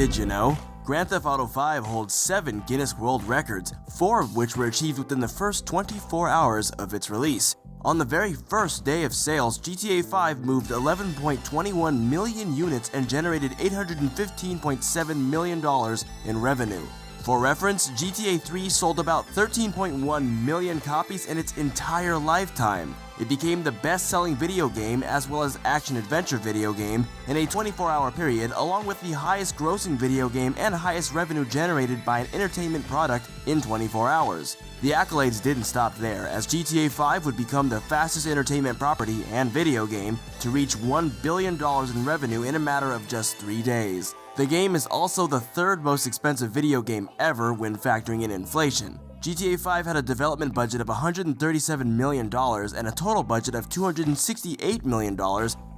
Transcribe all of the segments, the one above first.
Did you know? Grand Theft Auto V holds 7 Guinness World Records, 4 of which were achieved within the first 24 hours of its release. On the very first day of sales, GTA V moved 11.21 million units and generated $815.7 million in revenue. For reference, GTA 3 sold about 13.1 million copies in its entire lifetime. It became the best-selling video game as well as action-adventure video game in a 24-hour period, along with the highest-grossing video game and highest revenue generated by an entertainment product in 24 hours. The accolades didn't stop there, as GTA 5 would become the fastest entertainment property and video game to reach $1 billion in revenue in a matter of just 3 days. The game is also the third most expensive video game ever when factoring in inflation. GTA 5 had a development budget of $137 million and a total budget of $268 million,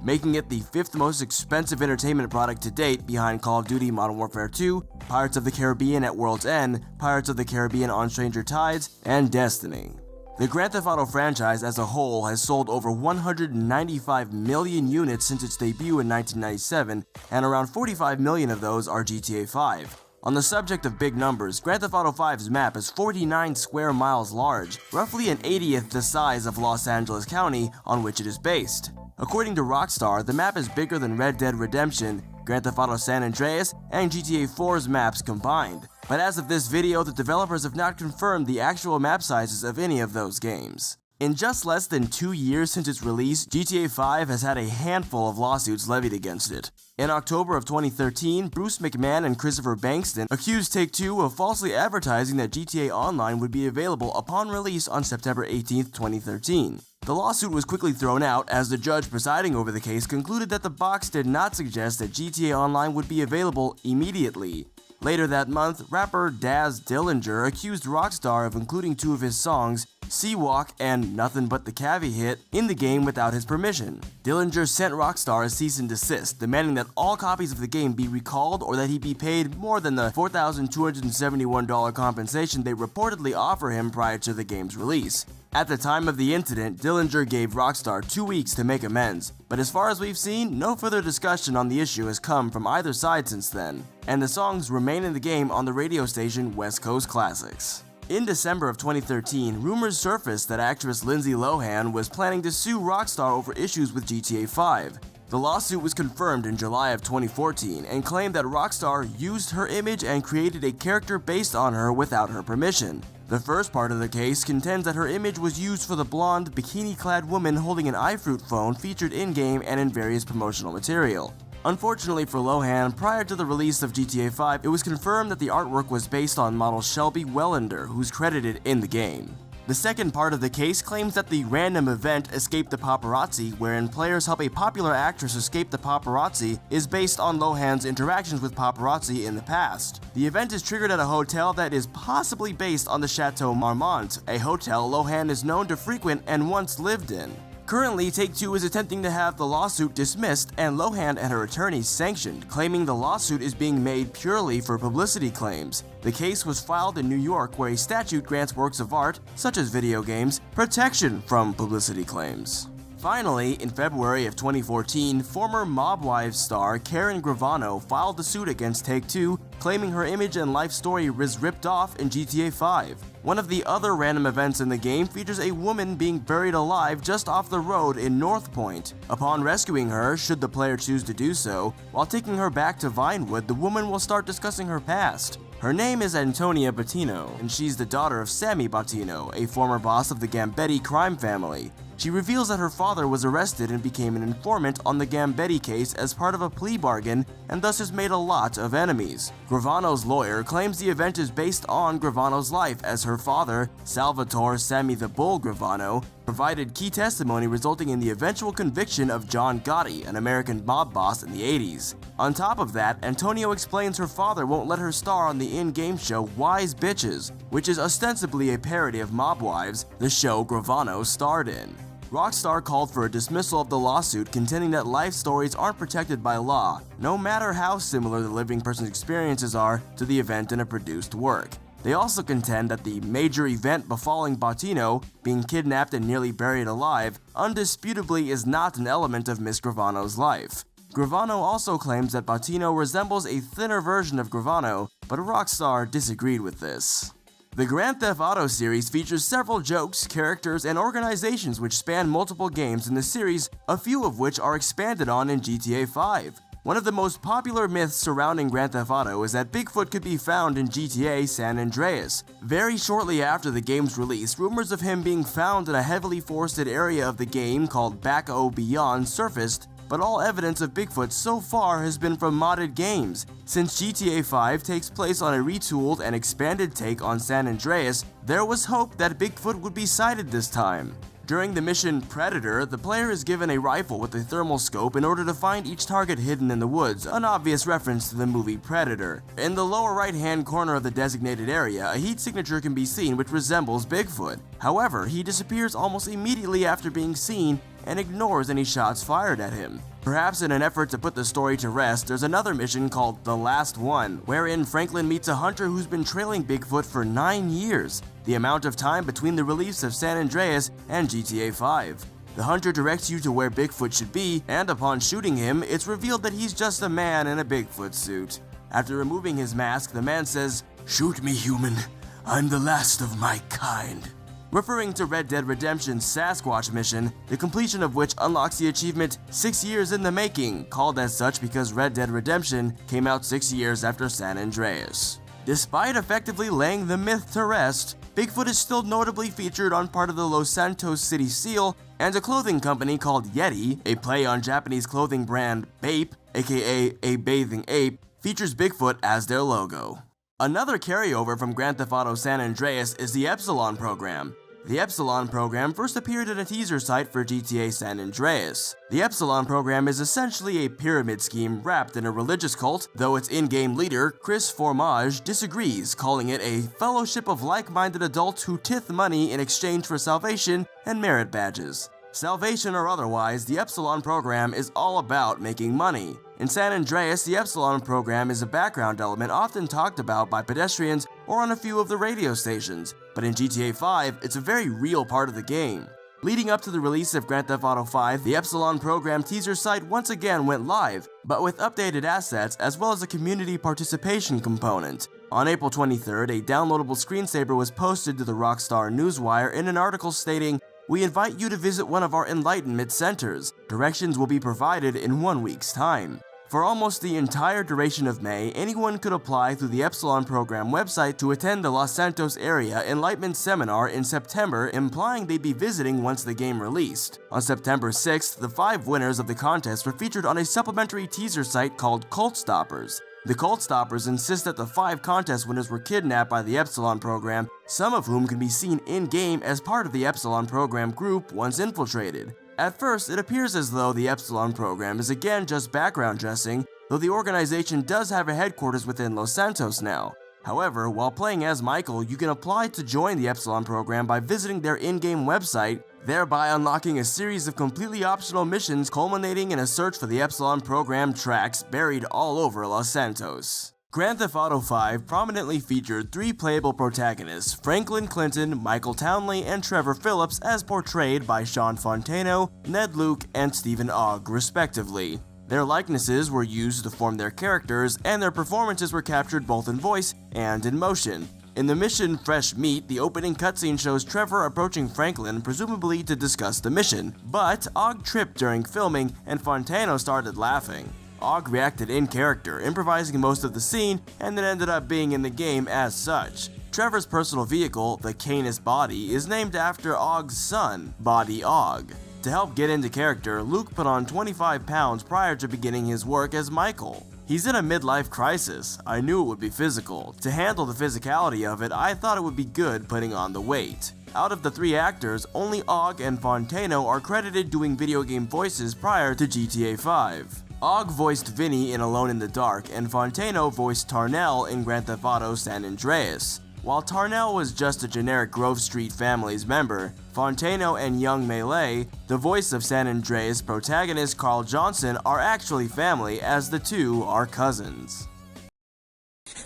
making it the 5th most expensive entertainment product to date behind Call of Duty Modern Warfare 2, Pirates of the Caribbean at World's End, Pirates of the Caribbean on Stranger Tides, and Destiny. The Grand Theft Auto franchise as a whole has sold over 195 million units since its debut in 1997, and around 45 million of those are GTA 5. On the subject of big numbers, Grand Theft Auto V's map is 49 square miles large, roughly an 80th the size of Los Angeles County on which it is based. According to Rockstar, the map is bigger than Red Dead Redemption, Grand Theft Auto San Andreas, and GTA 4's maps combined. But as of this video, the developers have not confirmed the actual map sizes of any of those games. In just less than 2 years since its release, GTA 5 has had a handful of lawsuits levied against it. In October of 2013, Bruce McMahon and Christopher Bankston accused Take-Two of falsely advertising that GTA Online would be available upon release on September 18, 2013. The lawsuit was quickly thrown out as the judge presiding over the case concluded that the box did not suggest that GTA Online would be available immediately. Later that month, rapper Daz Dillinger accused Rockstar of including 2 of his songs, Seawalk and Nothing But the Cavi Hit, in the game without his permission. Dillinger sent Rockstar a cease and desist, demanding that all copies of the game be recalled or that he be paid more than the $4,271 compensation they reportedly offer him prior to the game's release. At the time of the incident, Dillinger gave Rockstar 2 weeks to make amends, but as far as we've seen, no further discussion on the issue has come from either side since then, and the songs remain in the game on the radio station West Coast Classics. In December of 2013, rumors surfaced that actress Lindsay Lohan was planning to sue Rockstar over issues with GTA 5. The lawsuit was confirmed in July of 2014 and claimed that Rockstar used her image and created a character based on her without her permission. The first part of the case contends that her image was used for the blonde, bikini-clad woman holding an iFruit phone featured in-game and in various promotional material. Unfortunately for Lohan, prior to the release of GTA 5, it was confirmed that the artwork was based on model Shelby Wellender, who's credited in the game. The second part of the case claims that the random event Escape the Paparazzi, wherein players help a popular actress escape the paparazzi, is based on Lohan's interactions with paparazzi in the past. The event is triggered at a hotel that is possibly based on the Chateau Marmont, a hotel Lohan is known to frequent and once lived in. Currently, Take-Two is attempting to have the lawsuit dismissed and Lohan and her attorneys sanctioned, claiming the lawsuit is being made purely for publicity claims. The case was filed in New York, where a statute grants works of art, such as video games, protection from publicity claims. Finally, in February of 2014, former Mob Wives star Karen Gravano filed a suit against Take-Two, claiming her image and life story was ripped off in GTA 5. One of the other random events in the game features a woman being buried alive just off the road in North Point. Upon rescuing her, should the player choose to do so, while taking her back to Vinewood, the woman will start discussing her past. Her name is Antonia Bottino, and she's the daughter of Sammy Bottino, a former boss of the Gambetti crime family. She reveals that her father was arrested and became an informant on the Gambetti case as part of a plea bargain and thus has made a lot of enemies. Gravano's lawyer claims the event is based on Gravano's life, as her father, Salvatore Sammy the Bull Gravano, provided key testimony resulting in the eventual conviction of John Gotti, an American mob boss in the 80s. On top of that, Antonio explains her father won't let her star on the in-game show Wise Bitches, which is ostensibly a parody of Mob Wives, the show Gravano starred in. Rockstar called for a dismissal of the lawsuit, contending that life stories aren't protected by law, no matter how similar the living person's experiences are to the event in a produced work. They also contend that the major event befalling Bottino, being kidnapped and nearly buried alive, undisputably is not an element of Miss Gravano's life. Gravano also claims that Bottino resembles a thinner version of Gravano, but Rockstar disagreed with this. The Grand Theft Auto series features several jokes, characters, and organizations which span multiple games in the series, a few of which are expanded on in GTA 5. One of the most popular myths surrounding Grand Theft Auto is that Bigfoot could be found in GTA San Andreas. Very shortly after the game's release, rumors of him being found in a heavily forested area of the game called Back-O Beyond surfaced, but all evidence of Bigfoot so far has been from modded games. Since GTA 5 takes place on a retooled and expanded take on San Andreas, there was hope that Bigfoot would be sighted this time. During the mission Predator, the player is given a rifle with a thermal scope in order to find each target hidden in the woods, an obvious reference to the movie Predator. In the lower right-hand corner of the designated area, a heat signature can be seen which resembles Bigfoot. However, he disappears almost immediately after being seen and ignores any shots fired at him. Perhaps in an effort to put the story to rest, there's another mission called The Last One, wherein Franklin meets a hunter who's been trailing Bigfoot for 9 years, the amount of time between the release of San Andreas and GTA 5. The hunter directs you to where Bigfoot should be, and upon shooting him, it's revealed that he's just a man in a Bigfoot suit. After removing his mask, the man says, "Shoot me, human. I'm the last of my kind," referring to Red Dead Redemption's Sasquatch mission, the completion of which unlocks the achievement 6 years in the making, called as such because Red Dead Redemption came out 6 years after San Andreas. Despite effectively laying the myth to rest, Bigfoot is still notably featured on part of the Los Santos City Seal, and a clothing company called Yeti, a play on Japanese clothing brand Bape, aka a bathing ape, features Bigfoot as their logo. Another carryover from Grand Theft Auto San Andreas is the Epsilon program. The Epsilon program first appeared in a teaser site for GTA San Andreas. The Epsilon program is essentially a pyramid scheme wrapped in a religious cult, though its in-game leader, Chris Formage, disagrees, calling it a fellowship of like-minded adults who tithe money in exchange for salvation and merit badges. Salvation or otherwise, the Epsilon program is all about making money. In San Andreas, the Epsilon program is a background element often talked about by pedestrians or on a few of the radio stations, but in GTA 5, it's a very real part of the game. Leading up to the release of Grand Theft Auto 5, the Epsilon program teaser site once again went live, but with updated assets as well as a community participation component. On April 23rd, a downloadable screensaver was posted to the Rockstar Newswire in an article stating, "We invite you to visit one of our enlightenment centers. Directions will be provided in 1 week's time." For almost the entire duration of May, anyone could apply through the Epsilon program website to attend the Los Santos area Enlightenment Seminar in September, implying they'd be visiting once the game released. On September 6th, the 5 winners of the contest were featured on a supplementary teaser site called Cult Stoppers. The Cult Stoppers insist that the 5 contest winners were kidnapped by the Epsilon program, some of whom can be seen in-game as part of the Epsilon program group once infiltrated. At first, it appears as though the Epsilon program is again just background dressing, though the organization does have a headquarters within Los Santos now. However, while playing as Michael, you can apply to join the Epsilon program by visiting their in-game website, thereby unlocking a series of completely optional missions culminating in a search for the Epsilon program tracks buried all over Los Santos. Grand Theft Auto 5 prominently featured 3 playable protagonists, Franklin Clinton, Michael Townley, and Trevor Phillips, as portrayed by Sean Fontano, Ned Luke, and Stephen Ogg, respectively. Their likenesses were used to form their characters, and their performances were captured both in voice and in motion. In the mission Fresh Meat, the opening cutscene shows Trevor approaching Franklin, presumably to discuss the mission, but Ogg tripped during filming, and Fontano started laughing. Ogg reacted in character, improvising most of the scene, and then ended up being in the game as such. Trevor's personal vehicle, the Canis Body, is named after Ogg's son, Body Ogg. To help get into character, Luke put on 25 pounds prior to beginning his work as Michael. He's in a midlife crisis. I knew it would be physical. To handle the physicality of it, I thought it would be good putting on the weight. Out of the 3 actors, only Ogg and Fontano are credited doing video game voices prior to GTA 5. Ogg voiced Vinny in Alone in the Dark, and Fontano voiced Tarnell in Grand Theft Auto San Andreas. While Tarnell was just a generic Grove Street Family's member, Fontano and Young Melee, the voice of San Andreas protagonist Carl Johnson, are actually family, as the 2 are cousins.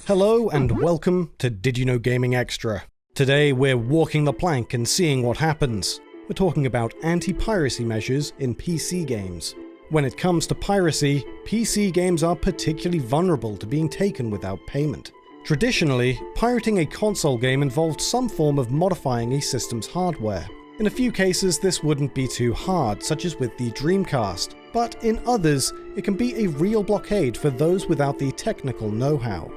Hello and welcome to Did You Know Gaming Extra. Today we're walking the plank and seeing what happens. We're talking about anti-piracy measures in PC games. When it comes to piracy, PC games are particularly vulnerable to being taken without payment. Traditionally, pirating a console game involved some form of modifying a system's hardware. In a few cases, this wouldn't be too hard, such as with the Dreamcast, but in others, it can be a real blockade for those without the technical know-how.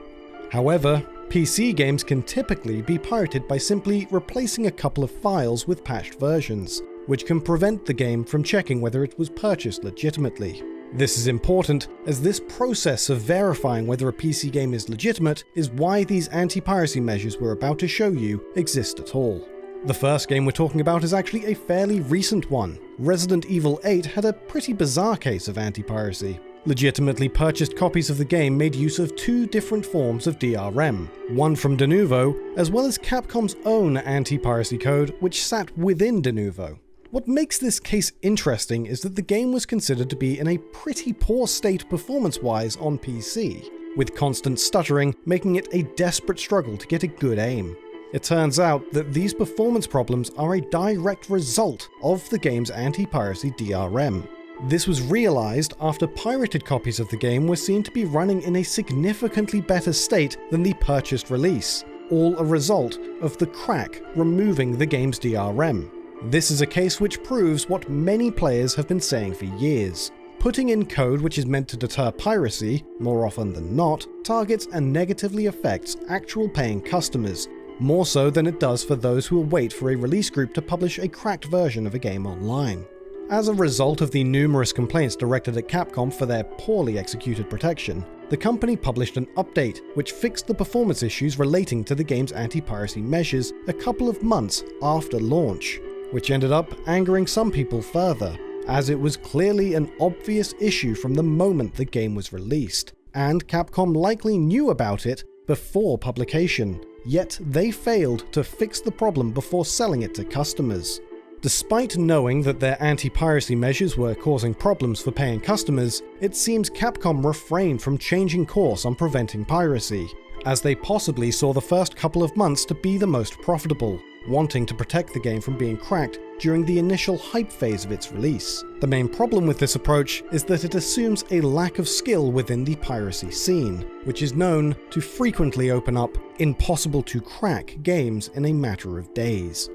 However, PC games can typically be pirated by simply replacing a couple of files with patched versions, which can prevent the game from checking whether it was purchased legitimately. This is important, as this process of verifying whether a PC game is legitimate is why these anti-piracy measures we're about to show you exist at all. The first game we're talking about is actually a fairly recent one. Resident Evil 8 had a pretty bizarre case of anti-piracy. Legitimately purchased copies of the game made use of two different forms of DRM, one from Denuvo, as well as Capcom's own anti-piracy code, which sat within Denuvo. What makes this case interesting is that the game was considered to be in a pretty poor state performance-wise on PC, with constant stuttering making it a desperate struggle to get a good aim. It turns out that these performance problems are a direct result of the game's anti-piracy DRM. This was realized after pirated copies of the game were seen to be running in a significantly better state than the purchased release, all a result of the crack removing the game's DRM. This is a case which proves what many players have been saying for years. Putting in code which is meant to deter piracy, more often than not, targets and negatively affects actual paying customers, more so than it does for those who will wait for a release group to publish a cracked version of a game online. As a result of the numerous complaints directed at Capcom for their poorly executed protection, the company published an update which fixed the performance issues relating to the game's anti-piracy measures a couple of months after launch, which ended up angering some people further, as it was clearly an obvious issue from the moment the game was released, and Capcom likely knew about it before publication, yet they failed to fix the problem before selling it to customers. Despite knowing that their anti-piracy measures were causing problems for paying customers, it seems Capcom refrained from changing course on preventing piracy, as they possibly saw the first couple of months to be the most profitable, wanting to protect the game from being cracked during the initial hype phase of its release. The main problem with this approach is that it assumes a lack of skill within the piracy scene, which is known to frequently open up impossible-to-crack games in a matter of days.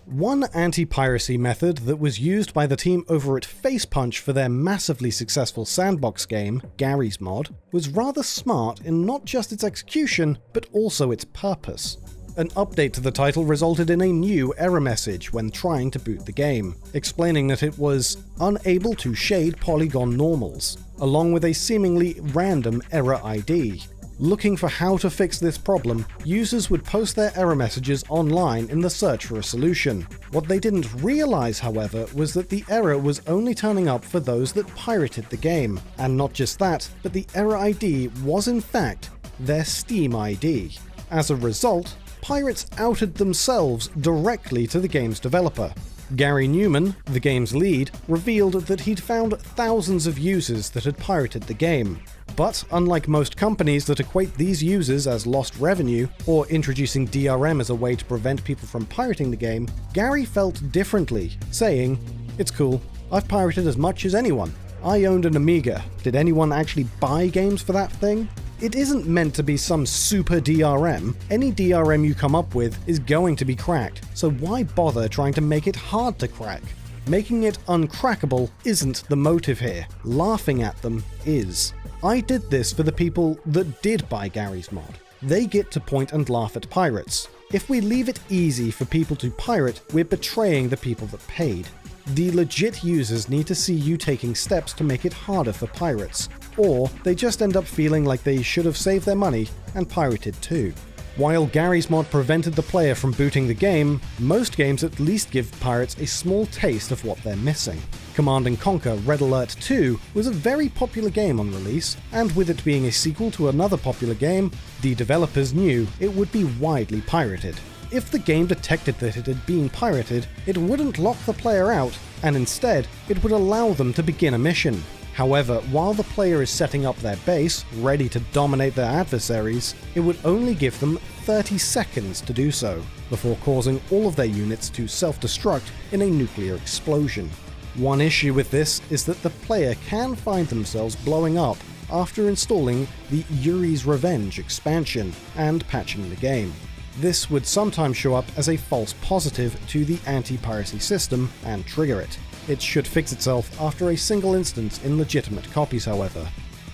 One anti-piracy method that was used by the team over at Facepunch for their massively successful sandbox game, Garry's Mod, was rather smart in not just its execution, but also its purpose. An update to the title resulted in a new error message when trying to boot the game, explaining that it was unable to shade polygon normals, along with a seemingly random error ID. Looking for how to fix this problem, users would post their error messages online in the search for a solution. What they didn't realize, however, was that the error was only turning up for those that pirated the game. And not just that, but the error ID was in fact their Steam ID. As a result, pirates outed themselves directly to the game's developer. Gary Newman, the game's lead, revealed that he'd found thousands of users that had pirated the game. But unlike most companies that equate these users as lost revenue, or introducing DRM as a way to prevent people from pirating the game, Gary felt differently, saying, "It's cool, I've pirated as much as anyone. I owned an Amiga. Did anyone actually buy games for that thing? It isn't meant to be some super DRM. Any DRM you come up with is going to be cracked, so why bother trying to make it hard to crack? Making it uncrackable isn't the motive here. Laughing at them is. I did this for the people that did buy Garry's Mod. They get to point and laugh at pirates. If we leave it easy for people to pirate, we're betraying the people that paid. The legit users need to see you taking steps to make it harder for pirates, or they just end up feeling like they should have saved their money and pirated too. While Garry's Mod prevented the player from booting the game, most games at least give pirates a small taste of what they're missing. Command & Conquer Red Alert 2 was a very popular game on release, and with it being a sequel to another popular game, the developers knew it would be widely pirated. If the game detected that it had been pirated, it wouldn't lock the player out, and instead, it would allow them to begin a mission. However, while the player is setting up their base, ready to dominate their adversaries, it would only give them 30 seconds to do so, before causing all of their units to self-destruct in a nuclear explosion. One issue with this is that the player can find themselves blowing up after installing the Yuri's Revenge expansion and patching the game. This would sometimes show up as a false positive to the anti-piracy system and trigger it. It should fix itself after a single instance in legitimate copies, however.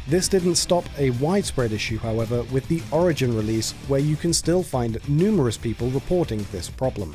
This didn't stop a widespread issue, however, with the Origin release, where you can still find numerous people reporting this problem.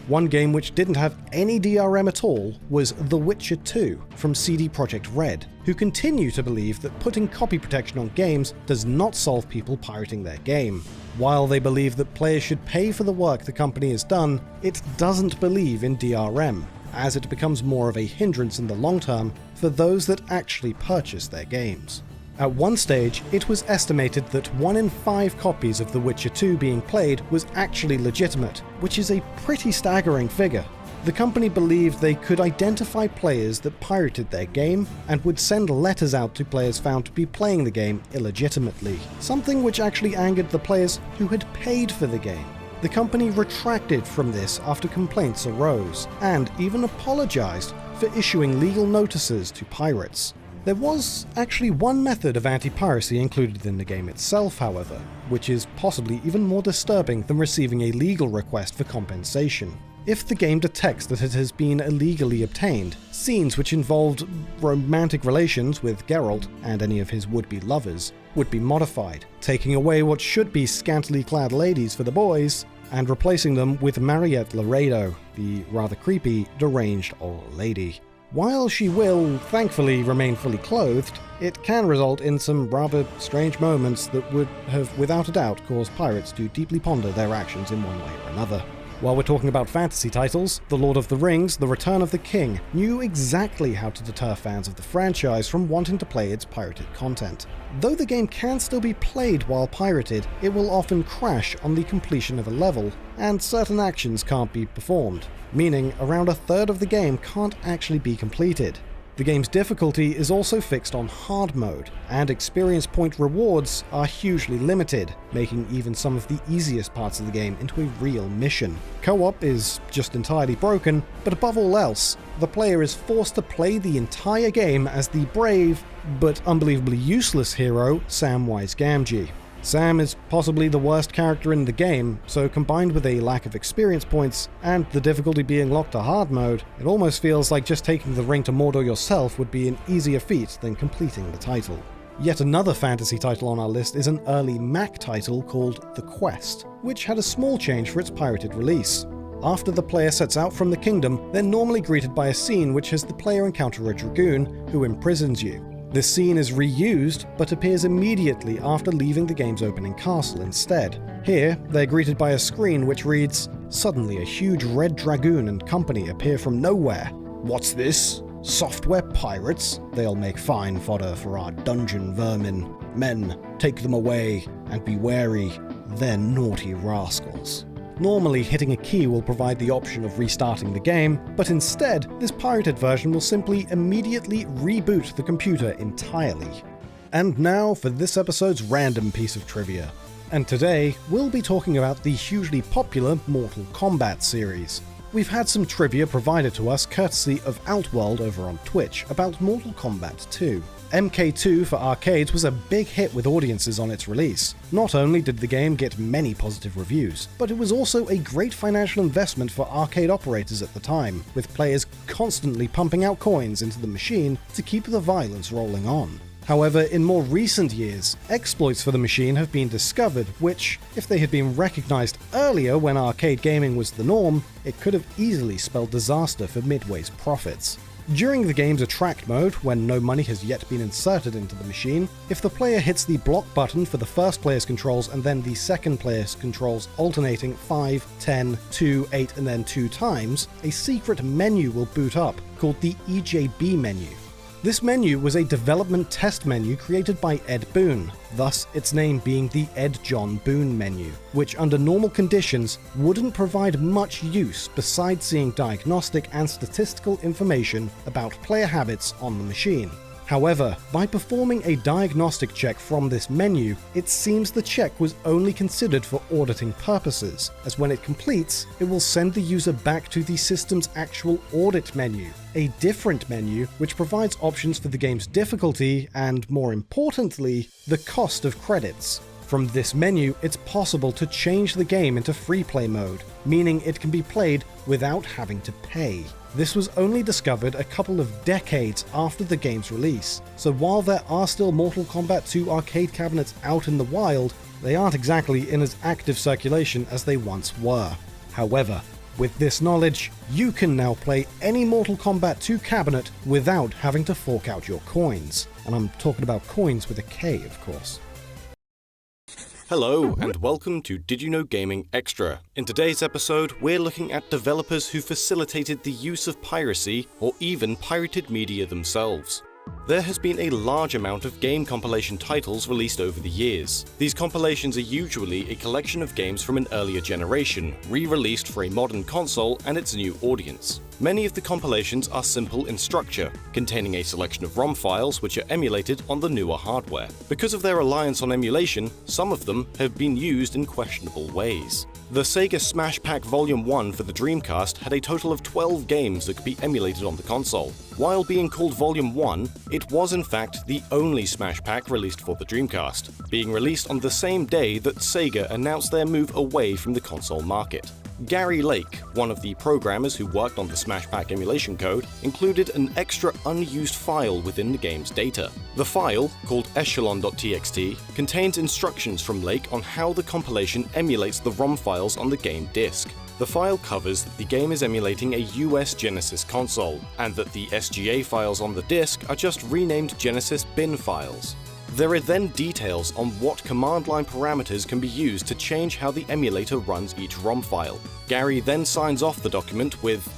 One game which didn't have any DRM at all was The Witcher 2 from CD Projekt Red, who continue to believe that putting copy protection on games does not solve people pirating their game. While they believe that players should pay for the work the company has done, it doesn't believe in DRM, as it becomes more of a hindrance in the long term for those that actually purchase their games. At one stage, it was estimated that 1 in 5 copies of The Witcher 2 being played was actually legitimate, which is a pretty staggering figure. The company believed they could identify players that pirated their game and would send letters out to players found to be playing the game illegitimately, something which actually angered the players who had paid for the game. The company retracted from this after complaints arose, and even apologized for issuing legal notices to pirates. There was actually one method of anti-piracy included in the game itself, however, which is possibly even more disturbing than receiving a legal request for compensation. If the game detects that it has been illegally obtained, scenes which involved romantic relations with Geralt and any of his would-be lovers would be modified, taking away what should be scantily clad ladies for the boys, and replacing them with Mariette Laredo, the rather creepy, deranged old lady. While she will, thankfully, remain fully clothed, it can result in some rather strange moments that would have, without a doubt, caused pirates to deeply ponder their actions in one way or another. While we're talking about fantasy titles, The Lord of the Rings: The Return of the King knew exactly how to deter fans of the franchise from wanting to play its pirated content. Though the game can still be played while pirated, it will often crash on the completion of a level, and certain actions can't be performed, meaning around a third of the game can't actually be completed. The game's difficulty is also fixed on hard mode, and experience point rewards are hugely limited, making even some of the easiest parts of the game into a real mission. Co-op is just entirely broken, but above all else, the player is forced to play the entire game as the brave, but unbelievably useless hero, Samwise Gamgee. Sam is possibly the worst character in the game, so combined with a lack of experience points and the difficulty being locked to hard mode, it almost feels like just taking the ring to Mordor yourself would be an easier feat than completing the title. Yet another fantasy title on our list is an early Mac title called The Quest, which had a small change for its pirated release. After the player sets out from the kingdom, they're normally greeted by a scene which has the player encounter a dragoon who imprisons you. This scene is reused, but appears immediately after leaving the game's opening castle instead. Here, they're greeted by a screen which reads, "Suddenly a huge red dragoon and company appear from nowhere. What's this? Software pirates? They'll make fine fodder for our dungeon vermin. Men, take them away, and be wary, they're naughty rascals." Normally, hitting a key will provide the option of restarting the game, but instead, this pirated version will simply immediately reboot the computer entirely. And now for this episode's random piece of trivia. And today, we'll be talking about the hugely popular Mortal Kombat series. We've had some trivia provided to us courtesy of Outworld over on Twitch about Mortal Kombat 2. MK2 for arcades was a big hit with audiences on its release. Not only did the game get many positive reviews, but it was also a great financial investment for arcade operators at the time, with players constantly pumping out coins into the machine to keep the violence rolling on. However, in more recent years, exploits for the machine have been discovered which, if they had been recognized earlier when arcade gaming was the norm, it could have easily spelled disaster for Midway's profits. During the game's attract mode, when no money has yet been inserted into the machine, if the player hits the block button for the first player's controls and then the second player's controls alternating 5, 10, 2, 8 and then 2 times, a secret menu will boot up called the EJB menu. This menu was a development test menu created by Ed Boon, thus its name being the Ed John Boon menu, which under normal conditions wouldn't provide much use besides seeing diagnostic and statistical information about player habits on the machine. However, by performing a diagnostic check from this menu, it seems the check was only considered for auditing purposes, as when it completes, it will send the user back to the system's actual audit menu, a different menu which provides options for the game's difficulty and, more importantly, the cost of credits. From this menu, it's possible to change the game into free play mode, meaning it can be played without having to pay. This was only discovered a couple of decades after the game's release, so while there are still Mortal Kombat 2 arcade cabinets out in the wild, they aren't exactly in as active circulation as they once were. However, with this knowledge, you can now play any Mortal Kombat 2 cabinet without having to fork out your coins. And I'm talking about coins with a K, of course. Hello, and welcome to Did You Know Gaming Extra. In today's episode, we're looking at developers who facilitated the use of piracy or even pirated media themselves. There has been a large amount of game compilation titles released over the years. These compilations are usually a collection of games from an earlier generation, re-released for a modern console and its new audience. Many of the compilations are simple in structure, containing a selection of ROM files which are emulated on the newer hardware. Because of their reliance on emulation, some of them have been used in questionable ways. The Sega Smash Pack Volume 1 for the Dreamcast had a total of 12 games that could be emulated on the console. While being called Volume 1, it was in fact the only Smash Pack released for the Dreamcast, being released on the same day that Sega announced their move away from the console market. Gary Lake, one of the programmers who worked on the Smash Pack emulation code, included an extra unused file within the game's data. The file, called echelon.txt, contains instructions from Lake on how the compilation emulates the ROM files on the game disc. The file covers that the game is emulating a US Genesis console, and that the SGA files on the disc are just renamed Genesis bin files. There are then details on what command line parameters can be used to change how the emulator runs each ROM file. Gary then signs off the document with,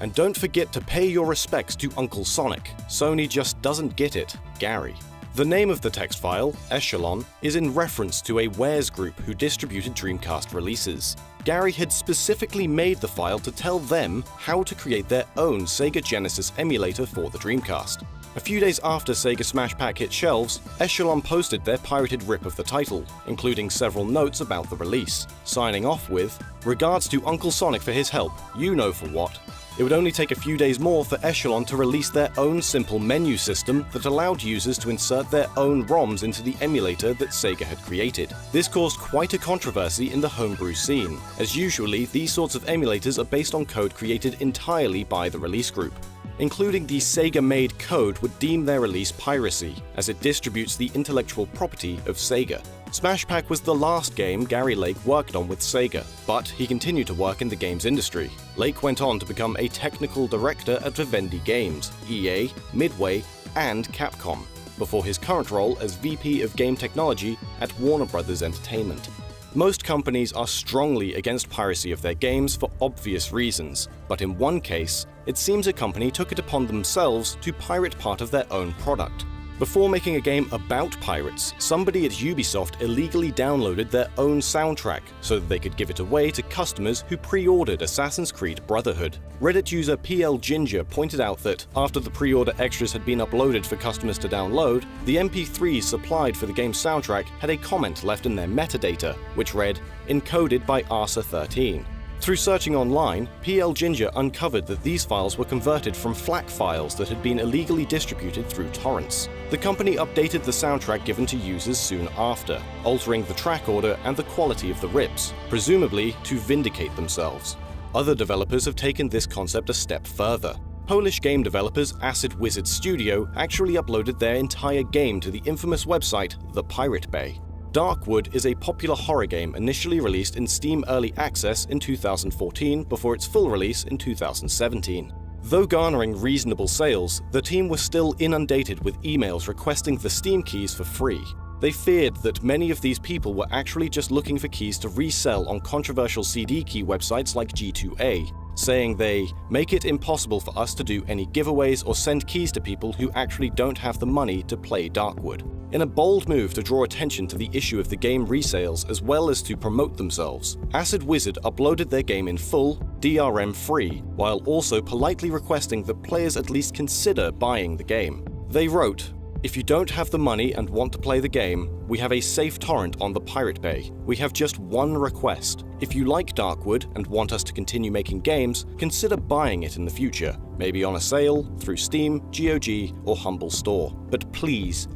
"And don't forget to pay your respects to Uncle Sonic. Sony just doesn't get it, Gary." The name of the text file, Echelon, is in reference to a wares group who distributed Dreamcast releases. Gary had specifically made the file to tell them how to create their own Sega Genesis emulator for the Dreamcast. A few days after Sega Smash Pack hit shelves, Echelon posted their pirated rip of the title, including several notes about the release, signing off with, "Regards to Uncle Sonic for his help, you know for what." It would only take a few days more for Echelon to release their own simple menu system that allowed users to insert their own ROMs into the emulator that Sega had created. This caused quite a controversy in the homebrew scene, as usually these sorts of emulators are based on code created entirely by the release group. Including the Sega-made code would deem their release piracy, as it distributes the intellectual property of Sega. Smash Pack was the last game Gary Lake worked on with Sega, but he continued to work in the games industry. Lake went on to become a technical director at Vivendi Games, EA, Midway, and Capcom, before his current role as VP of Game Technology at Warner Bros. Entertainment. Most companies are strongly against piracy of their games for obvious reasons, but in one case, it seems a company took it upon themselves to pirate part of their own product. Before making a game about pirates, somebody at Ubisoft illegally downloaded their own soundtrack so that they could give it away to customers who pre-ordered Assassin's Creed Brotherhood. Reddit user PL Ginger pointed out that after the pre-order extras had been uploaded for customers to download, the MP3s supplied for the game's soundtrack had a comment left in their metadata, which read, "Encoded by ARSA 13. Through searching online, PL Ginger uncovered that these files were converted from FLAC files that had been illegally distributed through torrents. The company updated the soundtrack given to users soon after, altering the track order and the quality of the rips, presumably to vindicate themselves. Other developers have taken this concept a step further. Polish game developers Acid Wizard Studio actually uploaded their entire game to the infamous website The Pirate Bay. Darkwood is a popular horror game initially released in Steam Early Access in 2014 before its full release in 2017. Though garnering reasonable sales, the team was still inundated with emails requesting the Steam keys for free. They feared that many of these people were actually just looking for keys to resell on controversial CD key websites like G2A, saying they make it impossible for us to do any giveaways or send keys to people who actually don't have the money to play Darkwood. In a bold move to draw attention to the issue of the game resales as well as to promote themselves, Acid Wizard uploaded their game in full, DRM free, while also politely requesting that players at least consider buying the game. They wrote, If you don't have the money and want to play the game, we have a safe torrent on the Pirate Bay. We have just one request. If you like Darkwood and want us to continue making games, consider buying it in the future, maybe on a sale, through Steam, GOG, or Humble Store. But please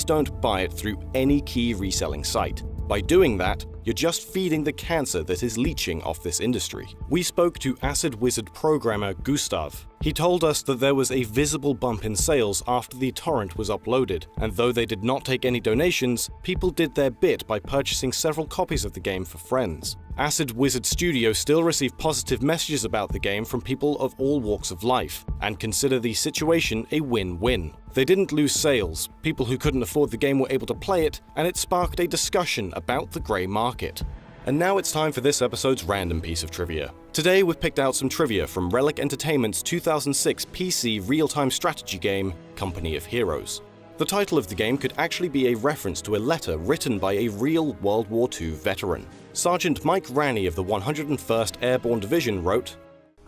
don't buy it through any key reselling site. By doing that, you're just feeding the cancer that is leeching off this industry. We spoke to Acid Wizard programmer Gustav. He told us that there was a visible bump in sales after the torrent was uploaded, and though they did not take any donations, people did their bit by purchasing several copies of the game for friends. Acid Wizard Studio still receive positive messages about the game from people of all walks of life, and consider the situation a win-win. They didn't lose sales, people who couldn't afford the game were able to play it, and it sparked a discussion about the grey market. And now it's time for this episode's random piece of trivia. Today we've picked out some trivia from Relic Entertainment's 2006 PC real-time strategy game, Company of Heroes. The title of the game could actually be a reference to a letter written by a real World War II veteran. Sergeant Mike Ranney of the 101st Airborne Division wrote,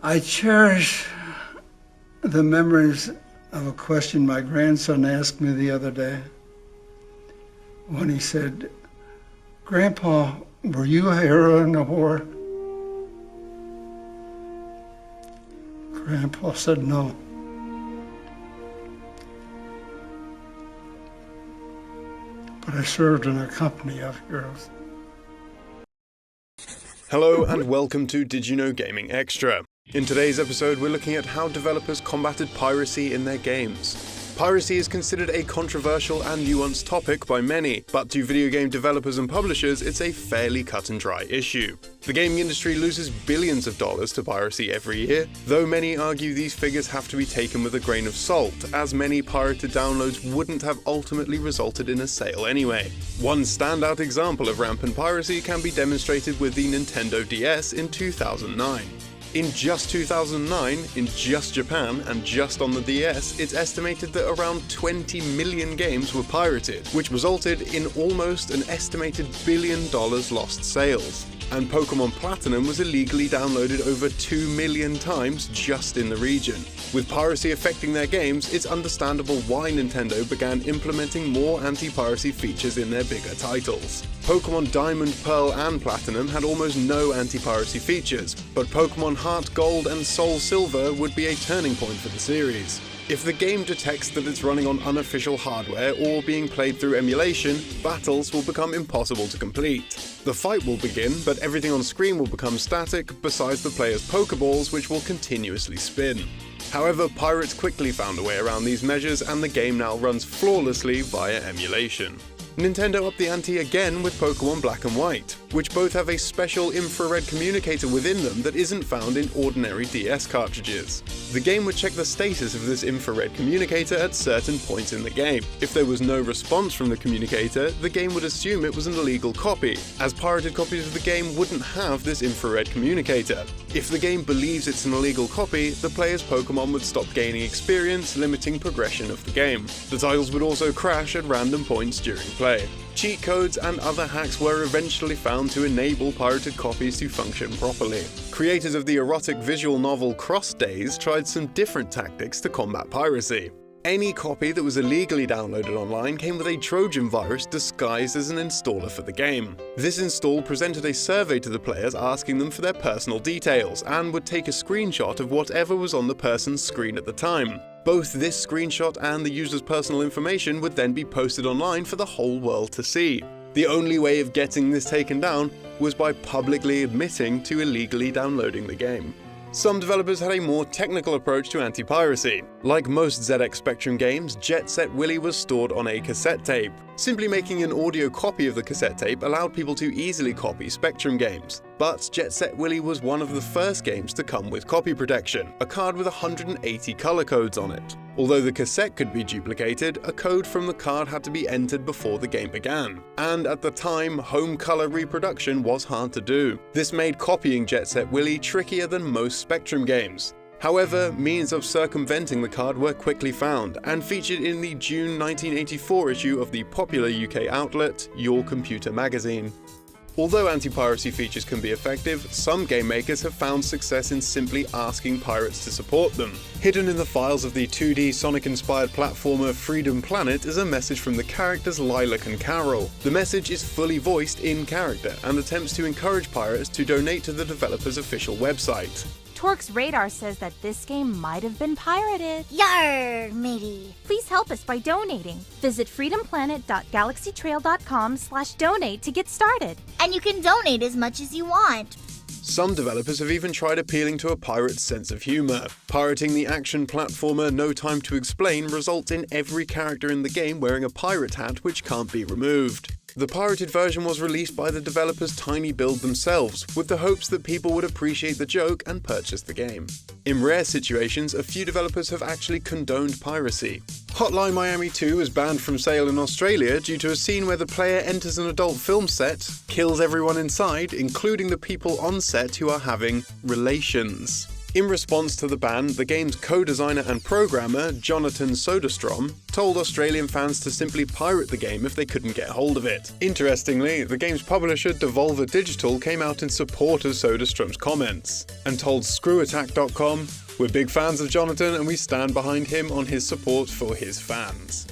"I cherish the memories of a question my grandson asked me the other day when he said, 'Grandpa, were you a hero in the war?' Grandpa said no. But I served in a company of heroes." Hello and welcome to Did You Know Gaming Extra. In today's episode we're looking at how developers combated piracy in their games. Piracy is considered a controversial and nuanced topic by many, but to video game developers and publishers it's a fairly cut and dry issue. The gaming industry loses billions of dollars to piracy every year, though many argue these figures have to be taken with a grain of salt, as many pirated downloads wouldn't have ultimately resulted in a sale anyway. One standout example of rampant piracy can be demonstrated with the Nintendo DS in 2009. In just 2009, in just Japan and just on the DS, it's estimated that around 20 million games were pirated, which resulted in almost an estimated $1 billion lost sales. And Pokemon Platinum was illegally downloaded over 2 million times just in the region. With piracy affecting their games, it's understandable why Nintendo began implementing more anti-piracy features in their bigger titles. Pokemon Diamond, Pearl and Platinum had almost no anti-piracy features, but Pokemon Heart Gold and Soul Silver would be a turning point for the series. If the game detects that it's running on unofficial hardware or being played through emulation, battles will become impossible to complete. The fight will begin, but everything on screen will become static besides the player's Pokeballs, which will continuously spin. However, pirates quickly found a way around these measures and the game now runs flawlessly via emulation. Nintendo upped the ante again with Pokemon Black and White, which both have a special infrared communicator within them that isn't found in ordinary DS cartridges. The game would check the status of this infrared communicator at certain points in the game. If there was no response from the communicator, the game would assume it was an illegal copy, as pirated copies of the game wouldn't have this infrared communicator. If the game believes it's an illegal copy, the player's Pokemon would stop gaining experience, limiting progression of the game. The titles would also crash at random points during play. Cheat codes and other hacks were eventually found to enable pirated copies to function properly. Creators of the erotic visual novel Cross Days tried some different tactics to combat piracy. Any copy that was illegally downloaded online came with a Trojan virus disguised as an installer for the game. This install presented a survey to the players asking them for their personal details and would take a screenshot of whatever was on the person's screen at the time. Both this screenshot and the user's personal information would then be posted online for the whole world to see. The only way of getting this taken down was by publicly admitting to illegally downloading the game. Some developers had a more technical approach to anti-piracy. Like most ZX Spectrum games, Jet Set Willy was stored on a cassette tape. Simply making an audio copy of the cassette tape allowed people to easily copy Spectrum games. But Jet Set Willy was one of the first games to come with copy protection, a card with 180 color codes on it. Although the cassette could be duplicated, a code from the card had to be entered before the game began. And at the time, home color reproduction was hard to do. This made copying Jet Set Willy trickier than most Spectrum games. However, means of circumventing the card were quickly found, and featured in the June 1984 issue of the popular UK outlet, Your Computer magazine. Although anti-piracy features can be effective, some game makers have found success in simply asking pirates to support them. Hidden in the files of the 2D Sonic-inspired platformer Freedom Planet is a message from the characters Lilac and Carol. The message is fully voiced in character and attempts to encourage pirates to donate to the developer's official website. Torque's radar says that this game might have been pirated. Yarr, matey. Please help us by donating. Visit freedomplanet.galaxytrail.com/donate to get started. And you can donate as much as you want. Some developers have even tried appealing to a pirate's sense of humor. Pirating the action platformer No Time to Explain results in every character in the game wearing a pirate hat which can't be removed. The pirated version was released by the developers Tiny Build themselves, with the hopes that people would appreciate the joke and purchase the game. In rare situations, a few developers have actually condoned piracy. Hotline Miami 2 is banned from sale in Australia due to a scene where the player enters an adult film set, kills everyone inside, including the people on set who are having relations. In response to the ban, the game's co-designer and programmer, Jonathan Soderstrom, told Australian fans to simply pirate the game if they couldn't get hold of it. Interestingly, the game's publisher Devolver Digital came out in support of Soderstrom's comments, and told ScrewAttack.com, "We're big fans of Jonathan and we stand behind him on his support for his fans."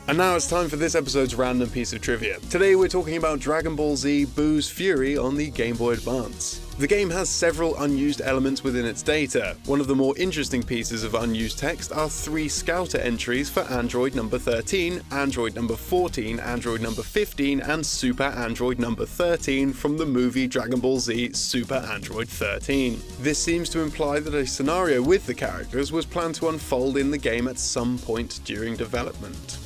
And now it's time for this episode's random piece of trivia. Today we're talking about Dragon Ball Z Boo's Fury on the Game Boy Advance. The game has several unused elements within its data. One of the more interesting pieces of unused text are 3 Scouter entries for Android number 13, Android number 14, Android number 15, and Super Android number 13 from the movie Dragon Ball Z Super Android 13. This seems to imply that a scenario with the characters was planned to unfold in the game at some point during development.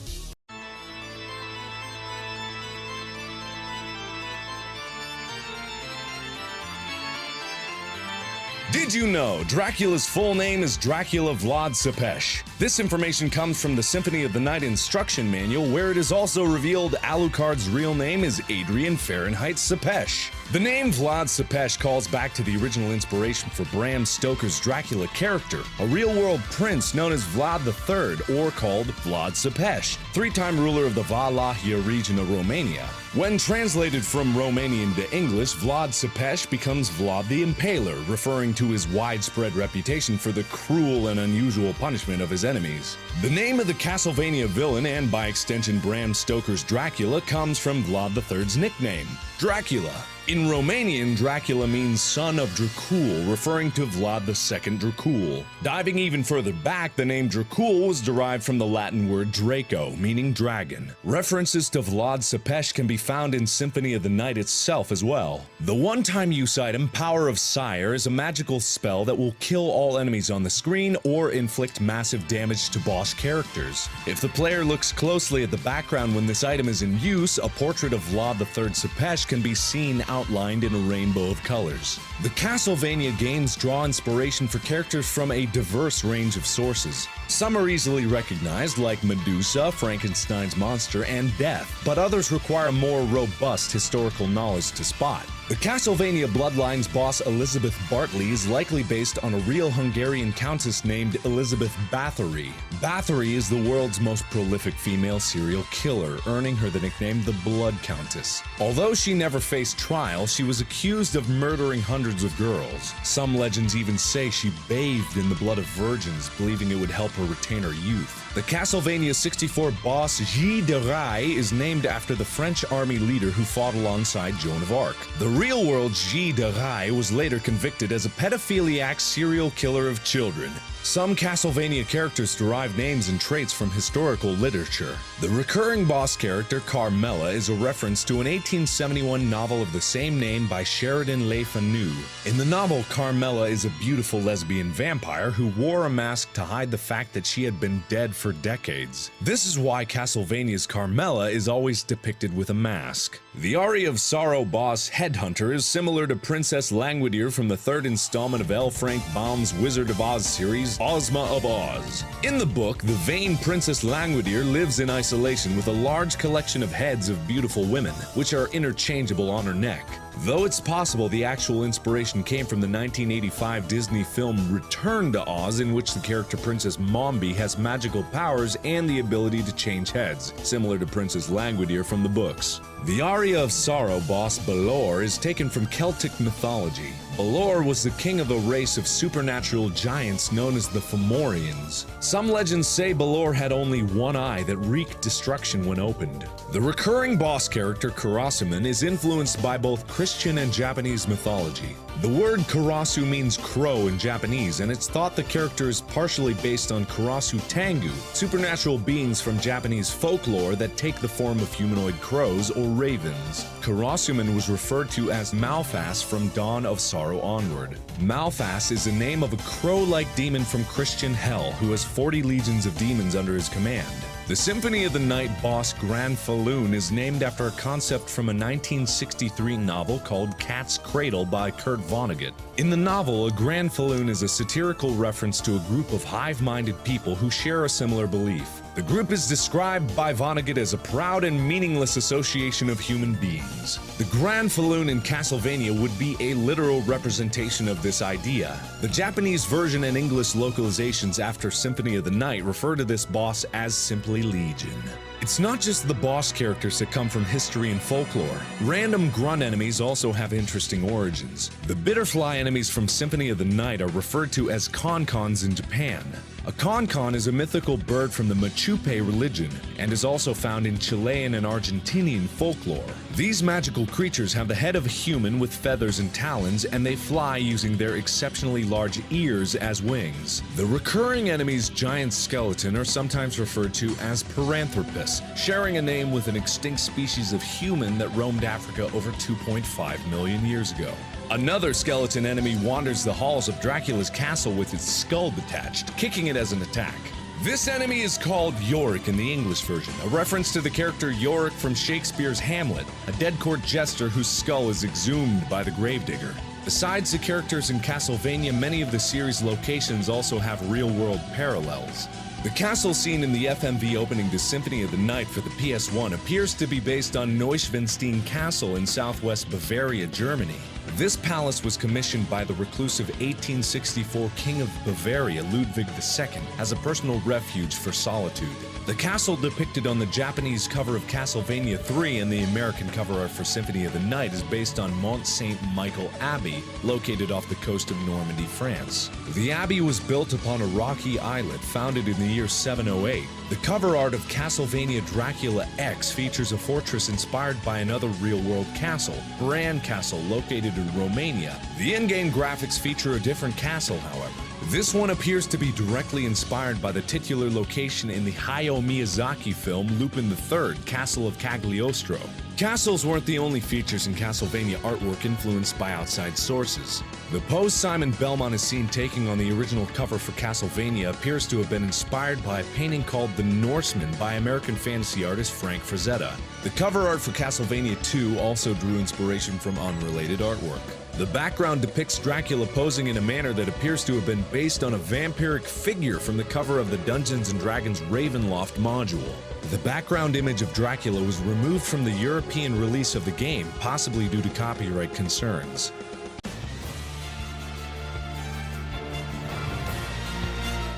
Did you know Dracula's full name is Dracula Vlad Tepes? This information comes from the Symphony of the Night instruction manual, where it is also revealed Alucard's real name is Adrian Fahrenheit Tepes. The name Vlad Tepes calls back to the original inspiration for Bram Stoker's Dracula character, a real-world prince known as Vlad III, or called Vlad Tepes, 3-time ruler of the Valahia region of Romania. When translated from Romanian to English, Vlad Tepes becomes Vlad the Impaler, referring to his widespread reputation for the cruel and unusual punishment of his enemies. The name of the Castlevania villain, and by extension Bram Stoker's Dracula, comes from Vlad III's nickname, Dracula. In Romanian, Dracula means son of Dracul, referring to Vlad II Dracul. Diving even further back, the name Dracul was derived from the Latin word Draco, meaning dragon. References to Vlad Tepes can be found in Symphony of the Night itself as well. The one-time use item, Power of Sire, is a magical spell that will kill all enemies on the screen or inflict massive damage to boss characters. If the player looks closely at the background when this item is in use, a portrait of Vlad III Tepes can be seen outlined in a rainbow of colors. The Castlevania games draw inspiration for characters from a diverse range of sources. Some are easily recognized, like Medusa, Frankenstein's monster, and Death, but others require more robust historical knowledge to spot. The Castlevania Bloodlines boss Elizabeth Bartley is likely based on a real Hungarian countess named Elizabeth Bathory. Bathory is the world's most prolific female serial killer, earning her the nickname the Blood Countess. Although she never faced trial, she was accused of murdering hundreds of girls. Some legends even say she bathed in the blood of virgins, believing it would help her retain her youth. The Castlevania 64 boss Tighe de Rai is named after the French army leader who fought alongside Joan of Arc. The real-world Tighe de Rai was later convicted as a pedophiliac serial killer of children. Some Castlevania characters derive names and traits from historical literature. The recurring boss character, Carmela, is a reference to an 1871 novel of the same name by Sheridan Le Fanu. In the novel, Carmela is a beautiful lesbian vampire who wore a mask to hide the fact that she had been dead for decades. This is why Castlevania's Carmela is always depicted with a mask. The Aria of Sorrow boss Headhunter is similar to Princess Langwidere from the 3rd installment of L. Frank Baum's Wizard of Oz series, is Ozma of Oz. In the book, the vain Princess Langwidere lives in isolation with a large collection of heads of beautiful women, which are interchangeable on her neck. Though it's possible the actual inspiration came from the 1985 Disney film Return to Oz, in which the character Princess Mombi has magical powers and the ability to change heads, similar to Princess Langwidere from the books. The Aria of Sorrow boss Balor is taken from Celtic mythology. Balor was the king of a race of supernatural giants known as the Fomorians. Some legends say Balor had only one eye that wreaked destruction when opened. The recurring boss character Karasuman is influenced by both Christian and Japanese mythology. The word Karasu means crow in Japanese, and it's thought the character is partially based on Karasu Tangu, supernatural beings from Japanese folklore that take the form of humanoid crows or ravens. Karasuman was referred to as Malphas from Dawn of Sorrow onward. Malphas is the name of a crow-like demon from Christian hell who has 40 legions of demons under his command. The Symphony of the Night boss Grand Falloon is named after a concept from a 1963 novel called Cat's Cradle by Kurt Vonnegut. In the novel, a Grand Falloon is a satirical reference to a group of hive-minded people who share a similar belief. The group is described by Vonnegut as a proud and meaningless association of human beings. The Grand Falloon in Castlevania would be a literal representation of this idea. The Japanese version and English localizations after Symphony of the Night refer to this boss as simply Legion. It's not just the boss characters that come from history and folklore. Random grunt enemies also have interesting origins. The Bitterfly enemies from Symphony of the Night are referred to as Konkons in Japan. A konkon is a mythical bird from the Machupe religion and is also found in Chilean and Argentinian folklore. These magical creatures have the head of a human with feathers and talons, and they fly using their exceptionally large ears as wings. The recurring enemies Giant Skeleton are sometimes referred to as Paranthropus, sharing a name with an extinct species of human that roamed Africa over 2.5 million years ago. Another skeleton enemy wanders the halls of Dracula's castle with its skull detached, kicking it as an attack. This enemy is called Yorick in the English version, a reference to the character Yorick from Shakespeare's Hamlet, a dead court jester whose skull is exhumed by the gravedigger. Besides the characters in Castlevania, many of the series' locations also have real-world parallels. The castle scene in the FMV opening to Symphony of the Night for the PS1 appears to be based on Neuschwanstein Castle in southwest Bavaria, Germany. This palace was commissioned by the reclusive 1864 King of Bavaria, Ludwig II, as a personal refuge for solitude. The castle depicted on the Japanese cover of Castlevania 3 and the American cover art for Symphony of the Night is based on Mont Saint-Michel Abbey, located off the coast of Normandy, France. The abbey was built upon a rocky islet founded in the year 708. The cover art of Castlevania Dracula X features a fortress inspired by another real-world castle, Bran Castle, located in Romania. The in-game graphics feature a different castle, however. This one appears to be directly inspired by the titular location in the Hayao Miyazaki film Lupin III, Castle of Cagliostro. Castles weren't the only features in Castlevania artwork influenced by outside sources. The pose Simon Belmont is seen taking on the original cover for Castlevania appears to have been inspired by a painting called The Norseman by American fantasy artist Frank Frazetta. The cover art for Castlevania 2 also drew inspiration from unrelated artwork. The background depicts Dracula posing in a manner that appears to have been based on a vampiric figure from the cover of the Dungeons & Dragons Ravenloft module. The background image of Dracula was removed from the European release of the game, possibly due to copyright concerns.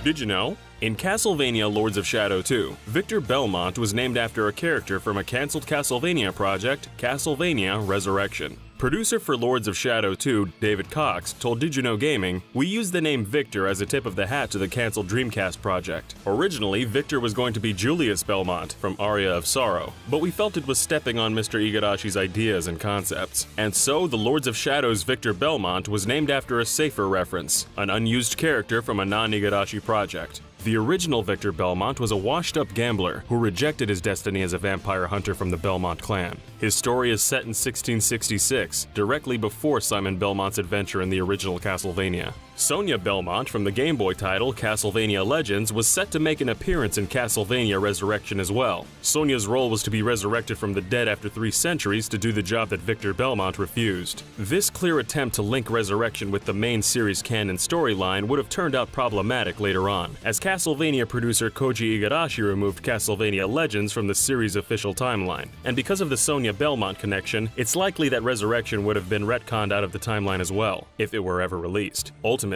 Did you know? In Castlevania Lords of Shadow 2, Victor Belmont was named after a character from a cancelled Castlevania project, Castlevania Resurrection. Producer for Lords of Shadow 2, David Cox, told Did You Know Gaming, "We used the name Victor as a tip of the hat to the cancelled Dreamcast project. Originally, Victor was going to be Julius Belmont from Aria of Sorrow, but we felt it was stepping on Mr. Igarashi's ideas and concepts. And so, the Lords of Shadow's Victor Belmont was named after a safer reference, an unused character from a non-Igarashi project. The original Victor Belmont was a washed-up gambler who rejected his destiny as a vampire hunter from the Belmont clan. His story is set in 1666, directly before Simon Belmont's adventure in the original Castlevania. Sonia Belmont from the Game Boy title Castlevania Legends was set to make an appearance in Castlevania Resurrection as well. Sonia's role was to be resurrected from the dead after 3 centuries to do the job that Victor Belmont refused. This clear attempt to link Resurrection with the main series canon storyline would have turned out problematic later on, as Castlevania producer Koji Igarashi removed Castlevania Legends from the series' official timeline. And because of the Sonia Belmont connection, it's likely that Resurrection would have been retconned out of the timeline as well, if it were ever released. Ultimately,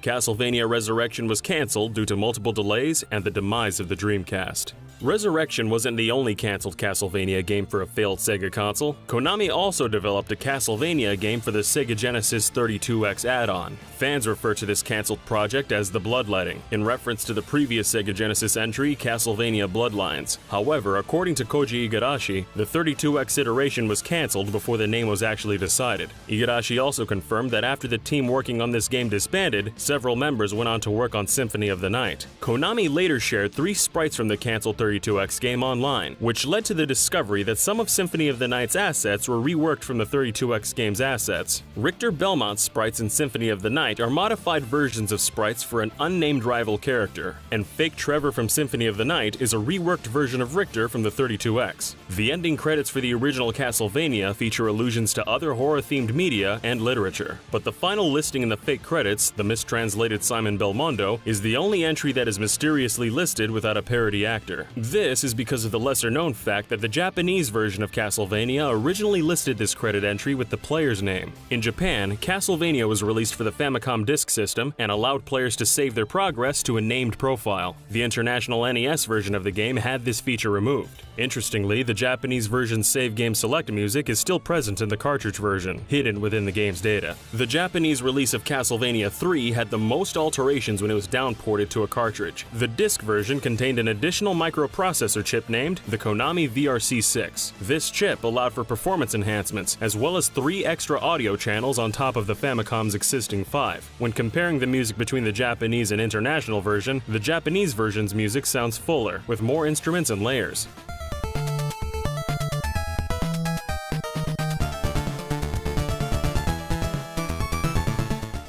Castlevania Resurrection was cancelled due to multiple delays and the demise of the Dreamcast. Resurrection wasn't the only cancelled Castlevania game for a failed Sega console. Konami also developed a Castlevania game for the Sega Genesis 32X add-on. Fans refer to this cancelled project as the Bloodletting, in reference to the previous Sega Genesis entry, Castlevania Bloodlines. However, according to Koji Igarashi, the 32X iteration was cancelled before the name was actually decided. Igarashi also confirmed that after the team working on this game disbanded, several members went on to work on Symphony of the Night. Konami later shared 3 sprites from the cancelled 32X game online, which led to the discovery that some of Symphony of the Night's assets were reworked from the 32X game's assets. Richter Belmont's sprites in Symphony of the Night are modified versions of sprites for an unnamed rival character, and Fake Trevor from Symphony of the Night is a reworked version of Richter from the 32X. The ending credits for the original Castlevania feature allusions to other horror-themed media and literature, but the final listing in the fake credits, the mistranslated Simon Belmondo, is the only entry that is mysteriously listed without a parody actor. This is because of the lesser-known fact that the Japanese version of Castlevania originally listed this credit entry with the player's name. In Japan, Castlevania was released for the Famicom Disk System and allowed players to save their progress to a named profile. The international NES version of the game had this feature removed. Interestingly, the Japanese version's save game select music is still present in the cartridge version, hidden within the game's data. The Japanese release of Castlevania 3 had the most alterations when it was downported to a cartridge. The disc version contained an additional microprocessor chip named the Konami VRC6. This chip allowed for performance enhancements, as well as 3 extra audio channels on top of the Famicom's existing 5. When comparing the music between the Japanese and international version, the Japanese version's music sounds fuller, with more instruments and layers.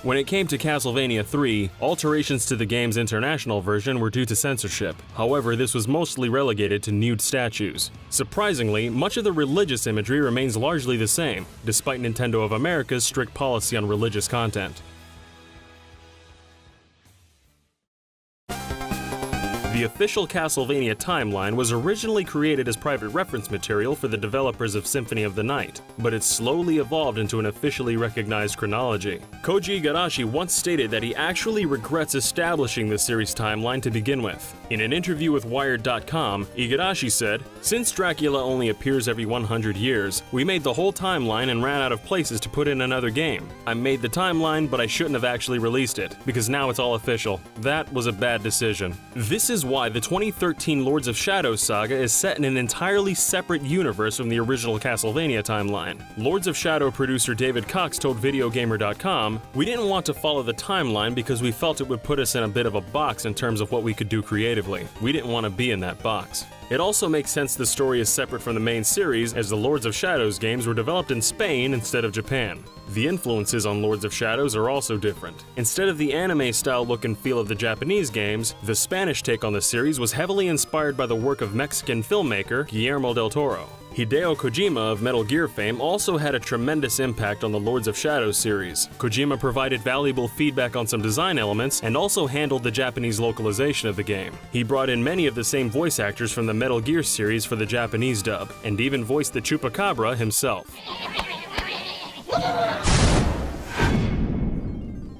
When it came to Castlevania 3, alterations to the game's international version were due to censorship. However, this was mostly relegated to nude statues. Surprisingly, much of the religious imagery remains largely the same, despite Nintendo of America's strict policy on religious content. The official Castlevania timeline was originally created as private reference material for the developers of Symphony of the Night, but it slowly evolved into an officially recognized chronology. Koji Igarashi once stated that he actually regrets establishing the series timeline to begin with. In an interview with Wired.com, Igarashi said, "Since Dracula only appears every 100 years, we made the whole timeline and ran out of places to put in another game. I made the timeline, but I shouldn't have actually released it, because now it's all official. That was a bad decision." This is why the 2013 Lords of Shadow saga is set in an entirely separate universe from the original Castlevania timeline. Lords of Shadow producer David Cox told VideoGamer.com, "We didn't want to follow the timeline because we felt it would put us in a bit of a box in terms of what we could do creatively. We didn't want to be in that box." It also makes sense the story is separate from the main series, as the Lords of Shadows games were developed in Spain instead of Japan. The influences on Lords of Shadows are also different. Instead of the anime-style look and feel of the Japanese games, the Spanish take on the series was heavily inspired by the work of Mexican filmmaker Guillermo del Toro. Hideo Kojima of Metal Gear fame also had a tremendous impact on the Lords of Shadows series. Kojima provided valuable feedback on some design elements and also handled the Japanese localization of the game. He brought in many of the same voice actors from the Metal Gear series for the Japanese dub, and even voiced the Chupacabra himself.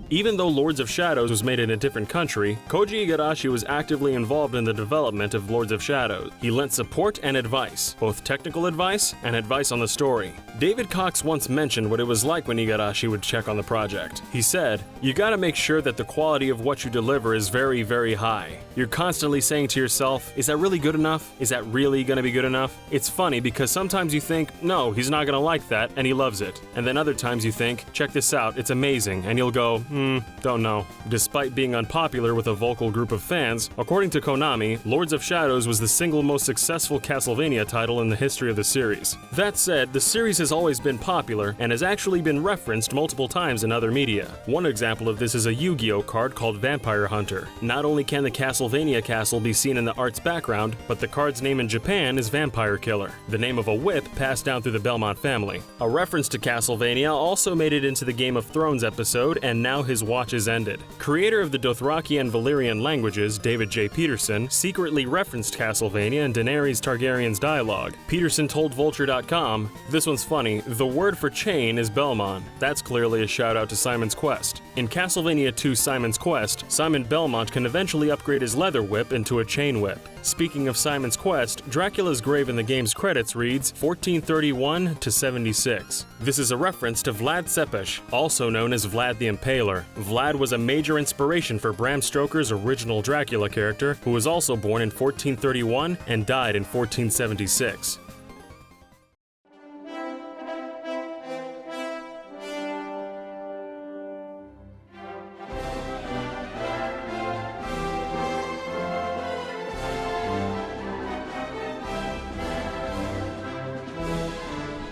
Even though Lords of Shadows was made in a different country, Koji Igarashi was actively involved in the development of Lords of Shadows. He lent support and advice, both technical advice and advice on the story. David Cox once mentioned what it was like when Igarashi would check on the project. He said, "You gotta make sure that the quality of what you deliver is very, very high. You're constantly saying to yourself, is that really good enough? Is that really gonna be good enough?" It's funny because sometimes you think, no, he's not gonna like that, and he loves it. And then other times you think, check this out, it's amazing, and you'll go, Don't know. Despite being unpopular with a vocal group of fans, according to Konami, Lords of Shadows was the single most successful Castlevania title in the history of the series. That said, the series has always been popular and has actually been referenced multiple times in other media. One example of this is a Yu-Gi-Oh card called Vampire Hunter. Not only can the Castlevania castle be seen in the art's background, but the card's name in Japan is Vampire Killer, the name of a whip passed down through the Belmont family. A reference to Castlevania also made it into the Game of Thrones episode, and now his watch is ended. Creator of the Dothraki and Valyrian languages, David J. Peterson, secretly referenced Castlevania in Daenerys Targaryen's dialogue. Peterson told Vulture.com, "This one's funny, the word for chain is Belmont. That's clearly a shout out to Simon's Quest. In Castlevania 2 Simon's Quest, Simon Belmont can eventually upgrade his leather whip into a chain whip." Speaking of Simon's Quest, Dracula's grave in the game's credits reads 1431 to 76. This is a reference to Vlad Tepes, also known as Vlad the Impaler. Vlad was a major inspiration for Bram Stoker's original Dracula character, who was also born in 1431 and died in 1476.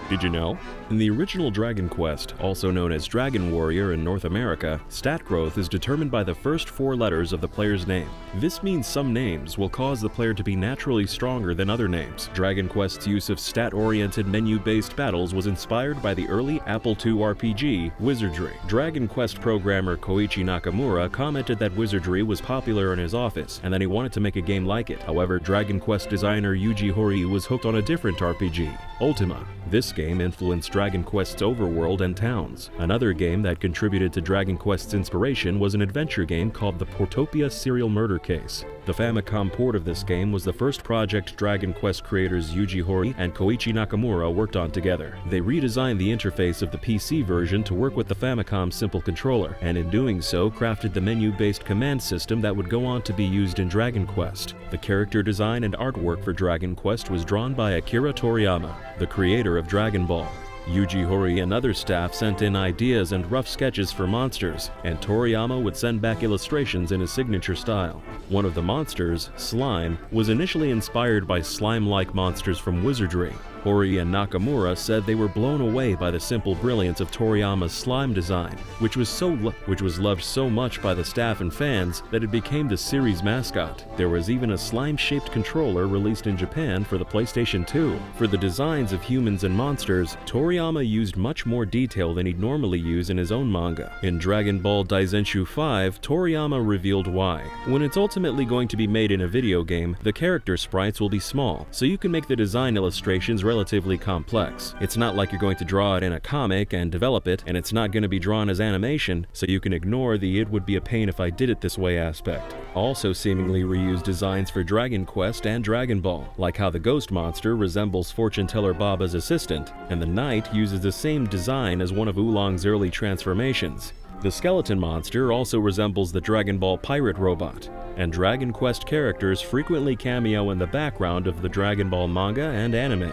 Did you know? In the original Dragon Quest, also known as Dragon Warrior in North America, stat growth is determined by the first 4 letters of the player's name. This means some names will cause the player to be naturally stronger than other names. Dragon Quest's use of stat-oriented menu-based battles was inspired by the early Apple II RPG, Wizardry. Dragon Quest programmer Koichi Nakamura commented that Wizardry was popular in his office, and that he wanted to make a game like it. However, Dragon Quest designer Yuji Horii was hooked on a different RPG, Ultima. This game influenced Dragon Quest's overworld and towns. Another game that contributed to Dragon Quest's inspiration was an adventure game called the Portopia Serial Murder Case. The Famicom port of this game was the first project Dragon Quest creators Yuji Horii and Koichi Nakamura worked on together. They redesigned the interface of the PC version to work with the Famicom Simple Controller, and in doing so crafted the menu-based command system that would go on to be used in Dragon Quest. The character design and artwork for Dragon Quest was drawn by Akira Toriyama, the creator of Dragon Ball. Yuji Horii and other staff sent in ideas and rough sketches for monsters, and Toriyama would send back illustrations in his signature style. One of the monsters, Slime, was initially inspired by slime-like monsters from Wizardry. Horii and Nakamura said they were blown away by the simple brilliance of Toriyama's slime design, which was loved so much by the staff and fans that it became the series mascot. There was even a slime-shaped controller released in Japan for the PlayStation 2. For the designs of humans and monsters, Toriyama used much more detail than he'd normally use in his own manga. In Dragon Ball Daizenshu 5, Toriyama revealed why. When it's ultimately going to be made in a video game, the character sprites will be small, so you can make the design illustrations relatively complex. It's not like you're going to draw it in a comic and develop it, and it's not going to be drawn as animation, so you can ignore the "it would be a pain if I did it this way" aspect. Also seemingly reused designs for Dragon Quest and Dragon Ball, like how the ghost monster resembles fortune teller Baba's assistant, and the knight uses the same design as one of Oolong's early transformations. The skeleton monster also resembles the Dragon Ball pirate robot, and Dragon Quest characters frequently cameo in the background of the Dragon Ball manga and anime.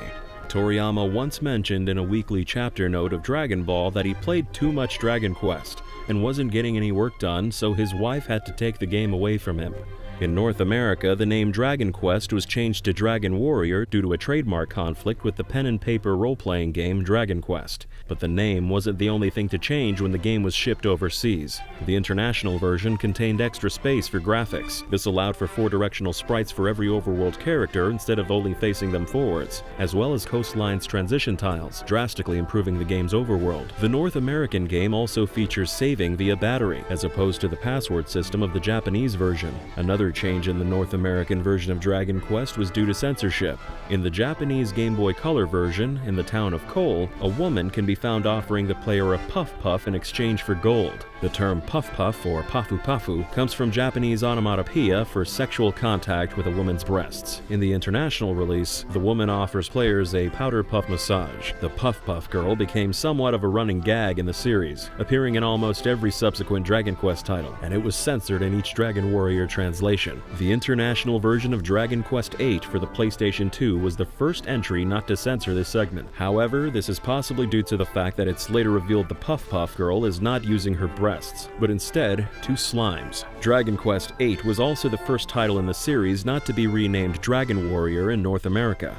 Toriyama once mentioned in a weekly chapter note of Dragon Ball that he played too much Dragon Quest and wasn't getting any work done, so his wife had to take the game away from him. In North America, the name Dragon Quest was changed to Dragon Warrior due to a trademark conflict with the pen and paper role-playing game Dragon Quest. But the name wasn't the only thing to change when the game was shipped overseas. The international version contained extra space for graphics. This allowed for 4-directional sprites for every overworld character instead of only facing them forwards, as well as coastlines transition tiles, drastically improving the game's overworld. The North American game also features saving via battery, as opposed to the password system of the Japanese version. Another change in the North American version of Dragon Quest was due to censorship. In the Japanese Game Boy Color version, in the town of Cole, a woman can be found offering the player a puff puff in exchange for gold. The term puff puff, or pafu pafu, comes from Japanese onomatopoeia for sexual contact with a woman's breasts. In the international release, the woman offers players a powder puff massage. The puff puff girl became somewhat of a running gag in the series, appearing in almost every subsequent Dragon Quest title, and it was censored in each Dragon Warrior translation. compilation. The international version of Dragon Quest VIII for the PlayStation 2 was the first entry not to censor this segment. However, this is possibly due to the fact that it's later revealed the Puff Puff girl is not using her breasts, but instead 2 slimes. Dragon Quest VIII was also the first title in the series not to be renamed Dragon Warrior in North America.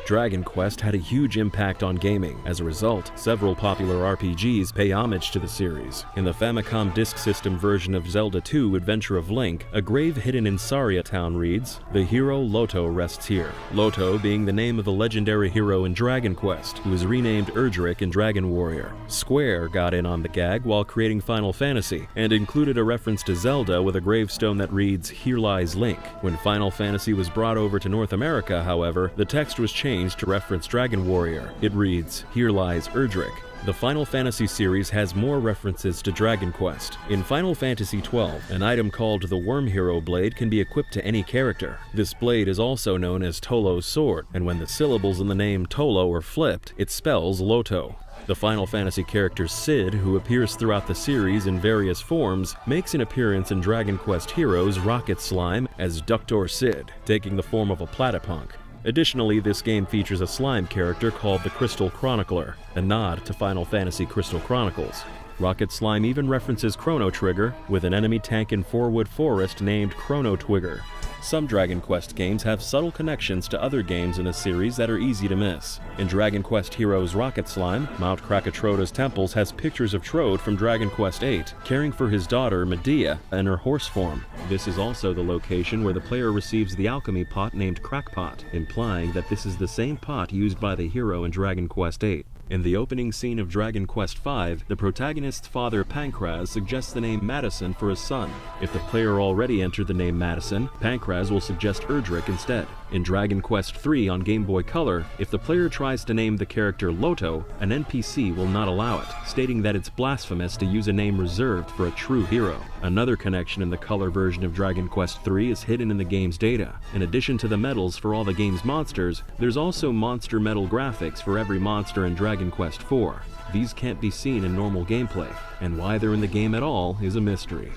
Dragon Quest had a huge impact on gaming. As a result, several popular RPGs pay homage to the series. In the Famicom Disk System version of Zelda 2: Adventure of Link, a grave hidden in Saria Town reads, "The hero Loto rests here." Loto being the name of the legendary hero in Dragon Quest, who was renamed Erdrick in Dragon Warrior. Square got in on the gag while creating Final Fantasy, and included a reference to Zelda with a gravestone that reads, "Here lies Link." When Final Fantasy was brought over to North America, however, the text was changed to reference Dragon Warrior. It reads, "Here lies Erdrick." The Final Fantasy series has more references to Dragon Quest. In Final Fantasy XII, an item called the Worm Hero Blade can be equipped to any character. This blade is also known as Tolo's Sword, and when the syllables in the name Tolo are flipped, it spells Loto. The Final Fantasy character Cid, who appears throughout the series in various forms, makes an appearance in Dragon Quest Heroes Rocket Slime as Ductor Cid, taking the form of a platypunk. Additionally, this game features a slime character called the Crystal Chronicler, a nod to Final Fantasy Crystal Chronicles. Rocket Slime even references Chrono Trigger, with an enemy tank in Forwood Forest named Chrono Twigger. Some Dragon Quest games have subtle connections to other games in the series that are easy to miss. In Dragon Quest Heroes Rocket Slime, Mount Krakatoa's temples has pictures of Trode from Dragon Quest VIII, caring for his daughter Medea in her horse form. This is also the location where the player receives the alchemy pot named Crackpot, implying that this is the same pot used by the hero in Dragon Quest VIII. In the opening scene of Dragon Quest V, the protagonist's father Pancraz suggests the name Madison for his son. If the player already entered the name Madison, Pancraz will suggest Erdrick instead. In Dragon Quest III on Game Boy Color, if the player tries to name the character Loto, an NPC will not allow it, stating that it's blasphemous to use a name reserved for a true hero. Another connection in the color version of Dragon Quest III is hidden in the game's data. In addition to the medals for all the game's monsters, there's also monster medal graphics for every monster in Dragon Quest IV. These can't be seen in normal gameplay, and why they're in the game at all is a mystery.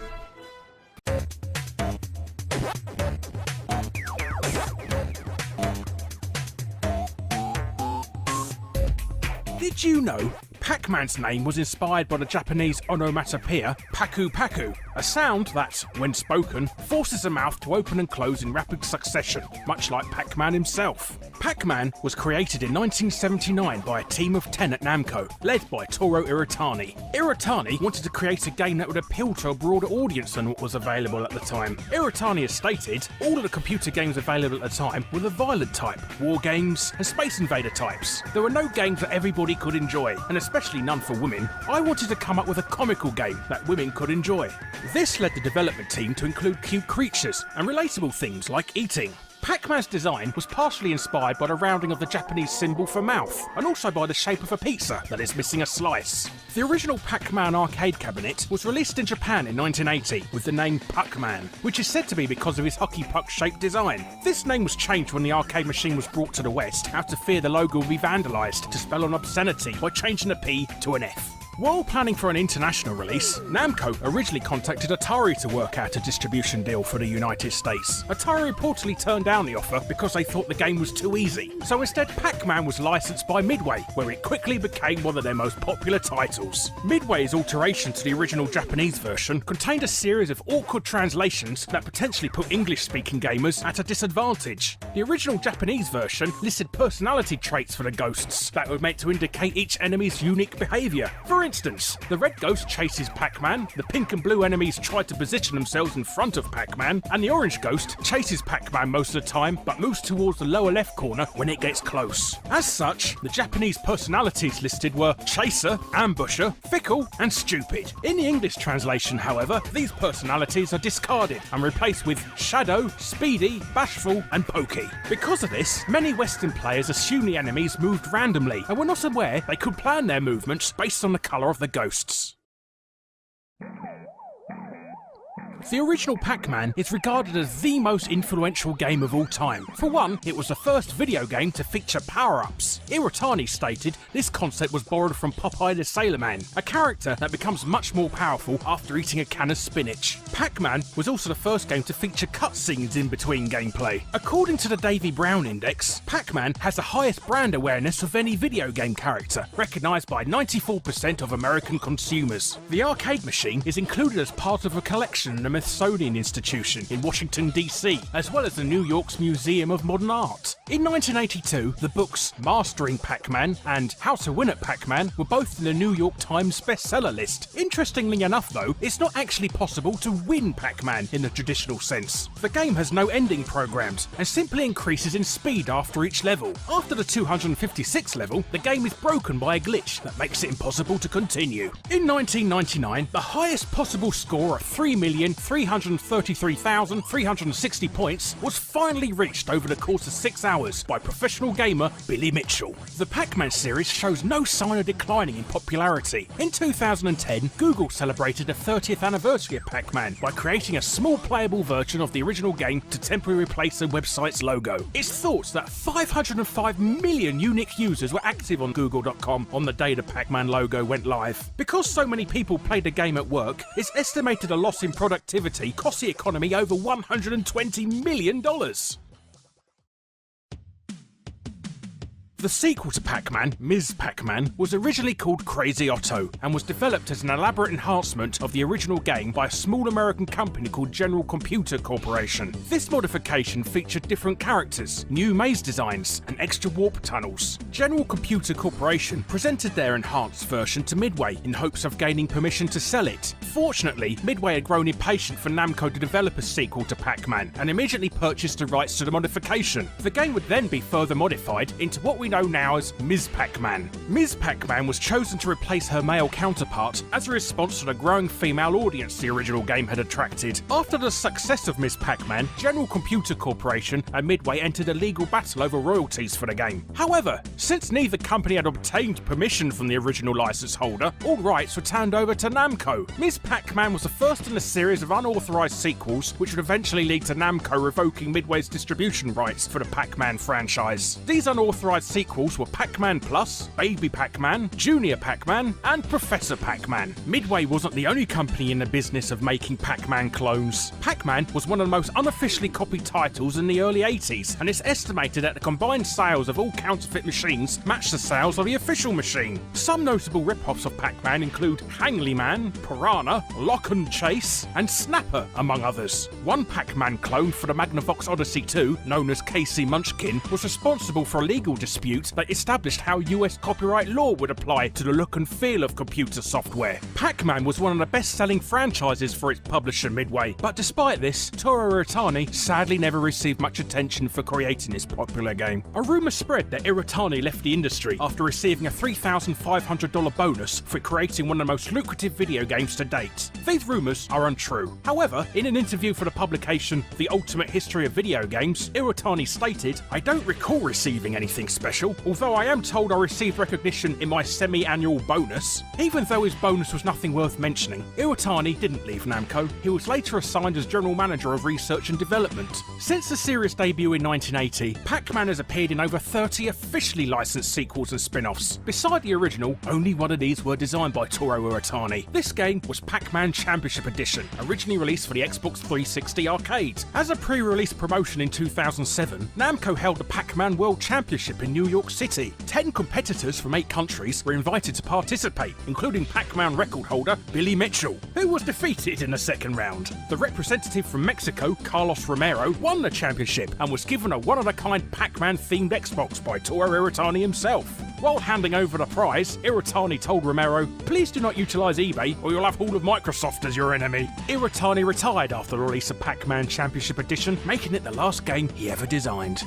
Did you know Pac-Man's name was inspired by the Japanese onomatopoeia paku paku, a sound that, when spoken, forces a mouth to open and close in rapid succession, much like Pac-Man himself. Pac-Man was created in 1979 by a team of 10 at Namco, led by Toru Iwatani. Iwatani wanted to create a game that would appeal to a broader audience than what was available at the time. Iwatani has stated, all of the computer games available at the time were the violent type, war games and Space Invader types. There were no games that everybody could enjoy, and especially none for women. I wanted to come up with a comical game that women could enjoy. This led the development team to include cute creatures and relatable things like eating. Pac-Man's design was partially inspired by the rounding of the Japanese symbol for mouth, and also by the shape of a pizza that is missing a slice. The original Pac-Man arcade cabinet was released in Japan in 1980 with the name Puck-Man, which is said to be because of his hockey puck-shaped design. This name was changed when the arcade machine was brought to the West, out of fear the logo would be vandalised to spell an obscenity by changing the P to an F. While planning for an international release, Namco originally contacted Atari to work out a distribution deal for the United States. Atari reportedly turned down the offer because they thought the game was too easy. So instead, Pac-Man was licensed by Midway, where it quickly became one of their most popular titles. Midway's alteration to the original Japanese version contained a series of awkward translations that potentially put English-speaking gamers at a disadvantage. The original Japanese version listed personality traits for the ghosts that were meant to indicate each enemy's unique behaviour. For instance, the red ghost chases Pac-Man, the pink and blue enemies try to position themselves in front of Pac-Man, and the orange ghost chases Pac-Man most of the time but moves towards the lower left corner when it gets close. As such, the Japanese personalities listed were Chaser, Ambusher, Fickle and Stupid. In the English translation, however, these personalities are discarded and replaced with Shadow, Speedy, Bashful and Pokey. Because of this, many Western players assumed the enemies moved randomly and were not aware they could plan their movements based on the colour of the ghosts. The original Pac-Man is regarded as the most influential game of all time. For one, it was the first video game to feature power-ups. Iwatani stated this concept was borrowed from Popeye the Sailor Man, a character that becomes much more powerful after eating a can of spinach. Pac-Man was also the first game to feature cutscenes in between gameplay. According to the Davy Brown Index, Pac-Man has the highest brand awareness of any video game character, recognised by 94% of American consumers. The arcade machine is included as part of a collection in the Smithsonian Institution in Washington, D.C., as well as the New York's Museum of Modern Art. In 1982, the books Mastering Pac-Man and How to Win at Pac-Man were both in the New York Times bestseller list. Interestingly enough though, it's not actually possible to win Pac-Man in the traditional sense. The game has no ending programs and simply increases in speed after each level. After the 256th level, the game is broken by a glitch that makes it impossible to continue. In 1999, the highest possible score of 3,333,360 points was finally reached over the course of 6 hours by professional gamer Billy Mitchell. The Pac-Man series shows no sign of declining in popularity. In 2010, Google celebrated the 30th anniversary of Pac-Man by creating a small playable version of the original game to temporarily replace the website's logo. It's thought that 505 million unique users were active on Google.com on the day the Pac-Man logo went live. Because so many people played the game at work, it's estimated a loss in productivity cost the economy over $120 million. The sequel to Pac-Man, Ms. Pac-Man, was originally called Crazy Otto and was developed as an elaborate enhancement of the original game by a small American company called General Computer Corporation. This modification featured different characters, new maze designs, and extra warp tunnels. General Computer Corporation presented their enhanced version to Midway in hopes of gaining permission to sell it. Fortunately, Midway had grown impatient for Namco to develop a sequel to Pac-Man and immediately purchased the rights to the modification. The game would then be further modified into what we know now as Ms. Pac-Man. Ms. Pac-Man was chosen to replace her male counterpart as a response to the growing female audience the original game had attracted. After the success of Ms. Pac-Man, General Computer Corporation and Midway entered a legal battle over royalties for the game. However, since neither company had obtained permission from the original license holder, all rights were turned over to Namco. Ms. Pac-Man was the first in a series of unauthorized sequels which would eventually lead to Namco revoking Midway's distribution rights for the Pac-Man franchise. These unauthorized sequels were Pac-Man Plus, Baby Pac-Man, Junior Pac-Man, and Professor Pac-Man. Midway wasn't the only company in the business of making Pac-Man clones. Pac-Man was one of the most unofficially copied titles in the early 80s, and it's estimated that the combined sales of all counterfeit machines matched the sales of the official machine. Some notable rip-offs of Pac-Man include Hangly Man, Piranha, Lock and Chase, and Snapper, among others. One Pac-Man clone for the Magnavox Odyssey 2, known as Casey Munchkin, was responsible for a legal dispute that established how US copyright law would apply to the look and feel of computer software. Pac-Man was one of the best-selling franchises for its publisher Midway, but despite this, Toru Iwatani sadly never received much attention for creating this popular game. A rumour spread that Iwatani left the industry after receiving a $3,500 bonus for creating one of the most lucrative video games to date. These rumours are untrue. However, in an interview for the publication The Ultimate History of Video Games, Iwatani stated, "I don't recall receiving anything special, although I am told I received recognition in my semi-annual bonus." Even though his bonus was nothing worth mentioning, Iwatani didn't leave Namco. He was later assigned as General Manager of Research and Development. Since the series' debut in 1980, Pac-Man has appeared in over 30 officially licensed sequels and spin-offs. Beside the original, only one of these were designed by Toru Iwatani. This game was Pac-Man Championship Edition, originally released for the Xbox 360 arcade. As a pre-release promotion in 2007, Namco held the Pac-Man World Championship in New York City. 10 competitors from 8 countries were invited to participate, including Pac-Man record holder Billy Mitchell, who was defeated in the second round. The representative from Mexico, Carlos Romero, won the championship and was given a one-of-a-kind Pac-Man themed Xbox by Toru Iwatani himself. While handing over the prize, Iwatani told Romero, "Please do not utilize eBay or you'll have all of Microsoft as your enemy." Iwatani retired after the release of Pac-Man Championship Edition, making it the last game he ever designed.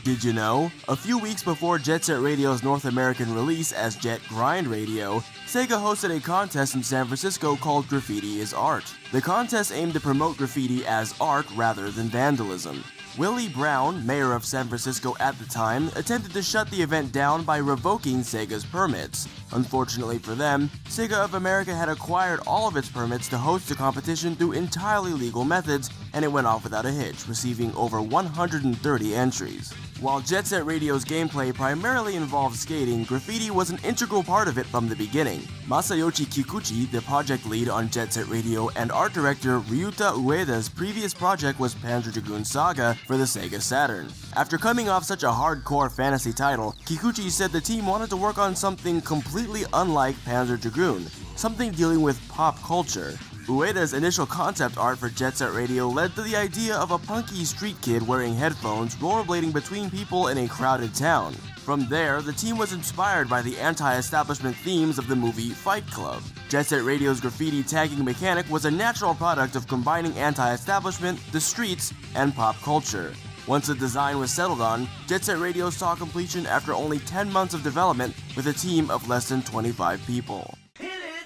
Did you know? A few weeks before Jet Set Radio's North American release as Jet Grind Radio, Sega hosted a contest in San Francisco called Graffiti is Art. The contest aimed to promote graffiti as art rather than vandalism. Willie Brown, mayor of San Francisco at the time, attempted to shut the event down by revoking Sega's permits. Unfortunately for them, Sega of America had acquired all of its permits to host the competition through entirely legal methods, and it went off without a hitch, receiving over 130 entries. While Jet Set Radio's gameplay primarily involved skating, graffiti was an integral part of it from the beginning. Masayoshi Kikuchi, the project lead on Jet Set Radio, and art director Ryuta Ueda's previous project was Panzer Dragoon Saga for the Sega Saturn. After coming off such a hardcore fantasy title, Kikuchi said the team wanted to work on something completely unlike Panzer Dragoon, something dealing with pop culture. Ueda's initial concept art for Jet Set Radio led to the idea of a punky street kid wearing headphones rollerblading between people in a crowded town. From there, the team was inspired by the anti-establishment themes of the movie Fight Club. Jet Set Radio's graffiti tagging mechanic was a natural product of combining anti-establishment, the streets, and pop culture. Once the design was settled on, Jet Set Radio saw completion after only 10 months of development with a team of less than 25 people.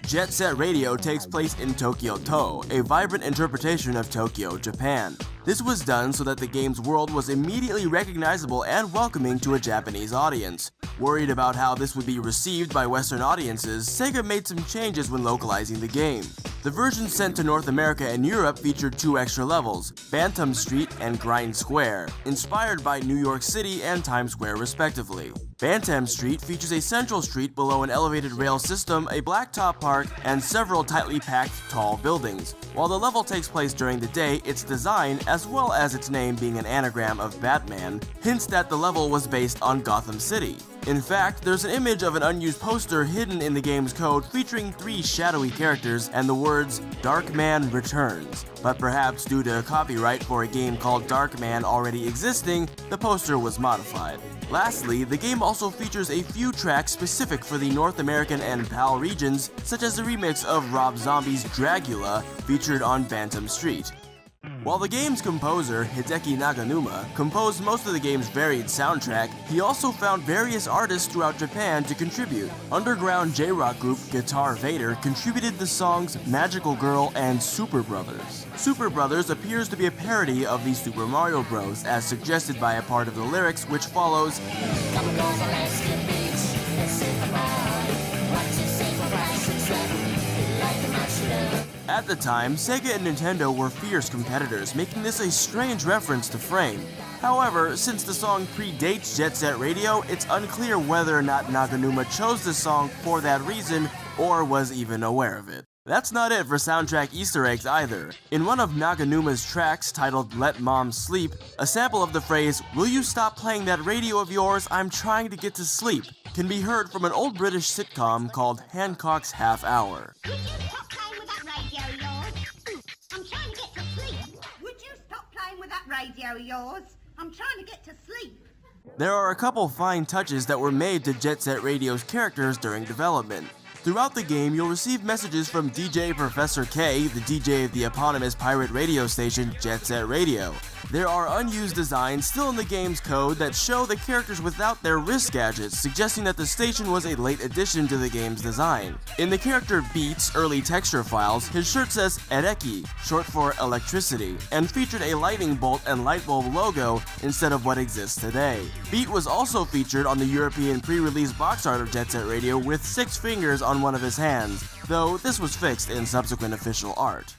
Jet Set Radio takes place in Tokyo-to, a vibrant interpretation of Tokyo, Japan. This was done so that the game's world was immediately recognizable and welcoming to a Japanese audience. Worried about how this would be received by Western audiences, Sega made some changes when localizing the game. The version sent to North America and Europe featured 2 extra levels, Bantam Street and Grind Square, inspired by New York City and Times Square respectively. Bantam Street features a central street below an elevated rail system, a blacktop park, and several tightly packed, tall buildings. While the level takes place during the day, its design, as well as its name being an anagram of Batman, hints that the level was based on Gotham City. In fact, there's an image of an unused poster hidden in the game's code featuring 3 shadowy characters and the words, "Darkman Returns." But perhaps due to copyright for a game called Darkman already existing, the poster was modified. Lastly, the game also features a few tracks specific for the North American and PAL regions, such as a remix of Rob Zombie's Dragula, featured on Bantam Street. While the game's composer, Hideki Naganuma, composed most of the game's varied soundtrack, he also found various artists throughout Japan to contribute. Underground J-rock group Guitar Vader contributed the songs Magical Girl and Super Brothers. Super Brothers appears to be a parody of the Super Mario Bros, as suggested by a part of the lyrics, which follows, At the time, Sega and Nintendo were fierce competitors, making this a strange reference to Frame. However, since the song predates Jet Set Radio, it's unclear whether or not Naganuma chose the song for that reason or was even aware of it. That's not it for soundtrack Easter eggs either. In one of Naganuma's tracks titled Let Mom Sleep, a sample of the phrase, "Will you stop playing that radio of yours? I'm trying to get to sleep," can be heard from an old British sitcom called Hancock's Half Hour. Would you stop playing with that radio of yours? I'm trying to get to sleep. Would you stop playing with that radio of yours? I'm trying to get to sleep. There are a couple fine touches that were made to Jet Set Radio's characters during development. Throughout the game, you'll receive messages from DJ Professor K, the DJ of the eponymous pirate radio station Jet Set Radio. There are unused designs still in the game's code that show the characters without their wrist gadgets, suggesting that the station was a late addition to the game's design. In the character Beat's early texture files, his shirt says Ereki, short for electricity, and featured a lightning bolt and light bulb logo instead of what exists today. Beat was also featured on the European pre-release box art of Jet Set Radio with 6 fingers on one of his hands, though this was fixed in subsequent official art.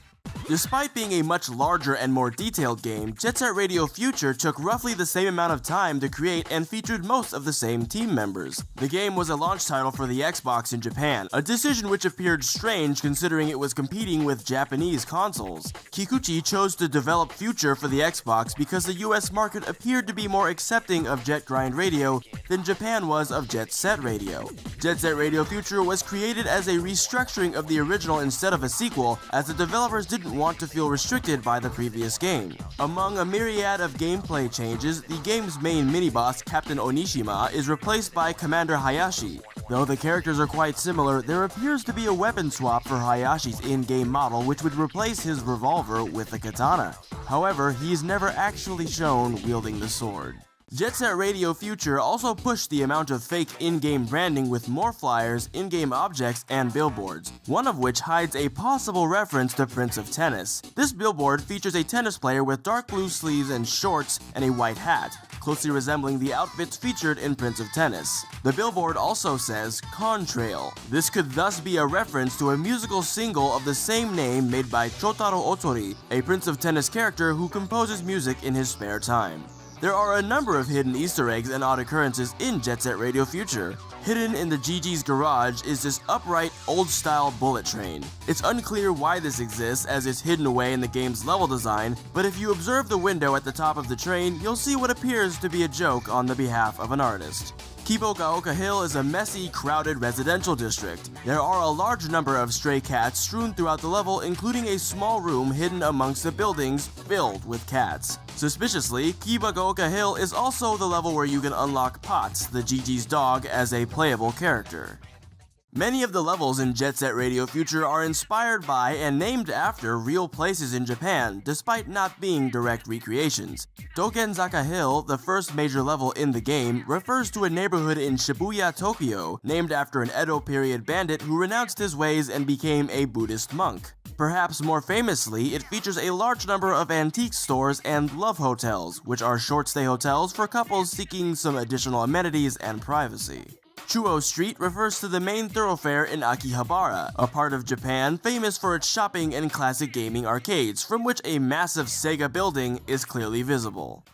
Despite being a much larger and more detailed game, Jet Set Radio Future took roughly the same amount of time to create and featured most of the same team members. The game was a launch title for the Xbox in Japan, a decision which appeared strange considering it was competing with Japanese consoles. Kikuchi chose to develop Future for the Xbox because the US market appeared to be more accepting of Jet Grind Radio than Japan was of Jet Set Radio. Jet Set Radio Future was created as a restructuring of the original instead of a sequel, as the developers didn't want to feel restricted by the previous game. Among a myriad of gameplay changes, the game's main mini-boss, Captain Onishima, is replaced by Commander Hayashi. Though the characters are quite similar, there appears to be a weapon swap for Hayashi's in-game model, which would replace his revolver with a katana. However, he is never actually shown wielding the sword. Jet Set Radio Future also pushed the amount of fake in-game branding with more flyers, in-game objects, and billboards, one of which hides a possible reference to Prince of Tennis. This billboard features a tennis player with dark blue sleeves and shorts and a white hat, closely resembling the outfits featured in Prince of Tennis. The billboard also says Contrail. This could thus be a reference to a musical single of the same name made by Chotaro Otori, a Prince of Tennis character who composes music in his spare time. There are a number of hidden Easter eggs and odd occurrences in Jet Set Radio Future. Hidden in the GG's garage is this upright, old-style bullet train. It's unclear why this exists as it's hidden away in the game's level design, but if you observe the window at the top of the train, you'll see what appears to be a joke on the behalf of an artist. Kibokaoka Hill is a messy, crowded residential district. There are a large number of stray cats strewn throughout the level, including a small room hidden amongst the buildings filled with cats. Suspiciously, Kibokaoka Hill is also the level where you can unlock Potts, the GG's dog, as a playable character. Many of the levels in Jet Set Radio Future are inspired by and named after real places in Japan, despite not being direct recreations. Dokenzaka Hill, the first major level in the game, refers to a neighborhood in Shibuya, Tokyo, named after an Edo period bandit who renounced his ways and became a Buddhist monk. Perhaps more famously, it features a large number of antique stores and love hotels, which are short-stay hotels for couples seeking some additional amenities and privacy. Chuo Street refers to the main thoroughfare in Akihabara, a part of Japan famous for its shopping and classic gaming arcades, from which a massive Sega building is clearly visible.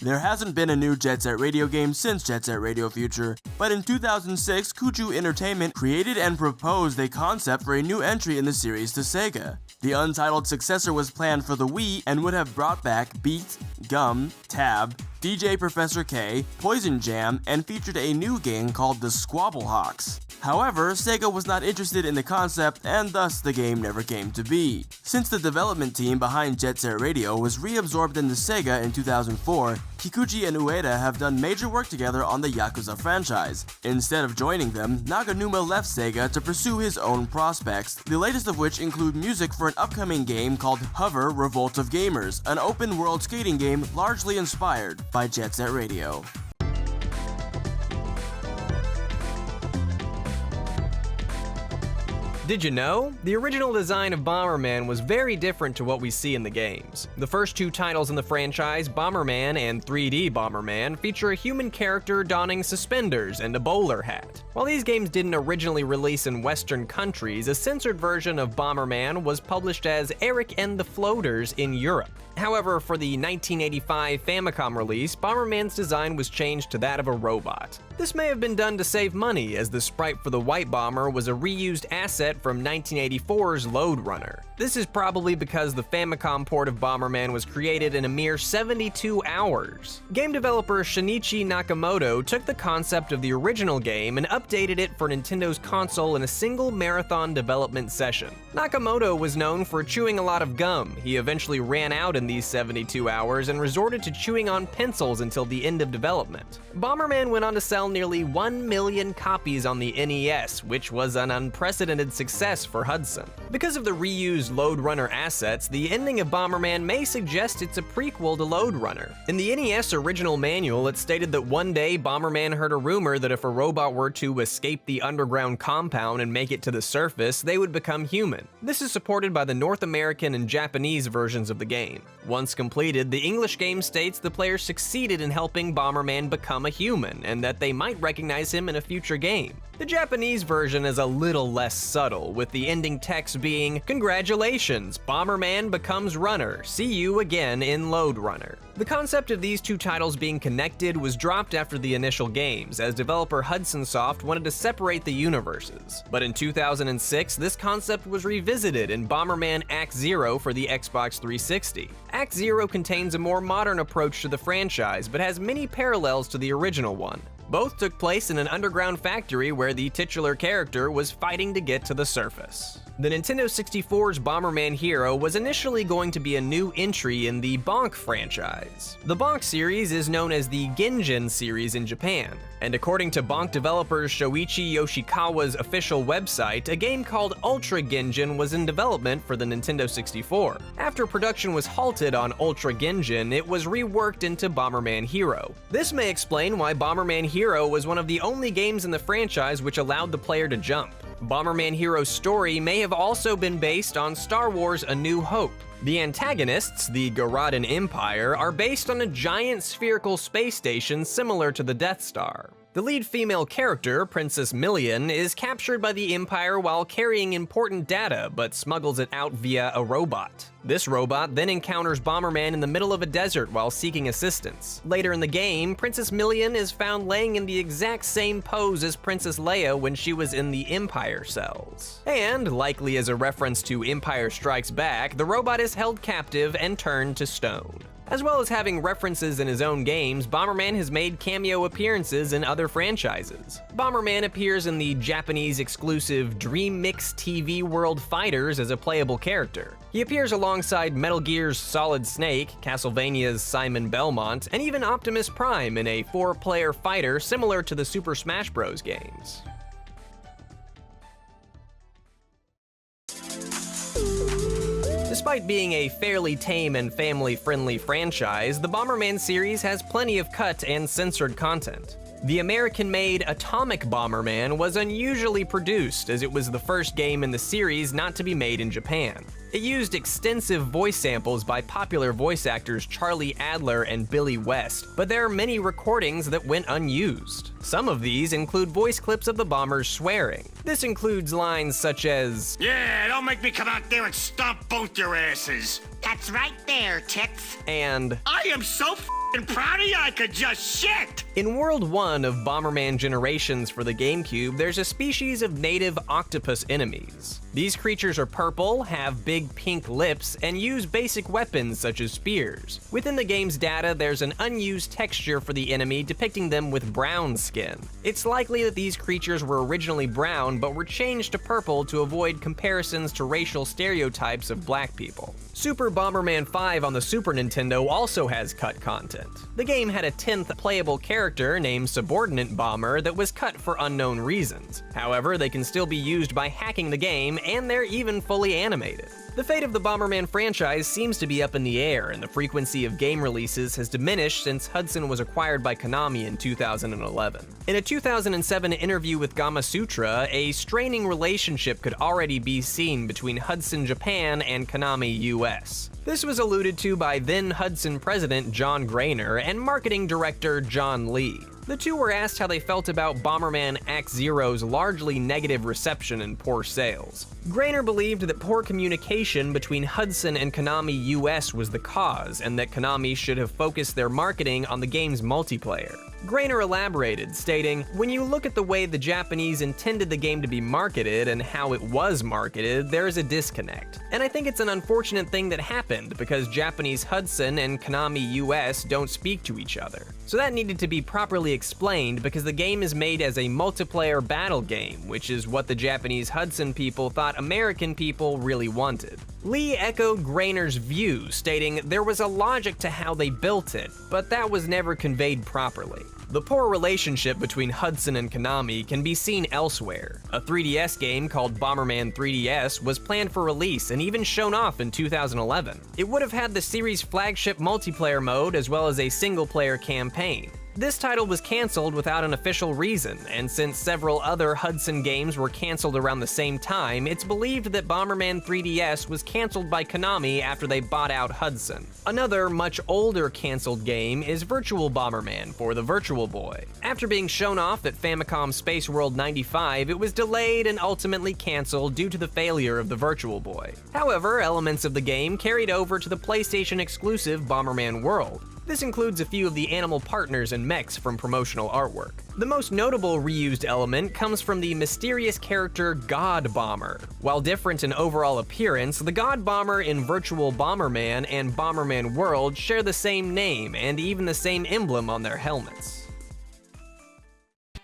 There hasn't been a new Jet Set Radio game since Jet Set Radio Future, but in 2006, Kuju Entertainment created and proposed a concept for a new entry in the series to Sega. The untitled successor was planned for the Wii and would have brought back Beat, Gum, Tab, DJ Professor K, Poison Jam, and featured a new game called the Squabblehawks. However, Sega was not interested in the concept, and thus the game never came to be. Since the development team behind Jet Set Radio was reabsorbed into Sega in 2004, Kikuchi and Ueda have done major work together on the Yakuza franchise. Instead of joining them, Naganuma left Sega to pursue his own prospects, the latest of which include music for an upcoming game called Hover Revolt of Gamers, an open-world skating game largely inspired by Jet Set Radio. Did you know? The original design of Bomberman was very different to what we see in the games. The first two titles in the franchise, Bomberman and 3D Bomberman, feature a human character donning suspenders and a bowler hat. While these games didn't originally release in Western countries, a censored version of Bomberman was published as Eric and the Floaters in Europe. However, for the 1985 Famicom release, Bomberman's design was changed to that of a robot. This may have been done to save money, as the sprite for the White Bomber was a reused asset from 1984's Lode Runner. This is probably because the Famicom port of Bomberman was created in a mere 72 hours. Game developer Shinichi Nakamoto took the concept of the original game and updated it for Nintendo's console in a single marathon development session. Nakamoto was known for chewing a lot of gum. He eventually ran out in these 72 hours and resorted to chewing on pencils until the end of development. Bomberman went on to sell nearly 1 million copies on the NES, which was an unprecedented success for Hudson. Because of the reused Lode Runner assets, the ending of Bomberman may suggest it's a prequel to Lode Runner. In the NES original manual, it stated that one day Bomberman heard a rumor that if a robot were to escape the underground compound and make it to the surface, they would become human. This is supported by the North American and Japanese versions of the game. Once completed, the English game states the player succeeded in helping Bomberman become a human, and that they might recognize him in a future game. The Japanese version is a little less subtle, with the ending text being, "Congratulations, Bomberman becomes Runner. See you again in Lode Runner." The concept of these two titles being connected was dropped after the initial games, as developer Hudson Soft wanted to separate the universes. But in 2006, this concept was revisited in Bomberman Act Zero for the Xbox 360. Act Zero contains a more modern approach to the franchise, but has many parallels to the original one. Both took place in an underground factory where the titular character was fighting to get to the surface. The Nintendo 64's Bomberman Hero was initially going to be a new entry in the Bonk franchise. The Bonk series is known as the Genjin series in Japan, and according to Bonk developers Shoichi Yoshikawa's official website, a game called Ultra Genjin was in development for the Nintendo 64. After production was halted on Ultra Genjin, it was reworked into Bomberman Hero. This may explain why Bomberman Hero was one of the only games in the franchise which allowed the player to jump. Bomberman Hero's story may have also been based on Star Wars A New Hope. The antagonists, the Garadan Empire, are based on a giant spherical space station similar to the Death Star. The lead female character, Princess Million, is captured by the Empire while carrying important data, but smuggles it out via a robot. This robot then encounters Bomberman in the middle of a desert while seeking assistance. Later in the game, Princess Million is found laying in the exact same pose as Princess Leia when she was in the Empire cells. And, likely as a reference to Empire Strikes Back, the robot is held captive and turned to stone. As well as having references in his own games, Bomberman has made cameo appearances in other franchises. Bomberman appears in the Japanese exclusive Dream Mix TV World Fighters as a playable character. He appears alongside Metal Gear's Solid Snake, Castlevania's Simon Belmont, and even Optimus Prime in a 4-player fighter similar to the Super Smash Bros. Games. Despite being a fairly tame and family-friendly franchise, the Bomberman series has plenty of cut and censored content. The American-made Atomic Bomberman was unusually produced, as it was the first game in the series not to be made in Japan. It used extensive voice samples by popular voice actors Charlie Adler and Billy West, but there are many recordings that went unused. Some of these include voice clips of the bombers swearing. This includes lines such as, "Yeah, don't make me come out there and stomp both your asses." That's right there, tits. And, "I am so f***ing proud of you, I could just shit." In World 1 of Bomberman Generations for the GameCube, there's a species of native octopus enemies. These creatures are purple, have big pink lips, and use basic weapons such as spears. Within the game's data, there's an unused texture for the enemy depicting them with brown skin. It's likely that these creatures were originally brown but were changed to purple to avoid comparisons to racial stereotypes of black people. Super Bomberman 5 on the Super Nintendo also has cut content. The game had a 10th playable character named Subordinate Bomber that was cut for unknown reasons. However, they can still be used by hacking the game, and they're even fully animated. The fate of the Bomberman franchise seems to be up in the air, and the frequency of game releases has diminished since Hudson was acquired by Konami in 2011. In a 2007 interview with Gamasutra, a straining relationship could already be seen between Hudson Japan and Konami US. This was alluded to by then Hudson president John Grainer and marketing director John Lee. The two were asked how they felt about Bomberman Act Zero's largely negative reception and poor sales. Grainer believed that poor communication between Hudson and Konami US was the cause, and that Konami should have focused their marketing on the game's multiplayer. Grainer elaborated, stating, "When you look at the way the Japanese intended the game to be marketed and how it was marketed, there is a disconnect. And I think it's an unfortunate thing that happened because Japanese Hudson and Konami US don't speak to each other. So that needed to be properly explained because the game is made as a multiplayer battle game, which is what the Japanese Hudson people thought American people really wanted." Lee echoed Grainer's view, stating there was a logic to how they built it, but that was never conveyed properly. The poor relationship between Hudson and Konami can be seen elsewhere. A 3DS game called Bomberman 3DS was planned for release and even shown off in 2011. It would have had the series' flagship multiplayer mode as well as a single-player campaign. This title was canceled without an official reason, and since several other Hudson games were canceled around the same time, it's believed that Bomberman 3DS was canceled by Konami after they bought out Hudson. Another, much older canceled game is Virtual Bomberman for the Virtual Boy. After being shown off at Famicom Space World 95, it was delayed and ultimately canceled due to the failure of the Virtual Boy. However, elements of the game carried over to the PlayStation exclusive Bomberman World. This includes a few of the animal partners and mechs from promotional artwork. The most notable reused element comes from the mysterious character God Bomber. While different in overall appearance, the God Bomber in Virtual Bomberman and Bomberman World share the same name and even the same emblem on their helmets.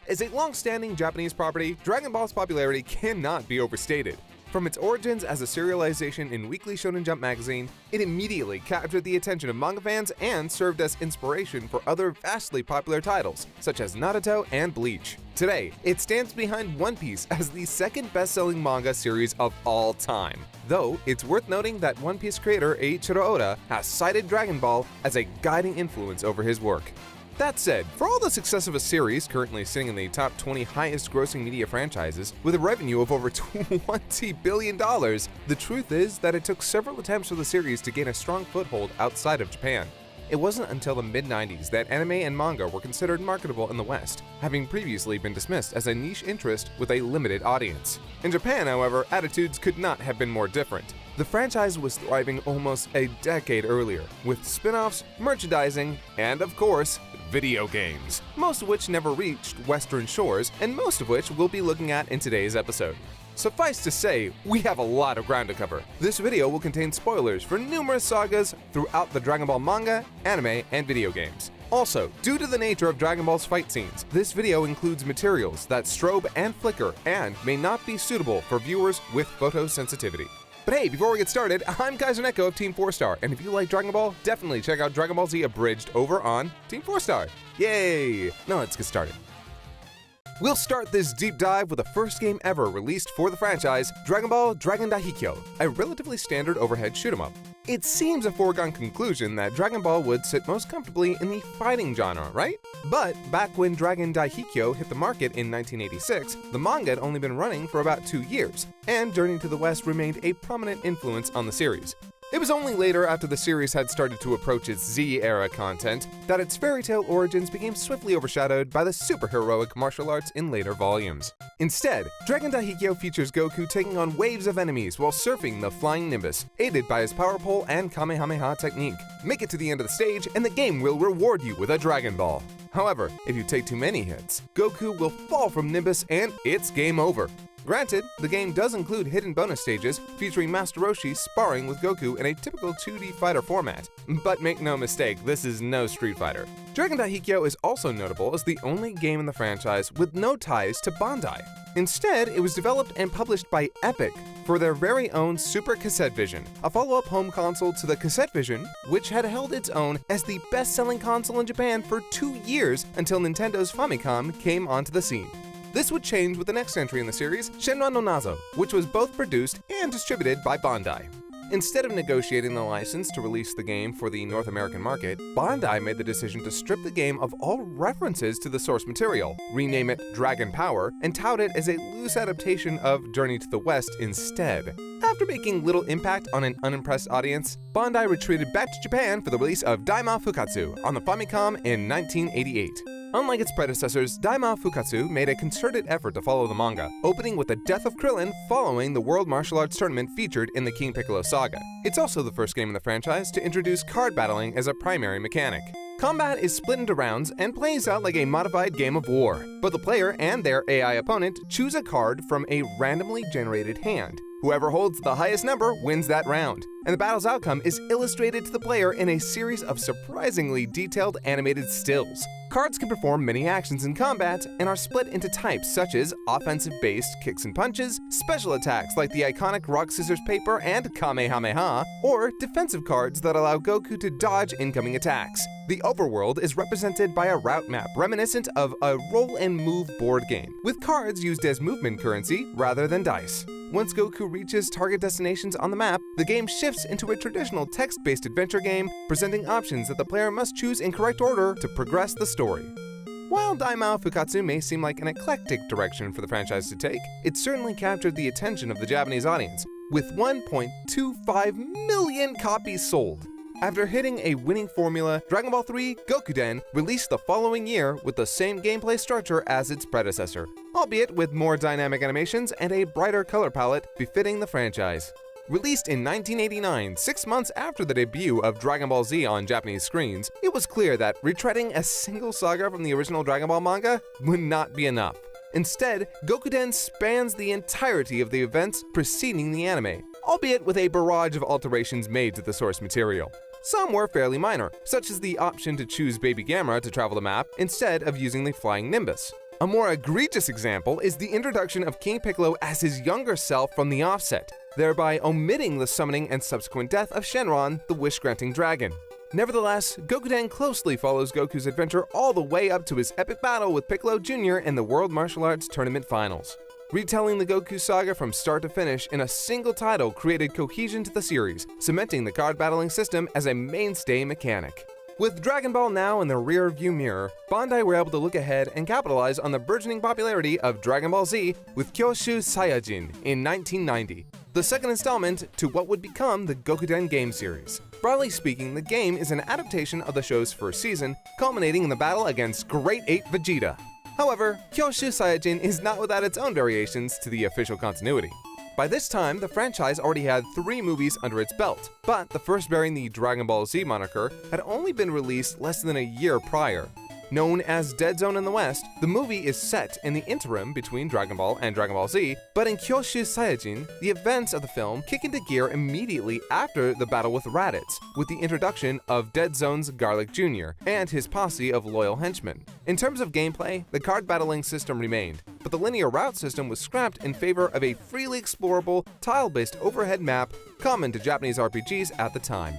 As a long-standing Japanese property, Dragon Ball's popularity cannot be overstated. From its origins as a serialization in Weekly Shonen Jump magazine, it immediately captured the attention of manga fans and served as inspiration for other vastly popular titles, such as Naruto and Bleach. Today, it stands behind One Piece as the second best-selling manga series of all time. Though, it's worth noting that One Piece creator Eiichiro Oda has cited Dragon Ball as a guiding influence over his work. That said, for all the success of a series currently sitting in the top 20 highest grossing media franchises with a revenue of over $20 billion, the truth is that it took several attempts for the series to gain a strong foothold outside of Japan. It wasn't until the mid-90s that anime and manga were considered marketable in the West, having previously been dismissed as a niche interest with a limited audience. In Japan, however, attitudes could not have been more different. The franchise was thriving almost a decade earlier, with spin-offs, merchandising, and of course, video games, most of which never reached Western shores, and most of which we'll be looking at in today's episode. Suffice to say, we have a lot of ground to cover. This video will contain spoilers for numerous sagas throughout the Dragon Ball manga, anime, and video games. Also, due to the nature of Dragon Ball's fight scenes, this video includes materials that strobe and flicker and may not be suitable for viewers with photosensitivity. But hey, before we get started, I'm Kaiser Neko of Team 4-Star, and if you like Dragon Ball, definitely check out Dragon Ball Z Abridged over on Team 4-Star. Yay! Now let's get started. We'll start this deep dive with the first game ever released for the franchise, Dragon Ball Dragon Daihikyo, a relatively standard overhead shoot-'em-up. It seems a foregone conclusion that Dragon Ball would sit most comfortably in the fighting genre, right? But back when Dragon Daihikyo hit the market in 1986, the manga had only been running for about 2 years, and Journey to the West remained a prominent influence on the series. It was only later, after the series had started to approach its Z-era content, that its fairy tale origins became swiftly overshadowed by the superheroic martial arts in later volumes. Instead, Dragon Daihikyo features Goku taking on waves of enemies while surfing the flying Nimbus, aided by his power pole and Kamehameha technique. Make it to the end of the stage, and the game will reward you with a Dragon Ball. However, if you take too many hits, Goku will fall from Nimbus and it's game over. Granted, the game does include hidden bonus stages featuring Master Roshi sparring with Goku in a typical 2D fighter format, but make no mistake, this is no Street Fighter. Dragon Daihikyo is also notable as the only game in the franchise with no ties to Bandai. Instead, it was developed and published by Epic for their very own Super Cassette Vision, a follow-up home console to the Cassette Vision, which had held its own as the best-selling console in Japan for 2 years until Nintendo's Famicom came onto the scene. This would change with the next entry in the series, Shenron no Nazo, which was both produced and distributed by Bandai. Instead of negotiating the license to release the game for the North American market, Bandai made the decision to strip the game of all references to the source material, rename it Dragon Power, and tout it as a loose adaptation of Journey to the West instead. After making little impact on an unimpressed audience, Bandai retreated back to Japan for the release of Daima Fukatsu on the Famicom in 1988. Unlike its predecessors, Daima Fukatsu made a concerted effort to follow the manga, opening with the death of Krillin following the World Martial Arts Tournament featured in the King Piccolo saga. It's also the first game in the franchise to introduce card battling as a primary mechanic. Combat is split into rounds and plays out like a modified game of war, but the player and their AI opponent choose a card from a randomly generated hand. Whoever holds the highest number wins that round, and the battle's outcome is illustrated to the player in a series of surprisingly detailed animated stills. Cards can perform many actions in combat and are split into types such as offensive-based kicks and punches, special attacks like the iconic rock, scissors, paper and Kamehameha, or defensive cards that allow Goku to dodge incoming attacks. The overworld is represented by a route map reminiscent of a roll and move board game, with cards used as movement currency rather than dice. Once Goku reaches target destinations on the map, the game shifts into a traditional text-based adventure game, presenting options that the player must choose in correct order to progress the story. While Daima Fukatsu may seem like an eclectic direction for the franchise to take, it certainly captured the attention of the Japanese audience, with 1.25 million copies sold. After hitting a winning formula, Dragon Ball 3 Gokuden released the following year with the same gameplay structure as its predecessor, albeit with more dynamic animations and a brighter color palette befitting the franchise. Released in 1989, 6 months after the debut of Dragon Ball Z on Japanese screens, it was clear that retreading a single saga from the original Dragon Ball manga would not be enough. Instead, Gokuden spans the entirety of the events preceding the anime, albeit with a barrage of alterations made to the source material. Some were fairly minor, such as the option to choose Baby Gamera to travel the map instead of using the flying Nimbus. A more egregious example is the introduction of King Piccolo as his younger self from the offset, thereby omitting the summoning and subsequent death of Shenron, the wish-granting dragon. Nevertheless, Gokuden closely follows Goku's adventure all the way up to his epic battle with Piccolo Jr. in the World Martial Arts Tournament Finals. Retelling the Goku saga from start to finish in a single title created cohesion to the series, cementing the card battling system as a mainstay mechanic. With Dragon Ball now in the rear-view mirror, Bandai were able to look ahead and capitalize on the burgeoning popularity of Dragon Ball Z with Kyoshu Saiyajin in 1990, the second installment to what would become the Gokuden game series. Broadly speaking, the game is an adaptation of the show's first season, culminating in the battle against Great Ape Vegeta. However, Kyoshu Saiyajin is not without its own variations to the official continuity. By this time, the franchise already had 3 movies under its belt, but the first bearing the Dragon Ball Z moniker had only been released less than a year prior. Known as Dead Zone in the West, the movie is set in the interim between Dragon Ball and Dragon Ball Z, but in Kyoshu Saiyajin, the events of the film kick into gear immediately after the battle with Raditz, with the introduction of Dead Zone's Garlic Jr. and his posse of loyal henchmen. In terms of gameplay, the card battling system remained, but the linear route system was scrapped in favor of a freely explorable, tile-based overhead map common to Japanese RPGs at the time.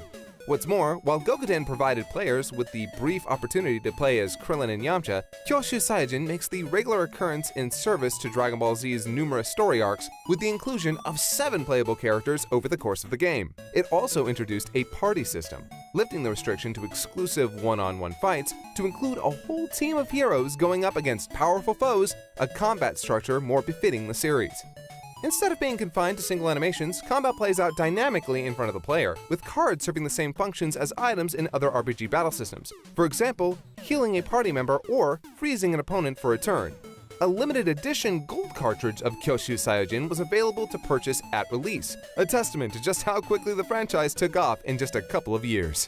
What's more, while Gokuden provided players with the brief opportunity to play as Krillin and Yamcha, Kyoshu Saiyajin makes the regular occurrence in service to Dragon Ball Z's numerous story arcs, with the inclusion of 7 playable characters over the course of the game. It also introduced a party system, lifting the restriction to exclusive one-on-one fights to include a whole team of heroes going up against powerful foes, a combat structure more befitting the series. Instead of being confined to single animations, combat plays out dynamically in front of the player, with cards serving the same functions as items in other RPG battle systems. For example, healing a party member or freezing an opponent for a turn. A limited edition gold cartridge of Kyoshu Saiyajin was available to purchase at release, a testament to just how quickly the franchise took off in just a couple of years.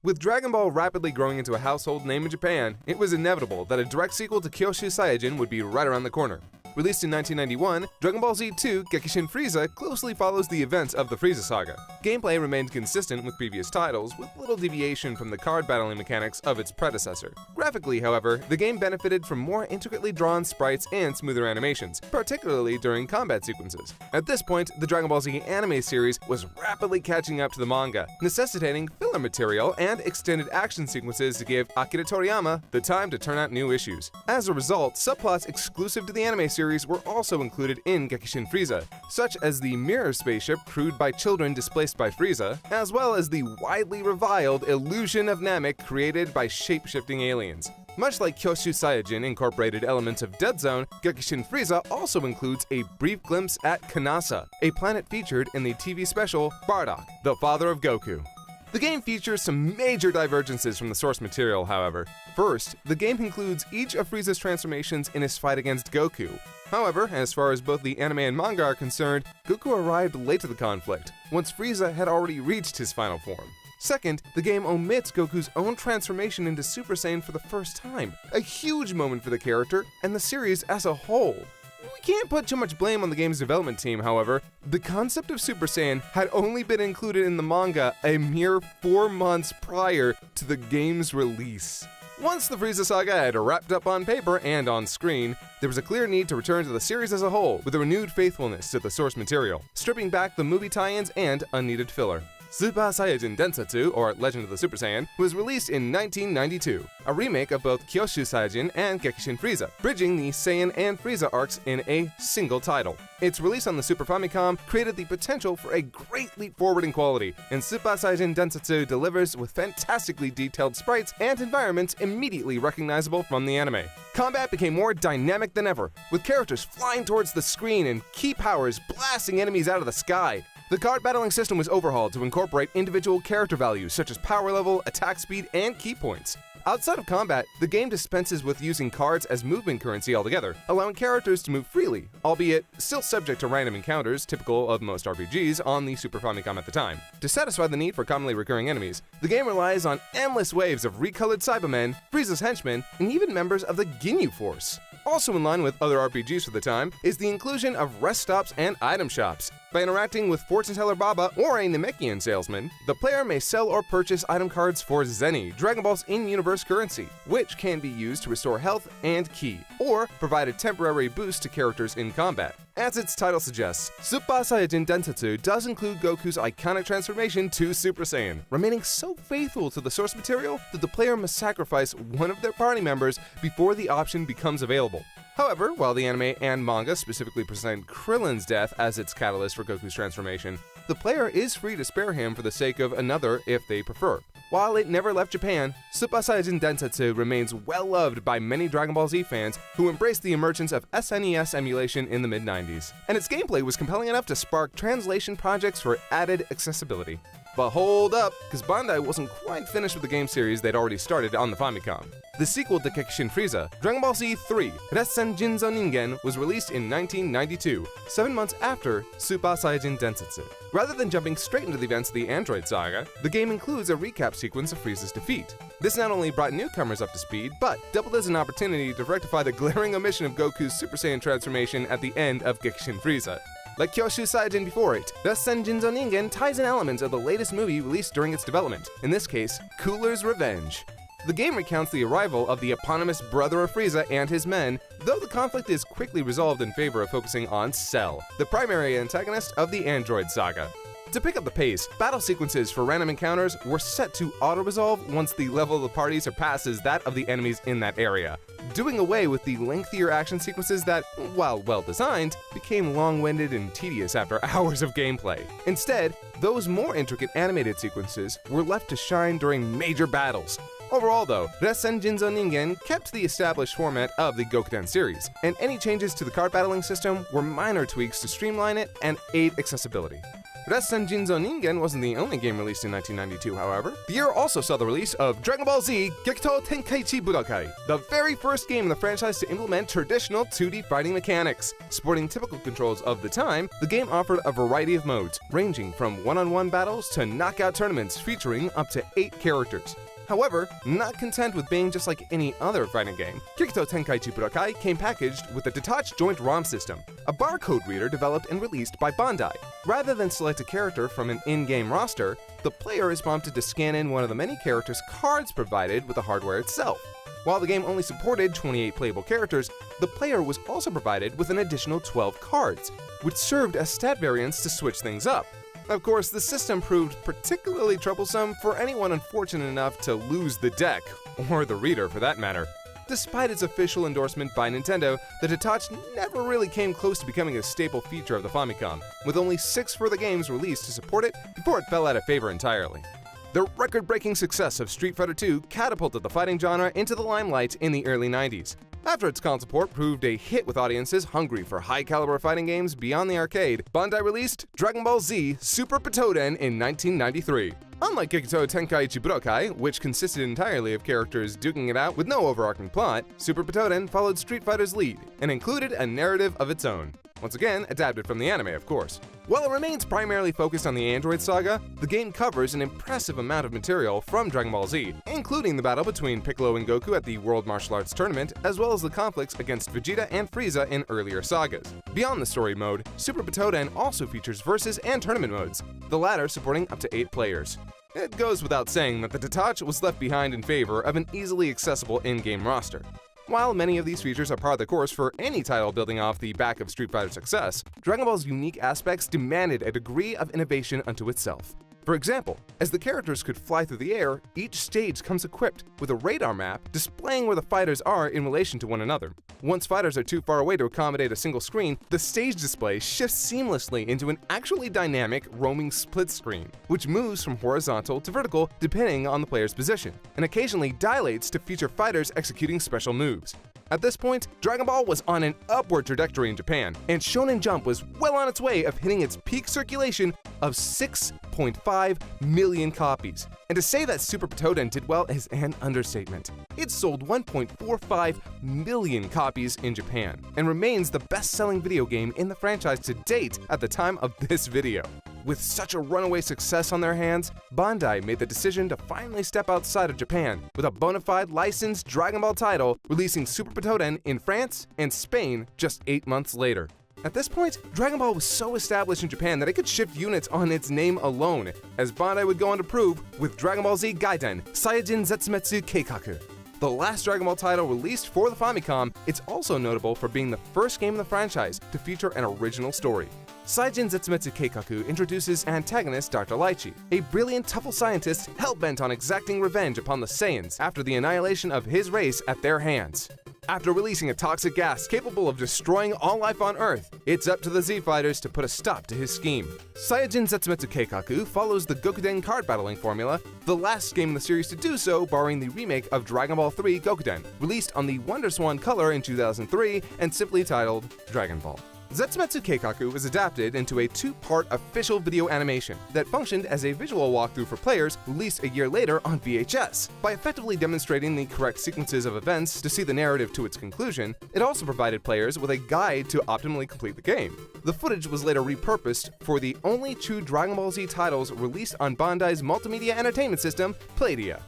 With Dragon Ball rapidly growing into a household name in Japan, it was inevitable that a direct sequel to Kyoshu Saiyajin would be right around the corner. Released in 1991, Dragon Ball Z 2 Gekishin Frieza closely follows the events of the Frieza saga. Gameplay remained consistent with previous titles, with little deviation from the card battling mechanics of its predecessor. Graphically, however, the game benefited from more intricately drawn sprites and smoother animations, particularly during combat sequences. At this point, the Dragon Ball Z anime series was rapidly catching up to the manga, necessitating filler material and extended action sequences to give Akira Toriyama the time to turn out new issues. As a result, subplots exclusive to the anime series were also included in Gekishin Frieza, such as the mirror spaceship crewed by children displaced by Frieza, as well as the widely reviled illusion of Namek created by shape-shifting aliens. Much like Kyoshu Saiyajin incorporated elements of Dead Zone, Gekishin Frieza also includes a brief glimpse at Kanasa, a planet featured in the TV special Bardock, the father of Goku. The game features some major divergences from the source material, however. First, the game includes each of Frieza's transformations in his fight against Goku. However, as far as both the anime and manga are concerned, Goku arrived late to the conflict, once Frieza had already reached his final form. Second, the game omits Goku's own transformation into Super Saiyan for the first time, a huge moment for the character and the series as a whole. We can't put too much blame on the game's development team, however. The concept of Super Saiyan had only been included in the manga a mere 4 months prior to the game's release. Once the Frieza saga had wrapped up on paper and on screen, there was a clear need to return to the series as a whole with a renewed faithfulness to the source material, stripping back the movie tie-ins and unneeded filler. Super Saiyajin Densetsu, or Legend of the Super Saiyan, was released in 1992, a remake of both Kyoshu Saiyajin and Gekishin Frieza, bridging the Saiyan and Frieza arcs in a single title. Its release on the Super Famicom created the potential for a great leap forward in quality, and Super Saiyajin Densetsu delivers with fantastically detailed sprites and environments immediately recognizable from the anime. Combat became more dynamic than ever, with characters flying towards the screen and key powers blasting enemies out of the sky. The card battling system was overhauled to incorporate individual character values such as power level, attack speed, and key points. Outside of combat, the game dispenses with using cards as movement currency altogether, allowing characters to move freely, albeit still subject to random encounters typical of most RPGs on the Super Famicom at the time. To satisfy the need for commonly recurring enemies, the game relies on endless waves of recolored Cybermen, Frieza's henchmen, and even members of the Ginyu Force. Also in line with other RPGs for the time is the inclusion of rest stops and item shops. By interacting with Fortune Teller Baba or a Namekian salesman, the player may sell or purchase item cards for Zenny, Dragon Ball's in-universe reverse currency, which can be used to restore health and ki, or provide a temporary boost to characters in combat. As its title suggests, Super Saiyajin Densetsu does include Goku's iconic transformation to Super Saiyan, remaining so faithful to the source material that the player must sacrifice one of their party members before the option becomes available. However, while the anime and manga specifically present Krillin's death as its catalyst for Goku's transformation, the player is free to spare him for the sake of another if they prefer. While it never left Japan, Super Saiyajin Densetsu remains well loved by many Dragon Ball Z fans who embraced the emergence of SNES emulation in the mid-90s, and its gameplay was compelling enough to spark translation projects for added accessibility. But hold up, because Bandai wasn't quite finished with the game series they'd already started on the Famicom. The sequel to Kekishin Frieza, Dragon Ball Z 3, Ressen Jinzo Ningen, was released in 1992, 7 months after Super Saiyajin Densetsu. Rather than jumping straight into the events of the Android saga, the game includes a recap sequence of Frieza's defeat. This not only brought newcomers up to speed, but doubled as an opportunity to rectify the glaring omission of Goku's Super Saiyan transformation at the end of Kekishin Frieza. Like Kyoshu Saiyajin before it, Ressen Jinzo Ningen ties in elements of the latest movie released during its development, in this case, Cooler's Revenge. The game recounts the arrival of the eponymous brother of Frieza and his men, though the conflict is quickly resolved in favor of focusing on Cell, the primary antagonist of the Android saga. To pick up the pace, battle sequences for random encounters were set to auto-resolve once the level of the party surpasses that of the enemies in that area, doing away with the lengthier action sequences that, while well-designed, became long-winded and tedious after hours of gameplay. Instead, those more intricate animated sequences were left to shine during major battles. Overall though, Ressen Jinzo Ningen kept the established format of the Gokuden series, and any changes to the card battling system were minor tweaks to streamline it and aid accessibility. Ressen Jinzo Ningen wasn't the only game released in 1992, however. The year also saw the release of Dragon Ball Z Gekito Tenkaichi Budokai, the very first game in the franchise to implement traditional 2D fighting mechanics. Sporting typical controls of the time, the game offered a variety of modes, ranging from one-on-one battles to knockout tournaments featuring up to 8 characters. However, not content with being just like any other fighting game, Gekito Tenkaichi Budokai came packaged with a detached joint ROM system, a barcode reader developed and released by Bandai. Rather than select a character from an in-game roster, the player is prompted to scan in one of the many characters' cards provided with the hardware itself. While the game only supported 28 playable characters, the player was also provided with an additional 12 cards, which served as stat variants to switch things up. Of course, the system proved particularly troublesome for anyone unfortunate enough to lose the deck, or the reader for that matter. Despite its official endorsement by Nintendo, the detached never really came close to becoming a staple feature of the Famicom, with only 6 further games released to support it before it fell out of favor entirely. The record-breaking success of Street Fighter II catapulted the fighting genre into the limelight in the early 90s. After its console port proved a hit with audiences hungry for high-caliber fighting games beyond the arcade, Bandai released Dragon Ball Z Super Butoden in 1993. Unlike Gekito Tenkaichi Budokai, which consisted entirely of characters duking it out with no overarching plot, Super Butoden followed Street Fighter's lead and included a narrative of its own. Once again, adapted from the anime, of course. While it remains primarily focused on the Android saga, the game covers an impressive amount of material from Dragon Ball Z, including the battle between Piccolo and Goku at the World Martial Arts Tournament, as well as the conflicts against Vegeta and Frieza in earlier sagas. Beyond the story mode, Super Butoden also features versus and tournament modes, the latter supporting up to 8 players. It goes without saying that the detached was left behind in favor of an easily accessible in-game roster. While many of these features are par of the course for any title building off the back of Street Fighter's success, Dragon Ball's unique aspects demanded a degree of innovation unto itself. For example, as the characters could fly through the air, each stage comes equipped with a radar map displaying where the fighters are in relation to one another. Once fighters are too far away to accommodate a single screen, the stage display shifts seamlessly into an actually dynamic roaming split screen, which moves from horizontal to vertical depending on the player's position, and occasionally dilates to feature fighters executing special moves. At this point, Dragon Ball was on an upward trajectory in Japan, and Shonen Jump was well on its way of hitting its peak circulation of 6.5 million copies. And to say that Super Butoden did well is an understatement. It sold 1.45 million copies in Japan, and remains the best-selling video game in the franchise to date at the time of this video. With such a runaway success on their hands, Bandai made the decision to finally step outside of Japan with a bona fide licensed Dragon Ball title, releasing Super Butoden in France and Spain just 8 months later. At this point, Dragon Ball was so established in Japan that it could shift units on its name alone, as Bandai would go on to prove with Dragon Ball Z Gaiden Saiyajin Zetsumetsu Keikaku. The last Dragon Ball title released for the Famicom, it's also notable for being the first game in the franchise to feature an original story. Saiyajin Zetsumetsu Keikaku introduces antagonist Dr. Lychee, a brilliant Tuffle scientist hell-bent on exacting revenge upon the Saiyans after the annihilation of his race at their hands. After releasing a toxic gas capable of destroying all life on Earth, it's up to the Z-Fighters to put a stop to his scheme. Saiyajin Zetsumetsu Keikaku follows the Gokuden card battling formula, the last game in the series to do so barring the remake of Dragon Ball 3 Gokuden, released on the Wonder Swan Color in 2003 and simply titled Dragon Ball. Zetsumetsu Keikaku was adapted into a two-part official video animation that functioned as a visual walkthrough for players released a year later on VHS. By effectively demonstrating the correct sequences of events to see the narrative to its conclusion, it also provided players with a guide to optimally complete the game. The footage was later repurposed for the only two Dragon Ball Z titles released on Bandai's multimedia entertainment system, Playdia.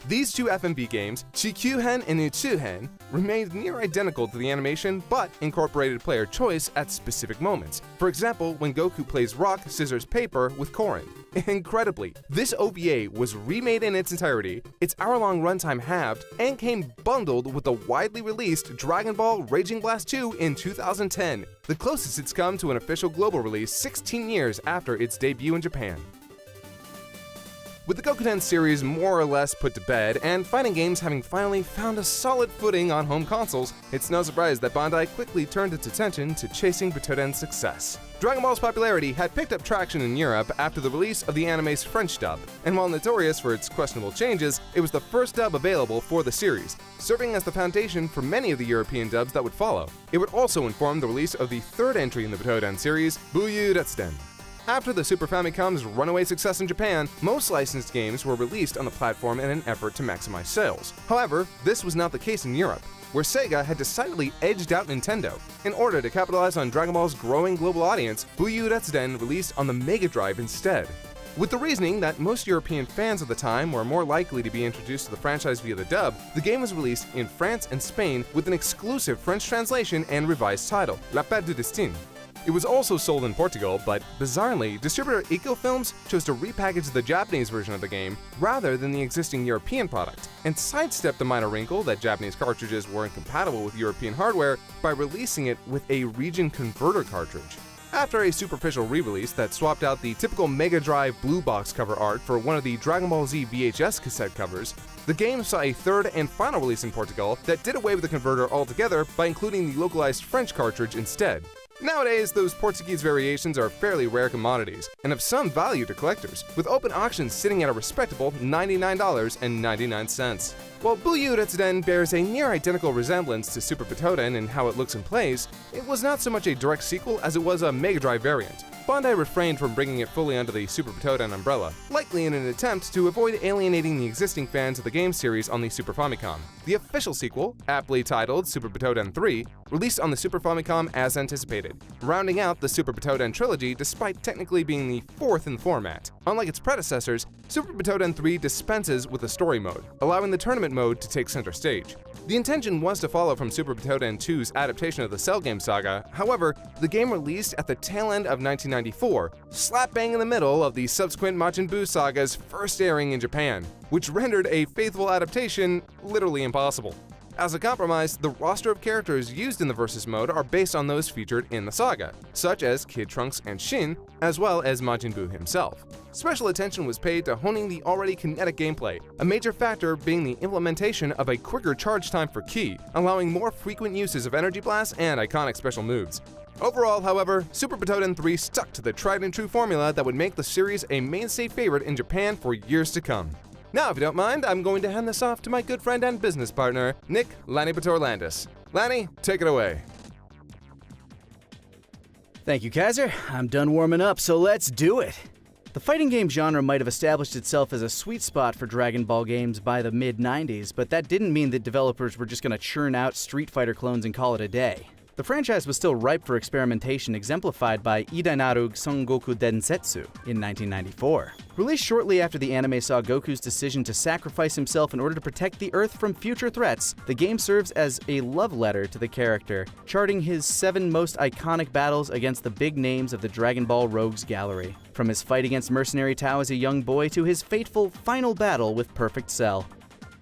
These two FMV games, Chikyuhen and Utsuhen, remained near identical to the animation but incorporated player choice at specific moments. For example, when Goku plays rock, scissors, paper with Korin. Incredibly, this OVA was remade in its entirety, its hour-long runtime halved, and came bundled with the widely released Dragon Ball Raging Blast 2 in 2010, the closest it's come to an official global release 16 years after its debut in Japan. With the Gokuden series more or less put to bed, and fighting games having finally found a solid footing on home consoles, it's no surprise that Bandai quickly turned its attention to chasing Butoden's success. Dragon Ball's popularity had picked up traction in Europe after the release of the anime's French dub, and while notorious for its questionable changes, it was the first dub available for the series, serving as the foundation for many of the European dubs that would follow. It would also inform the release of the third entry in the Butoden series, Buyu Retsuden. After the Super Famicom's runaway success in Japan, most licensed games were released on the platform in an effort to maximize sales. However, this was not the case in Europe, where Sega had decidedly edged out Nintendo. In order to capitalize on Dragon Ball's growing global audience, Buyu Retsuden released on the Mega Drive instead. With the reasoning that most European fans of the time were more likely to be introduced to the franchise via the dub, the game was released in France and Spain with an exclusive French translation and revised title, La Paix du Destin. It was also sold in Portugal, but bizarrely, distributor Ecofilms chose to repackage the Japanese version of the game rather than the existing European product, and sidestepped the minor wrinkle that Japanese cartridges were incompatible with European hardware by releasing it with a region converter cartridge. After a superficial re-release that swapped out the typical Mega Drive blue box cover art for one of the Dragon Ball Z VHS cassette covers, the game saw a third and final release in Portugal that did away with the converter altogether by including the localized French cartridge instead. Nowadays, those Portuguese variations are fairly rare commodities, and of some value to collectors, with open auctions sitting at a respectable $99.99. While Buyu Retsuden bears a near-identical resemblance to Super Butoden in how it looks and plays, it was not so much a direct sequel as it was a Mega Drive variant. Bandai refrained from bringing it fully under the Super Butoden umbrella, likely in an attempt to avoid alienating the existing fans of the game series on the Super Famicom. The official sequel, aptly titled Super Butoden 3, released on the Super Famicom as anticipated, rounding out the Super Butoden trilogy despite technically being the fourth in the format. Unlike its predecessors, Super Butoden 3 dispenses with a story mode, allowing the tournament mode to take center stage. The intention was to follow from Super Butoden 2's adaptation of the Cell Game saga, however, the game released at the tail end of 1994, slap bang in the middle of the subsequent Majin Buu saga's first airing in Japan, which rendered a faithful adaptation literally impossible. As a compromise, the roster of characters used in the Versus mode are based on those featured in the saga, such as Kid Trunks and Shin, as well as Majin Buu himself. Special attention was paid to honing the already kinetic gameplay, a major factor being the implementation of a quicker charge time for Ki, allowing more frequent uses of energy blasts and iconic special moves. Overall, however, Super Butoden 3 stuck to the tried and true formula that would make the series a mainstay favorite in Japan for years to come. Now, if you don't mind, I'm going to hand this off to my good friend and business partner, Nick Lanny Batorlandis. Lanny, take it away. Thank you, Kaiser. I'm done warming up, so let's do it. The fighting game genre might have established itself as a sweet spot for Dragon Ball games by the mid-90s, but that didn't mean that developers were just going to churn out Street Fighter clones and call it a day. The franchise was still ripe for experimentation, exemplified by Idainaru Son Goku Densetsu in 1994. Released shortly after the anime saw Goku's decision to sacrifice himself in order to protect the Earth from future threats, the game serves as a love letter to the character, charting his 7 most iconic battles against the big names of the Dragon Ball Rogues gallery. From his fight against Mercenary Tao as a young boy to his fateful final battle with Perfect Cell.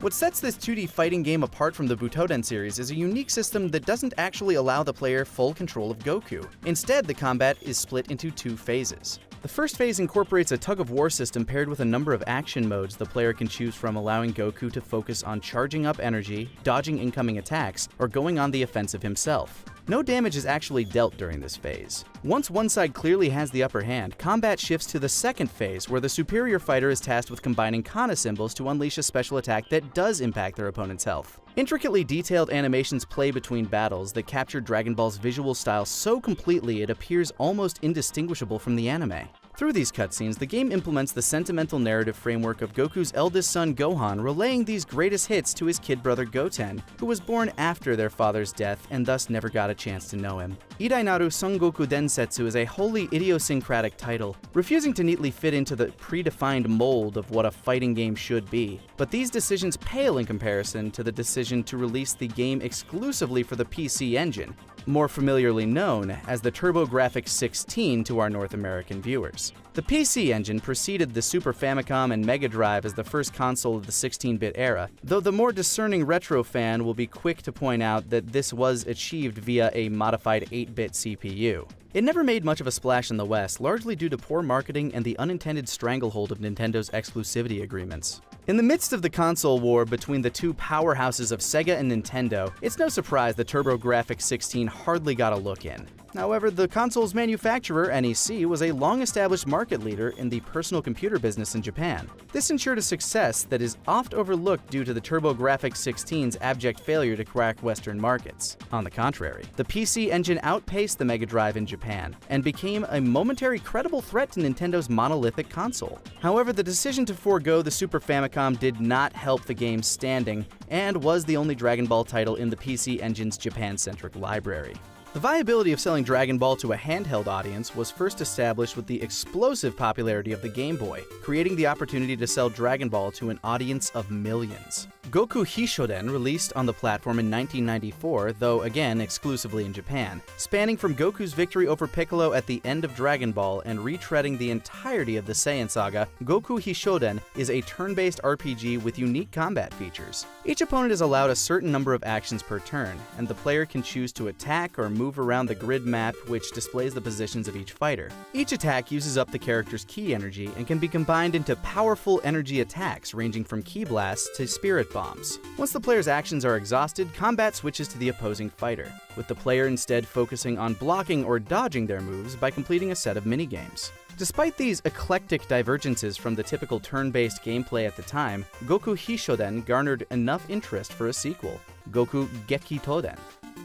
What sets this 2D fighting game apart from the Butoden series is a unique system that doesn't actually allow the player full control of Goku. Instead, the combat is split into 2 phases. The first phase incorporates a tug-of-war system paired with a number of action modes the player can choose from, allowing Goku to focus on charging up energy, dodging incoming attacks, or going on the offensive himself. No damage is actually dealt during this phase. Once one side clearly has the upper hand, combat shifts to the second phase, where the superior fighter is tasked with combining kana symbols to unleash a special attack that does impact their opponent's health. Intricately detailed animations play between battles that capture Dragon Ball's visual style so completely it appears almost indistinguishable from the anime. Through these cutscenes, the game implements the sentimental narrative framework of Goku's eldest son Gohan relaying these greatest hits to his kid brother Goten, who was born after their father's death and thus never got a chance to know him. Idainaru Son Goku Densetsu is a wholly idiosyncratic title, refusing to neatly fit into the predefined mold of what a fighting game should be. But these decisions pale in comparison to the decision to release the game exclusively for the PC Engine, more familiarly known as the TurboGrafx-16 to our North American viewers. The PC Engine preceded the Super Famicom and Mega Drive as the first console of the 16-bit era, though the more discerning retro fan will be quick to point out that this was achieved via a modified 8-bit CPU. It never made much of a splash in the West, largely due to poor marketing and the unintended stranglehold of Nintendo's exclusivity agreements. In the midst of the console war between the 2 powerhouses of Sega and Nintendo, it's no surprise the TurboGrafx-16 hardly got a look in. However, the console's manufacturer, NEC, was a long-established market leader in the personal computer business in Japan. This ensured a success that is oft overlooked due to the TurboGrafx-16's abject failure to crack Western markets. On the contrary, the PC Engine outpaced the Mega Drive in Japan and became a momentary credible threat to Nintendo's monolithic console. However, the decision to forego the Super Famicom did not help the game's standing and was the only Dragon Ball title in the PC Engine's Japan-centric library. The viability of selling Dragon Ball to a handheld audience was first established with the explosive popularity of the Game Boy, creating the opportunity to sell Dragon Ball to an audience of millions. Goku Hishoden released on the platform in 1994, though again exclusively in Japan, spanning from Goku's victory over Piccolo at the end of Dragon Ball and retreading the entirety of the Saiyan saga. Goku Hishoden is a turn-based RPG with unique combat features. Each opponent is allowed a certain number of actions per turn, and the player can choose to attack or move around the grid map, which displays the positions of each fighter. Each attack uses up the character's ki energy and can be combined into powerful energy attacks ranging from ki blasts to spirit bombs. Once the player's actions are exhausted, combat switches to the opposing fighter, with the player instead focusing on blocking or dodging their moves by completing a set of minigames. Despite these eclectic divergences from the typical turn-based gameplay at the time, Goku Hishoden garnered enough interest for a sequel, Goku Geki Toden.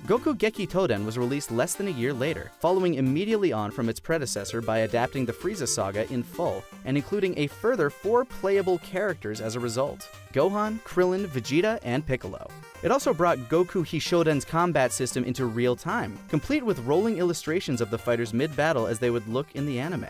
Goku Geki Toden was released less than a year later, following immediately on from its predecessor by adapting the Frieza saga in full, and including a further 4 playable characters as a result: Gohan, Krillin, Vegeta, and Piccolo. It also brought Goku Hishoden's combat system into real time, complete with rolling illustrations of the fighters mid-battle as they would look in the anime.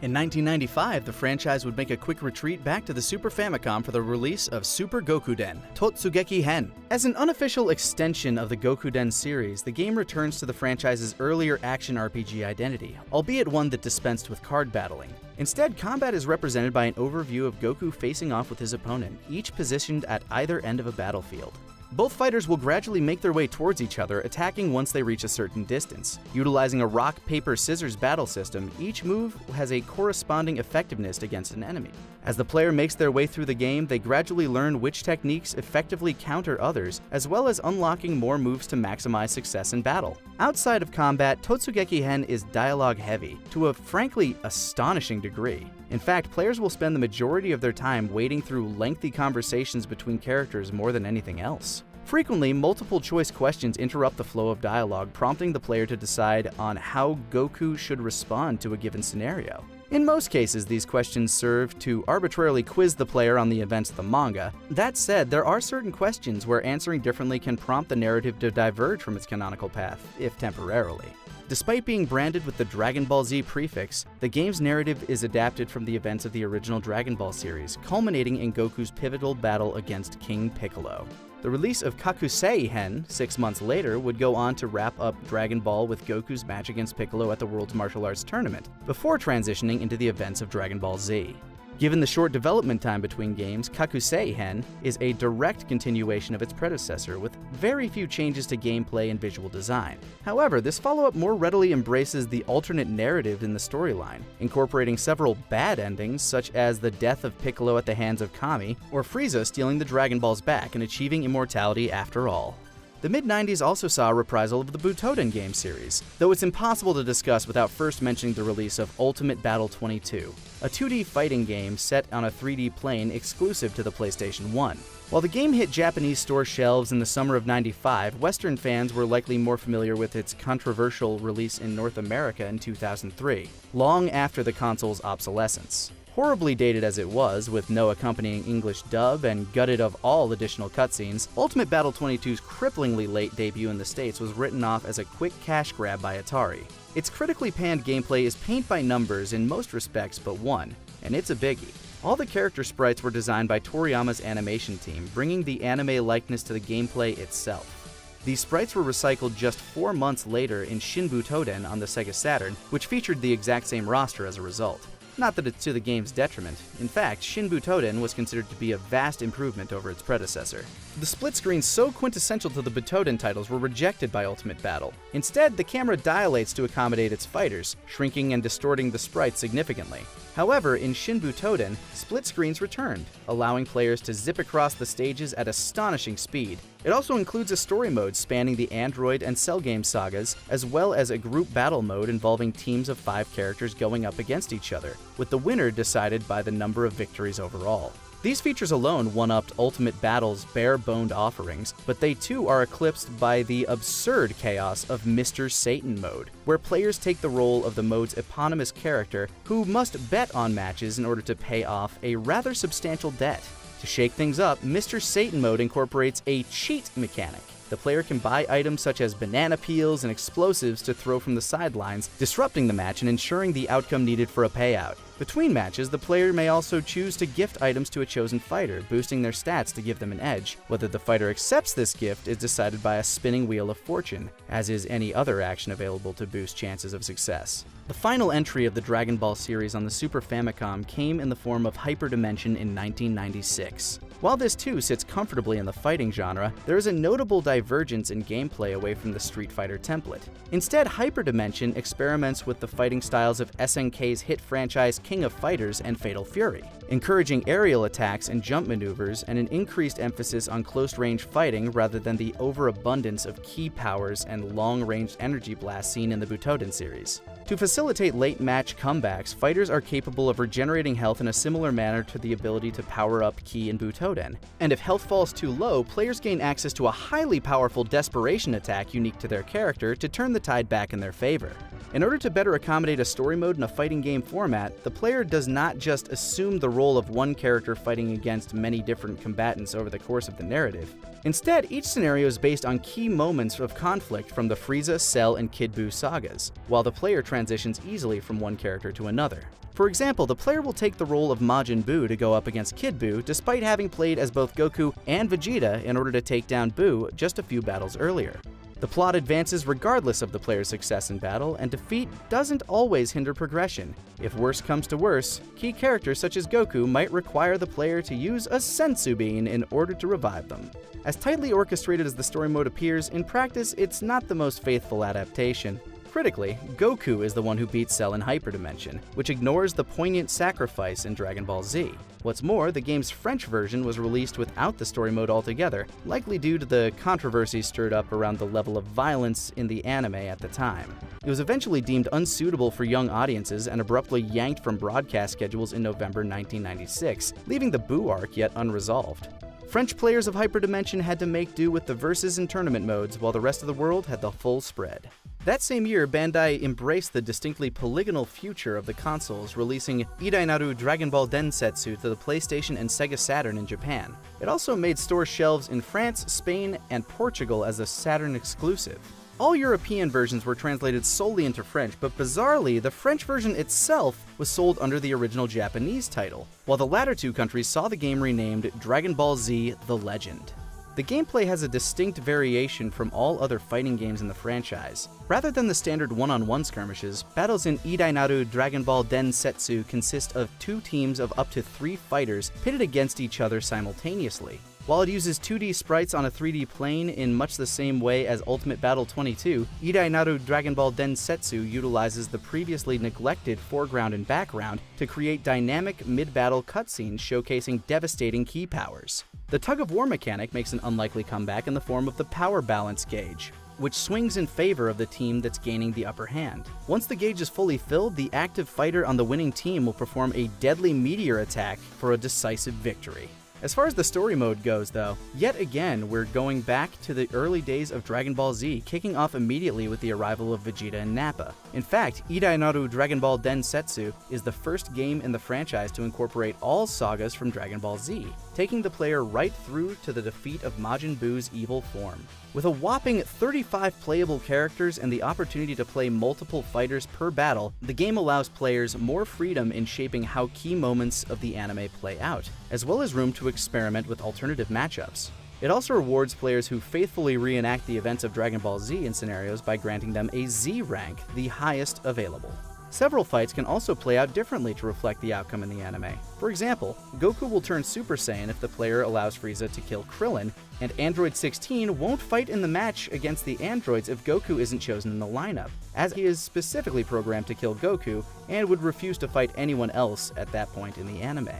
In 1995, the franchise would make a quick retreat back to the Super Famicom for the release of Super Gokuden Totsugeki Hen. As an unofficial extension of the Gokuden series, the game returns to the franchise's earlier action RPG identity, albeit one that dispensed with card battling. Instead, combat is represented by an overview of Goku facing off with his opponent, each positioned at either end of a battlefield. Both fighters will gradually make their way towards each other, attacking once they reach a certain distance. Utilizing a rock, paper, scissors battle system, each move has a corresponding effectiveness against an enemy. As the player makes their way through the game, they gradually learn which techniques effectively counter others, as well as unlocking more moves to maximize success in battle. Outside of combat, Totsugeki Hen is dialogue heavy, to a frankly astonishing degree. In fact, players will spend the majority of their time wading through lengthy conversations between characters more than anything else. Frequently, multiple choice questions interrupt the flow of dialogue, prompting the player to decide on how Goku should respond to a given scenario. In most cases, these questions serve to arbitrarily quiz the player on the events of the manga. That said, there are certain questions where answering differently can prompt the narrative to diverge from its canonical path, if temporarily. Despite being branded with the Dragon Ball Z prefix, the game's narrative is adapted from the events of the original Dragon Ball series, culminating in Goku's pivotal battle against King Piccolo. The release of Kakusei-hen 6 months later would go on to wrap up Dragon Ball with Goku's match against Piccolo at the World's Martial Arts Tournament, before transitioning into the events of Dragon Ball Z. Given the short development time between games, Kakusei-hen is a direct continuation of its predecessor, with very few changes to gameplay and visual design. However, this follow-up more readily embraces the alternate narrative in the storyline, incorporating several bad endings such as the death of Piccolo at the hands of Kami, or Frieza stealing the Dragon Balls back and achieving immortality after all. The mid-90s also saw a reprisal of the Butoden game series, though it's impossible to discuss without first mentioning the release of Ultimate Battle 22, a 2D fighting game set on a 3D plane exclusive to the PlayStation 1. While the game hit Japanese store shelves in the summer of '95, Western fans were likely more familiar with its controversial release in North America in 2003, long after the console's obsolescence. Horribly dated as it was, with no accompanying English dub and gutted of all additional cutscenes, Ultimate Battle 22's cripplingly late debut in the States was written off as a quick cash grab by Atari. Its critically panned gameplay is paint by numbers in most respects but one, and it's a biggie. All the character sprites were designed by Toriyama's animation team, bringing the anime likeness to the gameplay itself. These sprites were recycled just 4 months later in Shin Butoden on the Sega Saturn, which featured the exact same roster as a result. Not that it's to the game's detriment. In fact, Shin Butoden was considered to be a vast improvement over its predecessor. The split screens so quintessential to the Butoden titles were rejected by Ultimate Battle. Instead, the camera dilates to accommodate its fighters, shrinking and distorting the sprites significantly. However, in Shin Butoden, split screens returned, allowing players to zip across the stages at astonishing speed. It also includes a story mode spanning the Android and Cell Game sagas, as well as a group battle mode involving teams of 5 characters going up against each other, with the winner decided by the number of victories overall. These features alone one-upped Ultimate Battle's bare-boned offerings, but they too are eclipsed by the absurd chaos of Mr. Satan mode, where players take the role of the mode's eponymous character who must bet on matches in order to pay off a rather substantial debt. To shake things up, Mr. Satan mode incorporates a cheat mechanic. The player can buy items such as banana peels and explosives to throw from the sidelines, disrupting the match and ensuring the outcome needed for a payout. Between matches, the player may also choose to gift items to a chosen fighter, boosting their stats to give them an edge. Whether the fighter accepts this gift is decided by a spinning wheel of fortune, as is any other action available to boost chances of success. The final entry of the Dragon Ball series on the Super Famicom came in the form of Hyperdimension in 1996. While this too sits comfortably in the fighting genre, there is a notable divergence in gameplay away from the Street Fighter template. Instead, Hyperdimension experiments with the fighting styles of SNK's hit franchise King of Fighters and Fatal Fury, encouraging aerial attacks and jump maneuvers and an increased emphasis on close-range fighting rather than the overabundance of ki powers and long-range energy blasts seen in the Butoden series. To facilitate late-match comebacks, fighters are capable of regenerating health in a similar manner to the ability to power up ki in Butoden. And if health falls too low, players gain access to a highly powerful desperation attack unique to their character to turn the tide back in their favor. In order to better accommodate a story mode in a fighting game format, the player does not just assume the role of one character fighting against many different combatants over the course of the narrative. Instead, each scenario is based on key moments of conflict from the Frieza, Cell, and Kid Buu sagas, while the player transitions easily from one character to another. For example, the player will take the role of Majin Buu to go up against Kid Buu, despite having played as both Goku and Vegeta in order to take down Buu just a few battles earlier. The plot advances regardless of the player's success in battle, and defeat doesn't always hinder progression. If worse comes to worse, key characters such as Goku might require the player to use a senzu bean in order to revive them. As tightly orchestrated as the story mode appears, in practice it's not the most faithful adaptation. Critically, Goku is the one who beats Cell in Hyperdimension, which ignores the poignant sacrifice in Dragon Ball Z. What's more, the game's French version was released without the story mode altogether, likely due to the controversy stirred up around the level of violence in the anime at the time. It was eventually deemed unsuitable for young audiences and abruptly yanked from broadcast schedules in November 1996, leaving the Buu arc yet unresolved. French players of Hyperdimension had to make do with the versus and tournament modes, while the rest of the world had the full spread. That same year, Bandai embraced the distinctly polygonal future of the consoles, releasing Idainaru Dragon Ball Densetsu to the PlayStation and Sega Saturn in Japan. It also made store shelves in France, Spain, and Portugal as a Saturn exclusive. All European versions were translated solely into French, but bizarrely, the French version itself was sold under the original Japanese title, while the latter two countries saw the game renamed Dragon Ball Z: The Legend. The gameplay has a distinct variation from all other fighting games in the franchise. Rather than the standard one-on-one skirmishes, battles in Idainaru Dragon Ball Densetsu consist of two teams of up to 3 fighters pitted against each other simultaneously. While it uses 2D sprites on a 3D plane in much the same way as Ultimate Battle 22, Idainaru Dragon Ball Densetsu utilizes the previously neglected foreground and background to create dynamic mid-battle cutscenes showcasing devastating key powers. The tug-of-war mechanic makes an unlikely comeback in the form of the power balance gauge, which swings in favor of the team that's gaining the upper hand. Once the gauge is fully filled, the active fighter on the winning team will perform a deadly meteor attack for a decisive victory. As far as the story mode goes, though, yet again we're going back to the early days of Dragon Ball Z, kicking off immediately with the arrival of Vegeta and Nappa. In fact, Idainaru Dragon Ball Densetsu is the first game in the franchise to incorporate all sagas from Dragon Ball Z, taking the player right through to the defeat of Majin Buu's evil form. With a whopping 35 playable characters and the opportunity to play multiple fighters per battle, the game allows players more freedom in shaping how key moments of the anime play out, as well as room to experiment with alternative matchups. It also rewards players who faithfully reenact the events of Dragon Ball Z in scenarios by granting them a Z rank, the highest available. Several fights can also play out differently to reflect the outcome in the anime. For example, Goku will turn Super Saiyan if the player allows Frieza to kill Krillin, and Android 16 won't fight in the match against the androids if Goku isn't chosen in the lineup, as he is specifically programmed to kill Goku and would refuse to fight anyone else at that point in the anime.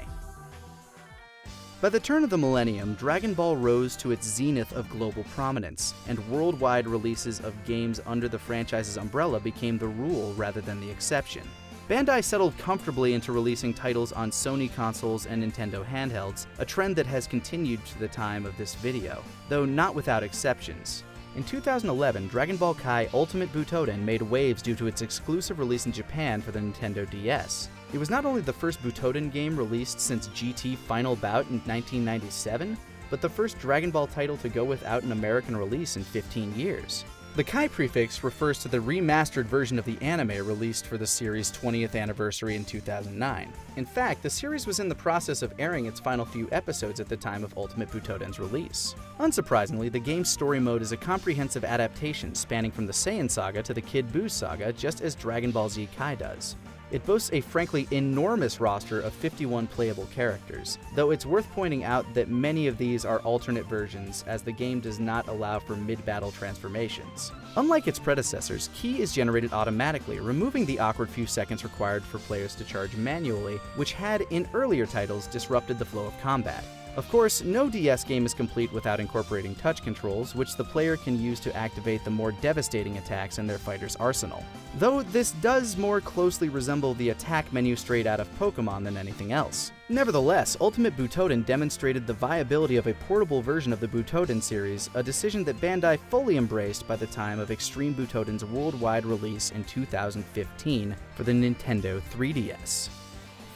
By the turn of the millennium, Dragon Ball rose to its zenith of global prominence, and worldwide releases of games under the franchise's umbrella became the rule rather than the exception. Bandai settled comfortably into releasing titles on Sony consoles and Nintendo handhelds, a trend that has continued to the time of this video, though not without exceptions. In 2011, Dragon Ball Kai Ultimate Butoden made waves due to its exclusive release in Japan for the Nintendo DS. It was not only the first Butoden game released since GT Final Bout in 1997, but the first Dragon Ball title to go without an American release in 15 years. The Kai prefix refers to the remastered version of the anime released for the series' 20th anniversary in 2009. In fact, the series was in the process of airing its final few episodes at the time of Ultimate Butoden's release. Unsurprisingly, the game's story mode is a comprehensive adaptation spanning from the Saiyan saga to the Kid Buu saga, just as Dragon Ball Z Kai does. It boasts a frankly enormous roster of 51 playable characters, though it's worth pointing out that many of these are alternate versions, as the game does not allow for mid-battle transformations. Unlike its predecessors, Ki is generated automatically, removing the awkward few seconds required for players to charge manually, which had, in earlier titles, disrupted the flow of combat. Of course, no DS game is complete without incorporating touch controls, which the player can use to activate the more devastating attacks in their fighter's arsenal. Though this does more closely resemble the attack menu straight out of Pokemon than anything else. Nevertheless, Ultimate Butoden demonstrated the viability of a portable version of the Butoden series, a decision that Bandai fully embraced by the time of Extreme Butoden's worldwide release in 2015 for the Nintendo 3DS.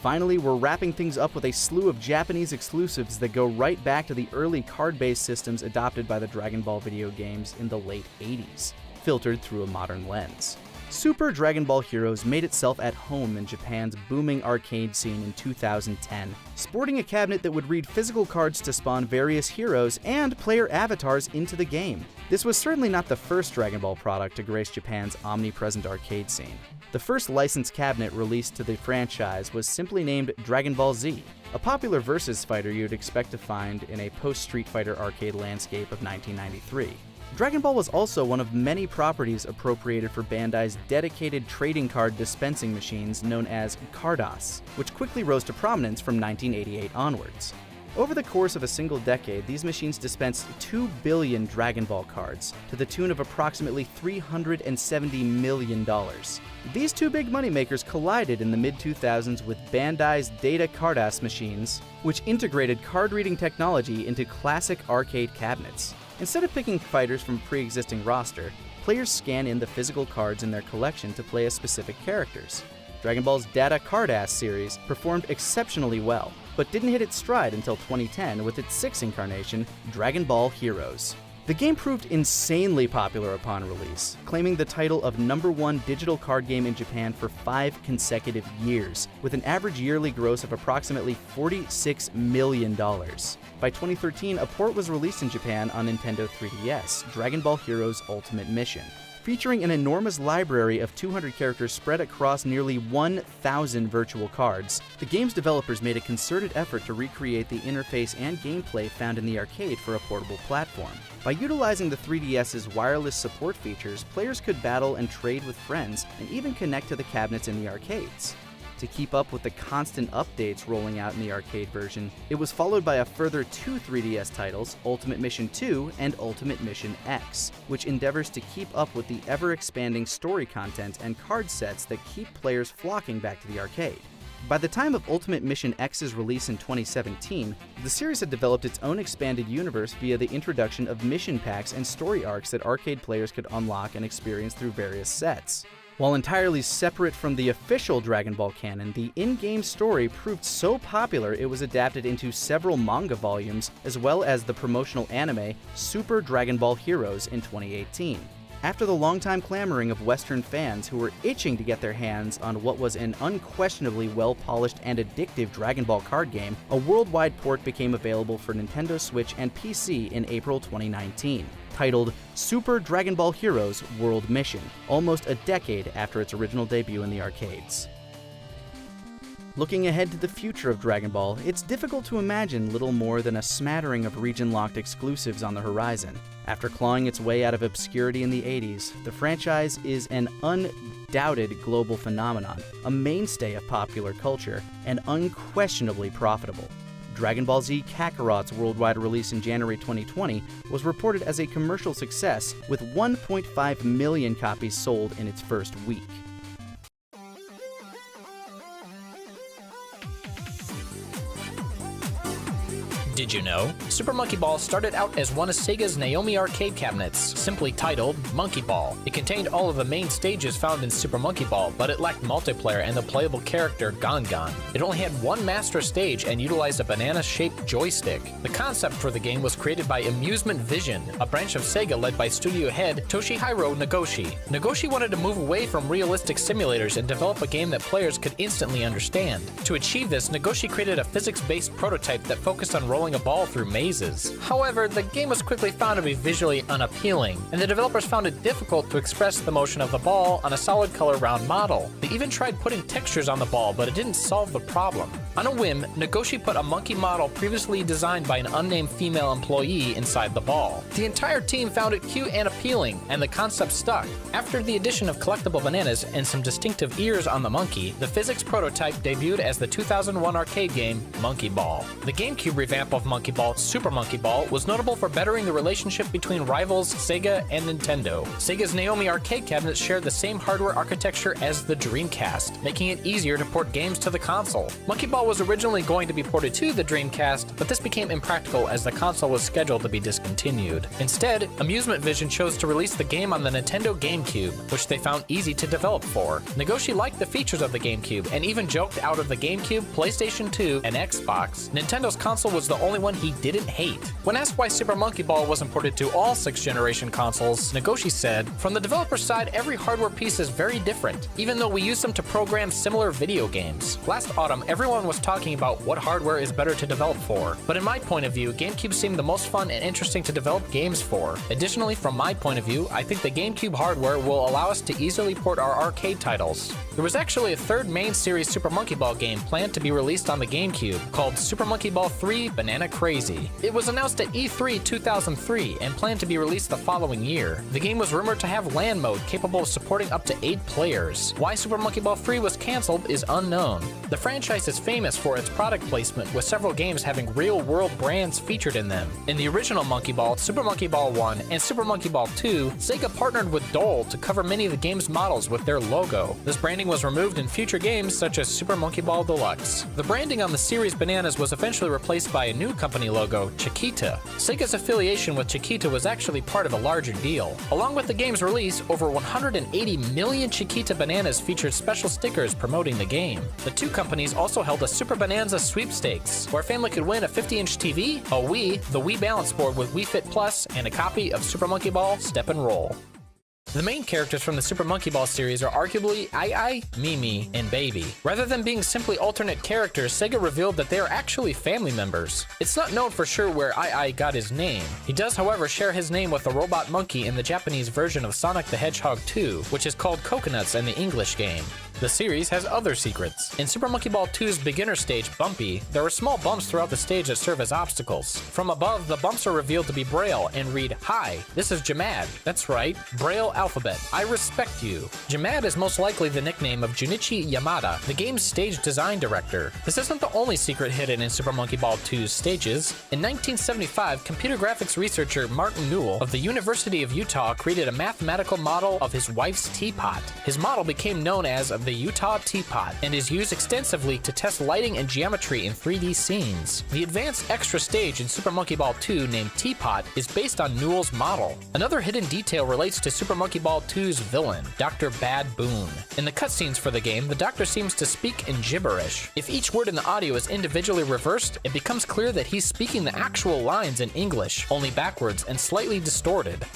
Finally, we're wrapping things up with a slew of Japanese exclusives that go right back to the early card-based systems adopted by the Dragon Ball video games in the late 80s, filtered through a modern lens. Super Dragon Ball Heroes made itself at home in Japan's booming arcade scene in 2010, sporting a cabinet that would read physical cards to spawn various heroes and player avatars into the game. This was certainly not the first Dragon Ball product to grace Japan's omnipresent arcade scene. The first licensed cabinet released to the franchise was simply named Dragon Ball Z, a popular versus fighter you'd expect to find in a post-Street Fighter arcade landscape of 1993. Dragon Ball was also one of many properties appropriated for Bandai's dedicated trading card dispensing machines known as Cardos, which quickly rose to prominence from 1988 onwards. Over the course of a single decade, these machines dispensed 2 billion Dragon Ball cards, to the tune of approximately $370 million. These two big moneymakers collided in the mid-2000s with Bandai's Data Cardos machines, which integrated card-reading technology into classic arcade cabinets. Instead of picking fighters from a pre-existing roster, players scan in the physical cards in their collection to play as specific characters. Dragon Ball's Data Card-Ass series performed exceptionally well, but didn't hit its stride until 2010 with its 6th incarnation, Dragon Ball Heroes. The game proved insanely popular upon release, claiming the title of #1 digital card game in Japan for 5 consecutive years, with an average yearly gross of approximately $46 million. By 2013, a port was released in Japan on Nintendo 3DS, Dragon Ball Heroes Ultimate Mission. Featuring an enormous library of 200 characters spread across nearly 1,000 virtual cards, the game's developers made a concerted effort to recreate the interface and gameplay found in the arcade for a portable platform. By utilizing the 3DS's wireless support features, players could battle and trade with friends and even connect to the cabinets in the arcades. To keep up with the constant updates rolling out in the arcade version, it was followed by a further 2 3DS titles, Ultimate Mission 2 and Ultimate Mission X, which endeavors to keep up with the ever-expanding story content and card sets that keep players flocking back to the arcade. By the time of Ultimate Mission X's release in 2017, the series had developed its own expanded universe via the introduction of mission packs and story arcs that arcade players could unlock and experience through various sets. While entirely separate from the official Dragon Ball canon, the in-game story proved so popular it was adapted into several manga volumes, as well as the promotional anime Super Dragon Ball Heroes in 2018. After the longtime clamoring of Western fans who were itching to get their hands on what was an unquestionably well-polished and addictive Dragon Ball card game, a worldwide port became available for Nintendo Switch and PC in April 2019. Titled Super Dragon Ball Heroes World Mission, almost a decade after its original debut in the arcades. Looking ahead to the future of Dragon Ball, it's difficult to imagine little more than a smattering of region-locked exclusives on the horizon. After clawing its way out of obscurity in the 80s, the franchise is an undoubted global phenomenon, a mainstay of popular culture, and unquestionably profitable. Dragon Ball Z Kakarot's worldwide release in January 2020 was reported as a commercial success, with 1.5 million copies sold in its first week. Did you know? Super Monkey Ball started out as one of Sega's Naomi arcade cabinets, simply titled Monkey Ball. It contained all of the main stages found in Super Monkey Ball, but it lacked multiplayer and the playable character Gon. It only had one master stage and utilized a banana-shaped joystick. The concept for the game was created by Amusement Vision, a branch of Sega led by studio head Toshihiro Nagoshi. Nagoshi wanted to move away from realistic simulators and develop a game that players could instantly understand. To achieve this, Nagoshi created a physics-based prototype that focused on rolling a ball through mazes. However, the game was quickly found to be visually unappealing, and the developers found it difficult to express the motion of the ball on a solid color round model. They even tried putting textures on the ball, but it didn't solve the problem. On a whim, Nagoshi put a monkey model previously designed by an unnamed female employee inside the ball. The entire team found it cute and appealing, and the concept stuck. After the addition of collectible bananas and some distinctive ears on the monkey, the physics prototype debuted as the 2001 arcade game Monkey Ball. The GameCube revamp of Monkey Ball, Super Monkey Ball, was notable for bettering the relationship between rivals Sega and Nintendo. Sega's Naomi arcade cabinets shared the same hardware architecture as the Dreamcast, making it easier to port games to the console. Monkey Ball was originally going to be ported to the Dreamcast, but this became impractical as the console was scheduled to be discontinued. Instead, Amusement Vision chose to release the game on the Nintendo GameCube, which they found easy to develop for. Nagoshi liked the features of the GameCube and even joked out of the GameCube, PlayStation 2, and Xbox, Nintendo's console was the only one he didn't hate. When asked why Super Monkey Ball wasn't ported to all 6th generation consoles, Nagoshi said, "From the developer's side, every hardware piece is very different, even though we use them to program similar video games. Last autumn, everyone was talking about what hardware is better to develop for, but in my point of view, GameCube seemed the most fun and interesting to develop games for. Additionally, from my point of view, I think the GameCube hardware will allow us to easily port our arcade titles." There was actually a third main series Super Monkey Ball game planned to be released on the GameCube, called Super Monkey Ball 3 Banana Crazy. It was announced at E3 2003 and planned to be released the following year. The game was rumored to have LAN mode capable of supporting up to 8 players. Why Super Monkey Ball 3 was cancelled is unknown. The franchise is famous famous for its product placement, with several games having real-world brands featured in them. In the original Monkey Ball, Super Monkey Ball 1, and Super Monkey Ball 2, Sega partnered with Dole to cover many of the game's models with their logo. This branding was removed in future games such as Super Monkey Ball Deluxe. The branding on the series bananas was eventually replaced by a new company logo, Chiquita. Sega's affiliation with Chiquita was actually part of a larger deal. Along with the game's release, over 180 million Chiquita bananas featured special stickers promoting the game. The two companies also held a Super Bonanza sweepstakes, where a family could win a 50-inch TV, a Wii, the Wii Balance Board with Wii Fit Plus, and a copy of Super Monkey Ball Step and Roll. The main characters from the Super Monkey Ball series are arguably Ai, Mimi, and Baby. Rather than being simply alternate characters, Sega revealed that they are actually family members. It's not known for sure where Ai got his name. He does, however, share his name with the robot monkey in the Japanese version of Sonic the Hedgehog 2, which is called Coconuts in the English game. The series has other secrets. In Super Monkey Ball 2's beginner stage, Bumpy, there are small bumps throughout the stage that serve as obstacles. From above, the bumps are revealed to be Braille and read, "Hi, this is Jamad." That's right, Braille alphabet. I respect you. Jamad is most likely the nickname of Junichi Yamada, the game's stage design director. This isn't the only secret hidden in Super Monkey Ball 2's stages. In 1975, computer graphics researcher Martin Newell of the University of Utah created a mathematical model of his wife's teapot. His model became known as the Utah Teapot and is used extensively to test lighting and geometry in 3D scenes. The advanced extra stage in Super Monkey Ball 2 named Teapot is based on Newell's model. Another hidden detail relates to Super Monkey Ball 2's villain, Dr. Bad Boon. In the cutscenes for the game, the Doctor seems to speak in gibberish. If each word in the audio is individually reversed, it becomes clear that he's speaking the actual lines in English, only backwards and slightly distorted.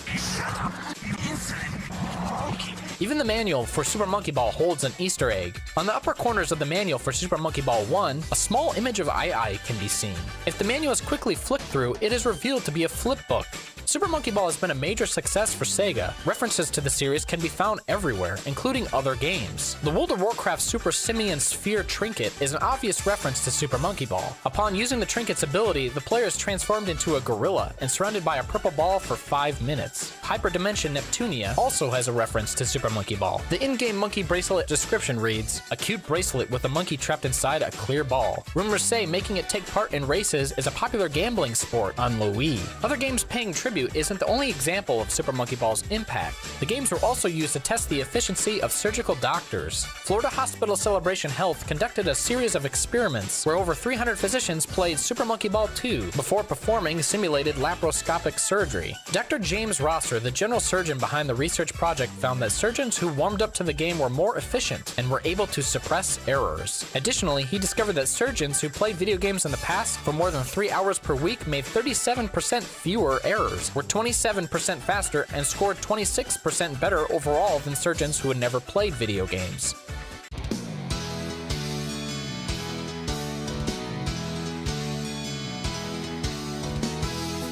Even the manual for Super Monkey Ball holds an Easter egg. On the upper corners of the manual for Super Monkey Ball 1, a small image of Ai can be seen. If the manual is quickly flicked through, it is revealed to be a flip book. Super Monkey Ball has been a major success for Sega. References to the series can be found everywhere, including other games. The World of Warcraft Super Simian Sphere trinket is an obvious reference to Super Monkey Ball. Upon using the trinket's ability, the player is transformed into a gorilla and surrounded by a purple ball for 5 minutes. Hyperdimension Neptunia also has a reference to Super Monkey Ball. The in-game monkey bracelet description reads, "A cute bracelet with a monkey trapped inside a clear ball. Rumors say making it take part in races is a popular gambling sport on the Wii." Other games paying tribute isn't the only example of Super Monkey Ball's impact. The games were also used to test the efficiency of surgical doctors. Florida Hospital Celebration Health conducted a series of experiments where over 300 physicians played Super Monkey Ball 2 before performing simulated laparoscopic surgery. Dr. James Rosser, the general surgeon behind the research project, found that surgeons who warmed up to the game were more efficient and were able to suppress errors. Additionally, he discovered that surgeons who played video games in the past for more than 3 hours per week made 37% fewer errors, were 27% faster, and scored 26% better overall than surgeons who had never played video games.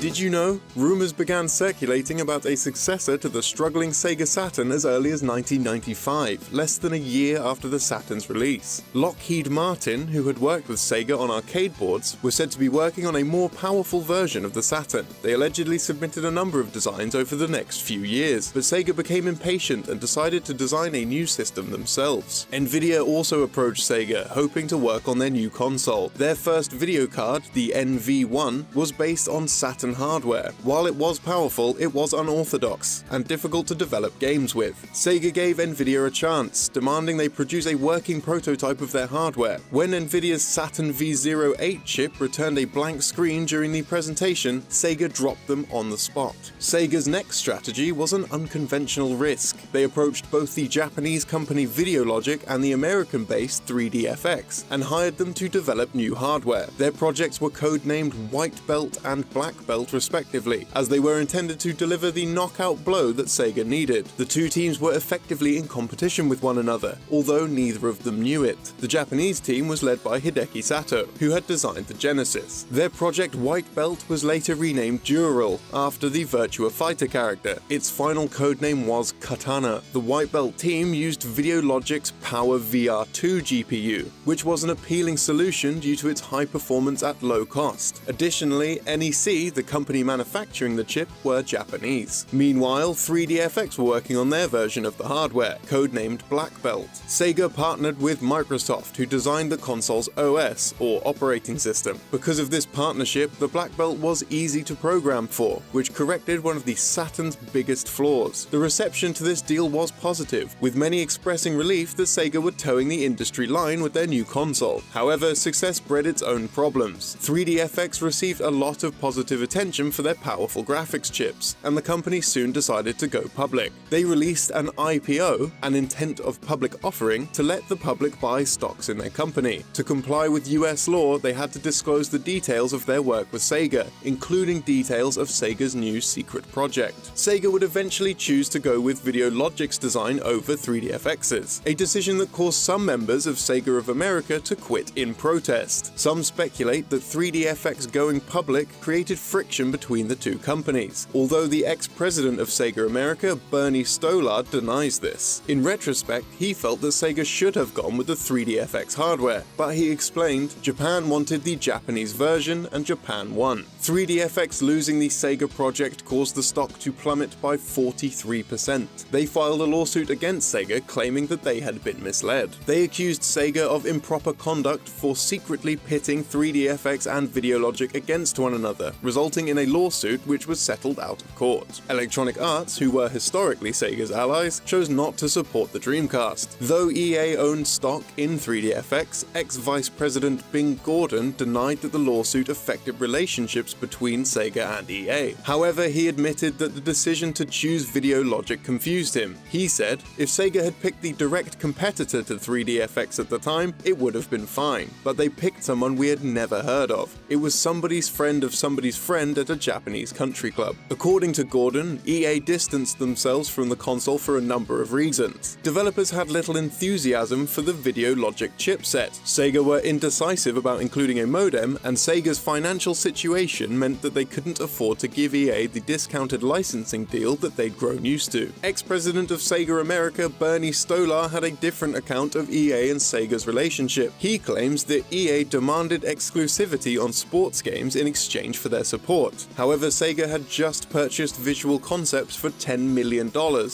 Did you know? Rumors began circulating about a successor to the struggling Sega Saturn as early as 1995, less than a year after the Saturn's release. Lockheed Martin, who had worked with Sega on arcade boards, was said to be working on a more powerful version of the Saturn. They allegedly submitted a number of designs over the next few years, but Sega became impatient and decided to design a new system themselves. Nvidia also approached Sega, hoping to work on their new console. Their first video card, the NV1, was based on Saturn hardware. While it was powerful, it was unorthodox and difficult to develop games with. Sega gave Nvidia a chance, demanding they produce a working prototype of their hardware. When Nvidia's Saturn V08 chip returned a blank screen during the presentation, Sega dropped them on the spot. Sega's next strategy was an unconventional risk. They approached both the Japanese company Videologic and the American-based 3DFX and hired them to develop new hardware. Their projects were codenamed White Belt and Black Belt respectively, as they were intended to deliver the knockout blow that Sega needed. The two teams were effectively in competition with one another, although neither of them knew it. The Japanese team was led by Hideki Sato, who had designed the Genesis. Their project White Belt was later renamed Dural, after the Virtua Fighter character. Its final codename was Katana. manner. The white belt team used Videologic's Power VR2 GPU, which was an appealing solution due to its high performance at low cost. Additionally, NEC, the company manufacturing the chip, were Japanese. Meanwhile, 3DFX were working on their version of the hardware, codenamed Black Belt. Sega partnered with Microsoft, who designed the console's OS, or operating system. Because of this partnership, the Black Belt was easy to program for, which corrected one of the Saturn's biggest flaws. The reception to this deal was positive, with many expressing relief that Sega were towing the industry line with their new console. However, success bred its own problems. 3DFX received a lot of positive attention for their powerful graphics chips, and the company soon decided to go public. They released an IPO, an intent of public offering, to let the public buy stocks in their company. To comply with US law, they had to disclose the details of their work with Sega, including details of Sega's new secret project. Sega would eventually choose to go with Videologic's design over 3DFX's, a decision that caused some members of Sega of America to quit in protest. Some speculate that 3DFX going public created friction between the two companies, although the ex-president of Sega America, Bernie Stolar, denies this. In retrospect, he felt that Sega should have gone with the 3DFX hardware, but he explained Japan wanted the Japanese version and Japan won. 3DFX losing the Sega project caused the stock to plummet by 43%. They filed a lawsuit against Sega claiming that they had been misled. They accused Sega of improper conduct for secretly pitting 3DFX and Videologic against one another, resulting in a lawsuit which was settled out of court. Electronic Arts, who were historically Sega's allies, chose not to support the Dreamcast. Though EA owned stock in 3DFX, ex-Vice President Bing Gordon denied that the lawsuit affected relationships between Sega and EA. However, he admitted that the decision to choose Videologic confused him. He said, if Sega had picked the direct competitor to 3DFX at the time, it would have been fine, but they picked someone we had never heard of. It was somebody's friend of somebody's friend at a Japanese country club. According to Gordon, EA distanced themselves from the console for a number of reasons. Developers had little enthusiasm for the Videologic chipset. Sega were indecisive about including a modem, and Sega's financial situation meant that they couldn't afford to give EA the discounted licensing deal that they'd grown used to. Ex-president of Sega America, Bernie Stolar, had a different account of EA and Sega's relationship. He claims that EA demanded exclusivity on sports games in exchange for their support. However, Sega had just purchased Visual Concepts for $10 million,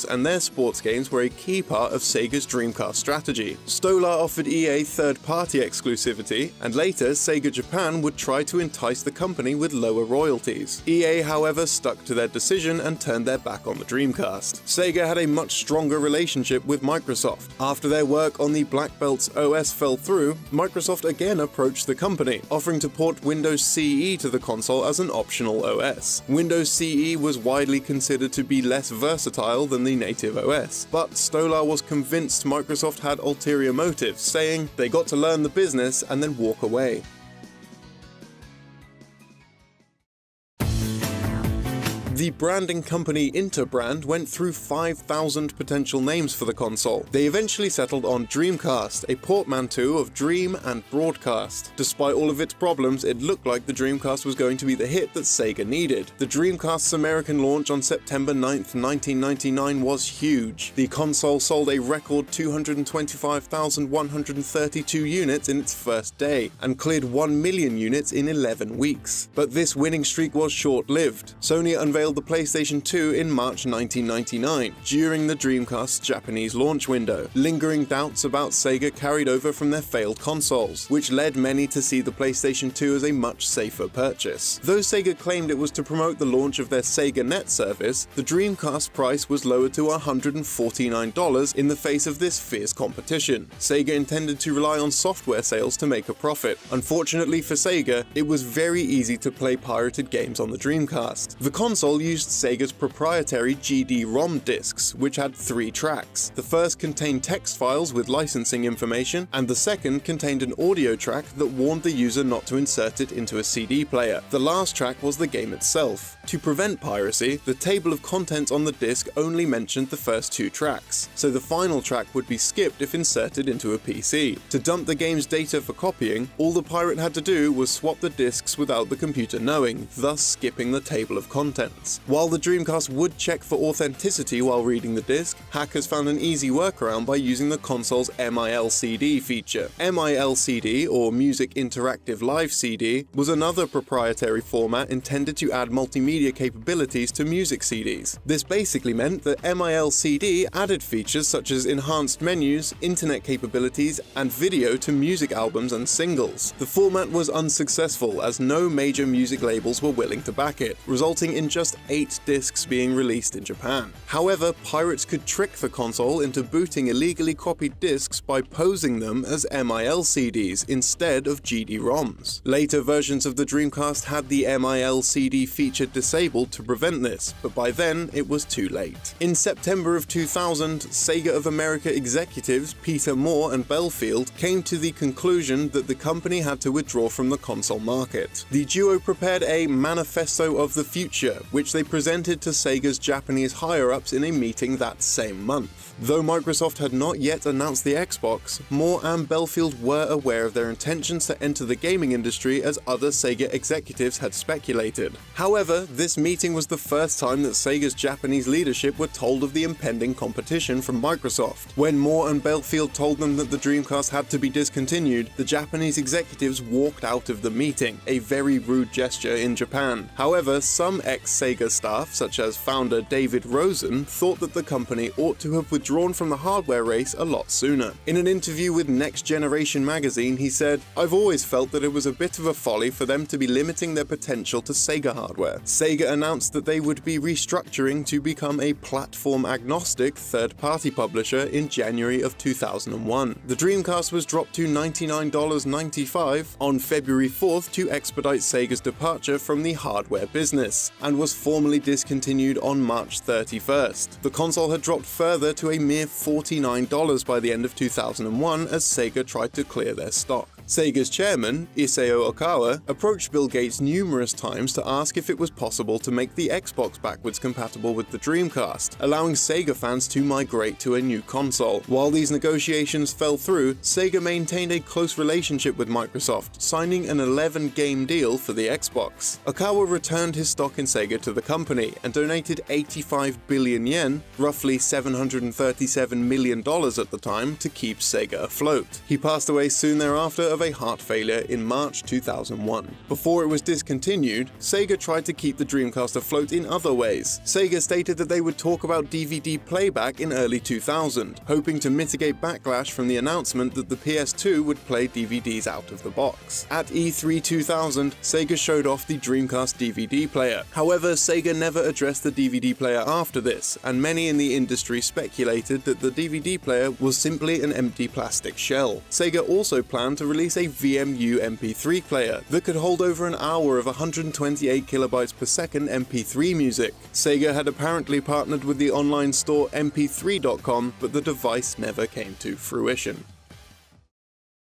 and their sports games were a key part of Sega's Dreamcast strategy. Stolar offered EA third-party exclusivity, and later Sega Japan would try to entice the company with lower royalties. EA, however, stuck to their decision and turned their back on the Dreamcast. Sega had a much stronger relationship with Microsoft. After their work on the Black Belt's OS fell through, Microsoft again approached the company, offering to port Windows CE to the console as an optional OS. Windows CE was widely considered to be less versatile than the native OS, but Stolar was convinced Microsoft had ulterior motives, saying they got to learn the business and then walk away. The branding company Interbrand went through 5,000 potential names for the console. They eventually settled on Dreamcast, a portmanteau of Dream and Broadcast. Despite all of its problems, it looked like the Dreamcast was going to be the hit that Sega needed. The Dreamcast's American launch on September 9th, 1999 was huge. The console sold a record 225,132 units in its first day, and cleared 1 million units in 11 weeks. But this winning streak was short-lived. Sony unveiled the PlayStation 2 in March 1999, during the Dreamcast's Japanese launch window. Lingering doubts about Sega carried over from their failed consoles, which led many to see the PlayStation 2 as a much safer purchase. Though Sega claimed it was to promote the launch of their Sega Net service, the Dreamcast price was lowered to $149 in the face of this fierce competition. Sega intended to rely on software sales to make a profit. Unfortunately for Sega, it was very easy to play pirated games on the Dreamcast. The console used Sega's proprietary GD-ROM discs, which had 3 tracks. The first contained text files with licensing information, and the second contained an audio track that warned the user not to insert it into a CD player. The last track was the game itself. To prevent piracy, the table of contents on the disc only mentioned the first 2 tracks, so the final track would be skipped if inserted into a PC. To dump the game's data for copying, all the pirate had to do was swap the discs without the computer knowing, thus skipping the table of contents. contents. While the Dreamcast would check for authenticity while reading the disc, hackers found an easy workaround by using the console's MILCD feature. MILCD, or Music Interactive Live CD, was another proprietary format intended to add multimedia capabilities to music CDs. This basically meant that MILCD added features such as enhanced menus, internet capabilities, and video to music albums and singles. The format was unsuccessful as no major music labels were willing to back it, resulting in just 8 discs being released in Japan. However, pirates could trick the console into booting illegally copied discs by posing them as MILCDs instead of GD-ROMs. Later versions of the Dreamcast had the MILCD feature disabled to prevent this, but by then it was too late. In September of 2000, Sega of America executives Peter Moore and Belfield came to the conclusion that the company had to withdraw from the console market. The duo prepared a Manifesto of the Future, which they presented to Sega's Japanese higher-ups in a meeting that same month. Though Microsoft had not yet announced the Xbox, Moore and Belfield were aware of their intentions to enter the gaming industry as other Sega executives had speculated. However, this meeting was the first time that Sega's Japanese leadership were told of the impending competition from Microsoft. When Moore and Belfield told them that the Dreamcast had to be discontinued, the Japanese executives walked out of the meeting, a very rude gesture in Japan. However, some ex-Sega staff, such as founder David Rosen, thought that the company ought to have withdrawn from the hardware race a lot sooner. In an interview with Next Generation magazine, he said, "I've always felt that it was a bit of a folly for them to be limiting their potential to Sega hardware." Sega announced that they would be restructuring to become a platform-agnostic third-party publisher in January of 2001. The Dreamcast was dropped to $99.95 on February 4th to expedite Sega's departure from the hardware business, and was formally discontinued on March 31st. The console had dropped further to a mere $49 by the end of 2001 as Sega tried to clear their stock. Sega's chairman, Isao Okawa, approached Bill Gates numerous times to ask if it was possible to make the Xbox backwards compatible with the Dreamcast, allowing Sega fans to migrate to a new console. While these negotiations fell through, Sega maintained a close relationship with Microsoft, signing an 11-game deal for the Xbox. Okawa returned his stock in Sega to the company and donated 85 billion yen, roughly $737 million at the time, to keep Sega afloat. He passed away soon thereafter of a heart failure in March 2001. Before it was discontinued, Sega tried to keep the Dreamcast afloat in other ways. Sega stated that they would talk about DVD playback in early 2000, hoping to mitigate backlash from the announcement that the PS2 would play DVDs out of the box. At E3 2000, Sega showed off the Dreamcast DVD player. However, Sega never addressed the DVD player after this, and many in the industry speculated that the DVD player was simply an empty plastic shell. Sega also planned to release a VMU MP3 player that could hold over an hour of 128 kilobytes per second MP3 music. Sega had apparently partnered with the online store mp3.com, but the device never came to fruition.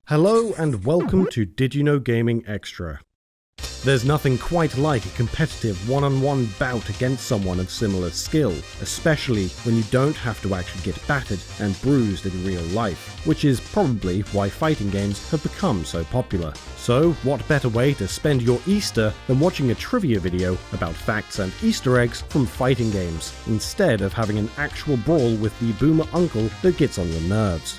Hello and welcome to Did You Know Gaming Extra. There's nothing quite like a competitive one-on-one bout against someone of similar skill, especially when you don't have to actually get battered and bruised in real life, which is probably why fighting games have become so popular. So, what better way to spend your Easter than watching a trivia video about facts and Easter eggs from fighting games, instead of having an actual brawl with the boomer uncle that gets on your nerves.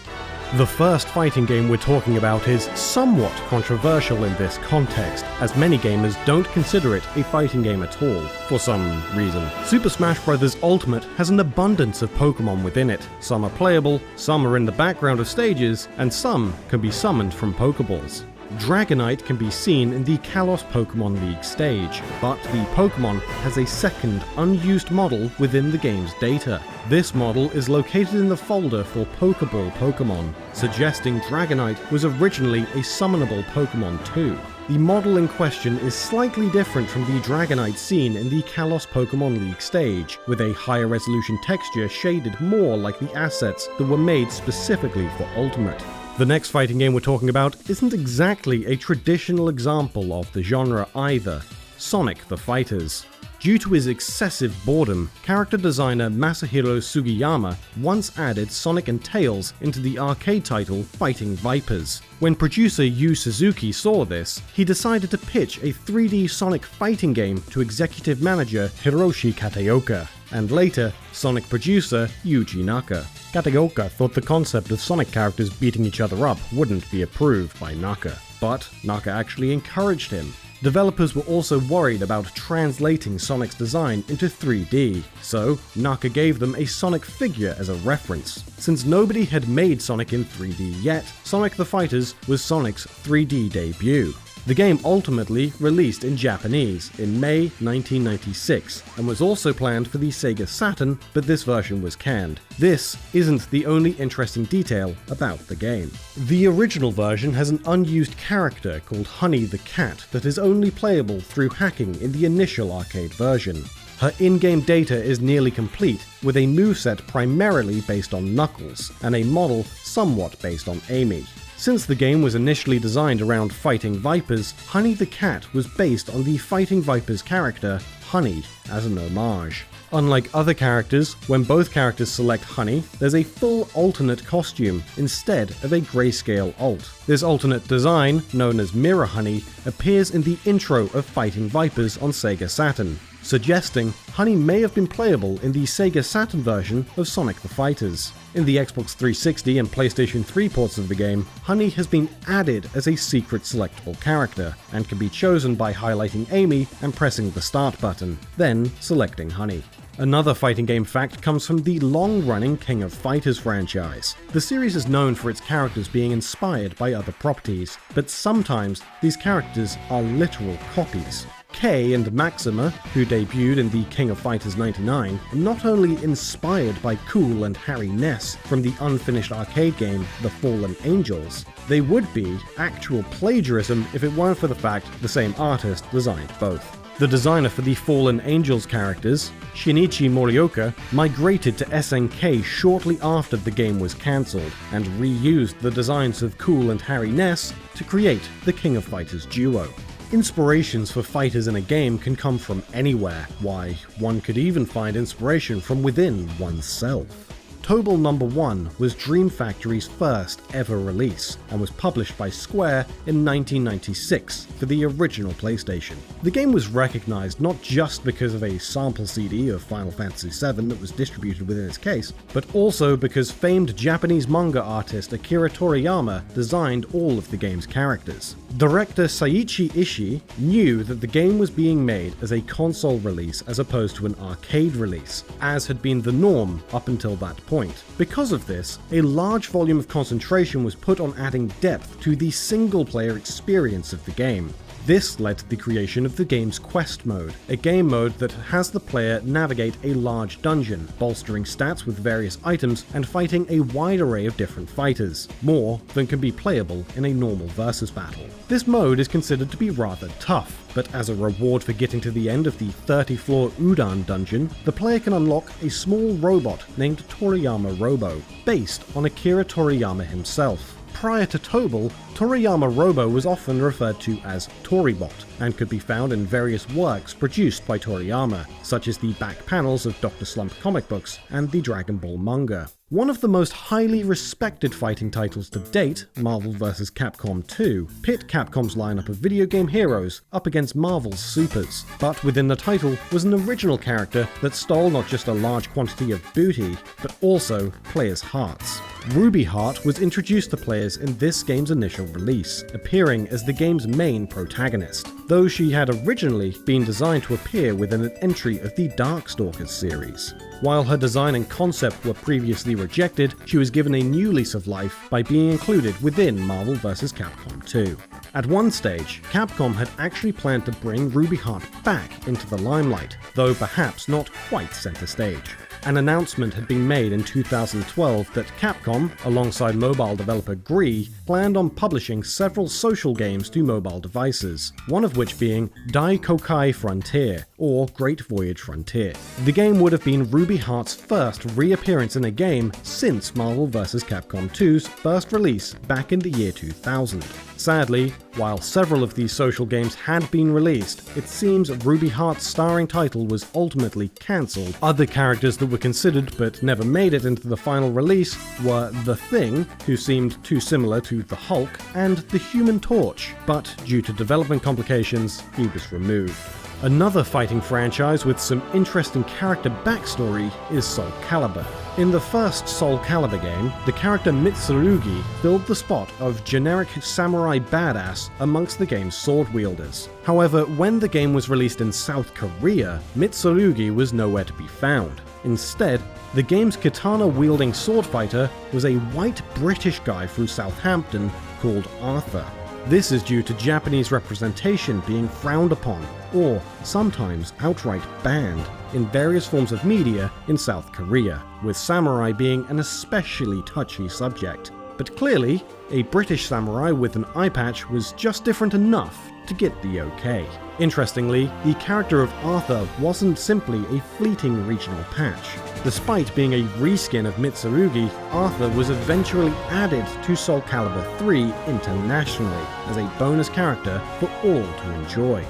The first fighting game we're talking about is somewhat controversial in this context, as many gamers don't consider it a fighting game at all, for some reason. Super Smash Bros. Ultimate has an abundance of Pokémon within it. Some are playable, some are in the background of stages, and some can be summoned from Pokeballs. Dragonite can be seen in the Kalos Pokemon League stage, but the Pokemon has a second, unused model within the game's data. This model is located in the folder for Pokeball Pokemon, suggesting Dragonite was originally a summonable Pokemon too. The model in question is slightly different from the Dragonite seen in the Kalos Pokemon League stage, with a higher resolution texture shaded more like the assets that were made specifically for Ultimate. The next fighting game we're talking about isn't exactly a traditional example of the genre either, Sonic the Fighters. Due to his excessive boredom, character designer Masahiro Sugiyama once added Sonic and Tails into the arcade title Fighting Vipers. When producer Yu Suzuki saw this, he decided to pitch a 3D Sonic fighting game to executive manager Hiroshi Kataoka, and later Sonic producer Yuji Naka. Kataoka thought the concept of Sonic characters beating each other up wouldn't be approved by Naka, but Naka actually encouraged him. Developers were also worried about translating Sonic's design into 3D, so Naka gave them a Sonic figure as a reference. Since nobody had made Sonic in 3D yet, Sonic the Fighters was Sonic's 3D debut. The game ultimately released in Japanese in May 1996 and was also planned for the Sega Saturn, but this version was canned. This isn't the only interesting detail about the game. The original version has an unused character called Honey the Cat that is only playable through hacking in the initial arcade version. Her in-game data is nearly complete, with a moveset primarily based on Knuckles, and a model somewhat based on Amy. Since the game was initially designed around Fighting Vipers, Honey the Cat was based on the Fighting Vipers character, Honey, as an homage. Unlike other characters, when both characters select Honey, there's a full alternate costume instead of a grayscale alt. This alternate design, known as Mirror Honey, appears in the intro of Fighting Vipers on Sega Saturn, suggesting Honey may have been playable in the Sega Saturn version of Sonic the Fighters. In the Xbox 360 and PlayStation 3 ports of the game, Honey has been added as a secret selectable character, and can be chosen by highlighting Amy and pressing the start button, then selecting Honey. Another fighting game fact comes from the long-running King of Fighters franchise. The series is known for its characters being inspired by other properties, but sometimes these characters are literal copies. Kay and Maxima, who debuted in the King of Fighters 99, are not only inspired by Cool and Harry Ness from the unfinished arcade game The Fallen Angels, they would be actual plagiarism if it weren't for the fact the same artist designed both. The designer for the Fallen Angels characters, Shinichi Morioka, migrated to SNK shortly after the game was cancelled, and reused the designs of Cool and Harry Ness to create the King of Fighters duo. Inspirations for fighters in a game can come from anywhere. Why, one could even find inspiration from within oneself. Tobal No. 1 was Dream Factory's first ever release, and was published by Square in 1996 for the original PlayStation. The game was recognized not just because of a sample CD of Final Fantasy VII that was distributed within its case, but also because famed Japanese manga artist Akira Toriyama designed all of the game's characters. Director Seiichi Ishii knew that the game was being made as a console release as opposed to an arcade release, as had been the norm up until that point. Because of this, a large volume of concentration was put on adding depth to the single-player experience of the game. This led to the creation of the game's Quest mode, a game mode that has the player navigate a large dungeon, bolstering stats with various items and fighting a wide array of different fighters, more than can be playable in a normal versus battle. This mode is considered to be rather tough, but as a reward for getting to the end of the 30-floor Udan dungeon, the player can unlock a small robot named Toriyama Robo, based on Akira Toriyama himself. Prior to Tobal, Toriyama Robo was often referred to as Toribot, and could be found in various works produced by Toriyama, such as the back panels of Dr. Slump comic books and the Dragon Ball manga. One of the most highly respected fighting titles to date, Marvel vs. Capcom 2, pit Capcom's lineup of video game heroes up against Marvel's supers. But within the title was an original character that stole not just a large quantity of booty, but also players' hearts. Ruby Heart was introduced to players in this game's initial release, appearing as the game's main protagonist, though she had originally been designed to appear within an entry of the Darkstalkers series. While her design and concept were previously rejected, she was given a new lease of life by being included within Marvel vs. Capcom 2. At one stage, Capcom had actually planned to bring Ruby Heart back into the limelight, though perhaps not quite center stage. An announcement had been made in 2012 that Capcom, alongside mobile developer Gree, planned on publishing several social games to mobile devices, one of which being DYKG Frontier, or Great Voyage Frontier. The game would have been Ruby Heart's first reappearance in a game since Marvel vs. Capcom 2's first release back in the year 2000. Sadly, while several of these social games had been released, it seems Ruby Heart's starring title was ultimately cancelled. Other characters that were considered but never made it into the final release were The Thing, who seemed too similar to the Hulk, and the Human Torch, but due to development complications, he was removed. Another fighting franchise with some interesting character backstory is Soul Calibur. In the first Soul Calibur game, the character Mitsurugi filled the spot of generic samurai badass amongst the game's sword wielders. However, when the game was released in South Korea, Mitsurugi was nowhere to be found. Instead, the game's katana-wielding sword fighter was a white British guy from Southampton called Arthur. This is due to Japanese representation being frowned upon, or sometimes outright banned, in various forms of media in South Korea, with samurai being an especially touchy subject. But clearly, a British samurai with an eye patch was just different enough to get the okay. Interestingly, the character of Arthur wasn't simply a fleeting regional patch. Despite being a reskin of Mitsurugi, Arthur was eventually added to Soul Calibur 3 internationally as a bonus character for all to enjoy.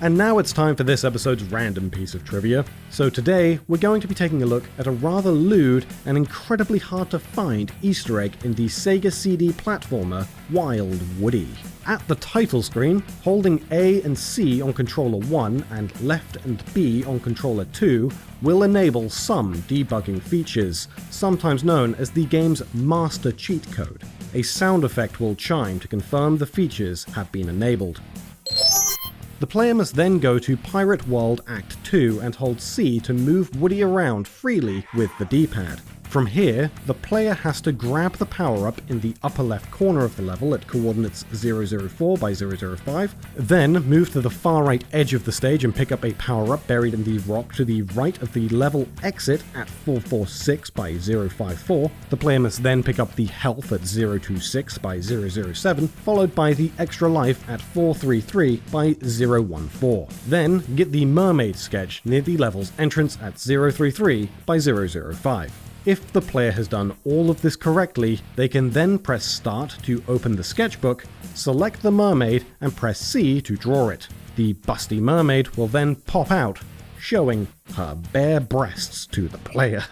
And now it's time for this episode's random piece of trivia. So today, we're going to be taking a look at a rather lewd and incredibly hard to find Easter egg in the Sega CD platformer Wild Woody. At the title screen, holding A and C on controller 1 and left and B on controller 2 will enable some debugging features, sometimes known as the game's master cheat code. A sound effect will chime to confirm the features have been enabled. The player must then go to Pirate World Act 2 and hold C to move Woody around freely with the D-pad. From here, the player has to grab the power-up in the upper left corner of the level at coordinates 004 by 005, then move to the far right edge of the stage and pick up a power-up buried in the rock to the right of the level exit at 446 by 054. The player must then pick up the health at 026 by 007, followed by the extra life at 433 by 014. Then get the mermaid sketch near the level's entrance at 033 by 005. If the player has done all of this correctly, they can then press Start to open the sketchbook, select the mermaid, and press C to draw it. The busty mermaid will then pop out, showing her bare breasts to the player.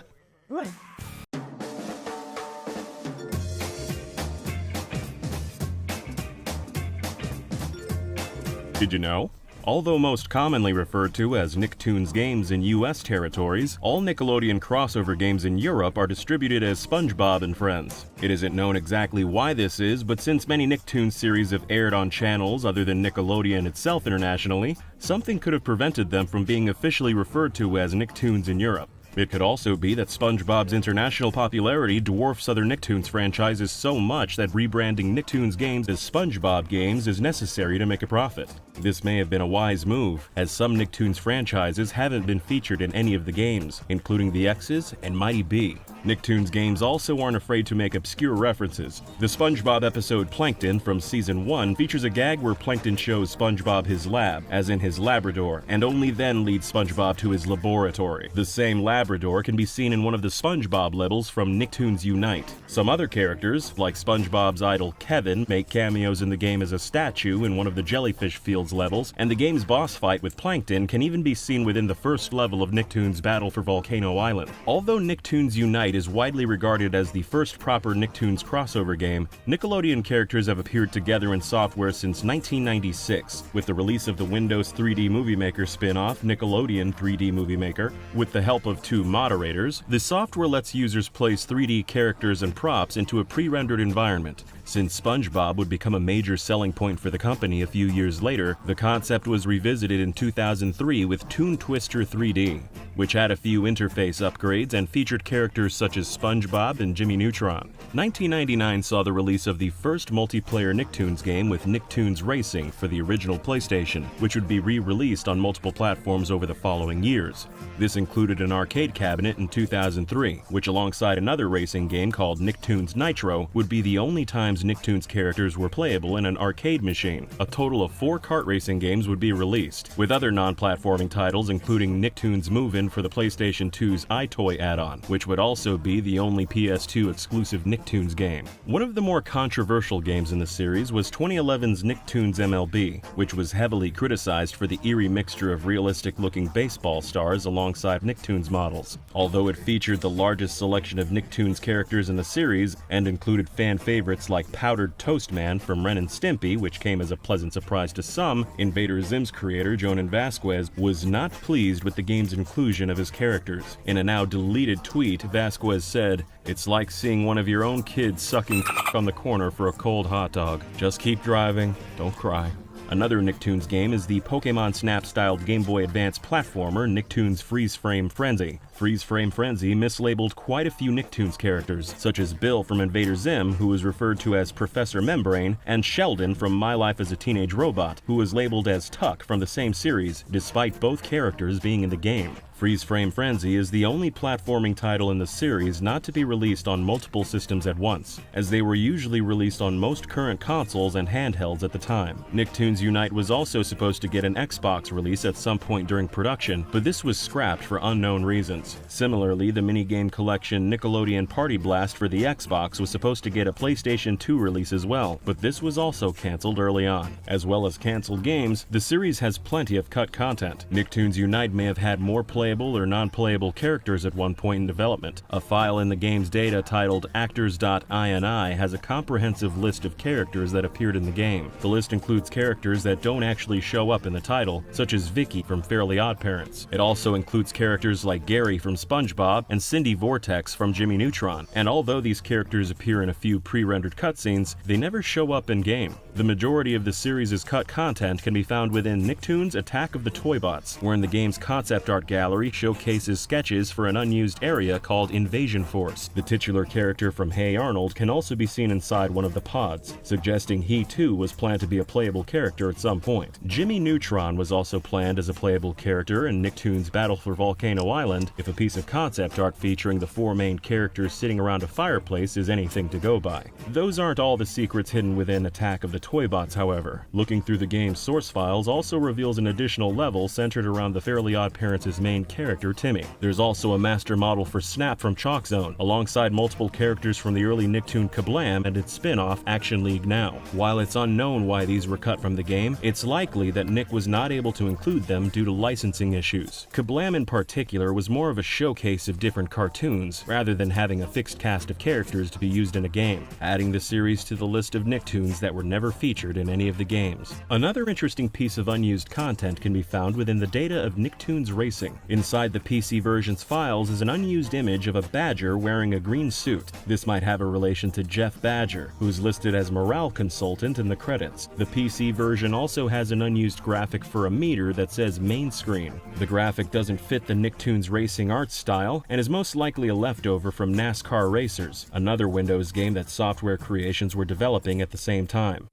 Did you know? Although most commonly referred to as Nicktoons games in US territories, all Nickelodeon crossover games in Europe are distributed as SpongeBob and Friends. It isn't known exactly why this is, but since many Nicktoons series have aired on channels other than Nickelodeon itself internationally, something could have prevented them from being officially referred to as Nicktoons in Europe. It could also be that SpongeBob's international popularity dwarfs other Nicktoons franchises so much that rebranding Nicktoons games as SpongeBob games is necessary to make a profit. This may have been a wise move, as some Nicktoons franchises haven't been featured in any of the games, including the X's and Mighty B. Nicktoons games also aren't afraid to make obscure references. The SpongeBob episode Plankton from Season 1 features a gag where Plankton shows SpongeBob his lab, as in his Labrador, and only then leads SpongeBob to his laboratory. The same Labrador can be seen in one of the SpongeBob levels from Nicktoons Unite. Some other characters, like SpongeBob's idol Kevin, make cameos in the game as a statue in one of the Jellyfish Fields levels, and the game's boss fight with Plankton can even be seen within the first level of Nicktoons Battle for Volcano Island. Although Nicktoons Unite is widely regarded as the first proper Nicktoons crossover game, Nickelodeon characters have appeared together in software since 1996, with the release of the Windows 3D Movie Maker spin-off, Nickelodeon 3D Movie Maker. With the help of two moderators, the software lets users place 3D characters and props into a pre-rendered environment. Since SpongeBob would become a major selling point for the company a few years later, the concept was revisited in 2003 with Toon Twister 3D, which had a few interface upgrades and featured characters such as SpongeBob and Jimmy Neutron. 1999 saw the release of the first multiplayer Nicktoons game with Nicktoons Racing for the original PlayStation, which would be re-released on multiple platforms over the following years. This included an arcade cabinet in 2003, which alongside another racing game called Nicktoons Nitro would be the only times those Nicktoons characters were playable in an arcade machine. A total of 4 kart racing games would be released, with other non-platforming titles including Nicktoons Move-In for the PlayStation 2's iToy add-on, which would also be the only PS2 exclusive Nicktoons game. One of the more controversial games in the series was 2011's Nicktoons MLB, which was heavily criticized for the eerie mixture of realistic-looking baseball stars alongside Nicktoons models. Although it featured the largest selection of Nicktoons characters in the series and included fan favorites like Powdered Toast Man from Ren and Stimpy, which came as a pleasant surprise to some, Invader Zim's creator Jonan Vasquez was not pleased with the game's inclusion of his characters. In a now deleted tweet, Vasquez said, "It's like seeing one of your own kids sucking on the corner for a cold hot dog. Just keep driving, don't cry." Another Nicktoons game is the Pokemon Snap-styled Game Boy Advance platformer Nicktoons Freeze Frame Frenzy. Freeze Frame Frenzy mislabeled quite a few Nicktoons characters, such as Bill from Invader Zim, who was referred to as Professor Membrane, and Sheldon from My Life as a Teenage Robot, who was labeled as Tuck from the same series, despite both characters being in the game. Freeze Frame Frenzy is the only platforming title in the series not to be released on multiple systems at once, as they were usually released on most current consoles and handhelds at the time. Nicktoons Unite was also supposed to get an Xbox release at some point during production, but this was scrapped for unknown reasons. Similarly, the minigame collection Nickelodeon Party Blast for the Xbox was supposed to get a PlayStation 2 release as well, but this was also cancelled early on. As well as cancelled games, the series has plenty of cut content. Nicktoons Unite may have had more playable or non-playable characters at one point in development. A file in the game's data titled actors.ini has a comprehensive list of characters that appeared in the game. The list includes characters that don't actually show up in the title, such as Vicky from Fairly OddParents. It also includes characters like Gary from SpongeBob and Cindy Vortex from Jimmy Neutron, and although these characters appear in a few pre-rendered cutscenes, they never show up in-game. The majority of the series' cut content can be found within Nicktoons Attack of the Toybots, where in the game's concept art gallery showcases sketches for an unused area called Invasion Force. The titular character from Hey Arnold can also be seen inside one of the pods, suggesting he too was planned to be a playable character at some point. Jimmy Neutron was also planned as a playable character in Nicktoons Battle for Volcano Island, if a piece of concept art featuring the 4 main characters sitting around a fireplace is anything to go by. Those aren't all the secrets hidden within Attack of the Toybots, however. Looking through the game's source files also reveals an additional level centered around the Fairly OddParents' main character, Timmy. There's also a master model for Snap from Chalk Zone, alongside multiple characters from the early Nicktoon Kablam and its spin-off Action League Now. While it's unknown why these were cut from the game, it's likely that Nick was not able to include them due to licensing issues. Kablam in particular was more of a showcase of different cartoons, rather than having a fixed cast of characters to be used in a game, adding the series to the list of Nicktoons that were never featured in any of the games. Another interesting piece of unused content can be found within the data of Nicktoons Racing. Inside the PC version's files is an unused image of a badger wearing a green suit. This might have a relation to Jeff Badger, who's listed as morale consultant in the credits. The PC version also has an unused graphic for a meter that says main screen. The graphic doesn't fit the Nicktoons Racing art style and is most likely a leftover from NASCAR Racers, another Windows game that Software Creations were developing at the same time.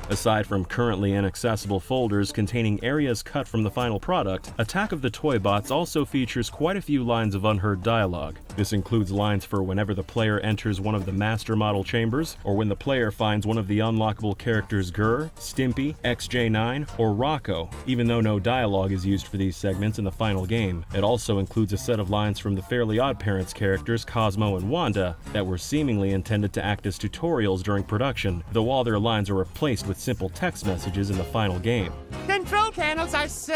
Aside from currently inaccessible folders containing areas cut from the final product, Attack of the Toybots also features quite a few lines of unheard dialogue. This includes lines for whenever the player enters one of the master model chambers, or when the player finds one of the unlockable characters Gurr, Stimpy, XJ9, or Rocco. Even though no dialogue is used for these segments in the final game, it also includes a set of lines from the Fairly OddParents characters Cosmo and Wanda that were seemingly intended to act as tutorials during production, though all their lines are replaced with simple text messages in the final game. Control panels are so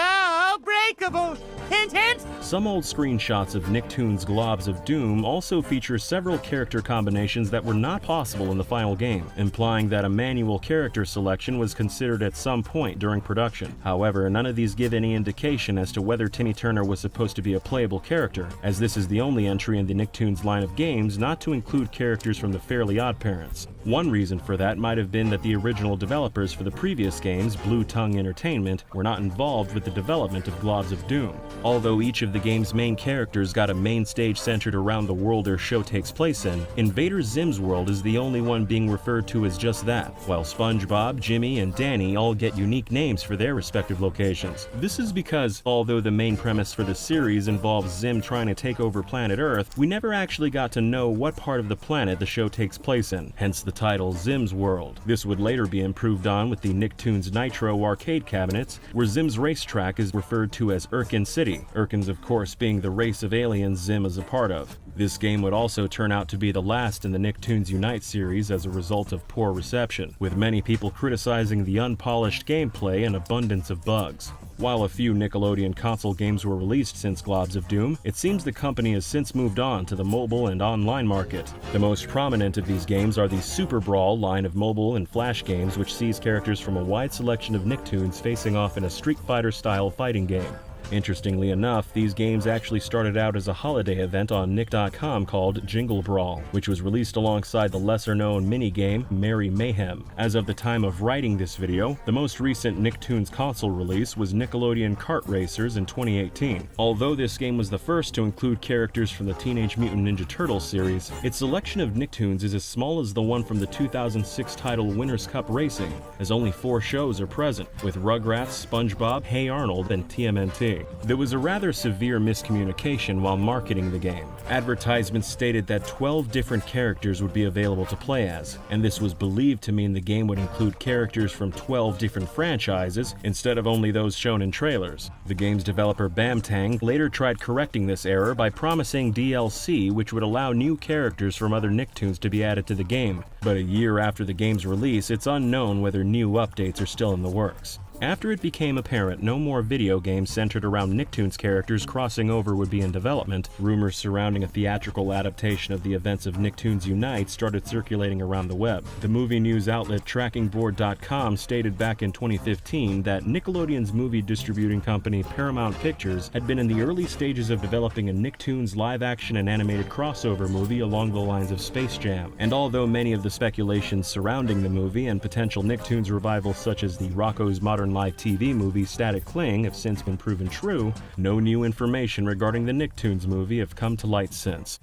breakable! Hint, hint! Some old screenshots of Nicktoons Globs of Doom also feature several character combinations that were not possible in the final game, implying that a manual character selection was considered at some point during production. However, none of these give any indication as to whether Timmy Turner was supposed to be a playable character, as this is the only entry in the Nicktoons line of games not to include characters from the Fairly OddParents. One reason for that might have been that the original developers for the previous games, Blue Tongue Entertainment, were not involved with the development of Glob Globs of Doom. Although each of the game's main characters got a main stage centered around the world their show takes place in, Invader Zim's world is the only one being referred to as just that, while SpongeBob, Jimmy, and Danny all get unique names for their respective locations. This is because, although the main premise for the series involves Zim trying to take over planet Earth, we never actually got to know what part of the planet the show takes place in, hence the title Zim's World. This would later be improved on with the Nicktoons Nitro arcade cabinets, where Zim's racetrack is referred to as Irken City, Irkens of course being the race of aliens Zim is a part of. This game would also turn out to be the last in the Nicktoons Unite series as a result of poor reception, with many people criticizing the unpolished gameplay and abundance of bugs. While a few Nickelodeon console games were released since Globs of Doom, it seems the company has since moved on to the mobile and online market. The most prominent of these games are the Super Brawl line of mobile and flash games, which sees characters from a wide selection of Nicktoons facing off in a Street Fighter-style fighting game. Interestingly enough, these games actually started out as a holiday event on Nick.com called Jingle Brawl, which was released alongside the lesser-known mini-game Merry Mayhem. As of the time of writing this video, the most recent Nicktoons console release was Nickelodeon Kart Racers in 2018. Although this game was the first to include characters from the Teenage Mutant Ninja Turtles series, its selection of Nicktoons is as small as the one from the 2006 title Winners' Cup Racing, as only 4 shows are present, with Rugrats, SpongeBob, Hey Arnold, and TMNT. There was a rather severe miscommunication while marketing the game. Advertisements stated that 12 different characters would be available to play as, and this was believed to mean the game would include characters from 12 different franchises instead of only those shown in trailers. The game's developer Bamtang later tried correcting this error by promising DLC, which would allow new characters from other Nicktoons to be added to the game, but a year after the game's release, it's unknown whether new updates are still in the works. After it became apparent no more video games centered around Nicktoons characters crossing over would be in development, rumors surrounding a theatrical adaptation of the events of Nicktoons Unite started circulating around the web. The movie news outlet TrackingBoard.com stated back in 2015 that Nickelodeon's movie distributing company Paramount Pictures had been in the early stages of developing a Nicktoons live-action and animated crossover movie along the lines of Space Jam. And although many of the speculations surrounding the movie and potential Nicktoons revivals such as the Rocko's Modern Live TV movie Static Cling have since been proven true, no new information regarding the Nicktoons movie have come to light since.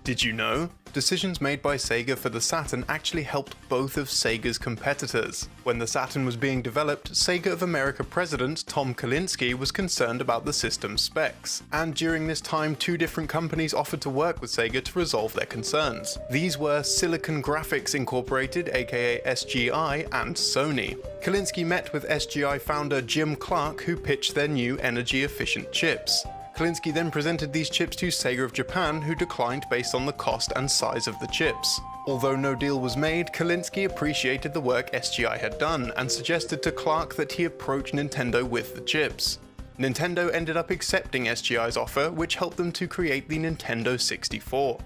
Did you know? Decisions made by Sega for the Saturn actually helped both of Sega's competitors. When the Saturn was being developed, Sega of America president Tom Kalinske was concerned about the system's specs, and during this time 2 different companies offered to work with Sega to resolve their concerns. These were Silicon Graphics Incorporated, aka SGI, and Sony. Kalinske met with SGI founder Jim Clark, who pitched their new energy-efficient chips. Kalinske then presented these chips to Sega of Japan, who declined based on the cost and size of the chips. Although no deal was made, Kalinske appreciated the work SGI had done and suggested to Clark that he approach Nintendo with the chips. Nintendo ended up accepting SGI's offer, which helped them to create the Nintendo 64.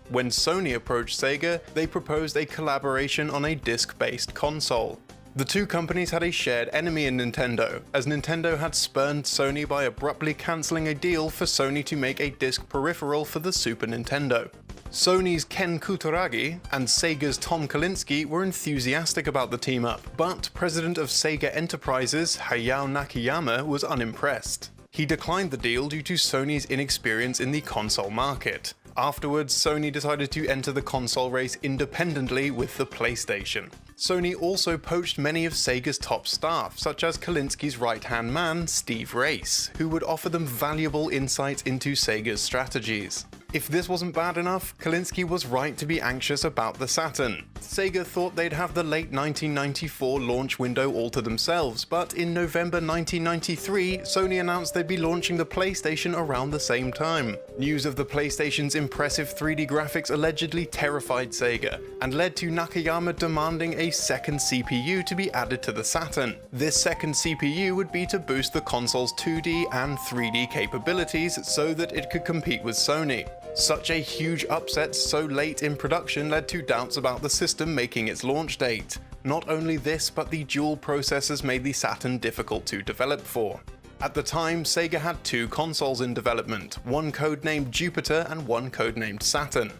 When Sony approached Sega, they proposed a collaboration on a disc-based console. The 2 companies had a shared enemy in Nintendo, as Nintendo had spurned Sony by abruptly cancelling a deal for Sony to make a disc peripheral for the Super Nintendo. Sony's Ken Kutaragi and Sega's Tom Kalinske were enthusiastic about the team-up, but president of Sega Enterprises Hayao Nakayama was unimpressed. He declined the deal due to Sony's inexperience in the console market. Afterwards, Sony decided to enter the console race independently with the PlayStation. Sony also poached many of Sega's top staff, such as Kalinske's right-hand man, Steve Race, who would offer them valuable insights into Sega's strategies. If this wasn't bad enough, Kalinske was right to be anxious about the Saturn. Sega thought they'd have the late 1994 launch window all to themselves, but in November 1993, Sony announced they'd be launching the PlayStation around the same time. News of the PlayStation's impressive 3D graphics allegedly terrified Sega, and led to Nakayama demanding a second CPU to be added to the Saturn. This second CPU would be to boost the console's 2D and 3D capabilities so that it could compete with Sony. Such a huge upset so late in production led to doubts about the system making its launch date. Not only this, but the dual processors made the Saturn difficult to develop for. At the time, Sega had 2 consoles in development, one codenamed Jupiter and one codenamed Saturn.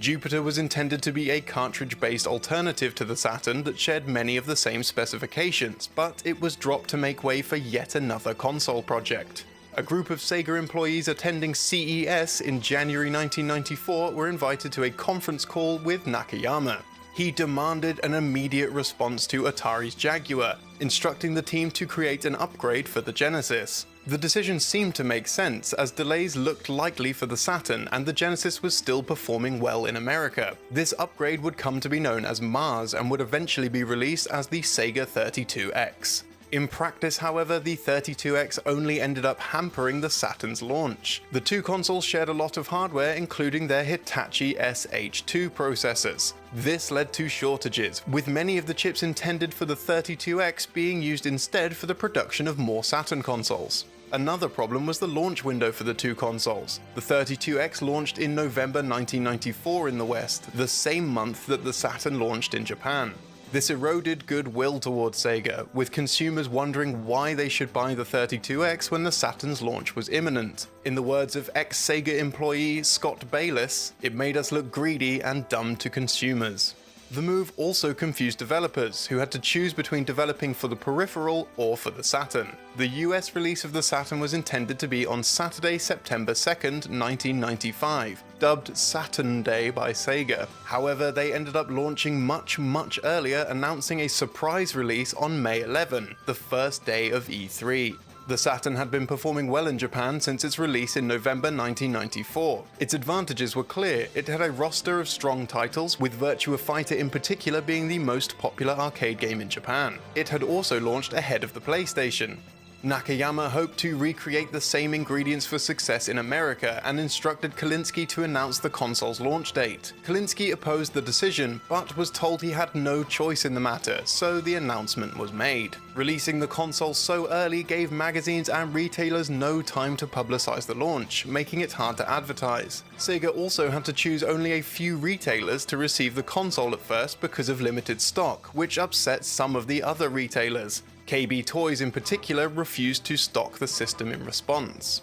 Jupiter was intended to be a cartridge-based alternative to the Saturn that shared many of the same specifications, but it was dropped to make way for yet another console project. A group of Sega employees attending CES in January 1994 were invited to a conference call with Nakayama. He demanded an immediate response to Atari's Jaguar, instructing the team to create an upgrade for the Genesis. The decision seemed to make sense, as delays looked likely for the Saturn and the Genesis was still performing well in America. This upgrade would come to be known as Mars and would eventually be released as the Sega 32X. In practice, however, the 32X only ended up hampering the Saturn's launch. The two consoles shared a lot of hardware, including their Hitachi SH2 processors. This led to shortages, with many of the chips intended for the 32X being used instead for the production of more Saturn consoles. Another problem was the launch window for the two consoles. The 32X launched in November 1994 in the West, the same month that the Saturn launched in Japan. This eroded goodwill towards Sega, with consumers wondering why they should buy the 32X when the Saturn's launch was imminent. In the words of ex-Sega employee Scott Bayless, "It made us look greedy and dumb to consumers." The move also confused developers, who had to choose between developing for the peripheral or for the Saturn. The US release of the Saturn was intended to be on Saturday, September 2nd, 1995, dubbed Saturn Day by Sega. However, they ended up launching much earlier, announcing a surprise release on May 11, the first day of E3. The Saturn had been performing well in Japan since its release in November 1994. Its advantages were clear. It had a roster of strong titles, with Virtua Fighter in particular being the most popular arcade game in Japan. It had also launched ahead of the PlayStation. Nakayama hoped to recreate the same ingredients for success in America and instructed Kalinsky to announce the console's launch date. Kalinsky opposed the decision, but was told he had no choice in the matter, so the announcement was made. Releasing the console so early gave magazines and retailers no time to publicize the launch, making it hard to advertise. Sega also had to choose only a few retailers to receive the console at first because of limited stock, which upset some of the other retailers. KB Toys in particular refused to stock the system in response.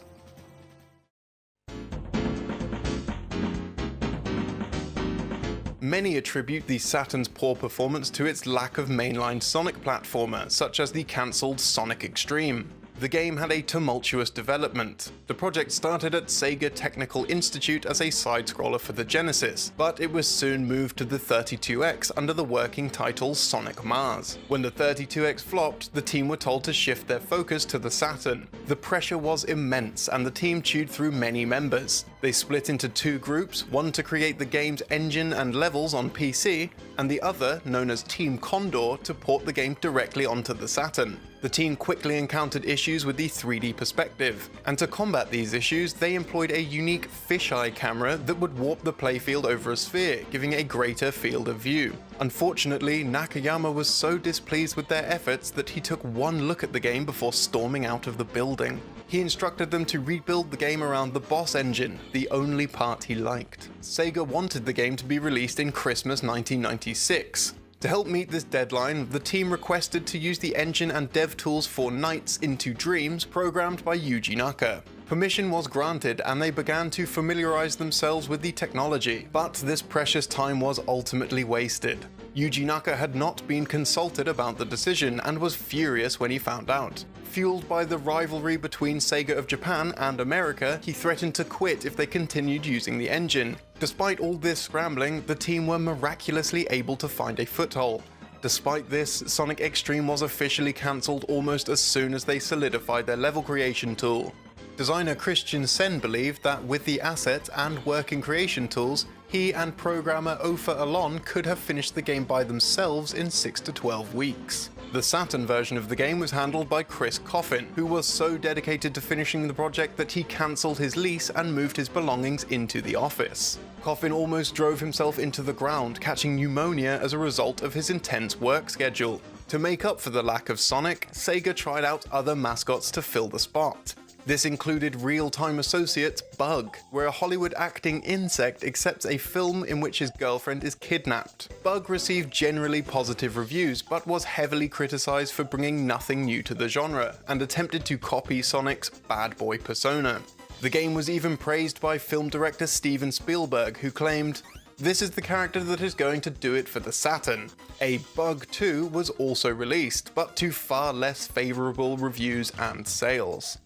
Many attribute the Saturn's poor performance to its lack of mainline Sonic platformer, such as the cancelled Sonic Extreme. The game had a tumultuous development. The project started at Sega Technical Institute as a side-scroller for the Genesis, but it was soon moved to the 32X under the working title Sonic Mars. When the 32X flopped, the team were told to shift their focus to the Saturn. The pressure was immense, and the team chewed through many members. They split into two groups, one to create the game's engine and levels on PC, and the other, known as Team Condor, to port the game directly onto the Saturn. The team quickly encountered issues with the 3D perspective, and to combat these issues, they employed a unique fisheye camera that would warp the playfield over a sphere, giving a greater field of view. Unfortunately, Nakayama was so displeased with their efforts that he took one look at the game before storming out of the building. He instructed them to rebuild the game around the boss engine, the only part he liked. Sega wanted the game to be released in Christmas 1996. To help meet this deadline, the team requested to use the engine and dev tools for Nights into Dreams programmed by Yuji Naka. Permission was granted and they began to familiarize themselves with the technology, but this precious time was ultimately wasted. Yuji Naka had not been consulted about the decision and was furious when he found out. Fueled by the rivalry between Sega of Japan and America, he threatened to quit if they continued using the engine. Despite all this scrambling, the team were miraculously able to find a foothold. Despite this, Sonic Extreme was officially cancelled almost as soon as they solidified their level creation tool. Designer Christian Sen believed that with the assets and working creation tools, he and programmer Ofer Alon could have finished the game by themselves in 6 to 12 weeks. The Saturn version of the game was handled by Chris Coffin, who was so dedicated to finishing the project that he cancelled his lease and moved his belongings into the office. Coffin almost drove himself into the ground, catching pneumonia as a result of his intense work schedule. To make up for the lack of Sonic, Sega tried out other mascots to fill the spot. This included real-time associate Bug, where a Hollywood acting insect accepts a film in which his girlfriend is kidnapped. Bug received generally positive reviews, but was heavily criticized for bringing nothing new to the genre, and attempted to copy Sonic's bad boy persona. The game was even praised by film director Steven Spielberg, who claimed, This is the character that is going to do it for the Saturn. A Bug 2 was also released, but to far less favourable reviews and sales.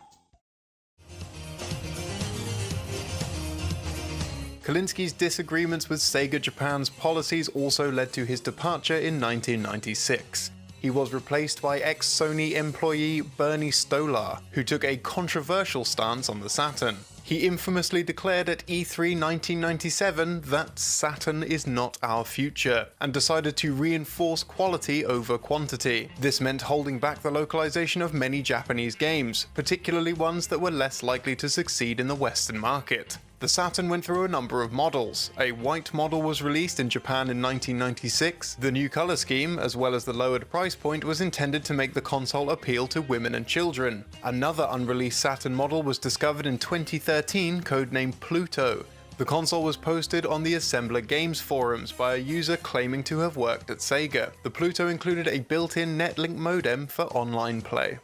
Kalinsky's disagreements with Sega Japan's policies also led to his departure in 1996. He was replaced by ex-Sony employee Bernie Stolar, who took a controversial stance on the Saturn. He infamously declared at E3 1997 that Saturn is not our future, and decided to reinforce quality over quantity. This meant holding back the localization of many Japanese games, particularly ones that were less likely to succeed in the Western market. The Saturn went through a number of models. A white model was released in Japan in 1996. The new color scheme, as well as the lowered price point, was intended to make the console appeal to women and children. Another unreleased Saturn model was discovered in 2013, codenamed Pluto. The console was posted on the Assembler Games forums by a user claiming to have worked at Sega. The Pluto included a built-in Netlink modem for online play.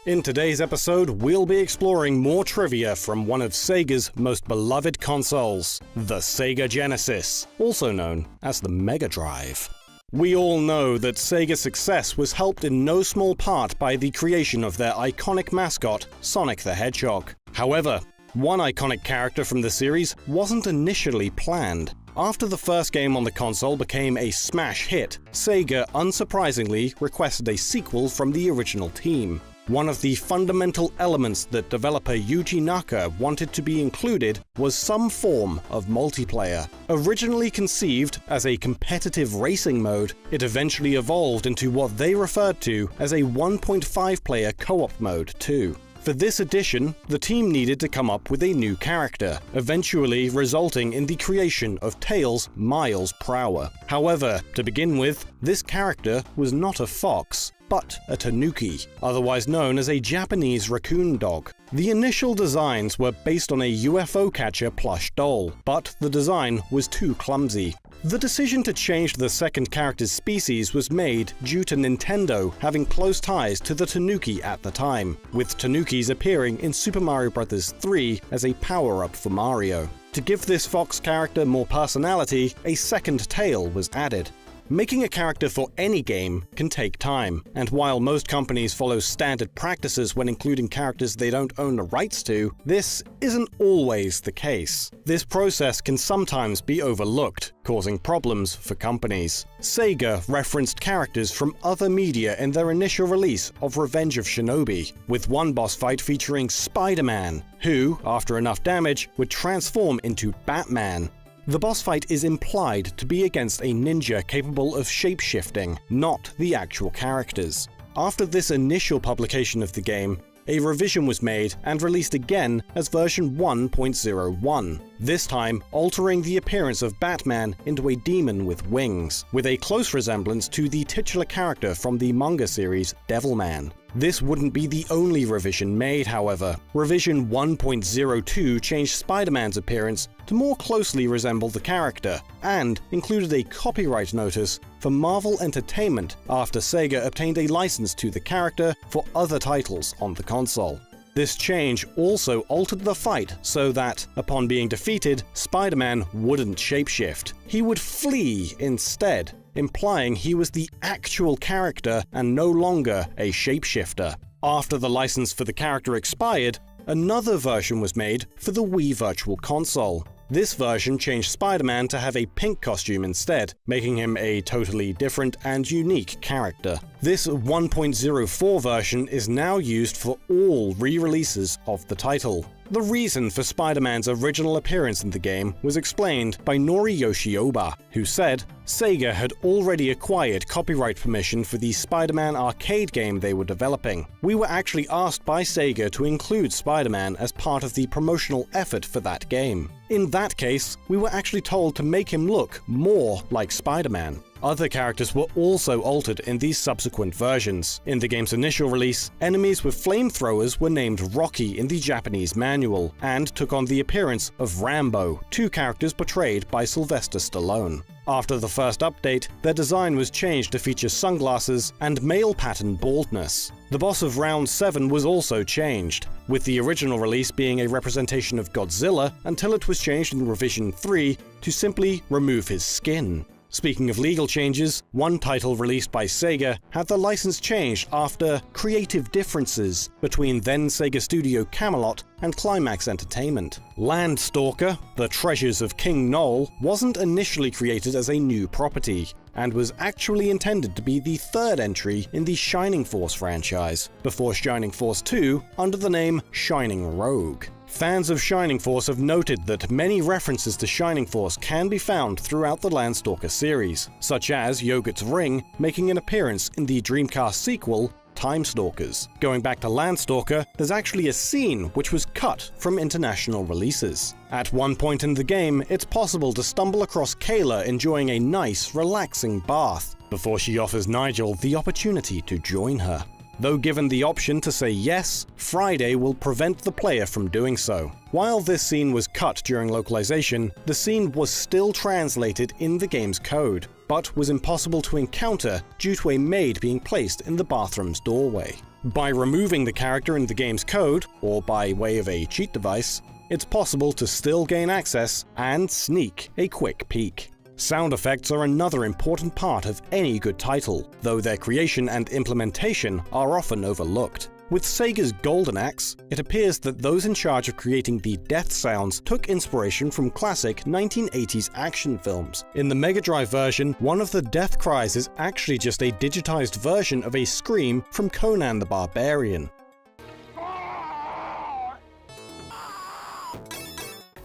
In today's episode, we'll be exploring more trivia from one of Sega's most beloved consoles, the Sega Genesis, also known as the Mega Drive. We all know that Sega's success was helped in no small part by the creation of their iconic mascot, Sonic the Hedgehog. However, one iconic character from the series wasn't initially planned. After the first game on the console became a smash hit, Sega unsurprisingly requested a sequel from the original team. One of the fundamental elements that developer Yuji Naka wanted to be included was some form of multiplayer. Originally conceived as a competitive racing mode, it eventually evolved into what they referred to as a 1.5-player co-op mode too. For this edition, the team needed to come up with a new character, eventually resulting in the creation of Tails Miles Prower. However, to begin with, this character was not a fox, but a tanuki, otherwise known as a Japanese raccoon dog. The initial designs were based on a UFO catcher plush doll, but the design was too clumsy. The decision to change the second character's species was made due to Nintendo having close ties to the tanuki at the time, with tanukis appearing in Super Mario Bros. 3 as a power-up for Mario. To give this fox character more personality, a second tail was added. Making a character for any game can take time, and while most companies follow standard practices when including characters they don't own the rights to, this isn't always the case. This process can sometimes be overlooked, causing problems for companies. Sega referenced characters from other media in their initial release of Revenge of Shinobi, with one boss fight featuring Spider-Man, who, after enough damage, would transform into Batman. The boss fight is implied to be against a ninja capable of shape-shifting, not the actual characters. After this initial publication of the game, a revision was made and released again as version 1.01, this time altering the appearance of Batman into a demon with wings, with a close resemblance to the titular character from the manga series Devilman. This wouldn't be the only revision made, however. Revision 1.02 changed Spider-Man's appearance to more closely resemble the character, and included a copyright notice for Marvel Entertainment after Sega obtained a license to the character for other titles on the console. This change also altered the fight so that, upon being defeated, Spider-Man wouldn't shapeshift. He would flee instead, implying he was the actual character and no longer a shapeshifter. After the license for the character expired, another version was made for the Wii Virtual Console. This version changed Spider-Man to have a pink costume instead, making him a totally different and unique character. This 1.04 version is now used for all re-releases of the title. The reason for Spider-Man's original appearance in the game was explained by Noriyoshi Oba, who said Sega had already acquired copyright permission for the Spider-Man arcade game they were developing. We were actually asked by Sega to include Spider-Man as part of the promotional effort for that game. In that case, we were actually told to make him look more like Spider-Man. Other characters were also altered in these subsequent versions. In the game's initial release, enemies with flamethrowers were named Rocky in the Japanese manual, and took on the appearance of Rambo, two characters portrayed by Sylvester Stallone. After the first update, their design was changed to feature sunglasses and male pattern baldness. The boss of Round 7 was also changed, with the original release being a representation of Godzilla until it was changed in Revision 3 to simply remove his skin. Speaking of legal changes, one title released by Sega had the license changed after creative differences between then Sega Studio Camelot and Climax Entertainment. Landstalker, The Treasures of King Knoll, wasn't initially created as a new property, and was actually intended to be the third entry in the Shining Force franchise, before Shining Force 2 under the name Shining Rogue. Fans of Shining Force have noted that many references to Shining Force can be found throughout the Landstalker series, such as Yogurt's Ring making an appearance in the Dreamcast sequel, Time Stalkers. Going back to Landstalker, there's actually a scene which was cut from international releases. At one point in the game, it's possible to stumble across Kayla enjoying a nice, relaxing bath, before she offers Nigel the opportunity to join her. Though given the option to say yes, Friday will prevent the player from doing so. While this scene was cut during localization, the scene was still translated in the game's code, but was impossible to encounter due to a maid being placed in the bathroom's doorway. By removing the character in the game's code, or by way of a cheat device, it's possible to still gain access and sneak a quick peek. Sound effects are another important part of any good title, though their creation and implementation are often overlooked. With Sega's Golden Axe, it appears that those in charge of creating the death sounds took inspiration from classic 1980s action films. In the Mega Drive version, one of the death cries is actually just a digitized version of a scream from Conan the Barbarian.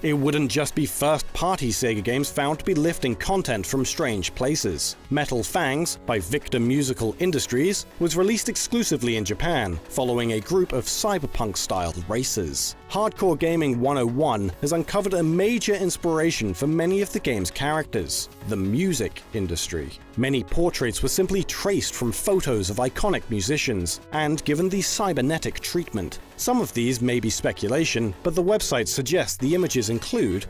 It wouldn't just be first-party Sega games found to be lifting content from strange places. Metal Fangs, by Victor Musical Industries, was released exclusively in Japan, following a group of cyberpunk-styled races. Hardcore Gaming 101 has uncovered a major inspiration for many of the game's characters: the music industry. Many portraits were simply traced from photos of iconic musicians, and given the cybernetic treatment. Some of these may be speculation, but the website suggests the images include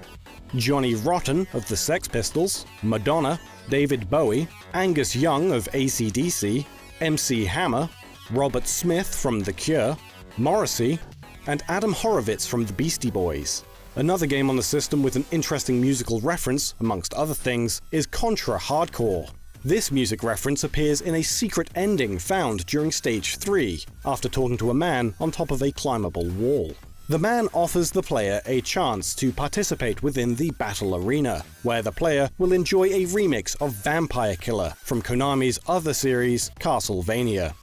Johnny Rotten of the Sex Pistols, Madonna, David Bowie, Angus Young of AC/DC, MC Hammer, Robert Smith from The Cure, Morrissey, and Adam Horovitz from the Beastie Boys. Another game on the system with an interesting musical reference, amongst other things, is Contra Hardcore. This music reference appears in a secret ending found during Stage 3, after talking to a man on top of a climbable wall. The man offers the player a chance to participate within the battle arena, where the player will enjoy a remix of Vampire Killer from Konami's other series, Castlevania.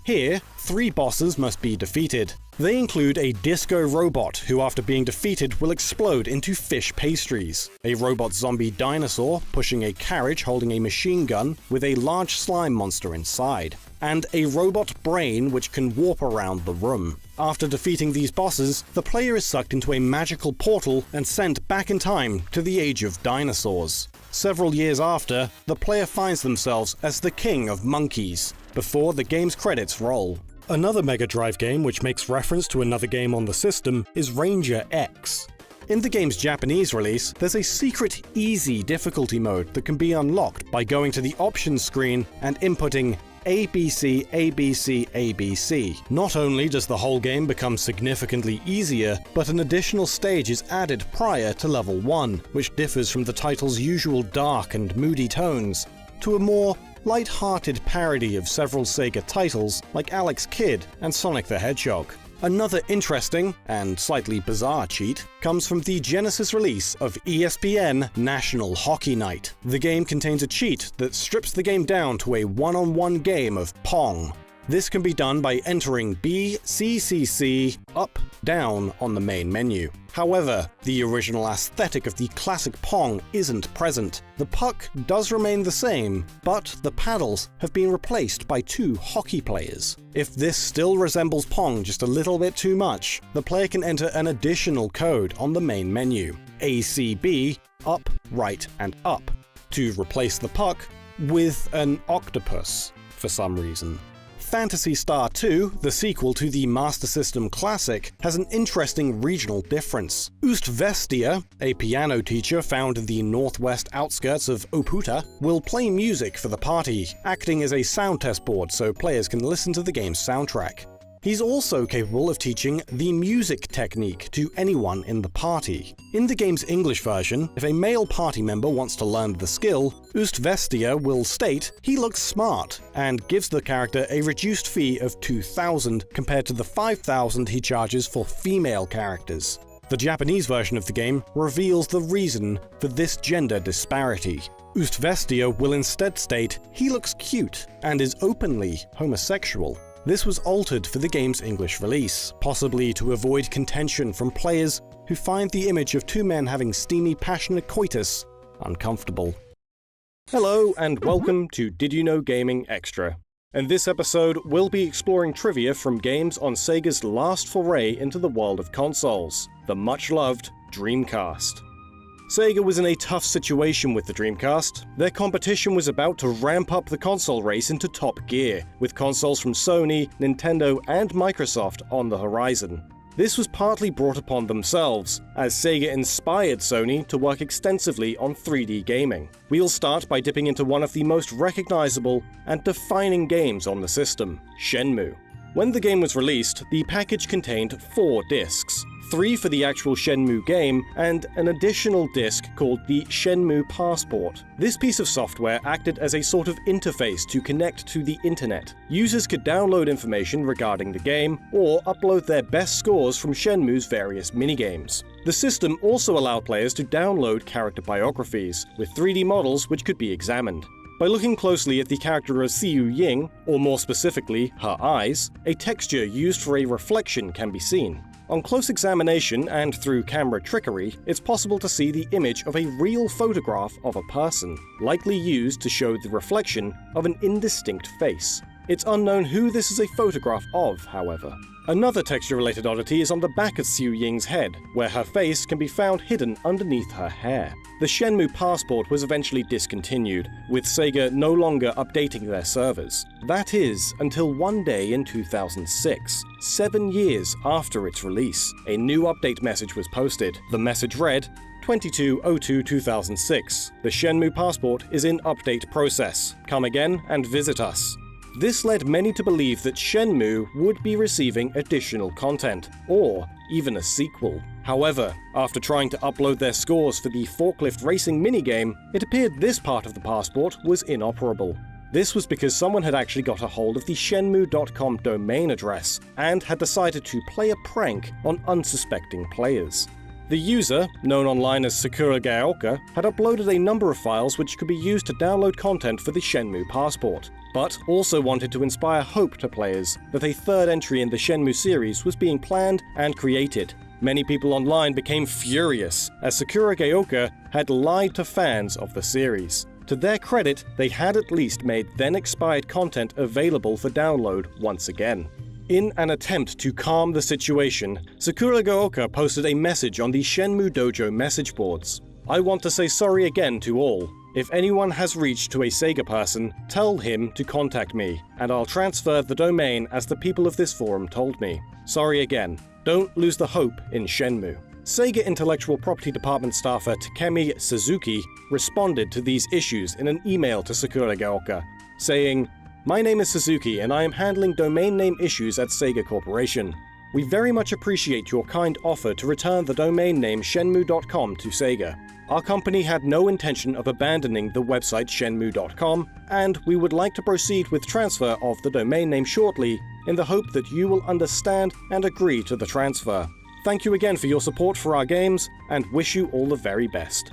Here, 3 bosses must be defeated. They include a disco robot who, after being defeated, will explode into fish pastries, a robot zombie dinosaur pushing a carriage holding a machine gun with a large slime monster inside, and a robot brain which can warp around the room. After defeating these bosses, the player is sucked into a magical portal and sent back in time to the age of dinosaurs. Several years after, the player finds themselves as the king of monkeys, before the game's credits roll. Another Mega Drive game which makes reference to another game on the system is Ranger X. In the game's Japanese release, there's a secret easy difficulty mode that can be unlocked by going to the options screen and inputting ABC, ABC, ABC. Not only does the whole game become significantly easier, but an additional stage is added prior to level 1, which differs from the title's usual dark and moody tones to a more light-hearted parody of several Sega titles like Alex Kidd and Sonic the Hedgehog. Another interesting, and slightly bizarre cheat, comes from the Genesis release of ESPN National Hockey Night. The game contains a cheat that strips the game down to a one-on-one game of Pong. This can be done by entering B, C, C, C, up, down on the main menu. However, the original aesthetic of the classic Pong isn't present. The puck does remain the same, but the paddles have been replaced by 2 hockey players. If this still resembles Pong just a little bit too much, the player can enter an additional code on the main menu, ACB, up, right, and up, to replace the puck with an octopus for some reason. Phantasy Star 2, the sequel to the Master System classic, has an interesting regional difference. Ust-Vestia, a piano teacher found in the northwest outskirts of Oputa, will play music for the party, acting as a sound test board so players can listen to the game's soundtrack. He's also capable of teaching the music technique to anyone in the party. In the game's English version, if a male party member wants to learn the skill, Ust-Vestia will state he looks smart and gives the character a reduced fee of 2,000 compared to the 5,000 he charges for female characters. The Japanese version of the game reveals the reason for this gender disparity. Ust-Vestia will instead state he looks cute and is openly homosexual. This was altered for the game's English release, possibly to avoid contention from players who find the image of two men having steamy, passionate coitus uncomfortable. Hello and welcome to Did You Know Gaming Extra. In this episode, we'll be exploring trivia from games on Sega's last foray into the world of consoles, the much-loved Dreamcast. Sega was in a tough situation with the Dreamcast. Their competition was about to ramp up the console race into top gear, with consoles from Sony, Nintendo, and Microsoft on the horizon. This was partly brought upon themselves, as Sega inspired Sony to work extensively on 3D gaming. We'll start by dipping into one of the most recognizable and defining games on the system, Shenmue. When the game was released, the package contained 4 discs. 3 for the actual Shenmue game, and an additional disc called the Shenmue Passport. This piece of software acted as a sort of interface to connect to the internet. Users could download information regarding the game, or upload their best scores from Shenmue's various minigames. The system also allowed players to download character biographies, with 3D models which could be examined. By looking closely at the character of Xiu Ying, or more specifically, her eyes, a texture used for a reflection can be seen. On close examination and through camera trickery, it's possible to see the image of a real photograph of a person, likely used to show the reflection of an indistinct face. It's unknown who this is a photograph of, however. Another texture-related oddity is on the back of Xiu Ying's head, where her face can be found hidden underneath her hair. The Shenmue Passport was eventually discontinued, with Sega no longer updating their servers. That is, until one day in 2006, 7 years after its release, a new update message was posted. The message read, 22/02/2006. The Shenmue Passport is in update process. Come again and visit us. This led many to believe that Shenmue would be receiving additional content, or even a sequel. However, after trying to upload their scores for the forklift racing minigame, it appeared this part of the passport was inoperable. This was because someone had actually got a hold of the Shenmue.com domain address, and had decided to play a prank on unsuspecting players. The user, known online as Sakura Gaoka, had uploaded a number of files which could be used to download content for the Shenmue Passport, but also wanted to inspire hope to players that a third entry in the Shenmue series was being planned and created. Many people online became furious, as Sakura Gaoka had lied to fans of the series. To their credit, they had at least made then-expired content available for download once again. In an attempt to calm the situation, Sakura Gaoka posted a message on the Shenmue Dojo message boards. I want to say sorry again to all. If anyone has reached to a Sega person, tell him to contact me, and I'll transfer the domain as the people of this forum told me. Sorry again. Don't lose the hope in Shenmue. Sega Intellectual Property Department staffer Takemi Suzuki responded to these issues in an email to Sakura Gaoka, saying, "My name is Suzuki and I am handling domain name issues at Sega Corporation. We very much appreciate your kind offer to return the domain name Shenmue.com to Sega. Our company had no intention of abandoning the website Shenmue.com, and we would like to proceed with transfer of the domain name shortly in the hope that you will understand and agree to the transfer. Thank you again for your support for our games, and wish you all the very best."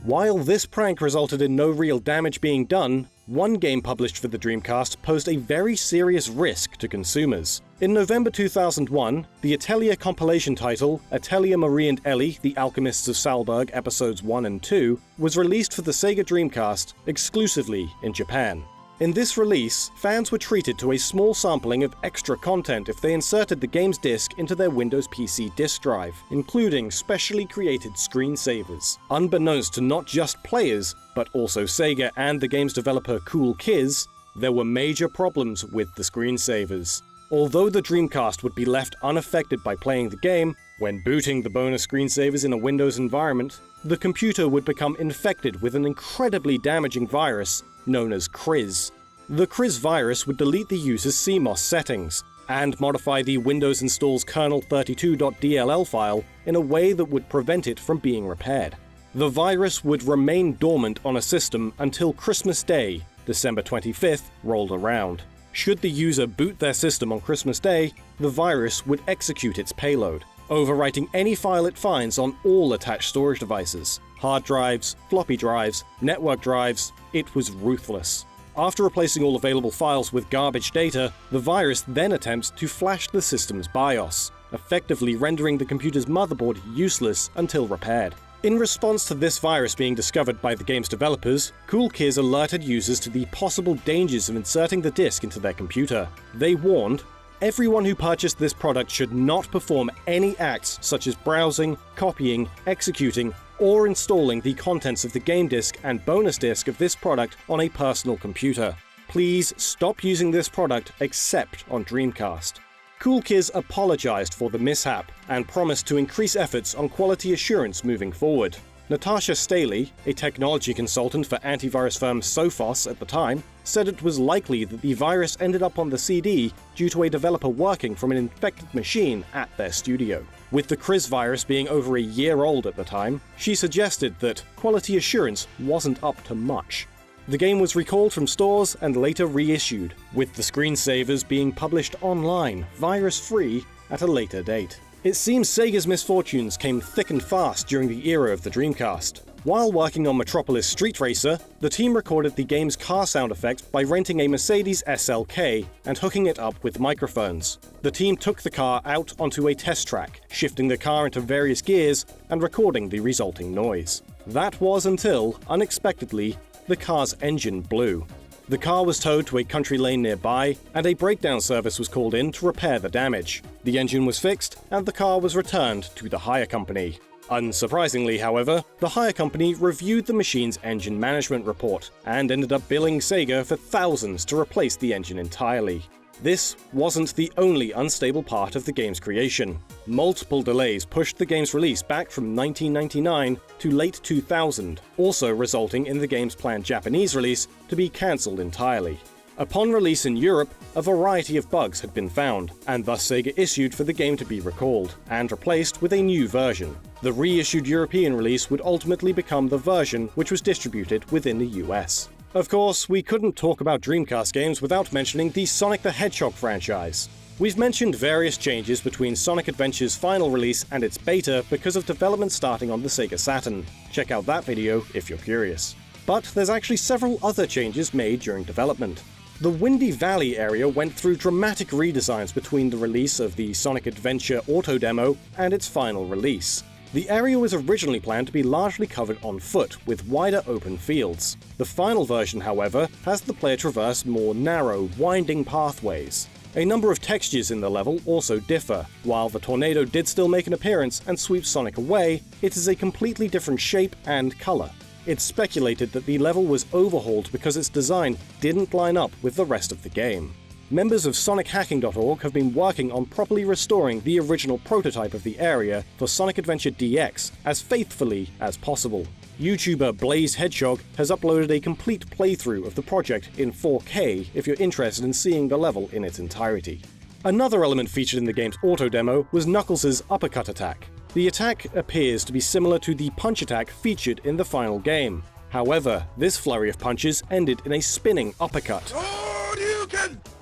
While this prank resulted in no real damage being done, one game published for the Dreamcast posed a very serious risk to consumers. In November 2001, the Atelier compilation title, Atelier Marie and Ellie, The Alchemists of Salberg Episodes 1 and 2, was released for the Sega Dreamcast exclusively in Japan. In this release, fans were treated to a small sampling of extra content if they inserted the game's disc into their Windows PC disk drive, including specially created screensavers. Unbeknownst to not just players, but also Sega and the game's developer Cool Kiz, there were major problems with the screensavers. Although the Dreamcast would be left unaffected by playing the game, when booting the bonus screensavers in a Windows environment, the computer would become infected with an incredibly damaging virus known as Kriz. The Kriz virus would delete the user's CMOS settings, and modify the Windows install's kernel32.dll file in a way that would prevent it from being repaired. The virus would remain dormant on a system until Christmas Day, December 25th, rolled around. Should the user boot their system on Christmas Day, the virus would execute its payload, overwriting any file it finds on all attached storage devices. Hard drives, floppy drives, network drives, it was ruthless. After replacing all available files with garbage data, the virus then attempts to flash the system's BIOS, effectively rendering the computer's motherboard useless until repaired. In response to this virus being discovered by the game's developers, Cool Kids alerted users to the possible dangers of inserting the disk into their computer. They warned, everyone who purchased this product should not perform any acts such as browsing, copying, executing, or installing the contents of the game disc and bonus disc of this product on a personal computer. Please stop using this product except on Dreamcast. Cool Kids apologized for the mishap and promised to increase efforts on quality assurance moving forward. Natasha Staley, a technology consultant for antivirus firm Sophos at the time, said it was likely that the virus ended up on the CD due to a developer working from an infected machine at their studio. With the Kriz virus being over a year old at the time, she suggested that quality assurance wasn't up to much. The game was recalled from stores and later reissued, with the screensavers being published online, virus-free, at a later date. It seems Sega's misfortunes came thick and fast during the era of the Dreamcast. While working on Metropolis Street Racer, the team recorded the game's car sound effects by renting a Mercedes SLK and hooking it up with microphones. The team took the car out onto a test track, shifting the car into various gears and recording the resulting noise. That was until, unexpectedly, the car's engine blew. The car was towed to a country lane nearby, and a breakdown service was called in to repair the damage. The engine was fixed, and the car was returned to the hire company. Unsurprisingly, however, the hire company reviewed the machine's engine management report, and ended up billing Sega for thousands to replace the engine entirely. This wasn't the only unstable part of the game's creation. Multiple delays pushed the game's release back from 1999 to late 2000, also resulting in the game's planned Japanese release to be cancelled entirely. Upon release in Europe, a variety of bugs had been found, and thus Sega issued for the game to be recalled, and replaced with a new version. The reissued European release would ultimately become the version which was distributed within the US. Of course, we couldn't talk about Dreamcast games without mentioning the Sonic the Hedgehog franchise. We've mentioned various changes between Sonic Adventure's final release and its beta because of development starting on the Sega Saturn. Check out that video if you're curious. But there's actually several other changes made during development. The Windy Valley area went through dramatic redesigns between the release of the Sonic Adventure auto demo and its final release. The area was originally planned to be largely covered on foot, with wider open fields. The final version, however, has the player traverse more narrow, winding pathways. A number of textures in the level also differ. While the tornado did still make an appearance and sweep Sonic away, it is a completely different shape and color. It's speculated that the level was overhauled because its design didn't line up with the rest of the game. Members of SonicHacking.org have been working on properly restoring the original prototype of the area for Sonic Adventure DX as faithfully as possible. YouTuber Blaze Hedgehog has uploaded a complete playthrough of the project in 4K if you're interested in seeing the level in its entirety. Another element featured in the game's auto demo was Knuckles' uppercut attack. The attack appears to be similar to the punch attack featured in the final game. However, this flurry of punches ended in a spinning uppercut.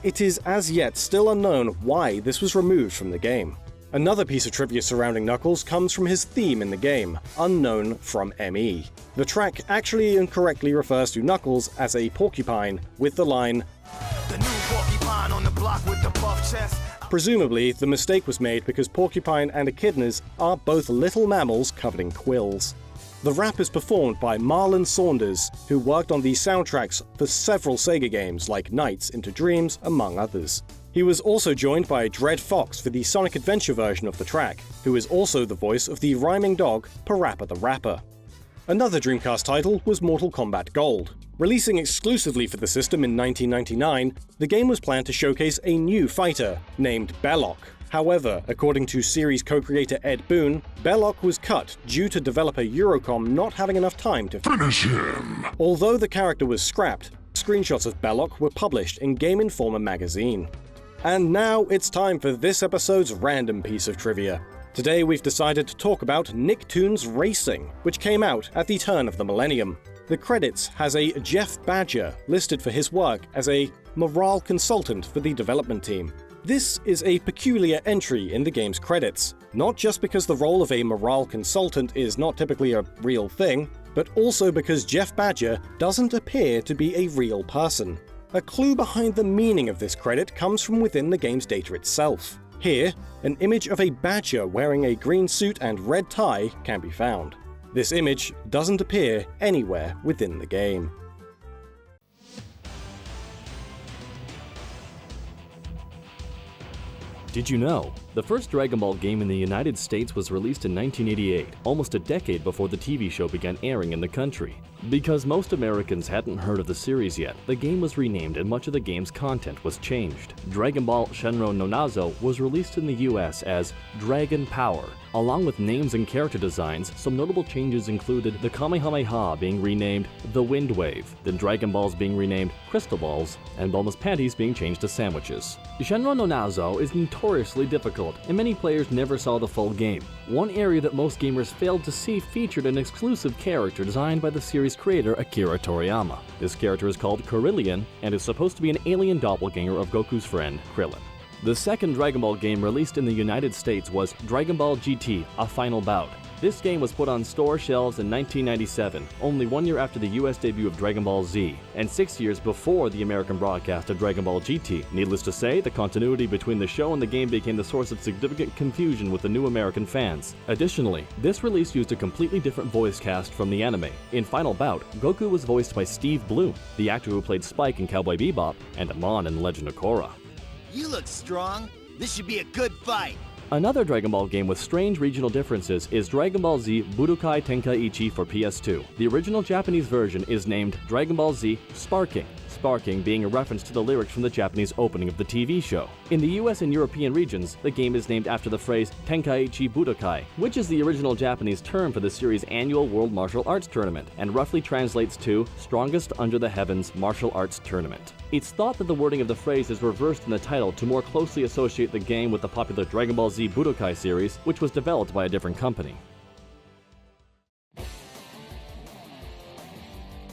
It is as yet still unknown why this was removed from the game. Another piece of trivia surrounding Knuckles comes from his theme in the game, Unknown from ME. The track actually incorrectly refers to Knuckles as a porcupine with the line, "The new porcupine on the block with the buff chest." Presumably, the mistake was made because porcupine and echidnas are both little mammals covered in quills. The rap is performed by Marlon Saunders, who worked on the soundtracks for several Sega games like Nights into Dreams, among others. He was also joined by Dread Fox for the Sonic Adventure version of the track, who is also the voice of the rhyming dog Parappa the Rapper. Another Dreamcast title was Mortal Kombat Gold. Releasing exclusively for the system in 1999, the game was planned to showcase a new fighter, named Belloc. However, according to series co-creator Ed Boon, Belloc was cut due to developer Eurocom not having enough time to finish him. Although the character was scrapped, screenshots of Belloc were published in Game Informer magazine. And now it's time for this episode's random piece of trivia. Today we've decided to talk about Nicktoons Racing, which came out at the turn of the millennium. The credits has a Jeff Badger listed for his work as a morale consultant for the development team. This is a peculiar entry in the game's credits, not just because the role of a morale consultant is not typically a real thing, but also because Jeff Badger doesn't appear to be a real person. A clue behind the meaning of this credit comes from within the game's data itself. Here, an image of a badger wearing a green suit and red tie can be found. This image doesn't appear anywhere within the game. Did you know? The first Dragon Ball game in the United States was released in 1988, almost a decade before the TV show began airing in the country. Because most Americans hadn't heard of the series yet, the game was renamed and much of the game's content was changed. Dragon Ball Shenron no Nazo was released in the US as Dragon Power. Along with names and character designs, some notable changes included the Kamehameha being renamed the Wind Wave, then Dragon Balls being renamed Crystal Balls, and Bulma's panties being changed to sandwiches. Shenron no Nazo is notoriously difficult, and many players never saw the full game. One area that most gamers failed to see featured an exclusive character designed by the series creator Akira Toriyama. This character is called Krillin and is supposed to be an alien doppelganger of Goku's friend, Krillin. The second Dragon Ball game released in the United States was Dragon Ball GT: A Final Bout. This game was put on store shelves in 1997, only 1 year after the US debut of Dragon Ball Z, and 6 years before the American broadcast of Dragon Ball GT. Needless to say, the continuity between the show and the game became the source of significant confusion with the new American fans. Additionally, this release used a completely different voice cast from the anime. In Final Bout, Goku was voiced by Steve Blum, the actor who played Spike in Cowboy Bebop, and Amon in The Legend of Korra. You look strong. This should be a good fight. Another Dragon Ball game with strange regional differences is Dragon Ball Z Budokai Tenkaichi for PS2. The original Japanese version is named Dragon Ball Z Sparking, Sparking being a reference to the lyrics from the Japanese opening of the TV show. In the US and European regions, the game is named after the phrase Tenkaichi Budokai, which is the original Japanese term for the series' annual World Martial Arts Tournament, and roughly translates to Strongest Under the Heavens Martial Arts Tournament. It's thought that the wording of the phrase is reversed in the title to more closely associate the game with the popular Dragon Ball Z Budokai series, which was developed by a different company.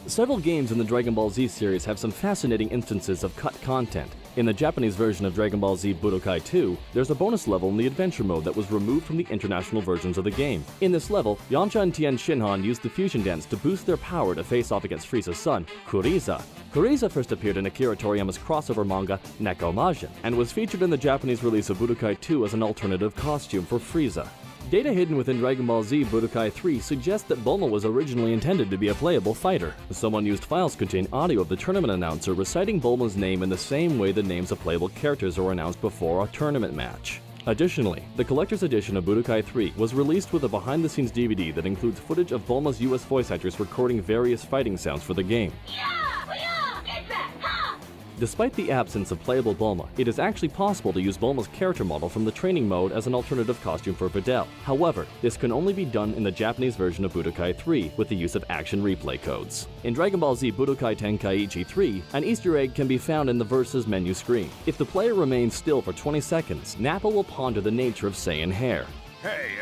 Several games in the Dragon Ball Z series have some fascinating instances of cut content. In the Japanese version of Dragon Ball Z Budokai 2, there's a bonus level in the adventure mode that was removed from the international versions of the game. In this level, Yamcha and Tien Shinhan used the fusion dance to boost their power to face off against Frieza's son, Kuriza. Kuriza first appeared in Akira Toriyama's crossover manga Neko Majin, and was featured in the Japanese release of Budokai 2 as an alternative costume for Frieza. Data hidden within Dragon Ball Z Budokai 3 suggests that Bulma was originally intended to be a playable fighter. Some unused files contain audio of the tournament announcer reciting Bulma's name in the same way the names of playable characters are announced before a tournament match. Additionally, the collector's edition of Budokai 3 was released with a behind-the-scenes DVD that includes footage of Bulma's US voice actors recording various fighting sounds for the game. Despite the absence of playable Bulma, it is actually possible to use Bulma's character model from the training mode as an alternative costume for Videl. However, this can only be done in the Japanese version of Budokai 3 with the use of action replay codes. In Dragon Ball Z Budokai Tenkaichi 3, an Easter egg can be found in the Versus menu screen. If the player remains still for 20 seconds, Nappa will ponder the nature of Saiyan hair. Hey,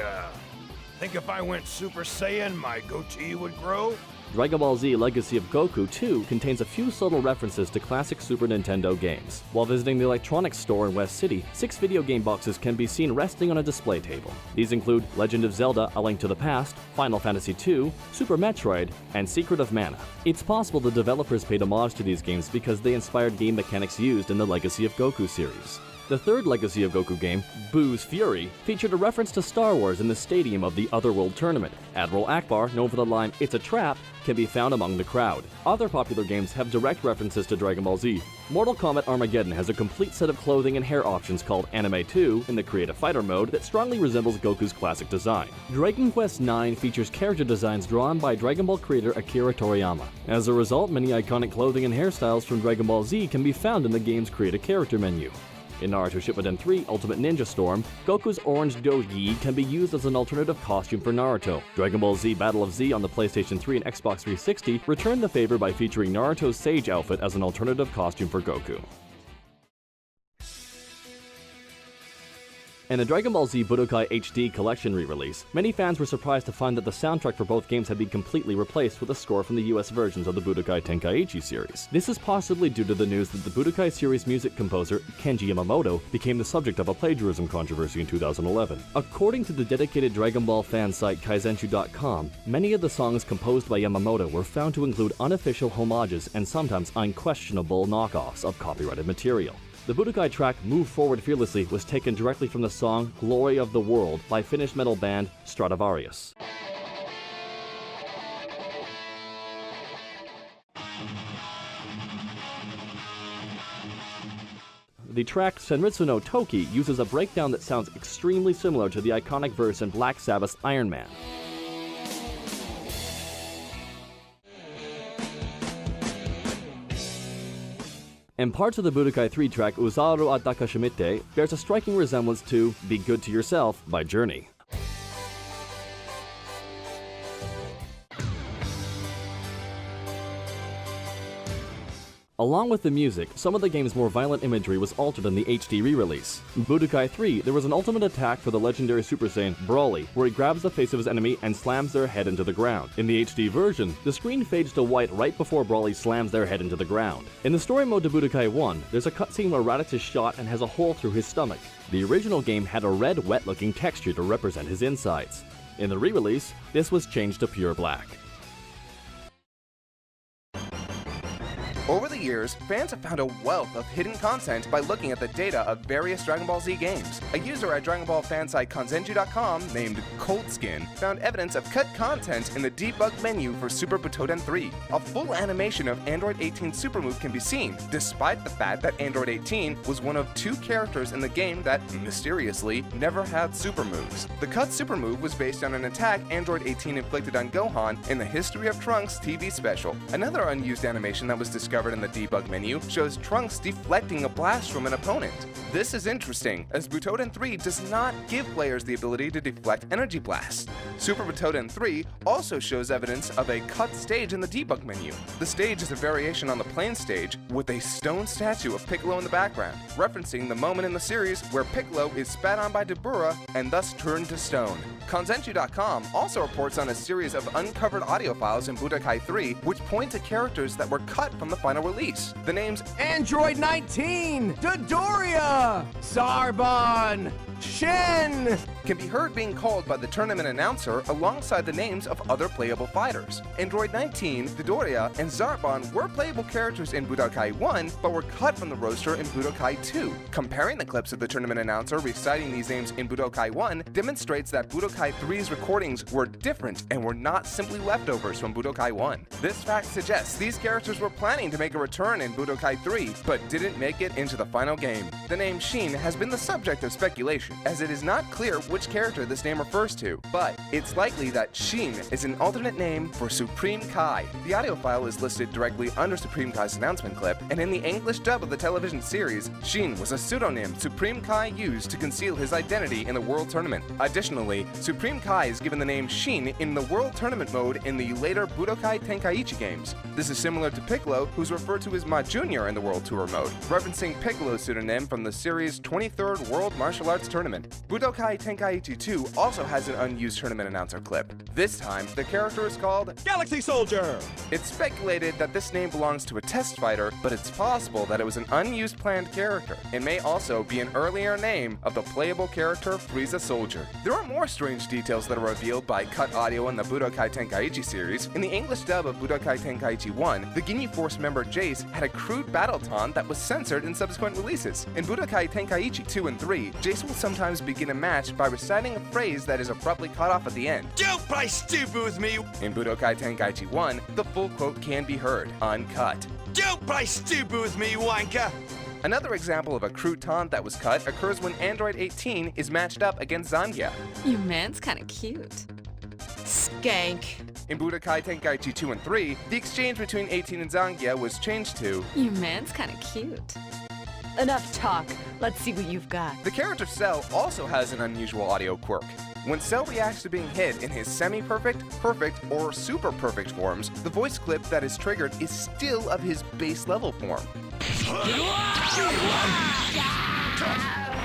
think if I went Super Saiyan, my goatee would grow? Dragon Ball Z Legacy of Goku 2 contains a few subtle references to classic Super Nintendo games. While visiting the electronics store in West City, 6 video game boxes can be seen resting on a display table. These include Legend of Zelda: A Link to the Past, Final Fantasy II, Super Metroid, and Secret of Mana. It's possible the developers paid homage to these games because they inspired game mechanics used in the Legacy of Goku series. The third Legacy of Goku game, Boo's Fury, featured a reference to Star Wars in the stadium of the Otherworld tournament. Admiral Akbar, known for the line, "It's a trap," can be found among the crowd. Other popular games have direct references to Dragon Ball Z. Mortal Kombat Armageddon has a complete set of clothing and hair options called Anime 2 in the Create a Fighter mode that strongly resembles Goku's classic design. Dragon Quest IX features character designs drawn by Dragon Ball creator Akira Toriyama. As a result, many iconic clothing and hairstyles from Dragon Ball Z can be found in the game's Create a Character menu. In Naruto Shippuden 3 Ultimate Ninja Storm, Goku's orange dogi can be used as an alternative costume for Naruto. Dragon Ball Z Battle of Z on the PlayStation 3 and Xbox 360 returned the favor by featuring Naruto's Sage outfit as an alternative costume for Goku. In the Dragon Ball Z Budokai HD Collection re-release, many fans were surprised to find that the soundtrack for both games had been completely replaced with a score from the US versions of the Budokai Tenkaichi series. This is possibly due to the news that the Budokai series music composer, Kenji Yamamoto, became the subject of a plagiarism controversy in 2011. According to the dedicated Dragon Ball fan site Kaizenshuu.com, many of the songs composed by Yamamoto were found to include unofficial homages and sometimes unquestionable knockoffs of copyrighted material. The Budokai track Move Forward Fearlessly was taken directly from the song Glory of the World by Finnish metal band Stratovarius. The track Senritsu no Toki uses a breakdown that sounds extremely similar to the iconic verse in Black Sabbath's Iron Man. And parts of the Budokai 3 track Uzaru Ataka Shimite bears a striking resemblance to Be Good to Yourself by Journey. Along with the music, some of the game's more violent imagery was altered in the HD re-release. In Budokai 3, there was an ultimate attack for the legendary Super Saiyan Broly, where he grabs the face of his enemy and slams their head into the ground. In the HD version, the screen fades to white right before Broly slams their head into the ground. In the story mode to Budokai 1, there's a cutscene where Raditz is shot and has a hole through his stomach. The original game had a red, wet-looking texture to represent his insides. In the re-release, this was changed to pure black. Over the years, fans have found a wealth of hidden content by looking at the data of various Dragon Ball Z games. A user at Dragon Ball fan site Kanzenju.com named Coldskin found evidence of cut content in the debug menu for Super Butoden 3. A full animation of Android 18's super move can be seen, despite the fact that Android 18 was one of 2 characters in the game that, mysteriously, never had super moves. The cut super move was based on an attack Android 18 inflicted on Gohan in the History of Trunks TV special. Another unused animation that was discovered in the debug menu shows Trunks deflecting a blast from an opponent. This is interesting, as Butoden 3 does not give players the ability to deflect energy blasts. Super Butoden 3 also shows evidence of a cut stage in the debug menu. The stage is a variation on the plain stage with a stone statue of Piccolo in the background, referencing the moment in the series where Piccolo is spat on by Dabura and thus turned to stone. Kanzenju.com also reports on a series of uncovered audio files in Budokai 3 which point to characters that were cut from the final release. The names Android 19, Dodoria, Zarbon, Shin can be heard being called by the tournament announcer alongside the names of other playable fighters. Android 19, Dodoria, and Zarbon were playable characters in Budokai 1, but were cut from the roster in Budokai 2. Comparing the clips of the tournament announcer reciting these names in Budokai 1 demonstrates that Budokai 3's recordings were different and were not simply leftovers from Budokai 1. This fact suggests these characters were planning to make a return in Budokai 3, but didn't make it into the final game. The name Shin has been the subject of speculation, as it is not clear which character this name refers to, but it's likely that Shin is an alternate name for Supreme Kai. The audio file is listed directly under Supreme Kai's announcement clip, and in the English dub of the television series, Shin was a pseudonym Supreme Kai used to conceal his identity in the World Tournament. Additionally, Supreme Kai is given the name Shin in the World Tournament mode in the later Budokai Tenkaichi games. This is similar to Piccolo, who's referred to as Ma Jr. in the World Tour mode, referencing Piccolo's pseudonym from the series' 23rd World Martial Arts Tournament. tournament. Budokai Tenkaichi 2 also has an unused tournament announcer clip. This time, the character is called Galaxy Soldier! It's speculated that this name belongs to a test fighter, but it's possible that it was an unused planned character. It may also be an earlier name of the playable character Frieza Soldier. There are more strange details that are revealed by cut audio in the Budokai Tenkaichi series. In the English dub of Budokai Tenkaichi 1, the Ginyu Force member Jace had a crude battle taunt that was censored in subsequent releases. In Budokai Tenkaichi 2 and 3, Jace will sometimes begin a match by reciting a phrase that is abruptly cut off at the end. Don't play stupid with me! In Budokai Tenkaichi 1, the full quote can be heard, uncut. Don't play stupid with me, wanker! Another example of a crude taunt that was cut occurs when Android 18 is matched up against Zangia. Your man's kinda cute. Skank. In Budokai Tenkaichi 2 and 3, the exchange between 18 and Zangia was changed to Your man's kinda cute. Enough talk. Let's see what you've got. The character Cell also has an unusual audio quirk. When Cell reacts to being hit in his semi-perfect, perfect, or super perfect forms, the voice clip that is triggered is still of his base level form.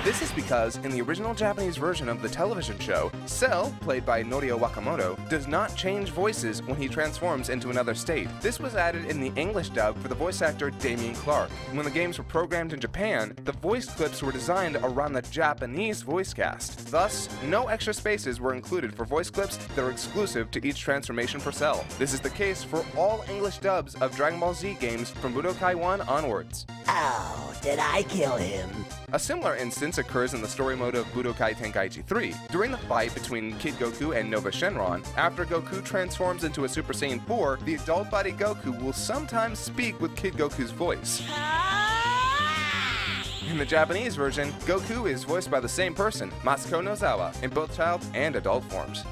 This is because in the original Japanese version of the television show, Cell, played by Norio Wakamoto, does not change voices when he transforms into another state. This was added in the English dub for the voice actor Damien Clark. When the games were programmed in Japan, the voice clips were designed around the Japanese voice cast. Thus, no extra spaces were included for voice clips that are exclusive to each transformation for Cell. This is the case for all English dubs of Dragon Ball Z games from Budokai 1 onwards. Oh, did I kill him? A similar instance occurs in the story mode of Budokai Tenkaichi 3. During the fight between Kid Goku and Nova Shenron, after Goku transforms into a Super Saiyan 4, the adult body Goku will sometimes speak with Kid Goku's voice. In the Japanese version, Goku is voiced by the same person, Masako Nozawa, in both child and adult forms.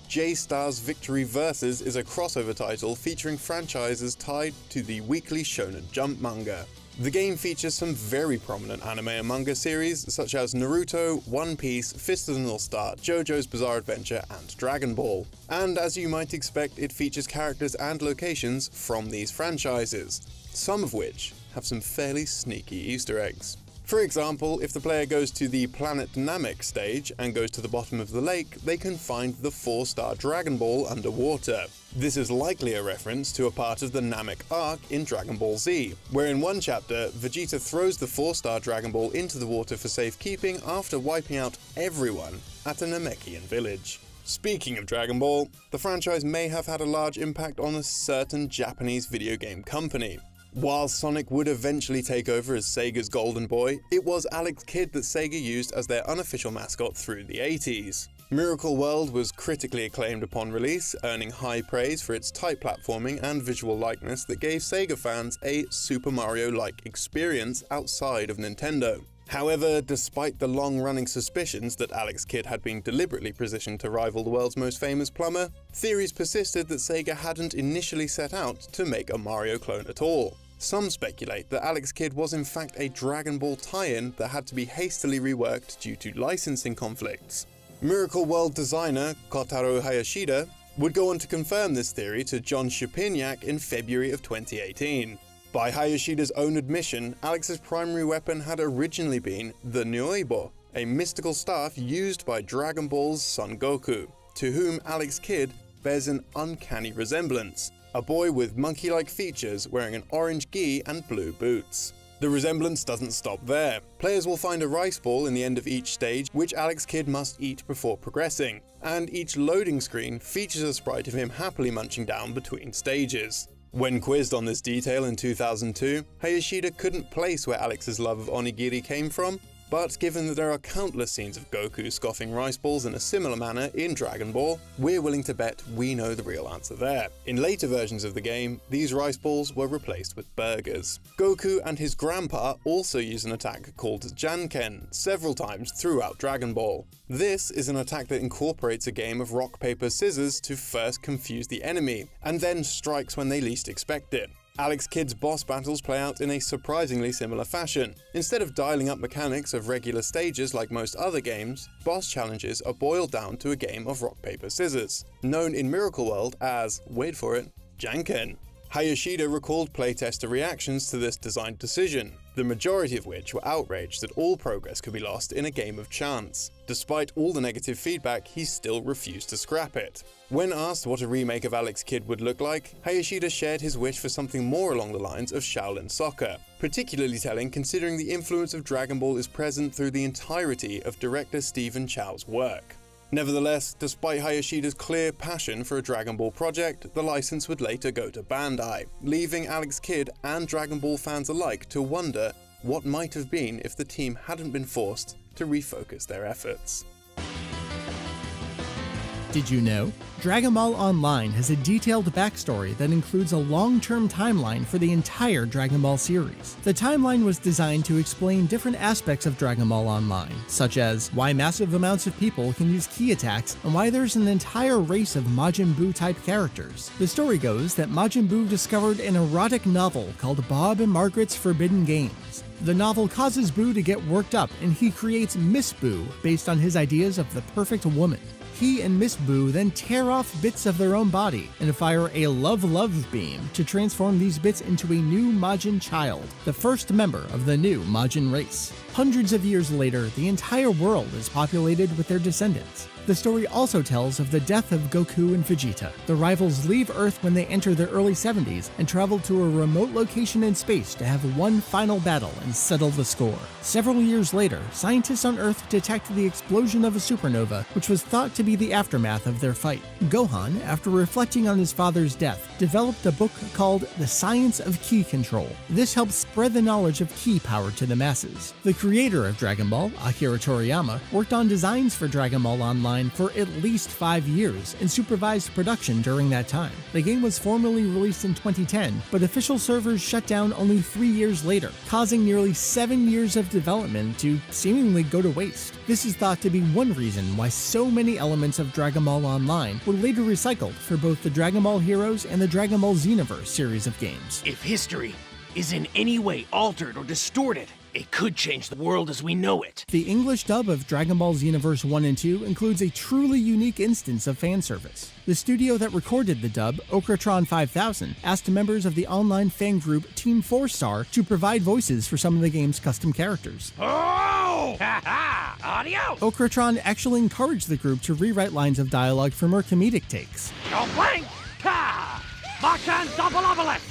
J-Star's Victory Versus is a crossover title featuring franchises tied to the weekly Shonen Jump manga. The game features some very prominent anime and manga series such as Naruto, One Piece, Fist of the North Star, JoJo's Bizarre Adventure, and Dragon Ball. And as you might expect, it features characters and locations from these franchises, some of which have some fairly sneaky Easter eggs. For example, if the player goes to the Planet Namek stage and goes to the bottom of the lake, they can find the 4-star Dragon Ball underwater. This is likely a reference to a part of the Namek arc in Dragon Ball Z, where in one chapter, Vegeta throws the 4-star Dragon Ball into the water for safekeeping after wiping out everyone at a Namekian village. Speaking of Dragon Ball, the franchise may have had a large impact on a certain Japanese video game company. While Sonic would eventually take over as Sega's golden boy, it was Alex Kidd that Sega used as their unofficial mascot through the 80s. Miracle World was critically acclaimed upon release, earning high praise for its tight platforming and visual likeness that gave Sega fans a Super Mario-like experience outside of Nintendo. However, despite the long-running suspicions that Alex Kidd had been deliberately positioned to rival the world's most famous plumber, theories persisted that Sega hadn't initially set out to make a Mario clone at all. Some speculate that Alex Kidd was in fact a Dragon Ball tie-in that had to be hastily reworked due to licensing conflicts. Miracle World designer Kotaro Hayashida would go on to confirm this theory to John Szczepaniak in February of 2018. By Hayashida's own admission, Alex's primary weapon had originally been the Nyoibo, a mystical staff used by Dragon Ball's Son Goku, to whom Alex Kidd bears an uncanny resemblance. A boy with monkey-like features wearing an orange gi and blue boots. The resemblance doesn't stop there. Players will find a rice ball in the end of each stage, which Alex Kidd must eat before progressing, and each loading screen features a sprite of him happily munching down between stages. When quizzed on this detail in 2002, Hayashida couldn't place where Alex's love of onigiri came from, but given that there are countless scenes of Goku scoffing rice balls in a similar manner in Dragon Ball, we're willing to bet we know the real answer there. In later versions of the game, these rice balls were replaced with burgers. Goku and his grandpa also use an attack called Janken several times throughout Dragon Ball. This is an attack that incorporates a game of rock, paper, scissors to first confuse the enemy, and then strikes when they least expect it. Alex Kidd's boss battles play out in a surprisingly similar fashion. Instead of dialing up mechanics of regular stages like most other games, boss challenges are boiled down to a game of rock, paper, scissors, known in Miracle World as, wait for it, Janken. Hayashida recalled playtester reactions to this design decision. the majority of which were outraged that all progress could be lost in a game of chance. Despite all the negative feedback, he still refused to scrap it. When asked what a remake of Alex Kidd would look like, Hayashida shared his wish for something more along the lines of Shaolin Soccer, particularly telling considering the influence of Dragon Ball is present through the entirety of director Stephen Chow's work. Nevertheless, despite Hayashida's clear passion for a Dragon Ball project, the license would later go to Bandai, leaving Alex Kidd and Dragon Ball fans alike to wonder what might have been if the team hadn't been forced to refocus their efforts. Did you know? Dragon Ball Online has a detailed backstory that includes a long-term timeline for the entire Dragon Ball series. The timeline was designed to explain different aspects of Dragon Ball Online, such as why massive amounts of people can use ki attacks and why there's an entire race of Majin Buu-type characters. The story goes that Majin Buu discovered an erotic novel called Bob and Margaret's Forbidden Games. The novel causes Buu to get worked up, and he creates Miss Buu based on his ideas of the perfect woman. He and Miss Buu then tear off bits of their own body and fire a love beam to transform these bits into a new Majin child, the first member of the new Majin race. Hundreds of years later, the entire world is populated with their descendants. The story also tells of the death of Goku and Vegeta. The rivals leave Earth when they enter their early 70s and travel to a remote location in space to have one final battle and settle the score. Several years later, scientists on Earth detect the explosion of a supernova, which was thought to be the aftermath of their fight. Gohan, after reflecting on his father's death, developed a book called The Science of Ki Control. This helps spread the knowledge of ki power to the masses. The creator of Dragon Ball, Akira Toriyama, worked on designs for Dragon Ball Online for at least 5 years and supervised production during that time. The game was formally released in 2010, but official servers shut down only 3 years later, causing nearly 7 years of development to seemingly go to waste. This is thought to be one reason why so many elements of Dragon Ball Online were later recycled for both the Dragon Ball Heroes and the Dragon Ball Xenoverse series of games. If history is in any way altered or distorted, it could change the world as we know it. The English dub of Dragon Ball Xenoverse 1 and 2 includes a truly unique instance of fan service. The studio that recorded the dub, Okratron 5000, asked members of the online fan group Team 4-Star to provide voices for some of the game's custom characters. Oh! Ha-ha! Audio! Okratron actually encouraged the group to rewrite lines of dialogue for more comedic takes. Go blank! Ha! Marchand double obelisk!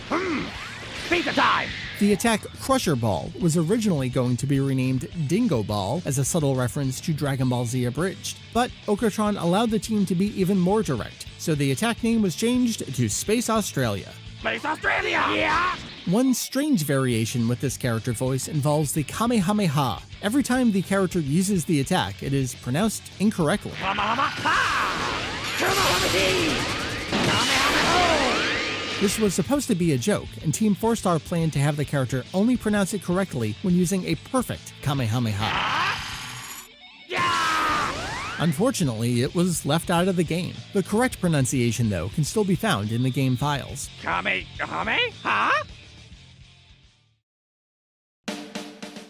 Speed the time! The attack Crusher Ball was originally going to be renamed Dingo Ball as a subtle reference to Dragon Ball Z Abridged, but Okratron allowed the team to be even more direct, so the attack name was changed to Space Australia. Space Australia! Yeah! One strange variation with this character voice involves the Kamehameha. Every time the character uses the attack, it is pronounced incorrectly. This was supposed to be a joke, and Team 4-Star planned to have the character only pronounce it correctly when using a perfect Kamehameha. Unfortunately, it was left out of the game. The correct pronunciation, though, can still be found in the game files. Kamehameha?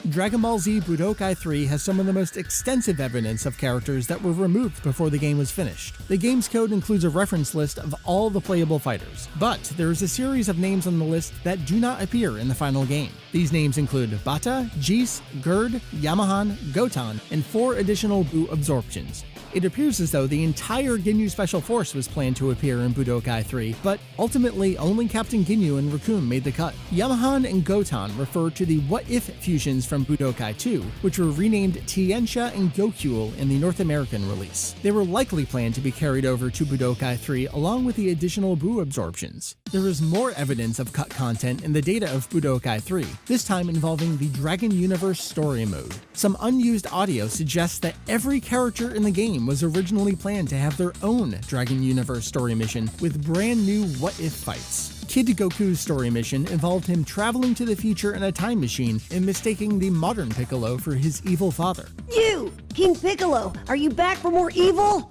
Dragon Ball Z Budokai 3 has some of the most extensive evidence of characters that were removed before the game was finished. The game's code includes a reference list of all the playable fighters, but there is a series of names on the list that do not appear in the final game. These names include Bata, Jis, Gerd, Yamahan, Gotan, and 4 additional Buu absorptions. It appears as though the entire Ginyu Special Force was planned to appear in Budokai 3, but ultimately only Captain Ginyu and Raccoon made the cut. Yamahan and Gotan refer to the what-if fusions from Budokai 2, which were renamed Tiensha and Gokul in the North American release. They were likely planned to be carried over to Budokai 3 along with the additional Buu absorptions. There is more evidence of cut content in the data of Budokai 3, this time involving the Dragon Universe story mode. Some unused audio suggests that every character in the game was originally planned to have their own Dragon Universe story mission with brand new what-if fights. Kid Goku's story mission involved him traveling to the future in a time machine and mistaking the modern Piccolo for his evil father. You! King Piccolo, are you back for more evil?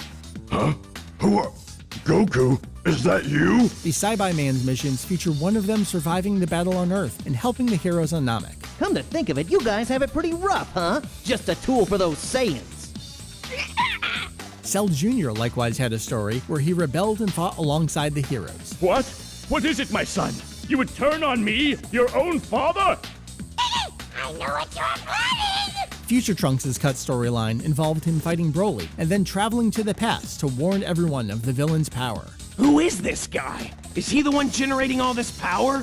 Huh? Who are... Goku? Is that you? The Saibai Man's missions feature one of them surviving the battle on Earth and helping the heroes on Namek. Come to think of it, you guys have it pretty rough, huh? Just a tool for those Saiyans. Cell Jr. likewise had a story where he rebelled and fought alongside the heroes. What? What is it, my son? You would turn on me, your own father? I know what you're planning! Future Trunks' cut storyline involved him fighting Broly and then traveling to the past to warn everyone of the villain's power. Who is this guy? Is he the one generating all this power?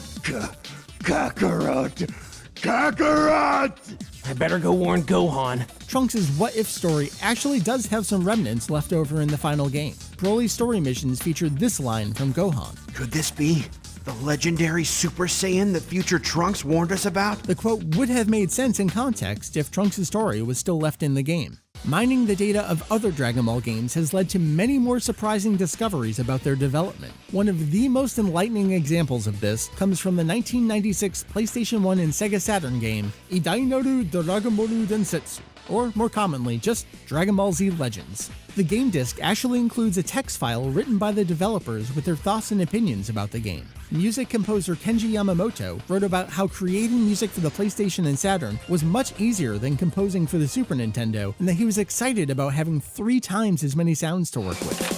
Kakarot! Kakarot! I better go warn Gohan. Trunks' what-if story actually does have some remnants left over in the final game. Broly's story missions featured this line from Gohan. Could this be the legendary Super Saiyan that future Trunks warned us about? The quote would have made sense in context if Trunks' story was still left in the game. Mining the data of other Dragon Ball games has led to many more surprising discoveries about their development. One of the most enlightening examples of this comes from the 1996 PlayStation 1 and Sega Saturn game, Idainaru Dragonboru Densetsu, or more commonly, just Dragon Ball Z Legends. The game disc actually includes a text file written by the developers with their thoughts and opinions about the game. Music composer Kenji Yamamoto wrote about how creating music for the PlayStation and Saturn was much easier than composing for the Super Nintendo, and that he was excited about having 3 times as many sounds to work with.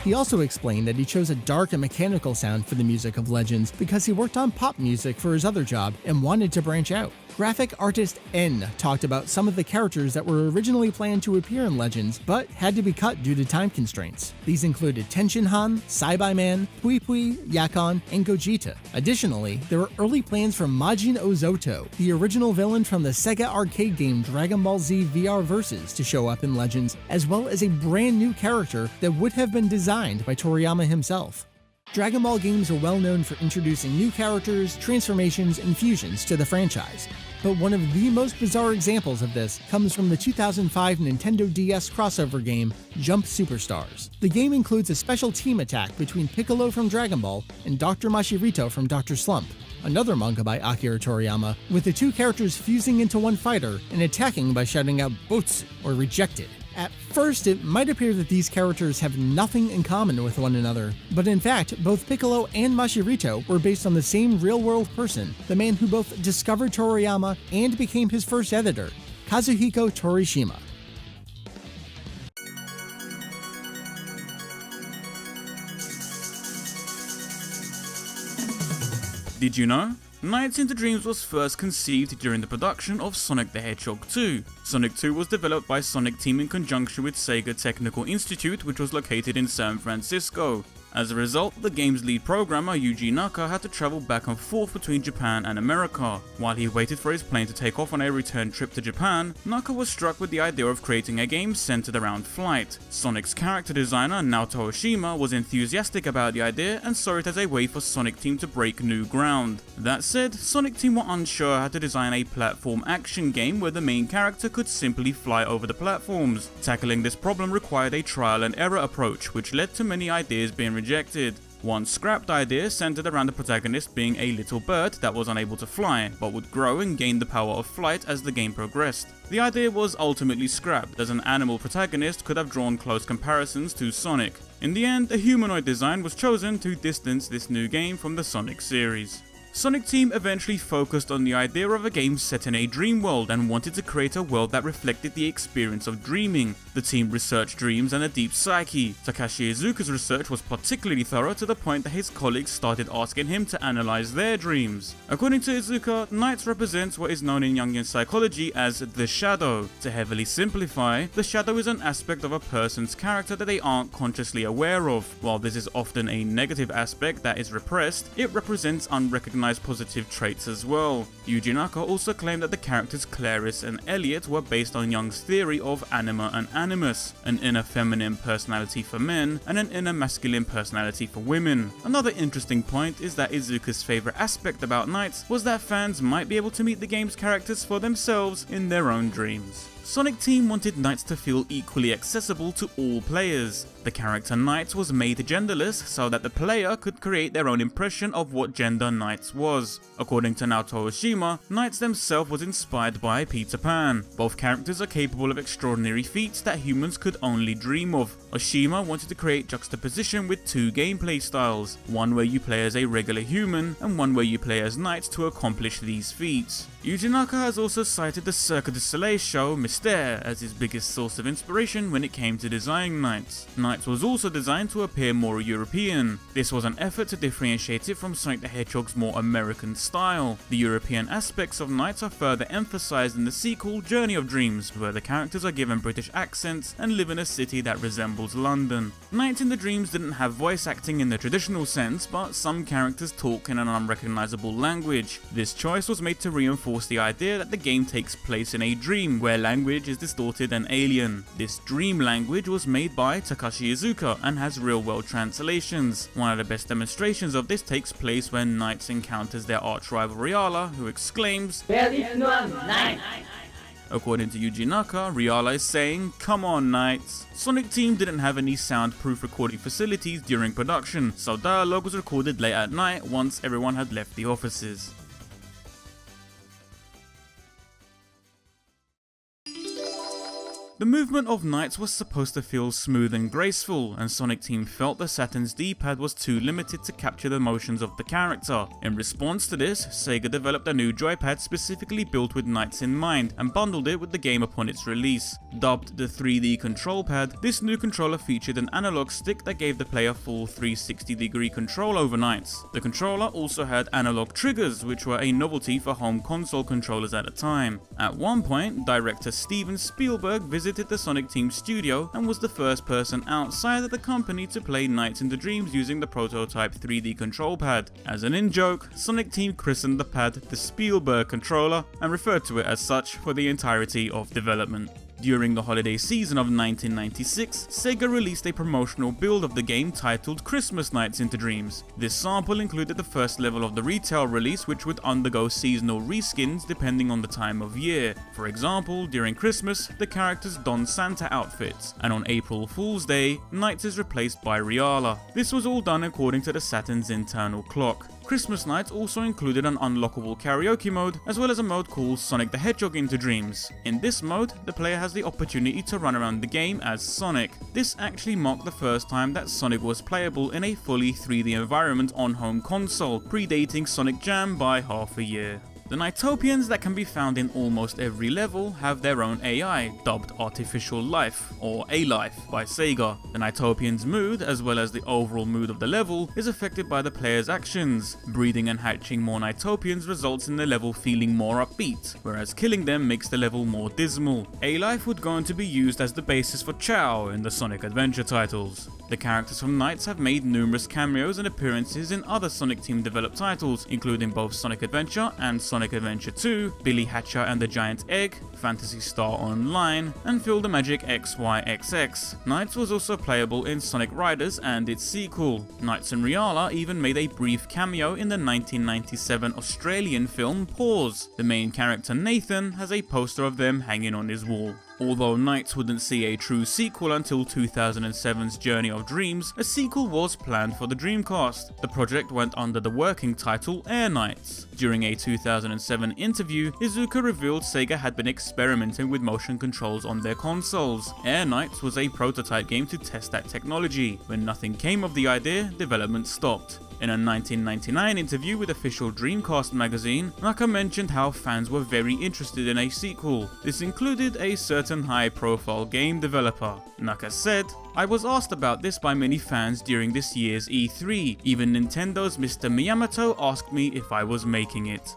He also explained that he chose a dark and mechanical sound for the music of Legends because he worked on pop music for his other job and wanted to branch out. Graphic artist N talked about some of the characters that were originally planned to appear in Legends, but had to be cut due to time constraints. These included Tenshinhan, Saibai-Man, Pui Pui, Yakon, and Gogeta. Additionally, there were early plans for Majin Ozoto, the original villain from the Sega arcade game Dragon Ball Z VR Versus, to show up in Legends, as well as a brand new character that would have been designed by Toriyama himself. Dragon Ball games are well known for introducing new characters, transformations, and fusions to the franchise. But one of the most bizarre examples of this comes from the 2005 Nintendo DS crossover game, Jump Superstars. The game includes a special team attack between Piccolo from Dragon Ball and Dr. Mashirito from Dr. Slump, another manga by Akira Toriyama, with the two characters fusing into one fighter and attacking by shouting out "Butsu" or "Rejected." At first, it might appear that these characters have nothing in common with one another, but in fact, both Piccolo and Mashirito were based on the same real-world person, the man who both discovered Toriyama and became his first editor, Kazuhiko Torishima. Did you know? Nights into Dreams was first conceived during the production of Sonic the Hedgehog 2. Sonic 2 was developed by Sonic Team in conjunction with Sega Technical Institute, which was located in San Francisco. As a result, the game's lead programmer Yuji Naka had to travel back and forth between Japan and America. While he waited for his plane to take off on a return trip to Japan, Naka was struck with the idea of creating a game centered around flight. Sonic's character designer Naoto Oshima was enthusiastic about the idea and saw it as a way for Sonic Team to break new ground. That said, Sonic Team were unsure how to design a platform action game where the main character could simply fly over the platforms. Tackling this problem required a trial and error approach, which led to many ideas being rejected. One scrapped idea centered around the protagonist being a little bird that was unable to fly, but would grow and gain the power of flight as the game progressed. The idea was ultimately scrapped, as an animal protagonist could have drawn close comparisons to Sonic. In the end, a humanoid design was chosen to distance this new game from the Sonic series. Sonic Team eventually focused on the idea of a game set in a dream world and wanted to create a world that reflected the experience of dreaming. The team researched dreams and a deep psyche. Takashi Iizuka's research was particularly thorough to the point that his colleagues started asking him to analyze their dreams. According to Iizuka, Nights represents what is known in Jungian psychology as the shadow. To heavily simplify, the shadow is an aspect of a person's character that they aren't consciously aware of. While this is often a negative aspect that is repressed, it represents unrecognized positive traits as well. Yuji Naka also claimed that the characters Clarice and Elliot were based on Jung's theory of anima and animus, an inner feminine personality for men and an inner masculine personality for women. Another interesting point is that Iizuka's favorite aspect about Nights was that fans might be able to meet the game's characters for themselves in their own dreams. Sonic Team wanted Nights to feel equally accessible to all players. The character Nights was made genderless so that the player could create their own impression of what gender Nights was. According to Naoto Oshima, Nights themselves was inspired by Peter Pan. Both characters are capable of extraordinary feats that humans could only dream of. Oshima wanted to create juxtaposition with two gameplay styles, one where you play as a regular human and one where you play as Nights to accomplish these feats. Yuji Naka has also cited the Cirque du Soleil show Mystère as his biggest source of inspiration when it came to designing Nights. Knights was also designed to appear more European. This was an effort to differentiate it from Sonic the Hedgehog's more American style. The European aspects of Knights are further emphasized in the sequel Journey of Dreams, where the characters are given British accents and live in a city that resembles London. Nights in the Dreams didn't have voice acting in the traditional sense, but some characters talk in an unrecognizable language. This choice was made to reinforce the idea that the game takes place in a dream, where language is distorted and alien. This dream language was made by Takashi Iizuka and has real-world translations. One of the best demonstrations of this takes place when Knights encounters their arch-rival Riala, who exclaims, "There is no night." According to Yuji Naka, Riala is saying, "Come on, Knights." Sonic Team didn't have any soundproof recording facilities during production, so dialogue was recorded late at night once everyone had left the offices. The movement of Knights was supposed to feel smooth and graceful, and Sonic Team felt the Saturn's D-pad was too limited to capture the motions of the character. In response to this, Sega developed a new joypad specifically built with Knights in mind, and bundled it with the game upon its release. Dubbed the 3D Control Pad, this new controller featured an analog stick that gave the player full 360-degree control over Knights. The controller also had analog triggers, which were a novelty for home console controllers at the time. At one point, director Steven Spielberg visited the Sonic Team studio and was the first person outside of the company to play Nights in the Dreams using the prototype 3D control pad. As an in-joke, Sonic Team christened the pad the Spielberg controller and referred to it as such for the entirety of development. During the holiday season of 1996, Sega released a promotional build of the game titled Christmas Nights into Dreams. This sample included the first level of the retail release, which would undergo seasonal reskins depending on the time of year. For example, during Christmas, the characters don Santa outfits, and on April Fool's Day, Nights is replaced by Riala. This was all done according to the Saturn's internal clock. Christmas Nights also included an unlockable karaoke mode, as well as a mode called Sonic the Hedgehog into Dreams. In this mode, the player has the opportunity to run around the game as Sonic. This actually marked the first time that Sonic was playable in a fully 3D environment on home console, predating Sonic Jam by half a year. The Nightopians that can be found in almost every level have their own AI, dubbed Artificial Life, or A-Life, by Sega. The Nightopians' mood, as well as the overall mood of the level, is affected by the player's actions. Breeding and hatching more Nightopians results in the level feeling more upbeat, whereas killing them makes the level more dismal. A-Life would go on to be used as the basis for Chow in the Sonic Adventure titles. The characters from Nights have made numerous cameos and appearances in other Sonic Team developed titles, including both Sonic Adventure and Sonic Adventure 2, Billy Hatcher and the Giant Egg, Phantasy Star Online, and Feel the Magic XYXX. Nights was also playable in Sonic Riders and its sequel. Nights and Riala even made a brief cameo in the 1997 Australian film Pause. The main character Nathan has a poster of them hanging on his wall. Although Nights wouldn't see a true sequel until 2007's Journey of Dreams, a sequel was planned for the Dreamcast. The project went under the working title Air Nights. During a 2007 interview, Iizuka revealed Sega had been experimenting with motion controls on their consoles. Air Nights was a prototype game to test that technology. When nothing came of the idea, development stopped. In a 1999 interview with official Dreamcast magazine, Naka mentioned how fans were very interested in a sequel. This included a certain high-profile game developer. Naka said, "I was asked about this by many fans during this year's E3. Even Nintendo's Mr. Miyamoto asked me if I was making it."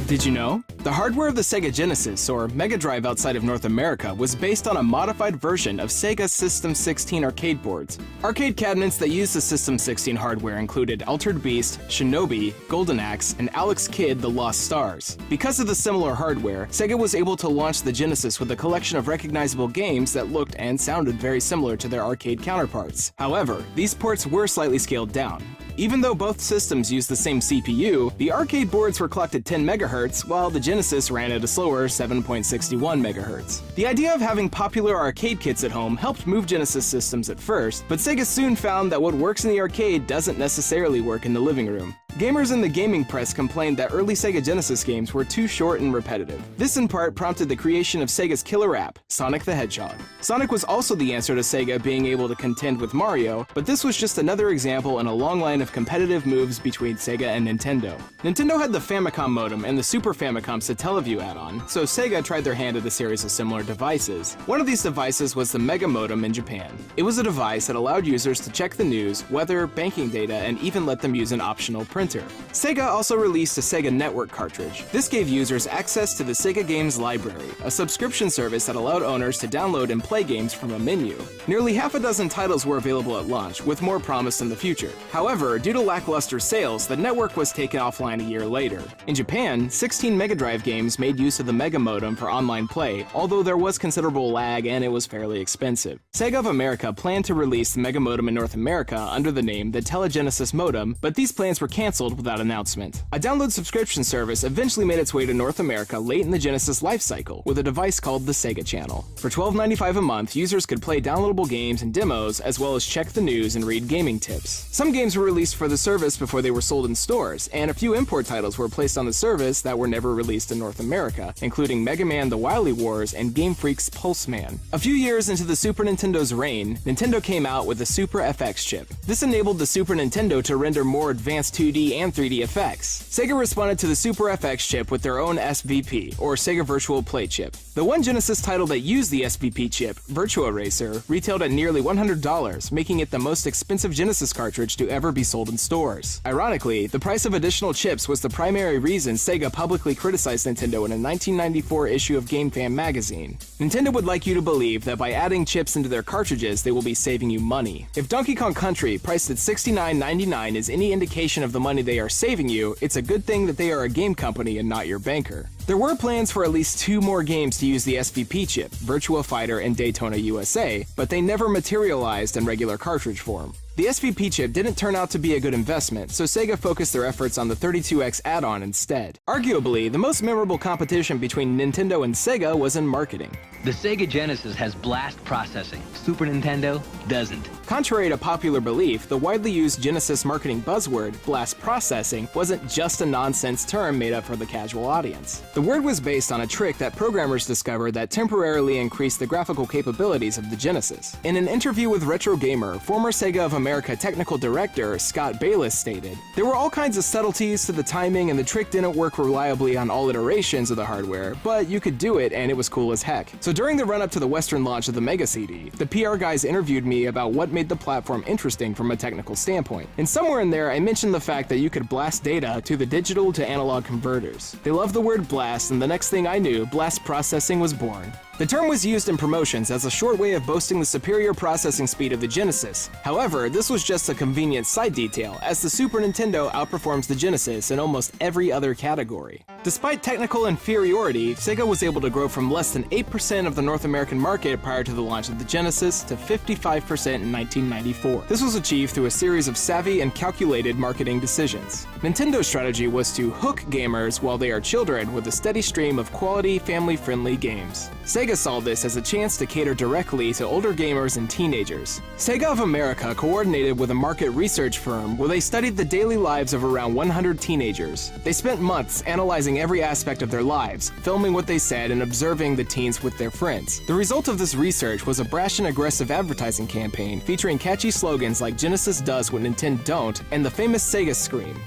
Did you know? The hardware of the Sega Genesis, or Mega Drive outside of North America, was based on a modified version of Sega's System 16 arcade boards. Arcade cabinets that used the System 16 hardware included Altered Beast, Shinobi, Golden Axe, and Alex Kidd: The Lost Stars. Because of the similar hardware, Sega was able to launch the Genesis with a collection of recognizable games that looked and sounded very similar to their arcade counterparts. However, these ports were slightly scaled down. Even though both systems used the same CPU, the arcade boards were clocked at 10 MHz, while the Genesis ran at a slower 7.61 MHz. The idea of having popular arcade kits at home helped move Genesis systems at first, but Sega soon found that what works in the arcade doesn't necessarily work in the living room. Gamers in the gaming press complained that early Sega Genesis games were too short and repetitive. This in part prompted the creation of Sega's killer app, Sonic the Hedgehog. Sonic was also the answer to Sega being able to contend with Mario, but this was just another example in a long line of competitive moves between Sega and Nintendo. Nintendo had the Famicom modem and the Super Famicom Satellaview add-on, so Sega tried their hand at a series of similar devices. One of these devices was the Mega Modem in Japan. It was a device that allowed users to check the news, weather, banking data, and even let them use an optional printer. Sega also released a Sega Network cartridge. This gave users access to the Sega Games Library, a subscription service that allowed owners to download and play games from a menu. Nearly half a dozen titles were available at launch, with more promised in the future. However, due to lackluster sales, the network was taken offline a year later. In Japan, 16 Mega Drive games made use of the Mega Modem for online play, although there was considerable lag and it was fairly expensive. Sega of America planned to release the Mega Modem in North America under the name the Telegenesis Modem, but these plans were cancelled without announcement. A download subscription service eventually made its way to North America late in the Genesis lifecycle with a device called the Sega Channel. For $12.95 a month, users could play downloadable games and demos, as well as check the news and read gaming tips. Some games were released for the service before they were sold in stores, and a few import titles were placed on the service that were never released in North America, including Mega Man: The Wily Wars and Game Freak's Pulse Man. A few years into the Super Nintendo's reign, Nintendo came out with the Super FX chip. This enabled the Super Nintendo to render more advanced 2D and 3D effects. Sega responded to the Super FX chip with their own SVP, or Sega Virtual Play chip. The one Genesis title that used the SVP chip, Virtua Racer, retailed at nearly $100, making it the most expensive Genesis cartridge to ever be sold in stores. Ironically, the price of additional chips was the primary reason Sega publicly criticized Nintendo in a 1994 issue of Game Fan magazine. Nintendo would like you to believe that by adding chips into their cartridges, they will be saving you money. If Donkey Kong Country, priced at $69.99, is any indication of the money they are saving you, it's a good thing that they are a game company and not your banker. There were plans for at least 2 more games to use the SVP chip, Virtua Fighter and Daytona USA, but they never materialized in regular cartridge form. The SVP chip didn't turn out to be a good investment, so Sega focused their efforts on the 32X add-on instead. Arguably, the most memorable competition between Nintendo and Sega was in marketing. The Sega Genesis has blast processing. Super Nintendo doesn't. Contrary to popular belief, the widely used Genesis marketing buzzword, blast processing, wasn't just a nonsense term made up for the casual audience. The word was based on a trick that programmers discovered that temporarily increased the graphical capabilities of the Genesis. In an interview with Retro Gamer, former Sega of America technical director Scott Bayless stated, "There were all kinds of subtleties to the timing and the trick didn't work reliably on all iterations of the hardware, but you could do it and it was cool as heck." So during the run-up to the Western launch of the Mega CD, the PR guys interviewed me about what made the platform interesting from a technical standpoint. And somewhere in there I mentioned the fact that you could blast data to the digital to analog converters. They loved the word blast, and the next thing I knew, blast processing was born. The term was used in promotions as a short way of boasting the superior processing speed of the Genesis. However, this was just a convenient side detail, as the Super Nintendo outperforms the Genesis in almost every other category. Despite technical inferiority, Sega was able to grow from less than 8% of the North American market prior to the launch of the Genesis to 55% in 1994. This was achieved through a series of savvy and calculated marketing decisions. Nintendo's strategy was to hook gamers while they are children with a steady stream of quality, family-friendly games. Sega saw this as a chance to cater directly to older gamers and teenagers. Sega of America coordinated with a market research firm where they studied the daily lives of around 100 teenagers. They spent months analyzing every aspect of their lives, filming what they said and observing the teens with their friends. The result of this research was a brash and aggressive advertising campaign featuring catchy slogans like "Genesis does what Nintendo don't" and the famous Sega scream.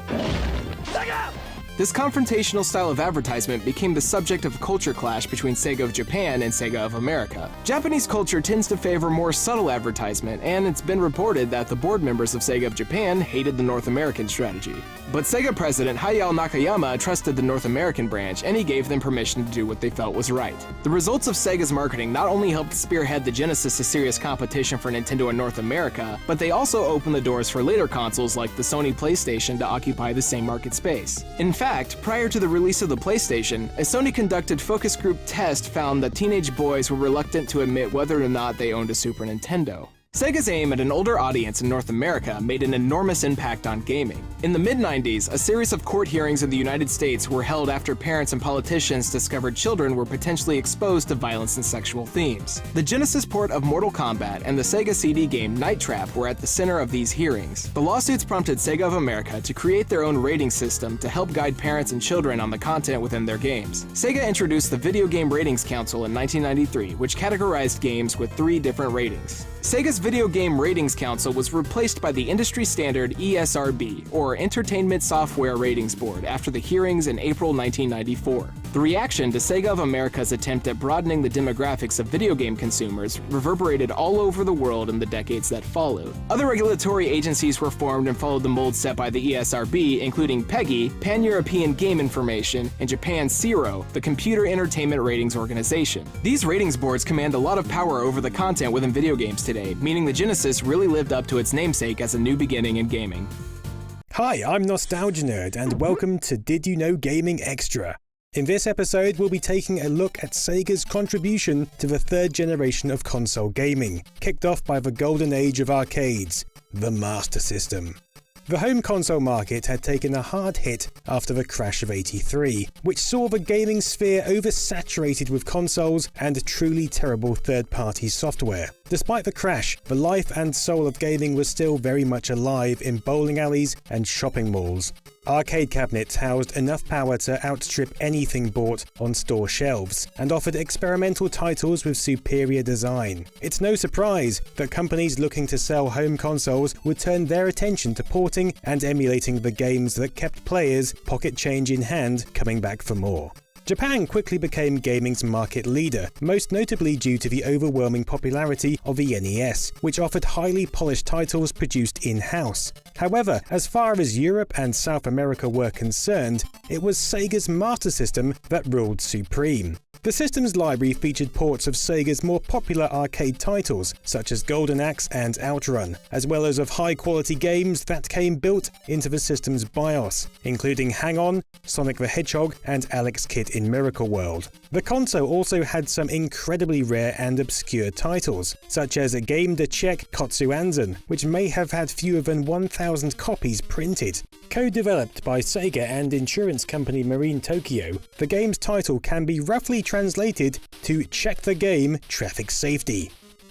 This confrontational style of advertisement became the subject of a culture clash between Sega of Japan and Sega of America. Japanese culture tends to favor more subtle advertisement, and it's been reported that the board members of Sega of Japan hated the North American strategy. But Sega president Hayao Nakayama trusted the North American branch, and he gave them permission to do what they felt was right. The results of Sega's marketing not only helped spearhead the Genesis to serious competition for Nintendo in North America, but they also opened the doors for later consoles like the Sony PlayStation to occupy the same market space. In fact, prior to the release of the PlayStation, a Sony conducted focus group test found that teenage boys were reluctant to admit whether or not they owned a Super Nintendo. Sega's aim at an older audience in North America made an enormous impact on gaming. In the mid-90s, a series of court hearings in the United States were held after parents and politicians discovered children were potentially exposed to violence and sexual themes. The Genesis port of Mortal Kombat and the Sega CD game Night Trap were at the center of these hearings. The lawsuits prompted Sega of America to create their own rating system to help guide parents and children on the content within their games. Sega introduced the Video Game Ratings Council in 1993, which categorized games with 3 different ratings. Sega's Video Game Ratings Council was replaced by the industry standard ESRB, or Entertainment Software Ratings Board, after the hearings in April 1994. The reaction to Sega of America's attempt at broadening the demographics of video game consumers reverberated all over the world in the decades that followed. Other regulatory agencies were formed and followed the mold set by the ESRB, including PEGI, Pan-European Game Information, and Japan's CERO, the Computer Entertainment Ratings Organization. These ratings boards command a lot of power over the content within video games today, meaning the Genesis really lived up to its namesake as a new beginning in gaming. Hi, I'm Nostalgia Nerd, and welcome to Did You Know Gaming Extra. In this episode, we'll be taking a look at Sega's contribution to the 3rd generation of console gaming, kicked off by the golden age of arcades, the Master System. The home console market had taken a hard hit after the crash of '83, which saw the gaming sphere oversaturated with consoles and truly terrible third-party software. Despite the crash, the life and soul of gaming was still very much alive in bowling alleys and shopping malls. Arcade cabinets housed enough power to outstrip anything bought on store shelves, and offered experimental titles with superior design. It's no surprise that companies looking to sell home consoles would turn their attention to porting and emulating the games that kept players, pocket change in hand, coming back for more. Japan quickly became gaming's market leader, most notably due to the overwhelming popularity of the NES, which offered highly polished titles produced in-house. However, as far as Europe and South America were concerned, it was Sega's Master System that ruled supreme. The system's library featured ports of Sega's more popular arcade titles, such as Golden Axe and Outrun, as well as of high-quality games that came built into the system's BIOS, including Hang On, Sonic the Hedgehog, and Alex Kidd in Miracle World. The console also had some incredibly rare and obscure titles, such as Game de Check Kotsuanzen, which may have had fewer than 1,000 copies printed. Co-developed by Sega and insurance company Marine Tokyo, the game's title can be roughly translated to Check the Game, Traffic Safety.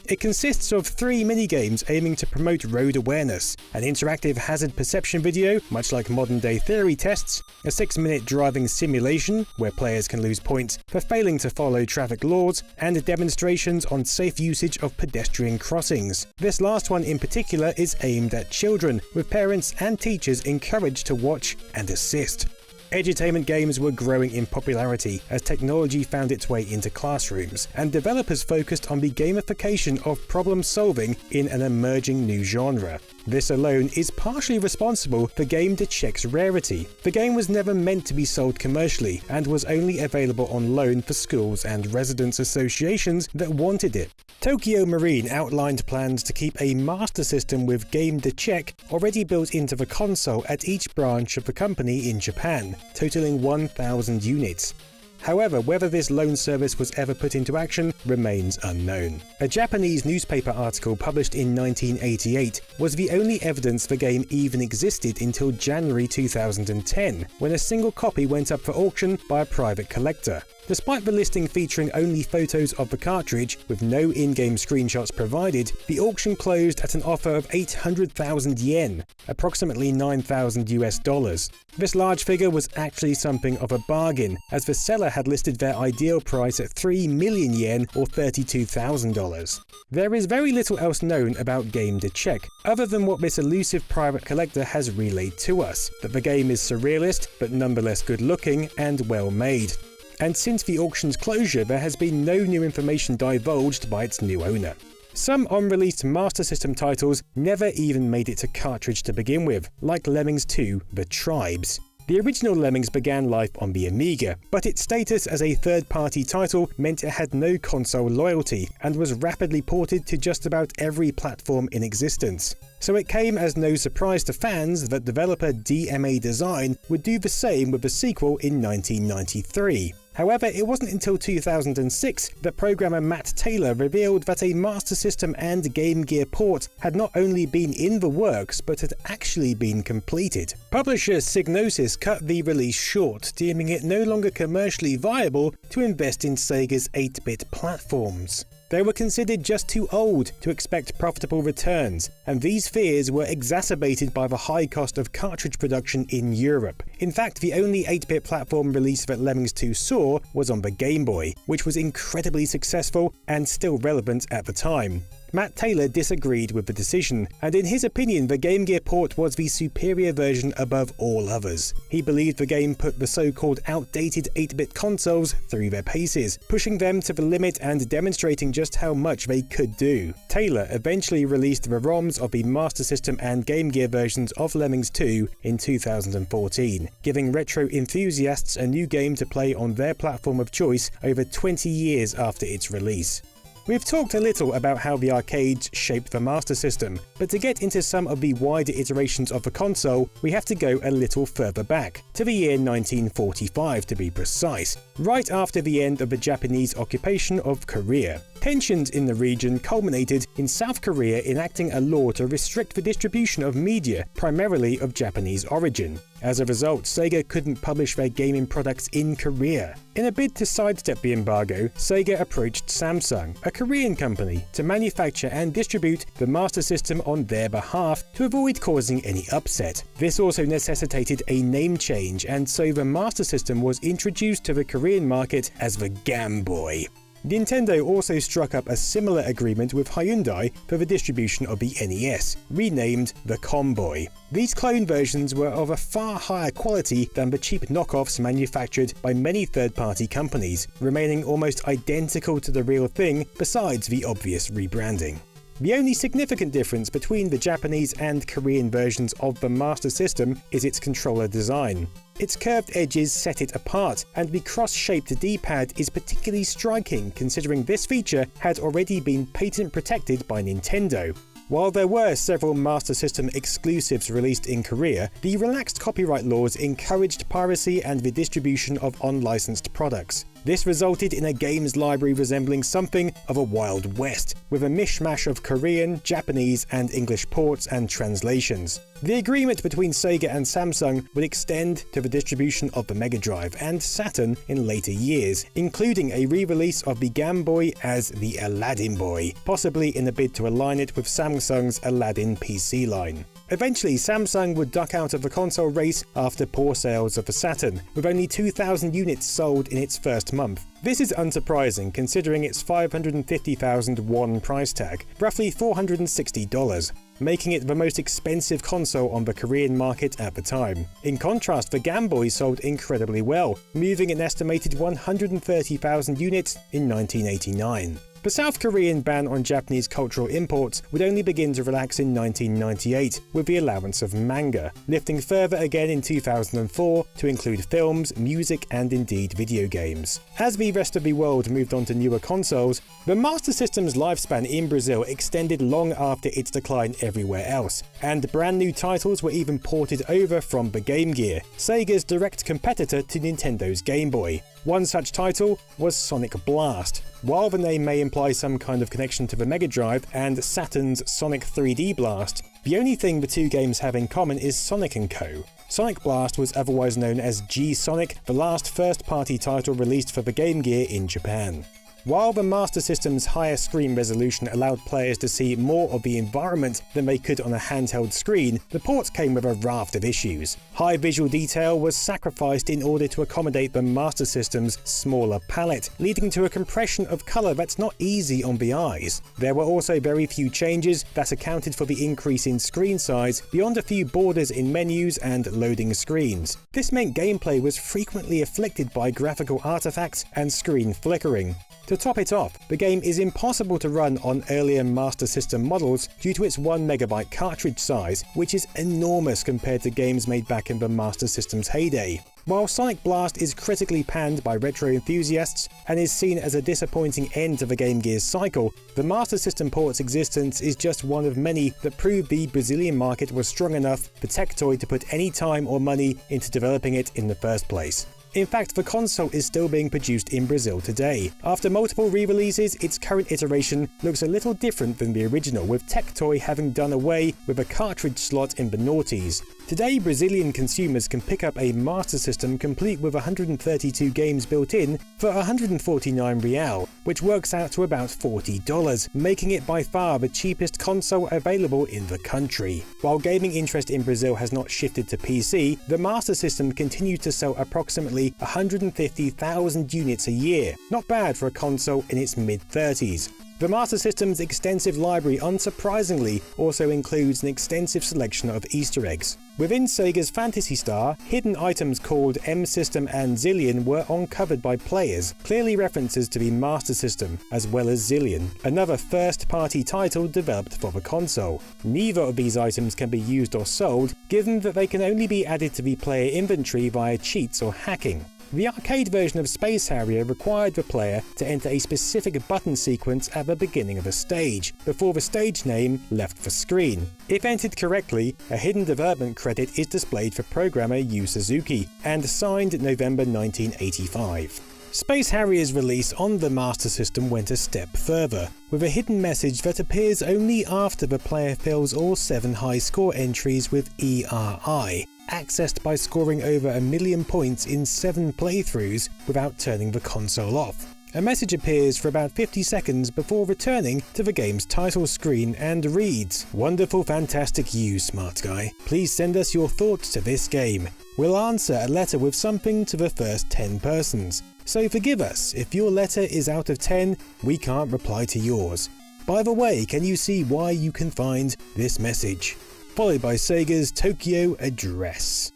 It consists of 3 minigames aiming to promote road awareness, an interactive hazard perception video, much like modern-day theory tests, a 6-minute driving simulation, where players can lose points for failing to follow traffic laws, and demonstrations on safe usage of pedestrian crossings. This last one in particular is aimed at children, with parents and teachers encouraged to watch and assist. Edutainment games were growing in popularity as technology found its way into classrooms, and developers focused on the gamification of problem solving in an emerging new genre. This alone is partially responsible for Game de Check's rarity. The game was never meant to be sold commercially and was only available on loan for schools and residents associations that wanted it. Tokyo Marine outlined plans to keep a master system with Game de Check already built into the console at each branch of the company in Japan, totaling 1,000 units. However, whether this loan service was ever put into action remains unknown. A Japanese newspaper article published in 1988 was the only evidence the game even existed until January 2010, when a single copy went up for auction by a private collector. Despite the listing featuring only photos of the cartridge with no in-game screenshots provided, the auction closed at an offer of 800,000 yen, approximately $9,000. This large figure was actually something of a bargain, as the seller had listed their ideal price at 3 million yen or $32,000. There is very little else known about Game de Check, other than what this elusive private collector has relayed to us, that the game is surrealist, but nonetheless good-looking and well-made. And since the auction's closure, there has been no new information divulged by its new owner. Some unreleased Master System titles never even made it to cartridge to begin with, like Lemmings 2: The Tribes. The original Lemmings began life on the Amiga, but its status as a third-party title meant it had no console loyalty and was rapidly ported to just about every platform in existence. So it came as no surprise to fans that developer DMA Design would do the same with the sequel in 1993. However, it wasn't until 2006 that programmer Matt Taylor revealed that a Master System and Game Gear port had not only been in the works, but had actually been completed. Publisher Psygnosis cut the release short, deeming it no longer commercially viable to invest in Sega's 8-bit platforms. They were considered just too old to expect profitable returns, and these fears were exacerbated by the high cost of cartridge production in Europe. In fact, the only 8-bit platform release that Lemmings 2 saw was on the Game Boy, which was incredibly successful and still relevant at the time. Matt Taylor disagreed with the decision, and in his opinion the Game Gear port was the superior version above all others. He believed the game put the so-called outdated 8-bit consoles through their paces, pushing them to the limit and demonstrating just how much they could do. Taylor eventually released the ROMs of the Master System and Game Gear versions of Lemmings 2 in 2014, giving retro enthusiasts a new game to play on their platform of choice over 20 years after its release. We've talked a little about how the arcades shaped the Master System, but to get into some of the wider iterations of the console, we have to go a little further back, to the year 1945 to be precise, right after the end of the Japanese occupation of Korea. Tensions in the region culminated in South Korea enacting a law to restrict the distribution of media, primarily of Japanese origin. As a result, Sega couldn't publish their gaming products in Korea. In a bid to sidestep the embargo, Sega approached Samsung, a Korean company, to manufacture and distribute the Master System on their behalf to avoid causing any upset. This also necessitated a name change, and so the Master System was introduced to the Korean market as the Game Boy. Nintendo also struck up a similar agreement with Hyundai for the distribution of the NES, renamed the Comboy. These clone versions were of a far higher quality than the cheap knockoffs manufactured by many third-party companies, remaining almost identical to the real thing besides the obvious rebranding. The only significant difference between the Japanese and Korean versions of the Master System is its controller design. Its curved edges set it apart, and the cross-shaped D-pad is particularly striking considering this feature had already been patent protected by Nintendo. While there were several Master System exclusives released in Korea, the relaxed copyright laws encouraged piracy and the distribution of unlicensed products. This resulted in a games library resembling something of a Wild West, with a mishmash of Korean, Japanese, and English ports and translations. The agreement between Sega and Samsung would extend to the distribution of the Mega Drive and Saturn in later years, including a re-release of the Game Boy as the Aladdin Boy, possibly in a bid to align it with Samsung's Aladdin PC line. Eventually, Samsung would duck out of the console race after poor sales of the Saturn, with only 2,000 units sold in its first month. This is unsurprising considering its 550,000 won price tag, roughly $460, making it the most expensive console on the Korean market at the time. In contrast, the Game Boy sold incredibly well, moving an estimated 130,000 units in 1989. The South Korean ban on Japanese cultural imports would only begin to relax in 1998 with the allowance of manga, lifting further again in 2004 to include films, music, and indeed video games. As the rest of the world moved on to newer consoles, the Master System's lifespan in Brazil extended long after its decline everywhere else, and brand new titles were even ported over from the Game Gear, Sega's direct competitor to Nintendo's Game Boy. One such title was Sonic Blast. While the name may imply some kind of connection to the Mega Drive and Saturn's Sonic 3D Blast, the only thing the two games have in common is Sonic & Co. Sonic Blast was otherwise known as G-Sonic, the last first-party title released for the Game Gear in Japan. While the Master System's higher screen resolution allowed players to see more of the environment than they could on a handheld screen, the ports came with a raft of issues. High visual detail was sacrificed in order to accommodate the Master System's smaller palette, leading to a compression of colour that's not easy on the eyes. There were also very few changes that accounted for the increase in screen size beyond a few borders in menus and loading screens. This meant gameplay was frequently afflicted by graphical artifacts and screen flickering. To top it off, the game is impossible to run on earlier Master System models due to its 1MB cartridge size, which is enormous compared to games made back in the Master System's heyday. While Sonic Blast is critically panned by retro enthusiasts and is seen as a disappointing end to the Game Gear's cycle, the Master System port's existence is just one of many that prove the Brazilian market was strong enough for Tectoy to put any time or money into developing it in the first place. In fact, the console is still being produced in Brazil today. After multiple re-releases, its current iteration looks a little different than the original, with Tectoy having done away with a cartridge slot in the noughties. Today, Brazilian consumers can pick up a Master System complete with 132 games built in for 149 real, which works out to about $40, making it by far the cheapest console available in the country. While gaming interest in Brazil has not shifted to PC, the Master System continues to sell approximately 150,000 units a year. Not bad for a console in its mid-30s. The Master System's extensive library, unsurprisingly, also includes an extensive selection of Easter eggs. Within Sega's Phantasy Star, hidden items called M-System and Zillion were uncovered by players, clearly references to the Master System, as well as Zillion, another first-party title developed for the console. Neither of these items can be used or sold, given that they can only be added to the player inventory via cheats or hacking. The arcade version of Space Harrier required the player to enter a specific button sequence at the beginning of a stage, before the stage name left the screen. If entered correctly, a hidden development credit is displayed for programmer Yu Suzuki, and signed November 1985. Space Harrier's release on the Master System went a step further, with a hidden message that appears only after the player fills all 7 high score entries with ERI, accessed by scoring over 1 million points in 7 playthroughs without turning the console off. A message appears for about 50 seconds before returning to the game's title screen and reads, "Wonderful, fantastic you, smart guy. Please send us your thoughts to this game. We'll answer a letter with something to the first 10 persons. So forgive us, if your letter is out of 10, we can't reply to yours. By the way, can you see why you can find this message?" Followed by Sega's Tokyo address.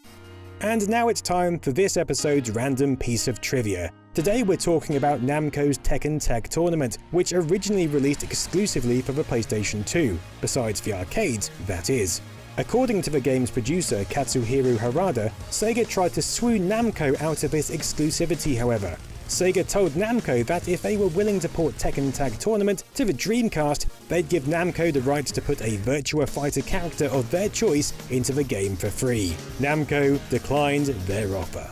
And now it's time for this episode's random piece of trivia. Today we're talking about Namco's Tekken Tag Tournament, which originally released exclusively for the PlayStation 2, besides the arcades, that is. According to the game's producer Katsuhiro Harada, Sega tried to swoon Namco out of its exclusivity, however. Sega told Namco that if they were willing to port Tekken Tag Tournament to the Dreamcast, they'd give Namco the right to put a Virtua Fighter character of their choice into the game for free. Namco declined their offer.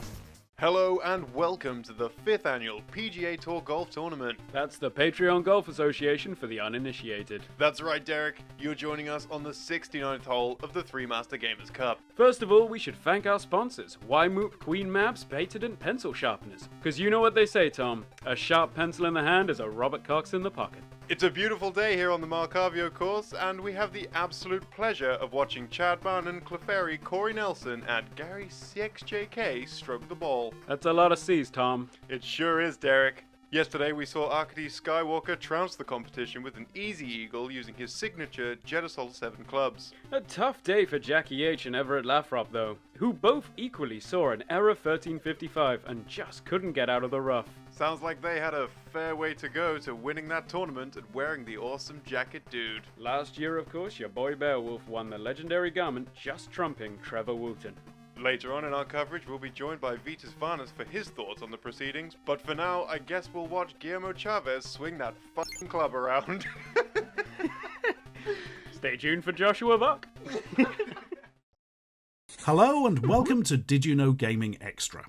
Hello and welcome to the 5th annual PGA Tour Golf Tournament. That's the Patreon Golf Association for the uninitiated. That's right, Derek. You're joining us on the 69th hole of the Three Master Gamers Cup. First of all, we should thank our sponsors, Wymoop, Queen Maps, Patent Pencil Sharpeners. Because you know what they say, Tom, a sharp pencil in the hand is a Robert Cox in the pocket. It's a beautiful day here on the Marcavio course, and we have the absolute pleasure of watching Chad Barnon, Clefairy, Corey Nelson, and Gary CXJK stroke the ball. That's a lot of C's, Tom. It sure is, Derek. Yesterday we saw Arkady Skywalker trounce the competition with an easy eagle using his signature Jetasol 7 clubs. A tough day for Jackie H and Everett Lathrop though, who both equally saw an error 1355 and just couldn't get out of the rough. Sounds like they had a fair way to go to winning that tournament and wearing the awesome jacket, dude. Last year, of course, your boy Beowulf won the legendary garment, just trumping Trevor Wooten. Later on in our coverage, we'll be joined by Vitas Varnas for his thoughts on the proceedings, but for now, I guess we'll watch Guillermo Chavez swing that fucking club around. Stay tuned for Joshua Buck. Hello and welcome to Did You Know Gaming Extra.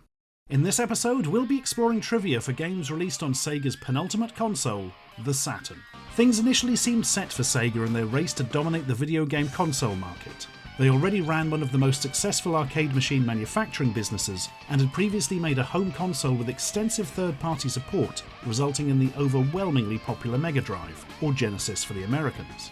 In this episode, we'll be exploring trivia for games released on Sega's penultimate console, the Saturn. Things initially seemed set for Sega in their race to dominate the video game console market. They already ran one of the most successful arcade machine manufacturing businesses and had previously made a home console with extensive third-party support, resulting in the overwhelmingly popular Mega Drive, or Genesis for the Americans.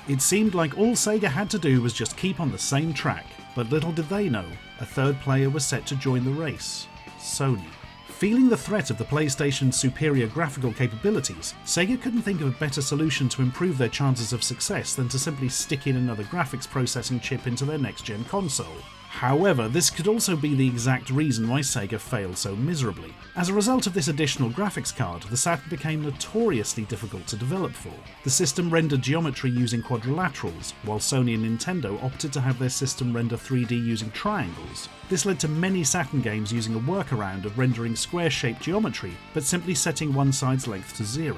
It seemed like all Sega had to do was just keep on the same track, but little did they know, a third player was set to join the race. Sony. Feeling the threat of the PlayStation's superior graphical capabilities, Sega couldn't think of a better solution to improve their chances of success than to simply stick in another graphics processing chip into their next-gen console. However, this could also be the exact reason why Sega failed so miserably. As a result of this additional graphics card, the Saturn became notoriously difficult to develop for. The system rendered geometry using quadrilaterals, while Sony and Nintendo opted to have their system render 3D using triangles. This led to many Saturn games using a workaround of rendering square-shaped geometry, but simply setting one side's length to 0.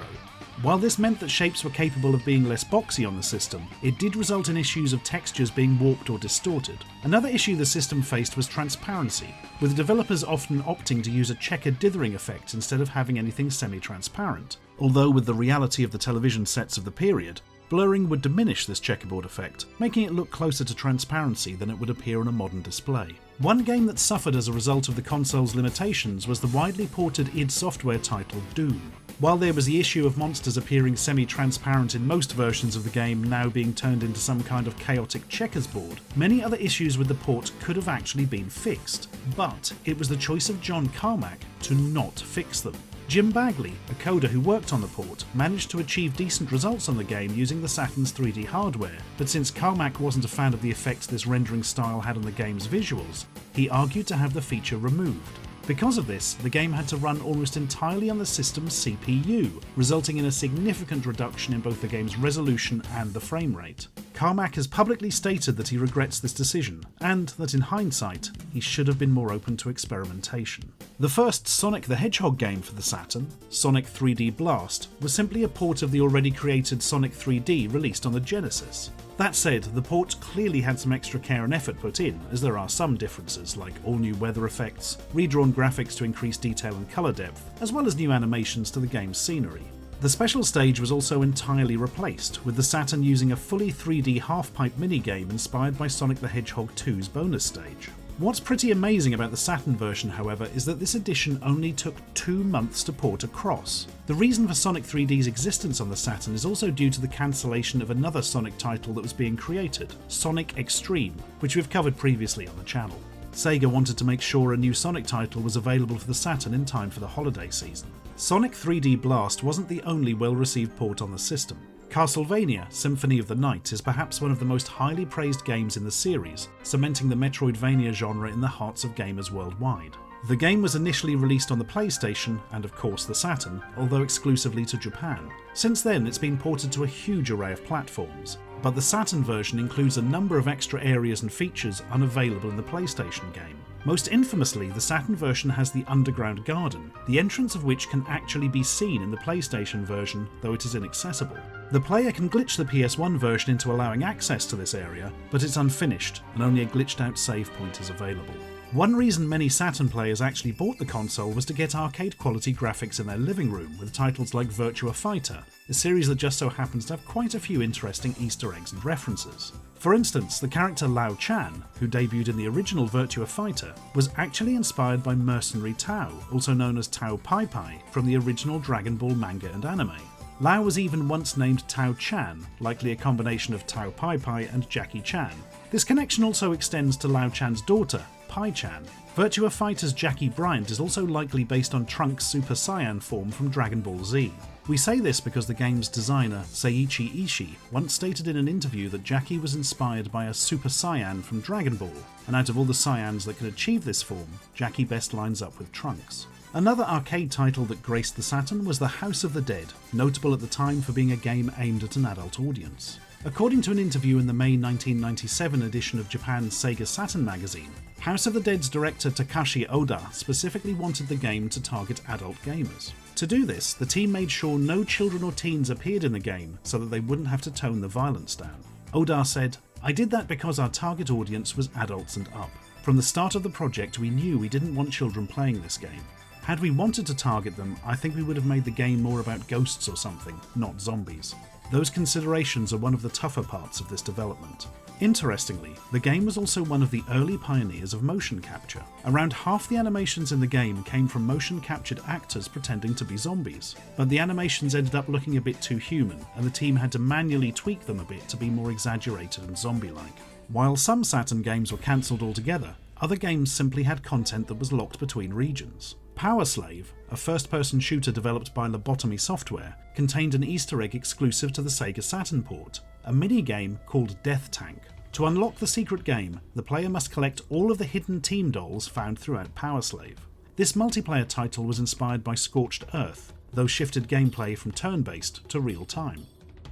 While this meant that shapes were capable of being less boxy on the system, it did result in issues of textures being warped or distorted. Another issue the system faced was transparency, with developers often opting to use a checkered dithering effect instead of having anything semi-transparent. Although with the reality of the television sets of the period, blurring would diminish this checkerboard effect, making it look closer to transparency than it would appear on a modern display. One game that suffered as a result of the console's limitations was the widely ported id Software title Doom. While there was the issue of monsters appearing semi-transparent in most versions of the game now being turned into some kind of chaotic checkers board, many other issues with the port could have actually been fixed, but it was the choice of John Carmack to not fix them. Jim Bagley, a coder who worked on the port, managed to achieve decent results on the game using the Saturn's 3D hardware, but since Carmack wasn't a fan of the effects this rendering style had on the game's visuals, he argued to have the feature removed. Because of this, the game had to run almost entirely on the system's CPU, resulting in a significant reduction in both the game's resolution and the frame rate. Carmack has publicly stated that he regrets this decision, and that in hindsight, he should have been more open to experimentation. The first Sonic the Hedgehog game for the Saturn, Sonic 3D Blast, was simply a port of the already created Sonic 3D released on the Genesis. That said, the port clearly had some extra care and effort put in, as there are some differences like all new weather effects, redrawn graphics to increase detail and colour depth, as well as new animations to the game's scenery. The special stage was also entirely replaced, with the Saturn using a fully 3D half-pipe minigame inspired by Sonic the Hedgehog 2's bonus stage. What's pretty amazing about the Saturn version, however, is that this edition only took 2 months to port across. The reason for Sonic 3D's existence on the Saturn is also due to the cancellation of another Sonic title that was being created, Sonic Extreme, which we've covered previously on the channel. Sega wanted to make sure a new Sonic title was available for the Saturn in time for the holiday season. Sonic 3D Blast wasn't the only well-received port on the system. Castlevania Symphony of the Night is perhaps one of the most highly praised games in the series, cementing the Metroidvania genre in the hearts of gamers worldwide. The game was initially released on the PlayStation, and of course the Saturn, although exclusively to Japan. Since then it's been ported to a huge array of platforms, but the Saturn version includes a number of extra areas and features unavailable in the PlayStation game. Most infamously, the Saturn version has the underground garden, the entrance of which can actually be seen in the PlayStation version, though it is inaccessible. The player can glitch the PS1 version into allowing access to this area, but it's unfinished, and only a glitched out save point is available. One reason many Saturn players actually bought the console was to get arcade quality graphics in their living room with titles like Virtua Fighter, a series that just so happens to have quite a few interesting Easter eggs and references. For instance, the character Lao Chan, who debuted in the original Virtua Fighter, was actually inspired by Mercenary Tao, also known as Tao Pai Pai, from the original Dragon Ball manga and anime. Lao was even once named Tao Chan, likely a combination of Tao Pai Pai and Jackie Chan. This connection also extends to Lao Chan's daughter, Pai Chan. Virtua Fighter's Jackie Bryant is also likely based on Trunks' Super Saiyan form from Dragon Ball Z. We say this because the game's designer, Seiichi Ishii, once stated in an interview that Jackie was inspired by a Super Saiyan from Dragon Ball, and out of all the Saiyans that can achieve this form, Jackie best lines up with Trunks. Another arcade title that graced the Saturn was The House of the Dead, notable at the time for being a game aimed at an adult audience. According to an interview in the May 1997 edition of Japan's Sega Saturn magazine, House of the Dead's director Takashi Oda specifically wanted the game to target adult gamers. To do this, the team made sure no children or teens appeared in the game so that they wouldn't have to tone the violence down. Oda said, "I did that because our target audience was adults and up. From the start of the project we knew we didn't want children playing this game. Had we wanted to target them, I think we would have made the game more about ghosts or something, not zombies." Those considerations are one of the tougher parts of this development. Interestingly, the game was also one of the early pioneers of motion capture. Around half the animations in the game came from motion captured actors pretending to be zombies, but the animations ended up looking a bit too human, and the team had to manually tweak them a bit to be more exaggerated and zombie-like. While some Saturn games were cancelled altogether, other games simply had content that was locked between regions. Power Slave, a first-person shooter developed by Lobotomy Software, contained an Easter egg exclusive to the Sega Saturn port, a mini-game called Death Tank. To unlock the secret game, the player must collect all of the hidden team dolls found throughout Power Slave. This multiplayer title was inspired by Scorched Earth, though shifted gameplay from turn-based to real-time.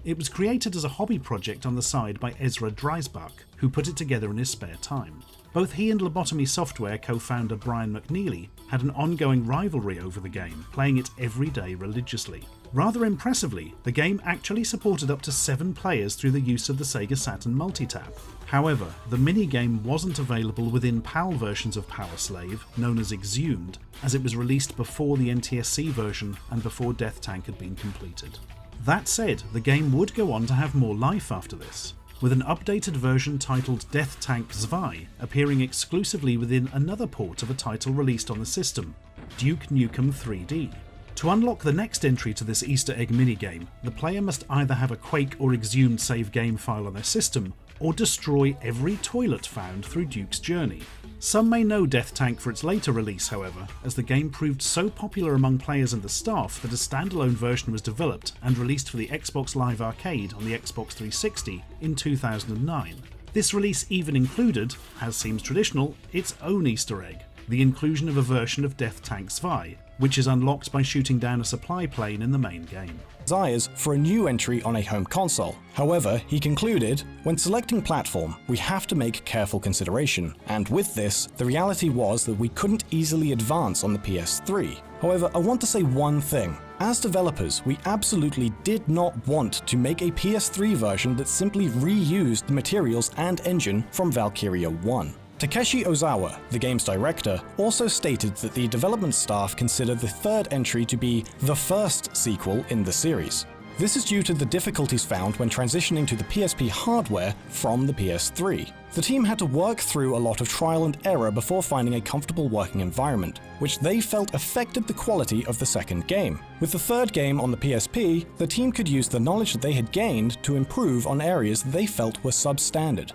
It was created as a hobby project on the side by Ezra Dreisbach, who put it together in his spare time. Both he and Lobotomy Software co-founder Brian McNeely had an ongoing rivalry over the game, playing it every day religiously. Rather impressively, the game actually supported up to 7 players through the use of the Sega Saturn multitap. However, the minigame wasn't available within PAL versions of Power Slave, known as Exhumed, as it was released before the NTSC version and before Death Tank had been completed. That said, the game would go on to have more life after this, with an updated version titled Death Tank Zwei appearing exclusively within another port of a title released on the system, Duke Nukem 3D. To unlock the next entry to this Easter egg minigame, the player must either have a Quake or Exhumed save game file on their system, or destroy every toilet found through Duke's journey. Some may know Death Tank for its later release, however, as the game proved so popular among players and the staff that a standalone version was developed and released for the Xbox Live Arcade on the Xbox 360 in 2009. This release even included, as seems traditional, its own Easter egg, the inclusion of a version of Death Tank Zwei, which is unlocked by shooting down a supply plane in the main game. Desires for a new entry on a home console. However, he concluded, when selecting platform, we have to make careful consideration, and with this, the reality was that we couldn't easily advance on the PS3. However, I want to say one thing. As developers, we absolutely did not want to make a PS3 version that simply reused the materials and engine from Valkyria 1. Takeshi Ozawa, the game's director, also stated that the development staff considered the third entry to be the first sequel in the series. This is due to the difficulties found when transitioning to the PSP hardware from the PS3. The team had to work through a lot of trial and error before finding a comfortable working environment, which they felt affected the quality of the second game. With the third game on the PSP, the team could use the knowledge that they had gained to improve on areas they felt were substandard.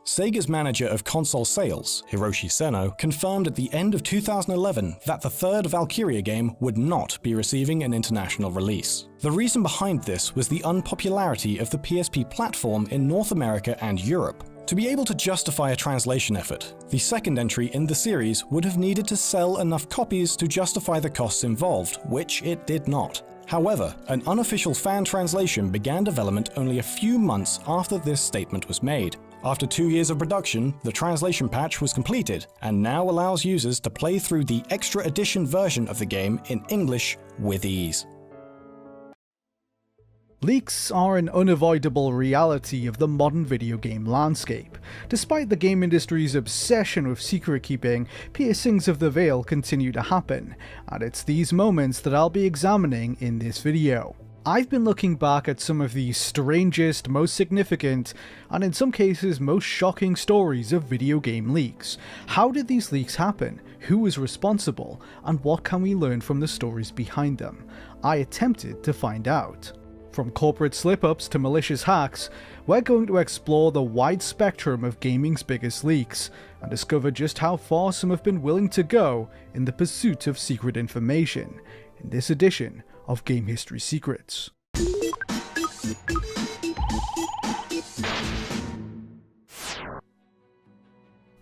Sega's manager of console sales, Hiroshi Seno, confirmed at the end of 2011 that the third Valkyria game would not be receiving an international release. The reason behind this was the unpopularity of the PSP platform in North America and Europe. To be able to justify a translation effort, the second entry in the series would have needed to sell enough copies to justify the costs involved, which it did not. However, an unofficial fan translation began development only a few months after this statement was made. After 2 years of production, the translation patch was completed and now allows users to play through the extra edition version of the game in English with ease. Leaks are an unavoidable reality of the modern video game landscape. Despite the game industry's obsession with secret keeping, piercings of the veil continue to happen, and it's these moments that I'll be examining in this video. I've been looking back at some of the strangest, most significant, and in some cases most shocking stories of video game leaks. How did these leaks happen? Who was responsible? And what can we learn from the stories behind them? I attempted to find out. From corporate slip-ups to malicious hacks, we're going to explore the wide spectrum of gaming's biggest leaks, and discover just how far some have been willing to go in the pursuit of secret information, in this edition of Game History Secrets.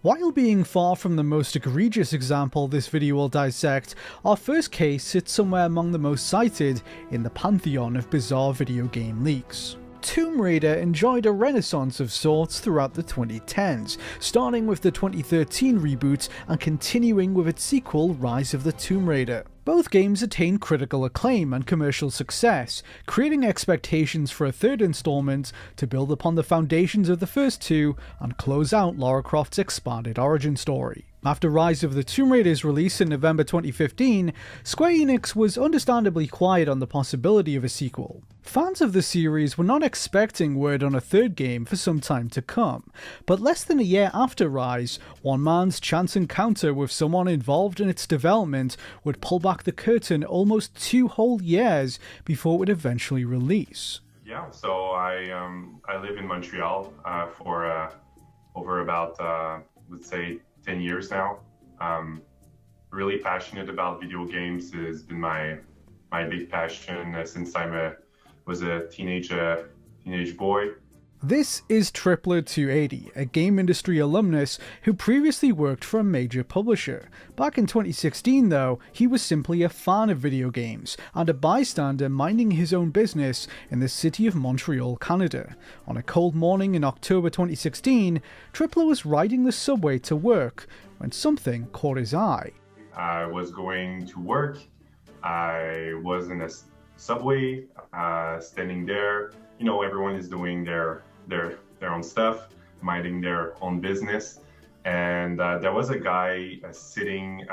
While being far from the most egregious example this video will dissect, our first case sits somewhere among the most cited in the pantheon of bizarre video game leaks. Tomb Raider enjoyed a renaissance of sorts throughout the 2010s, starting with the 2013 reboot and continuing with its sequel Rise of the Tomb Raider. Both games attained critical acclaim and commercial success, creating expectations for a third installment to build upon the foundations of the first two and close out Lara Croft's expanded origin story. After Rise of the Tomb Raider's release in November 2015, Square Enix was understandably quiet on the possibility of a sequel. Fans of the series were not expecting word on a third game for some time to come, but less than a year after Rise, one man's chance encounter with someone involved in its development would pull back the curtain almost 2 whole years before it would eventually release. Yeah, so I live in Montreal for over about, let's say, 10 years now. Really passionate about video games. It's been my big passion since I was a teenage boy. This is Triple280, a game industry alumnus who previously worked for a major publisher. Back in 2016 though, he was simply a fan of video games and a bystander minding his own business in the city of Montreal, Canada. On a cold morning in October 2016, Triple was riding the subway to work when something caught his eye. I was going to work. I was in a subway, standing there. You know, everyone is doing their own stuff, minding their own business. And there was a guy sitting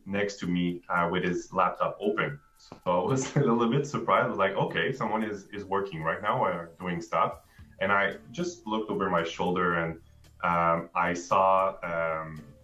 next to me with his laptop open. So I was a little bit surprised. I was like, okay, someone is working right now, doing stuff. And I just looked over my shoulder and I saw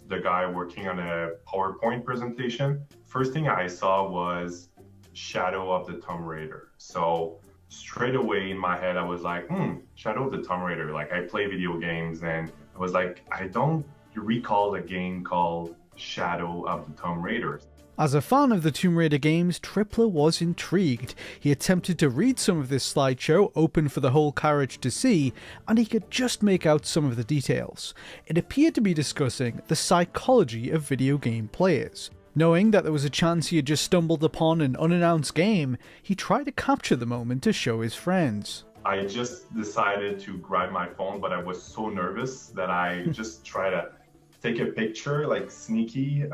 the guy working on a PowerPoint presentation. First thing I saw was Shadow of the Tomb Raider. So straight away in my head, I was like, Shadow of the Tomb Raider. Like, I play video games and I was like, I don't recall a game called Shadow of the Tomb Raider. As a fan of the Tomb Raider games, Tripler was intrigued. He attempted to read some of this slideshow, open for the whole carriage to see, and he could just make out some of the details. It appeared to be discussing the psychology of video game players. Knowing that there was a chance he had just stumbled upon an unannounced game, he tried to capture the moment to show his friends. I just decided to grab my phone, but I was so nervous that I just tried to take a picture, like sneaky.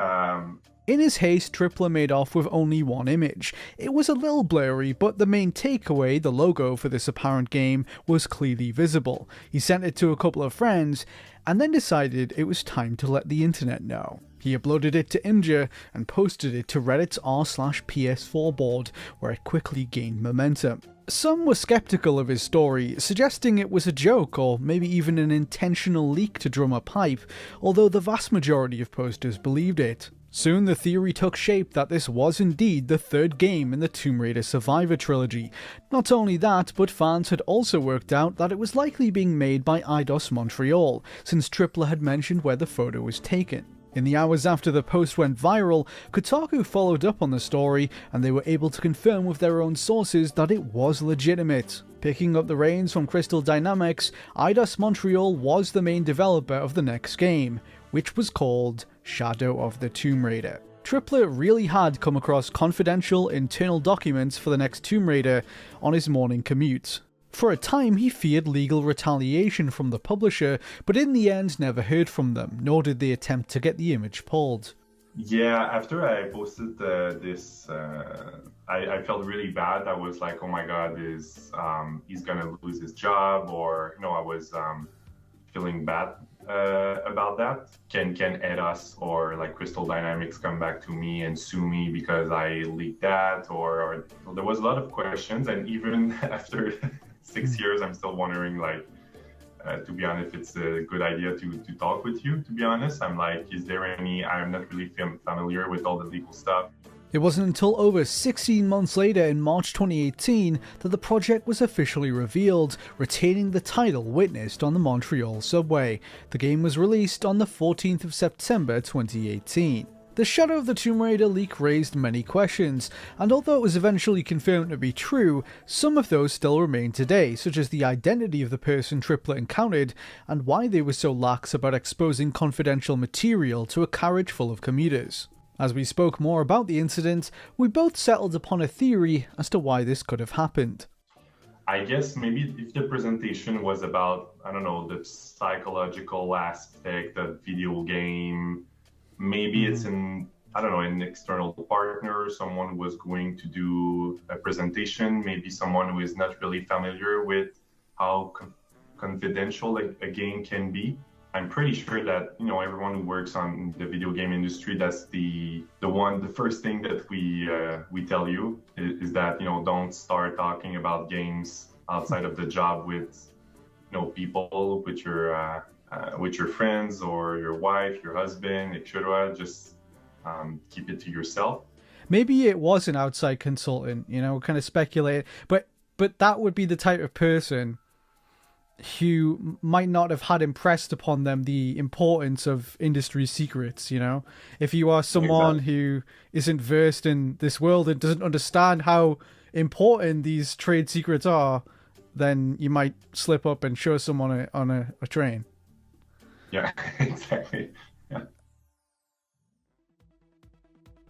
In his haste, Tripler made off with only one image. It was a little blurry, but the main takeaway, the logo for this apparent game, was clearly visible. He sent it to a couple of friends, and then decided it was time to let the internet know. He uploaded it to Imgur and posted it to Reddit's r/PS4 board, where it quickly gained momentum. Some were skeptical of his story, suggesting it was a joke or maybe even an intentional leak to drum up hype, although the vast majority of posters believed it. Soon the theory took shape that this was indeed the third game in the Tomb Raider Survivor trilogy. Not only that, but fans had also worked out that it was likely being made by Eidos Montreal, since Tripler had mentioned where the photo was taken. In the hours after the post went viral, Kotaku followed up on the story, and they were able to confirm with their own sources that it was legitimate. Picking up the reins from Crystal Dynamics, Eidos Montreal was the main developer of the next game, which was called Shadow of the Tomb Raider. Tripler really had come across confidential internal documents for the next Tomb Raider on his morning commute. For a time, he feared legal retaliation from the publisher, but in the end never heard from them, nor did they attempt to get the image pulled. Yeah, after I posted this, I felt really bad. I was like, oh my god, he's gonna lose his job, or I was feeling bad about that. Can Eidos or like Crystal Dynamics come back to me and sue me because I leaked that? Or there was a lot of questions, and even after 6 years, I'm still wondering, like, to be honest, if it's a good idea to talk with you, to be honest. I'm like, is there any, I'm not really familiar with all the legal stuff. It wasn't until over 16 months later in March 2018 that the project was officially revealed, retaining the title witnessed on the Montreal subway. The game was released on the 14th of September 2018. The Shadow of the Tomb Raider leak raised many questions, and although it was eventually confirmed to be true, some of those still remain today, such as the identity of the person Tripler encountered, and why they were so lax about exposing confidential material to a carriage full of commuters. As we spoke more about the incident, we both settled upon a theory as to why this could have happened. I guess maybe if the presentation was about, I don't know, the psychological aspect of video game, maybe it's an external partner, someone who was going to do a presentation, maybe someone who is not really familiar with how confidential a game can be. I'm pretty sure that, everyone who works on the video game industry, that's the first thing that we tell you is that, don't start talking about games outside of the job with, people, with your friends or your wife, your husband, etc. Just keep it to yourself. Maybe it was an outside consultant, kind of speculate, but that would be the type of person who might not have had impressed upon them the importance of industry secrets, If you are someone who isn't versed in this world and doesn't understand how important these trade secrets are, then you might slip up and show someone on a train. Yeah, exactly. Yeah.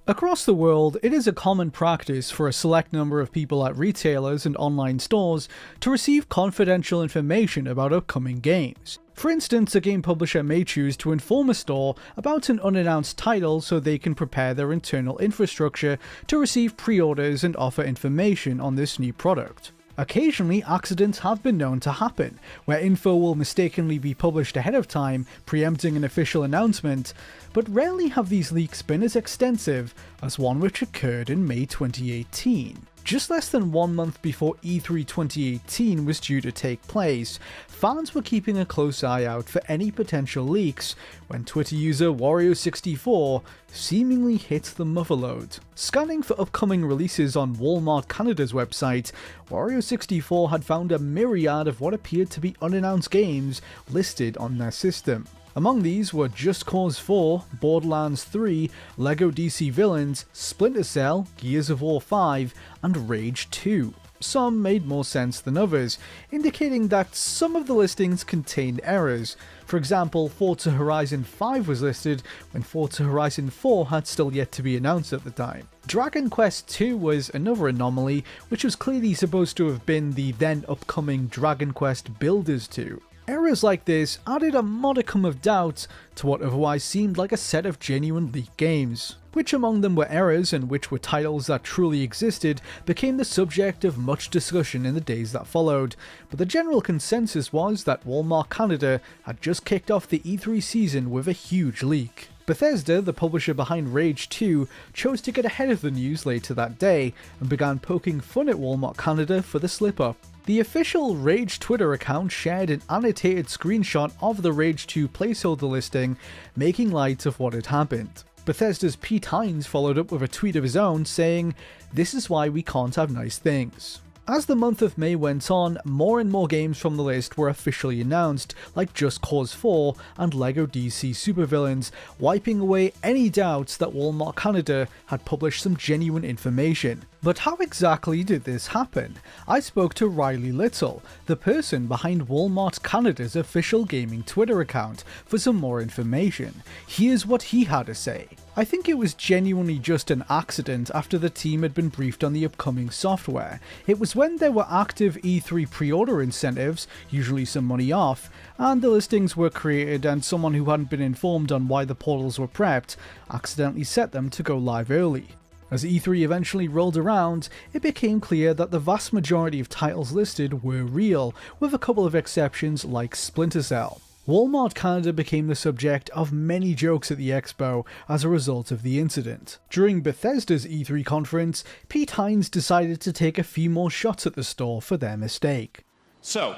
Across the world, it is a common practice for a select number of people at retailers and online stores to receive confidential information about upcoming games. For instance, a game publisher may choose to inform a store about an unannounced title so they can prepare their internal infrastructure to receive pre-orders and offer information on this new product. Occasionally, accidents have been known to happen, where info will mistakenly be published ahead of time, preempting an official announcement, but rarely have these leaks been as extensive as one which occurred in May 2018. Just less than 1 month before E3 2018 was due to take place, fans were keeping a close eye out for any potential leaks when Twitter user Wario64 seemingly hit the motherlode. Scanning for upcoming releases on Walmart Canada's website, Wario64 had found a myriad of what appeared to be unannounced games listed on their system. Among these were Just Cause 4, Borderlands 3, LEGO DC Villains, Splinter Cell, Gears of War 5, and Rage 2. Some made more sense than others, indicating that some of the listings contained errors. For example, Forza Horizon 5 was listed when Forza Horizon 4 had still yet to be announced at the time. Dragon Quest II was another anomaly, which was clearly supposed to have been the then upcoming Dragon Quest Builders 2. Errors like this added a modicum of doubt to what otherwise seemed like a set of genuine leaked games. Which among them were errors and which were titles that truly existed became the subject of much discussion in the days that followed, but the general consensus was that Walmart Canada had just kicked off the E3 season with a huge leak. Bethesda, the publisher behind Rage 2, chose to get ahead of the news later that day and began poking fun at Walmart Canada for the slip-up. The official Rage Twitter account shared an annotated screenshot of the Rage 2 placeholder listing, making light of what had happened. Bethesda's Pete Hines followed up with a tweet of his own saying, "This is why we can't have nice things." As the month of May went on, more and more games from the list were officially announced, like Just Cause 4 and LEGO DC Supervillains, wiping away any doubts that Walmart Canada had published some genuine information. But how exactly did this happen? I spoke to Riley Little, the person behind Walmart Canada's official gaming Twitter account, for some more information. Here's what he had to say. I think it was genuinely just an accident after the team had been briefed on the upcoming software. It was when there were active E3 pre-order incentives, usually some money off, and the listings were created and someone who hadn't been informed on why the portals were prepped accidentally set them to go live early. As E3 eventually rolled around, it became clear that the vast majority of titles listed were real, with a couple of exceptions like Splinter Cell. Walmart Canada became the subject of many jokes at the expo as a result of the incident. During Bethesda's E3 conference, Pete Hines decided to take a few more shots at the store for their mistake. So,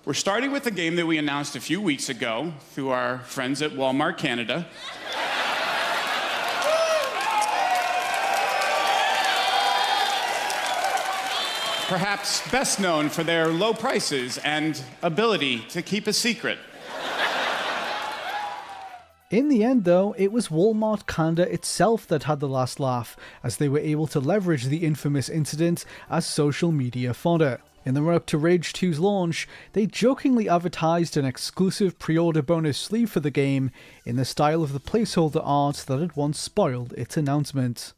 we're starting with a game that we announced a few weeks ago through our friends at Walmart Canada. Perhaps best known for their low prices and ability to keep a secret. In the end though, it was Walmart Canada itself that had the last laugh, as they were able to leverage the infamous incident as social media fodder. In the run-up to Rage 2's launch, they jokingly advertised an exclusive pre-order bonus sleeve for the game in the style of the placeholder art that had once spoiled its announcement.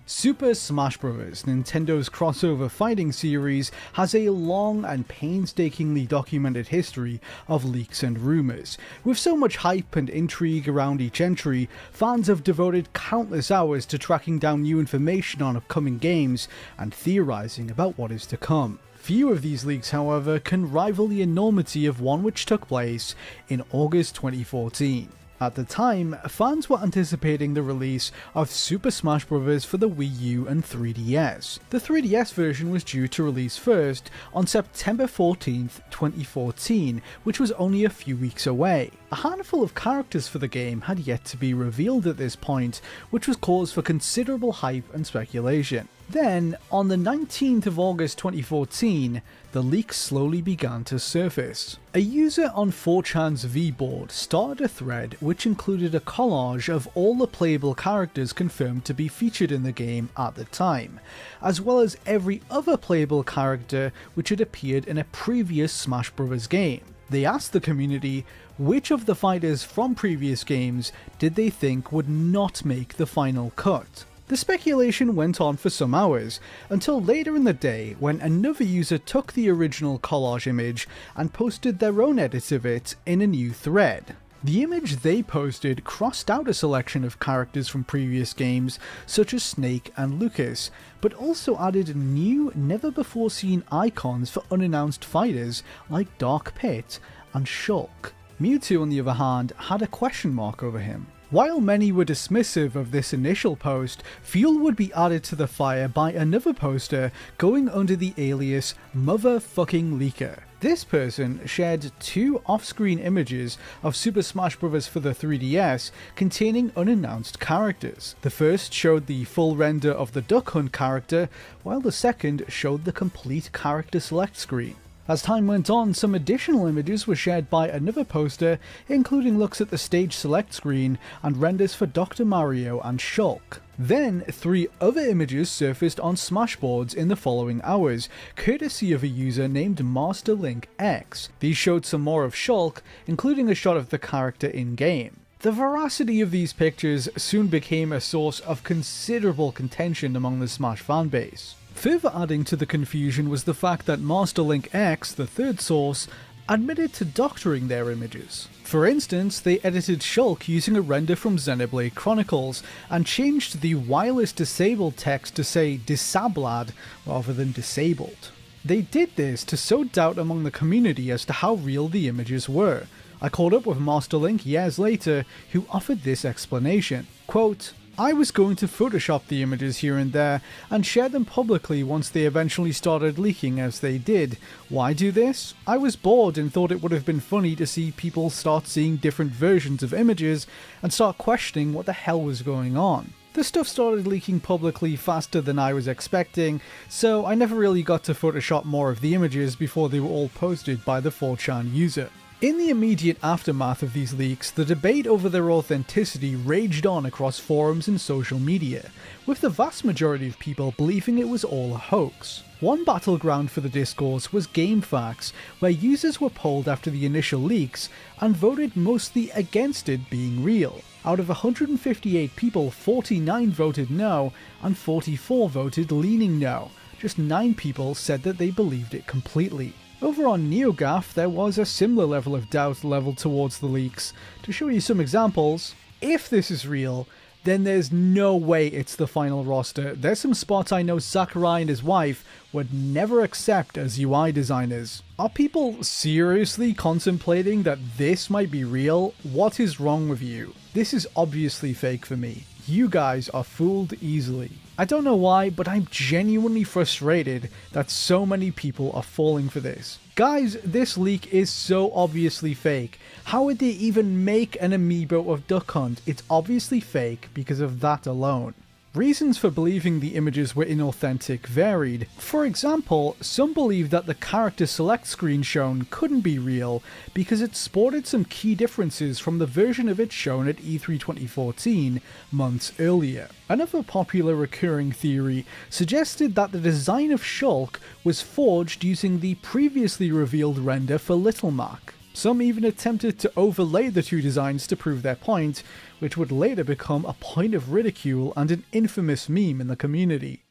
Super Smash Bros., Nintendo's crossover fighting series, has a long and painstakingly documented history of leaks and rumours. With so much hype and intrigue around each entry, fans have devoted countless hours to tracking down new information on upcoming games and theorising about what is to come. Few of these leaks, however, can rival the enormity of one which took place in August 2014. At the time, fans were anticipating the release of Super Smash Bros. For the Wii U and 3DS. The 3DS version was due to release first on September 14th, 2014, which was only a few weeks away. A handful of characters for the game had yet to be revealed at this point, which was cause for considerable hype and speculation. Then, on the 19th of August 2014, the leaks slowly began to surface. A user on 4chan's VBoard started a thread which included a collage of all the playable characters confirmed to be featured in the game at the time, as well as every other playable character which had appeared in a previous Smash Bros. Game. They asked the community which of the fighters from previous games did they think would not make the final cut. The speculation went on for some hours, until later in the day when another user took the original collage image and posted their own edit of it in a new thread. The image they posted crossed out a selection of characters from previous games such as Snake and Lucas, but also added new, never-before-seen icons for unannounced fighters like Dark Pit and Shulk. Mewtwo, on the other hand, had a question mark over him. While many were dismissive of this initial post, fuel would be added to the fire by another poster going under the alias Motherfucking Leaker. This person shared two off-screen images of Super Smash Bros. For the 3DS containing unannounced characters. The first showed the full render of the Duck Hunt character, while the second showed the complete character select screen. As time went on, some additional images were shared by another poster, including looks at the stage select screen and renders for Dr. Mario and Shulk. Then, 3 other images surfaced on Smashboards in the following hours, courtesy of a user named Master Link X. These showed some more of Shulk, including a shot of the character in-game. The veracity of these pictures soon became a source of considerable contention among the Smash fanbase. Further adding to the confusion was the fact that Master Link X, the third source, admitted to doctoring their images. For instance, they edited Shulk using a render from Xenoblade Chronicles and changed the wireless disabled text to say disabled rather than disabled. They did this to sow doubt among the community as to how real the images were. I called up with Master Link years later, who offered this explanation. Quote, "I was going to Photoshop the images here and there and share them publicly once they eventually started leaking as they did. Why do this? I was bored and thought it would have been funny to see people start seeing different versions of images and start questioning what the hell was going on. The stuff started leaking publicly faster than I was expecting, so I never really got to Photoshop more of the images before they were all posted by the 4chan user." In the immediate aftermath of these leaks, the debate over their authenticity raged on across forums and social media, with the vast majority of people believing it was all a hoax. One battleground for the discourse was GameFAQs, where users were polled after the initial leaks and voted mostly against it being real. Out of 158 people, 49 voted no, and 44 voted leaning no. Just 9 people said that they believed it completely. Over on NeoGAF, there was a similar level of doubt leveled towards the leaks. To show you some examples, if this is real, then there's no way it's the final roster. There's some spots I know Sakurai and his wife would never accept as UI designers. Are people seriously contemplating that this might be real? What is wrong with you? This is obviously fake for me. You guys are fooled easily. I don't know why, but I'm genuinely frustrated that so many people are falling for this. Guys, this leak is so obviously fake. How would they even make an amiibo of Duck Hunt? It's obviously fake because of that alone. Reasons for believing the images were inauthentic varied. For example, some believed that the character select screen shown couldn't be real because it sported some key differences from the version of it shown at E3 2014, months earlier. Another popular recurring theory suggested that the design of Shulk was forged using the previously revealed render for Little Mac. Some even attempted to overlay the two designs to prove their point, which would later become a point of ridicule and an infamous meme in the community.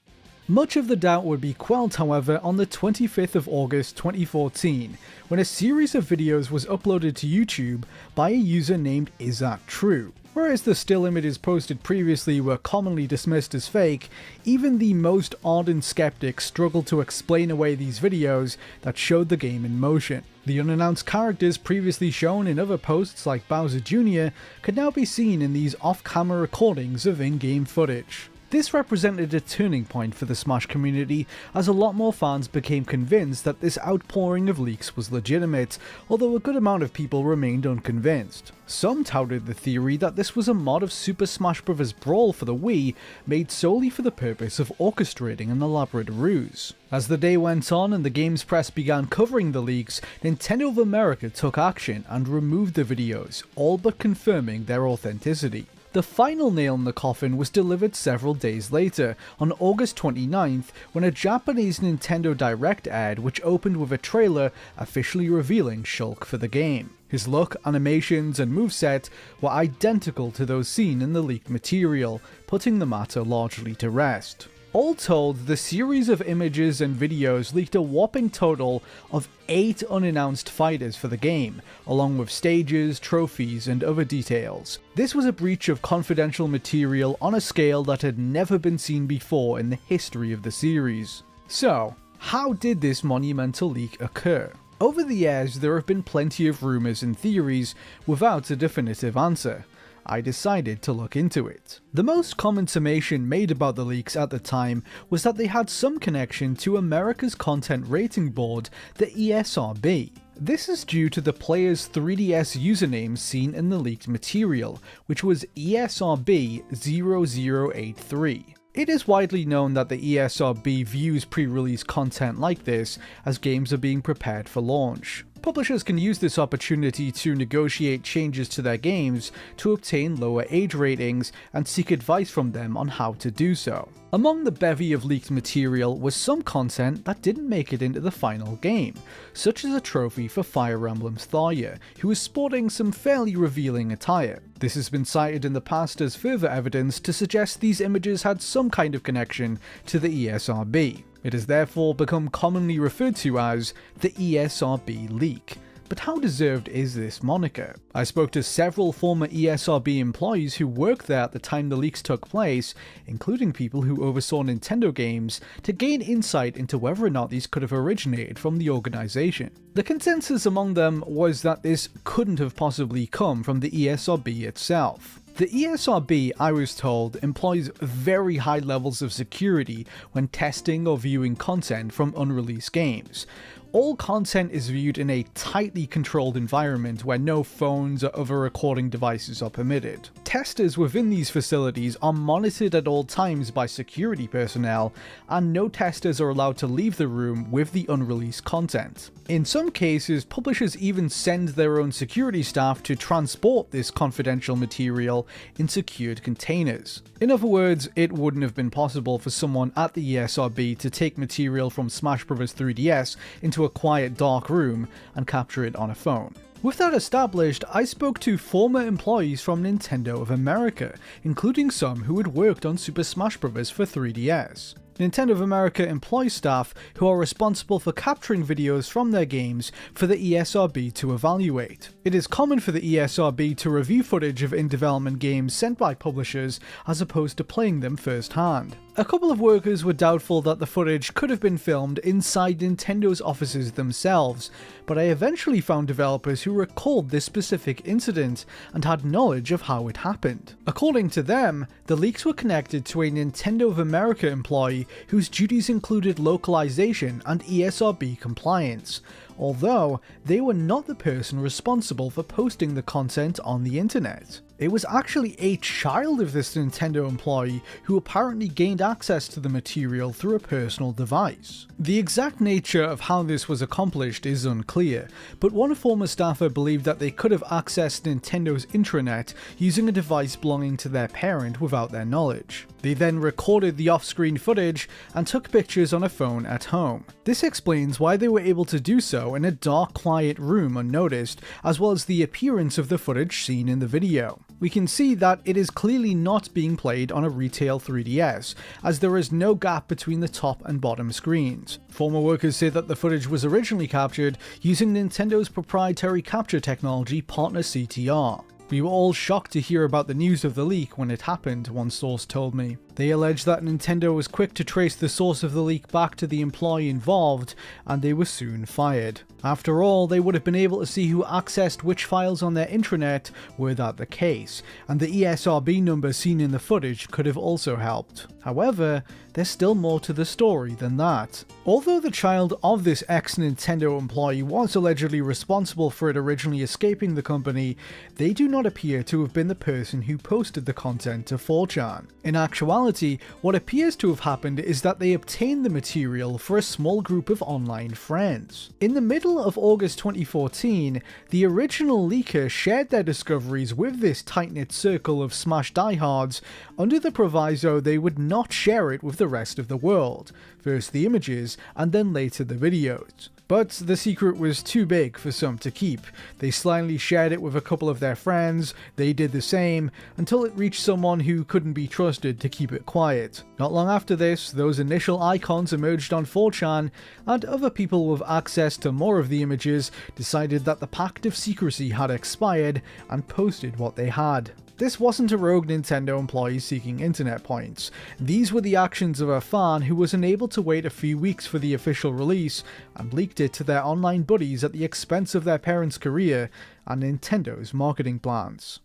Much of the doubt would be quelled, however, on the 25th of August 2014, when a series of videos was uploaded to YouTube by a user named Is That True? Whereas the still images posted previously were commonly dismissed as fake, even the most ardent skeptics struggled to explain away these videos that showed the game in motion. The unannounced characters previously shown in other posts like Bowser Jr. could now be seen in these off-camera recordings of in-game footage. This represented a turning point for the Smash community, as a lot more fans became convinced that this outpouring of leaks was legitimate, although a good amount of people remained unconvinced. Some touted the theory that this was a mod of Super Smash Bros. Brawl for the Wii, made solely for the purpose of orchestrating an elaborate ruse. As the day went on and the games press began covering the leaks, Nintendo of America took action and removed the videos, all but confirming their authenticity. The final nail in the coffin was delivered several days later, on August 29th, when a Japanese Nintendo Direct aired which opened with a trailer officially revealing Shulk for the game. His look, animations, and moveset were identical to those seen in the leaked material, putting the matter largely to rest. All told, the series of images and videos leaked a whopping total of 8 unannounced fighters for the game, along with stages, trophies, and other details. This was a breach of confidential material on a scale that had never been seen before in the history of the series. So, how did this monumental leak occur? Over the years, there have been plenty of rumours and theories without a definitive answer. I decided to look into it. The most common summation made about the leaks at the time was that they had some connection to America's content rating board, the ESRB. This is due to the player's 3DS username seen in the leaked material, which was ESRB0083. It is widely known that the ESRB views pre-release content like this as games are being prepared for launch. Publishers can use this opportunity to negotiate changes to their games to obtain lower age ratings and seek advice from them on how to do so. Among the bevy of leaked material was some content that didn't make it into the final game, such as a trophy for Fire Emblem's Tighe, who was sporting some fairly revealing attire. This has been cited in the past as further evidence to suggest these images had some kind of connection to the ESRB. It has therefore become commonly referred to as the ESRB leak. But how deserved is this moniker? I spoke to several former ESRB employees who worked there at the time the leaks took place, including people who oversaw Nintendo games, to gain insight into whether or not these could have originated from the organization. The consensus among them was that this couldn't have possibly come from the ESRB itself. The ESRB, I was told, employs very high levels of security when testing or viewing content from unreleased games. All content is viewed in a tightly controlled environment where no phones or other recording devices are permitted. Testers within these facilities are monitored at all times by security personnel, and no testers are allowed to leave the room with the unreleased content. In some cases, publishers even send their own security staff to transport this confidential material in secured containers. In other words, it wouldn't have been possible for someone at the ESRB to take material from Smash Bros. 3DS into a quiet dark room and capture it on a phone. With that established, I spoke to former employees from Nintendo of America, including some who had worked on Super Smash Bros. For 3DS. Nintendo of America employs staff who are responsible for capturing videos from their games for the ESRB to evaluate. It is common for the ESRB to review footage of in-development games sent by publishers as opposed to playing them firsthand. A couple of workers were doubtful that the footage could have been filmed inside Nintendo's offices themselves, but I eventually found developers who recalled this specific incident and had knowledge of how it happened. According to them, the leaks were connected to a Nintendo of America employee whose duties included localization and ESRB compliance, although they were not the person responsible for posting the content on the internet. It was actually a child of this Nintendo employee who apparently gained access to the material through a personal device. The exact nature of how this was accomplished is unclear, but one former staffer believed that they could have accessed Nintendo's intranet using a device belonging to their parent without their knowledge. They then recorded the off-screen footage and took pictures on a phone at home. This explains why they were able to do so in a dark, quiet room unnoticed, as well as the appearance of the footage seen in the video. We can see that it is clearly not being played on a retail 3DS, as there is no gap between the top and bottom screens. Former workers say that the footage was originally captured using Nintendo's proprietary capture technology partner CTR. We were all shocked to hear about the news of the leak when it happened, one source told me. They allege that Nintendo was quick to trace the source of the leak back to the employee involved, and they were soon fired. After all, they would have been able to see who accessed which files on their intranet were that the case, and the ESRB number seen in the footage could have also helped. However, there's still more to the story than that. Although the child of this ex-Nintendo employee was allegedly responsible for it originally escaping the company, they do not appear to have been the person who posted the content to 4chan. In actuality, what appears to have happened is that they obtained the material for a small group of online friends. In the middle of August 2014, the original leaker shared their discoveries with this tight-knit circle of Smash diehards under the proviso they would not share it with the rest of the world, first the images and then later the videos. But the secret was too big for some to keep. They slyly shared it with a couple of their friends, they did the same, until it reached someone who couldn't be trusted to keep it quiet. Not long after this, those initial icons emerged on 4chan, and other people with access to more of the images decided that the pact of secrecy had expired and posted what they had. This wasn't a rogue Nintendo employee seeking internet points. These were the actions of a fan who was unable to wait a few weeks for the official release and leaked it to their online buddies at the expense of their parents' career and Nintendo's marketing plans.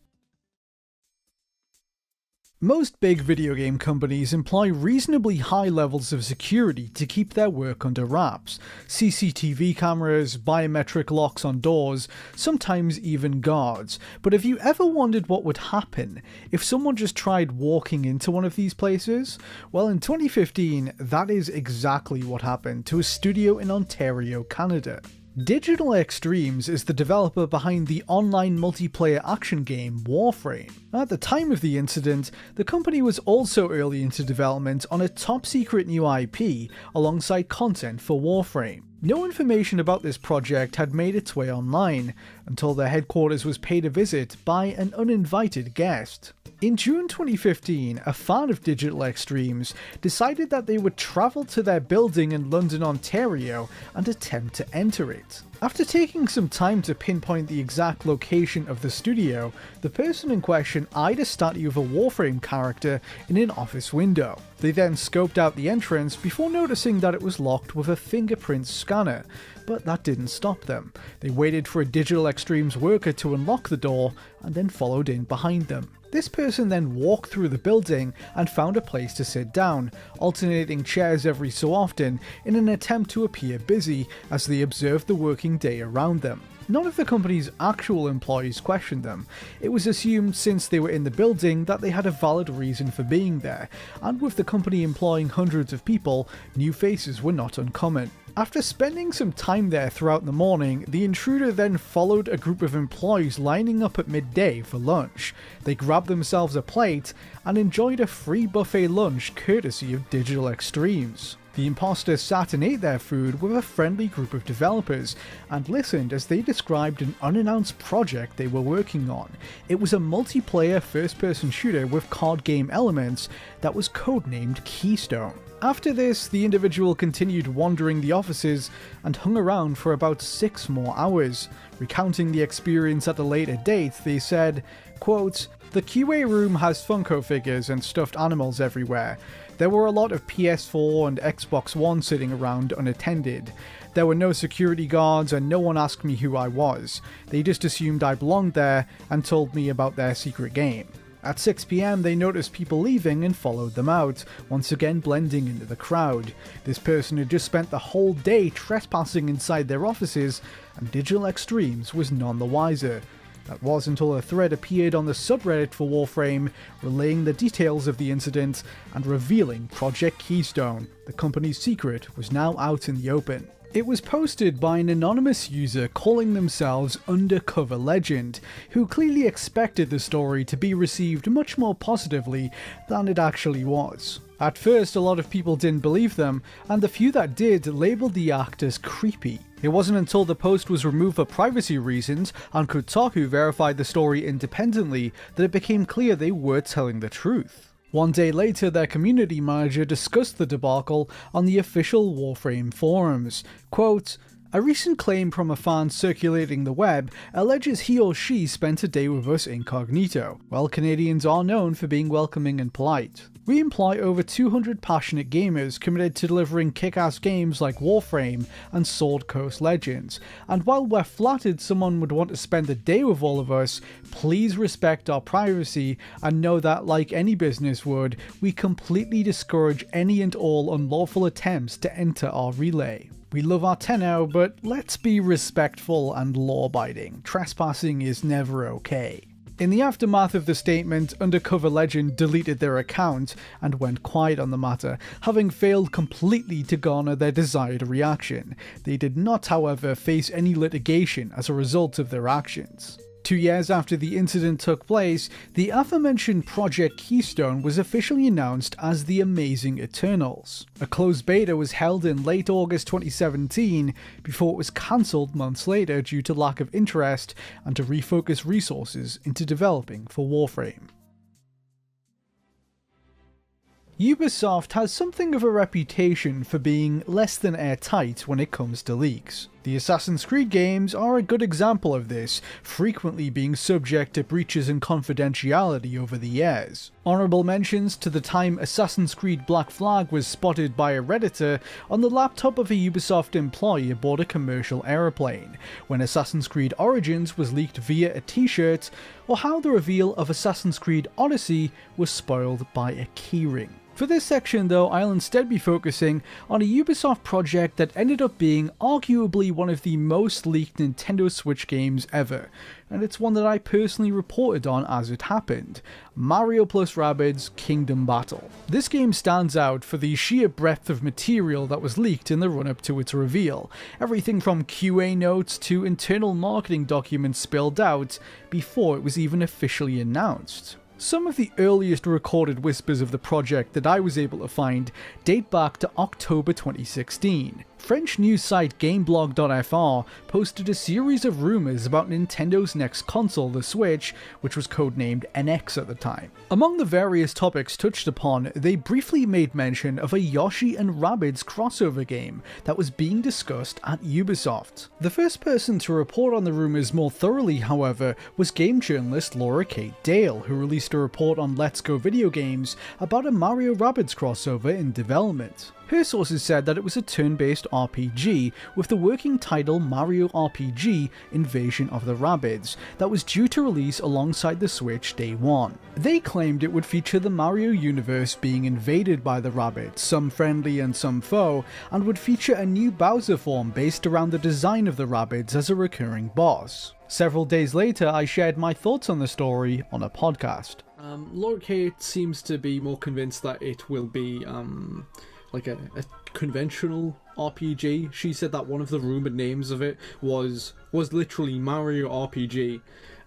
Most big video game companies employ reasonably high levels of security to keep their work under wraps. CCTV cameras, biometric locks on doors, sometimes even guards. But have you ever wondered what would happen if someone just tried walking into one of these places? Well, in 2015, that is exactly what happened to a studio in Ontario, Canada. Digital Extremes is the developer behind the online multiplayer action game Warframe. At the time of the incident, the company was also early into development on a top-secret new IP alongside content for Warframe. No information about this project had made its way online until their headquarters was paid a visit by an uninvited guest. In June 2015, a fan of Digital Extremes decided that they would travel to their building in London, Ontario and attempt to enter it. After taking some time to pinpoint the exact location of the studio, the person in question eyed a statue of a Warframe character in an office window. They then scoped out the entrance before noticing that it was locked with a fingerprint scanner, but that didn't stop them. They waited for a Digital Extremes worker to unlock the door and then followed in behind them. This person then walked through the building and found a place to sit down, alternating chairs every so often in an attempt to appear busy as they observed the working day around them. None of the company's actual employees questioned them. It was assumed since they were in the building that they had a valid reason for being there, and with the company employing hundreds of people, new faces were not uncommon. After spending some time there throughout the morning, the intruder then followed a group of employees lining up at midday for lunch. They grabbed themselves a plate and enjoyed a free buffet lunch courtesy of Digital Extremes. The imposters sat and ate their food with a friendly group of developers and listened as they described an unannounced project they were working on. It was a multiplayer first-person shooter with card game elements that was codenamed Keystone. After this, the individual continued wandering the offices and hung around for about 6 more hours. Recounting the experience at a later date, they said, quote, "The QA room has Funko figures and stuffed animals everywhere. There were a lot of PS4 and Xbox One sitting around unattended. There were no security guards and no one asked me who I was. They just assumed I belonged there and told me about their secret game. At 6 PM they noticed people leaving and followed them out, once again blending into the crowd. This person had just spent the whole day trespassing inside their offices, and Digital Extremes was none the wiser. That was until a thread appeared on the subreddit for Warframe, relaying the details of the incident and revealing Project Keystone. The company's secret was now out in the open. It was posted by an anonymous user calling themselves Undercover Legend, who clearly expected the story to be received much more positively than it actually was. At first, a lot of people didn't believe them, and the few that did labelled the act as creepy. It wasn't until the post was removed for privacy reasons and Kotaku verified the story independently that it became clear they were telling the truth. One day later, their community manager discussed the debacle on the official Warframe forums. Quote, "A recent claim from a fan circulating the web alleges he or she spent a day with us incognito. Well, Canadians are known for being welcoming and polite. We employ over 200 passionate gamers committed to delivering kick-ass games like Warframe and Sword Coast Legends, and while we're flattered someone would want to spend a day with all of us, please respect our privacy and know that, like any business would, we completely discourage any and all unlawful attempts to enter our relay. We love our tenno, but let's be respectful and law-abiding. Trespassing is never okay. In the aftermath of the statement, Undercover Legend deleted their account and went quiet on the matter, having failed completely to garner their desired reaction. They did not, however, face any litigation as a result of their actions. 2 years after the incident took place, the aforementioned Project Keystone was officially announced as the Amazing Eternals. A closed beta was held in late August 2017 before it was cancelled months later due to lack of interest and to refocus resources into developing for Warframe. Ubisoft has something of a reputation for being less than airtight when it comes to leaks. The Assassin's Creed games are a good example of this, frequently being subject to breaches in confidentiality over the years. Honourable mentions to the time Assassin's Creed Black Flag was spotted by a Redditor on the laptop of a Ubisoft employee aboard a commercial aeroplane, when Assassin's Creed Origins was leaked via a t-shirt, or how the reveal of Assassin's Creed Odyssey was spoiled by a keyring. For this section though, I'll instead be focusing on a Ubisoft project that ended up being arguably one of the most leaked Nintendo Switch games ever, and it's one that I personally reported on as it happened: Mario + Rabbids Kingdom Battle. This game stands out for the sheer breadth of material that was leaked in the run-up to its reveal, everything from QA notes to internal marketing documents spilled out before it was even officially announced. Some of the earliest recorded whispers of the project that I was able to find date back to October 2016. French news site Gameblog.fr posted a series of rumours about Nintendo's next console, the Switch, which was codenamed NX at the time. Among the various topics touched upon, they briefly made mention of a Yoshi and Rabbids crossover game that was being discussed at Ubisoft. The first person to report on the rumours more thoroughly, however, was game journalist Laura Kate Dale, who released a report on Let's Go Video Games about a Mario Rabbids crossover in development. Her sources said that it was a turn-based RPG with the working title Mario RPG Invasion of the Rabbids that was due to release alongside the Switch day one. They claimed it would feature the Mario universe being invaded by the Rabbids, some friendly and some foe, and would feature a new Bowser form based around the design of the Rabbids as a recurring boss. Several days later, I shared my thoughts on the story on a podcast. Laura Kate seems to be more convinced that it will be like a conventional RPG. She said that one of the rumoured names of it was literally Mario RPG,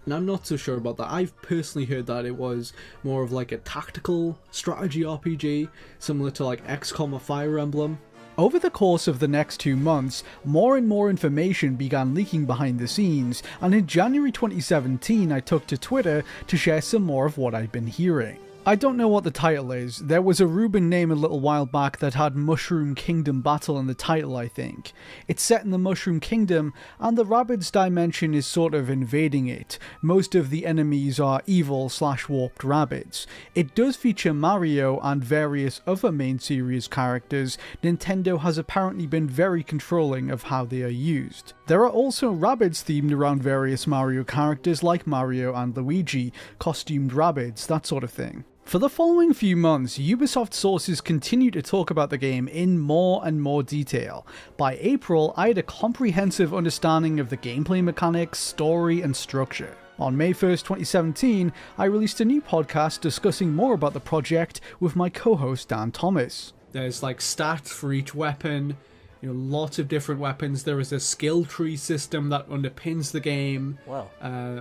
and I'm not so sure about that. I've personally heard that it was more of like a tactical strategy RPG, similar to like XCOM or Fire Emblem. Over the course of the next 2 months, more and more information began leaking behind the scenes, and in January 2017 I took to Twitter to share some more of what I'd been hearing. I don't know what the title is. There was a Ruben name a little while back that had Mushroom Kingdom Battle in the title, I think. It's set in the Mushroom Kingdom, and the Rabbids dimension is sort of invading it. Most of the enemies are evil/warped Rabbids. It does feature Mario and various other main series characters. Nintendo has apparently been very controlling of how they are used. There are also Rabbids themed around various Mario characters like Mario and Luigi, costumed Rabbids, that sort of thing. For the following few months, Ubisoft sources continued to talk about the game in more and more detail. By April, I had a comprehensive understanding of the gameplay mechanics, story, and structure. On May 1st, 2017, I released a new podcast discussing more about the project with my co-host Dan Thomas. There's like stats for each weapon, lots of different weapons. There is a skill tree system that underpins the game. Wow.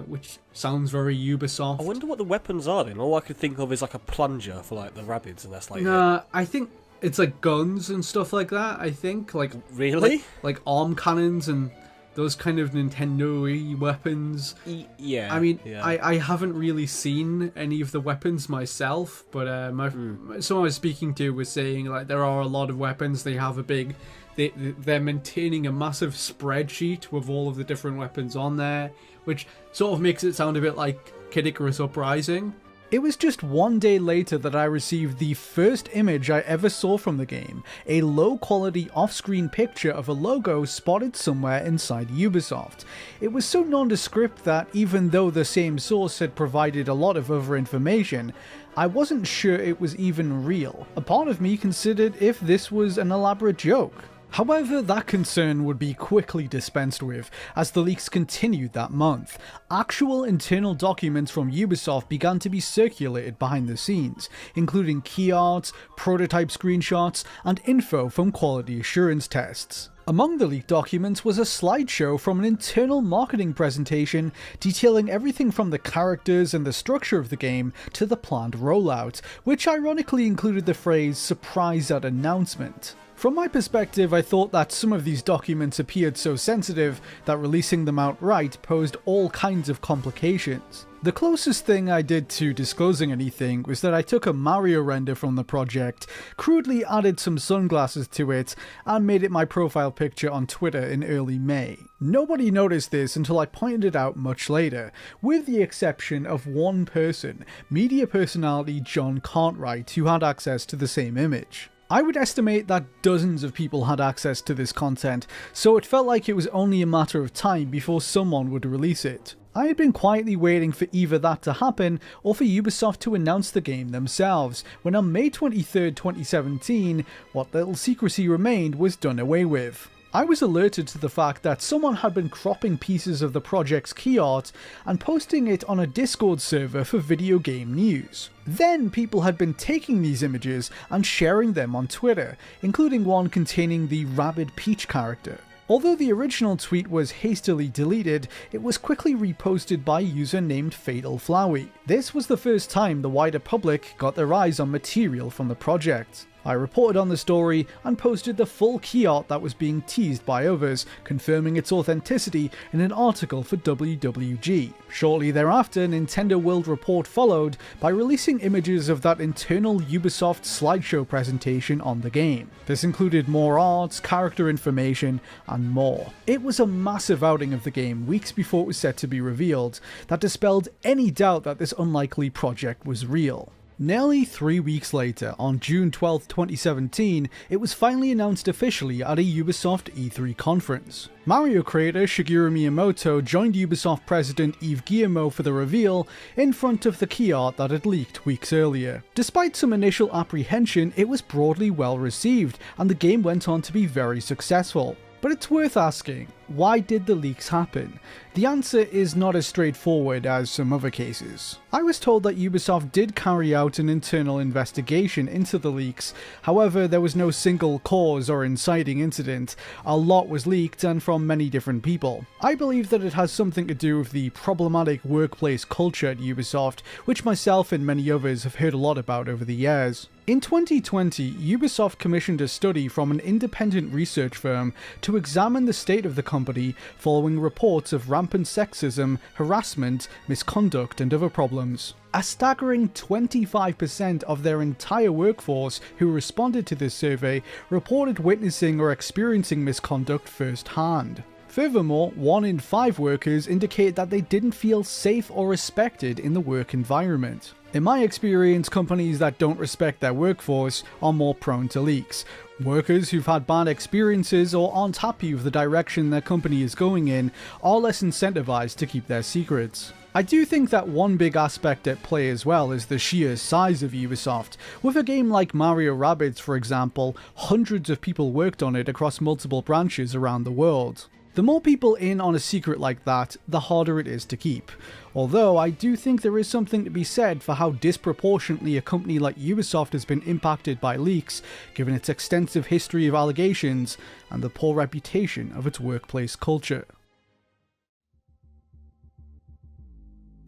Which sounds very Ubisoft. I wonder what the weapons are then. All I could think of is like a plunger for like the Rabbids, and that's like I think it's like guns and stuff like that, I think. Like really? Like arm cannons and those kind of Nintendo-y weapons. Yeah. I mean, yeah. I haven't really seen any of the weapons myself, but someone I was speaking to was saying like there are a lot of weapons. They have a big... They're maintaining a massive spreadsheet with all of the different weapons on there, which sort of makes it sound a bit like Kid Icarus Uprising. It was just one day later that I received the first image I ever saw from the game, a low-quality off-screen picture of a logo spotted somewhere inside Ubisoft. It was so nondescript that even though the same source had provided a lot of other information, I wasn't sure it was even real. A part of me considered if this was an elaborate joke. However, that concern would be quickly dispensed with as the leaks continued that month. Actual internal documents from Ubisoft began to be circulated behind the scenes, including key arts, prototype screenshots, and info from quality assurance tests. Among the leaked documents was a slideshow from an internal marketing presentation detailing everything from the characters and the structure of the game to the planned rollout, which ironically included the phrase "surprise at announcement." From my perspective, I thought that some of these documents appeared so sensitive that releasing them outright posed all kinds of complications. The closest thing I did to disclosing anything was that I took a Mario render from the project, crudely added some sunglasses to it, and made it my profile picture on Twitter in early May. Nobody noticed this until I pointed it out much later, with the exception of one person, media personality John Cartwright, who had access to the same image. I would estimate that dozens of people had access to this content, so it felt like it was only a matter of time before someone would release it. I had been quietly waiting for either that to happen or for Ubisoft to announce the game themselves, when on May 23rd, 2017, what little secrecy remained was done away with. I was alerted to the fact that someone had been cropping pieces of the project's key art and posting it on a Discord server for video game news. Then people had been taking these images and sharing them on Twitter, including one containing the Rabid Peach character. Although the original tweet was hastily deleted, it was quickly reposted by a user named Fatal Flowey. This was the first time the wider public got their eyes on material from the project. I reported on the story and posted the full key art that was being teased by others, confirming its authenticity in an article for WWG. Shortly thereafter, Nintendo World Report followed by releasing images of that internal Ubisoft slideshow presentation on the game. This included more art, character information, and more. It was a massive outing of the game weeks before it was set to be revealed that dispelled any doubt that this unlikely project was real. Nearly 3 weeks later, on June 12, 2017, it was finally announced officially at a Ubisoft E3 conference. Mario creator Shigeru Miyamoto joined Ubisoft president Yves Guillemot for the reveal in front of the key art that had leaked weeks earlier. Despite some initial apprehension, it was broadly well received, and the game went on to be very successful. But it's worth asking, why did the leaks happen? The answer is not as straightforward as some other cases. I was told that Ubisoft did carry out an internal investigation into the leaks, however there was no single cause or inciting incident. A lot was leaked and from many different people. I believe that it has something to do with the problematic workplace culture at Ubisoft, which myself and many others have heard a lot about over the years. In 2020, Ubisoft commissioned a study from an independent research firm to examine the state of the company following reports of rampant sexism, harassment, misconduct, and other problems. A staggering 25% of their entire workforce who responded to this survey reported witnessing or experiencing misconduct firsthand. Furthermore, 1 in 5 workers indicate that they didn't feel safe or respected in the work environment. In my experience, companies that don't respect their workforce are more prone to leaks. Workers who've had bad experiences or aren't happy with the direction their company is going in are less incentivized to keep their secrets. I do think that one big aspect at play as well is the sheer size of Ubisoft. With a game like Mario Rabbids, for example, hundreds of people worked on it across multiple branches around the world. The more people in on a secret like that, the harder it is to keep. Although I do think there is something to be said for how disproportionately a company like Ubisoft has been impacted by leaks, given its extensive history of allegations and the poor reputation of its workplace culture.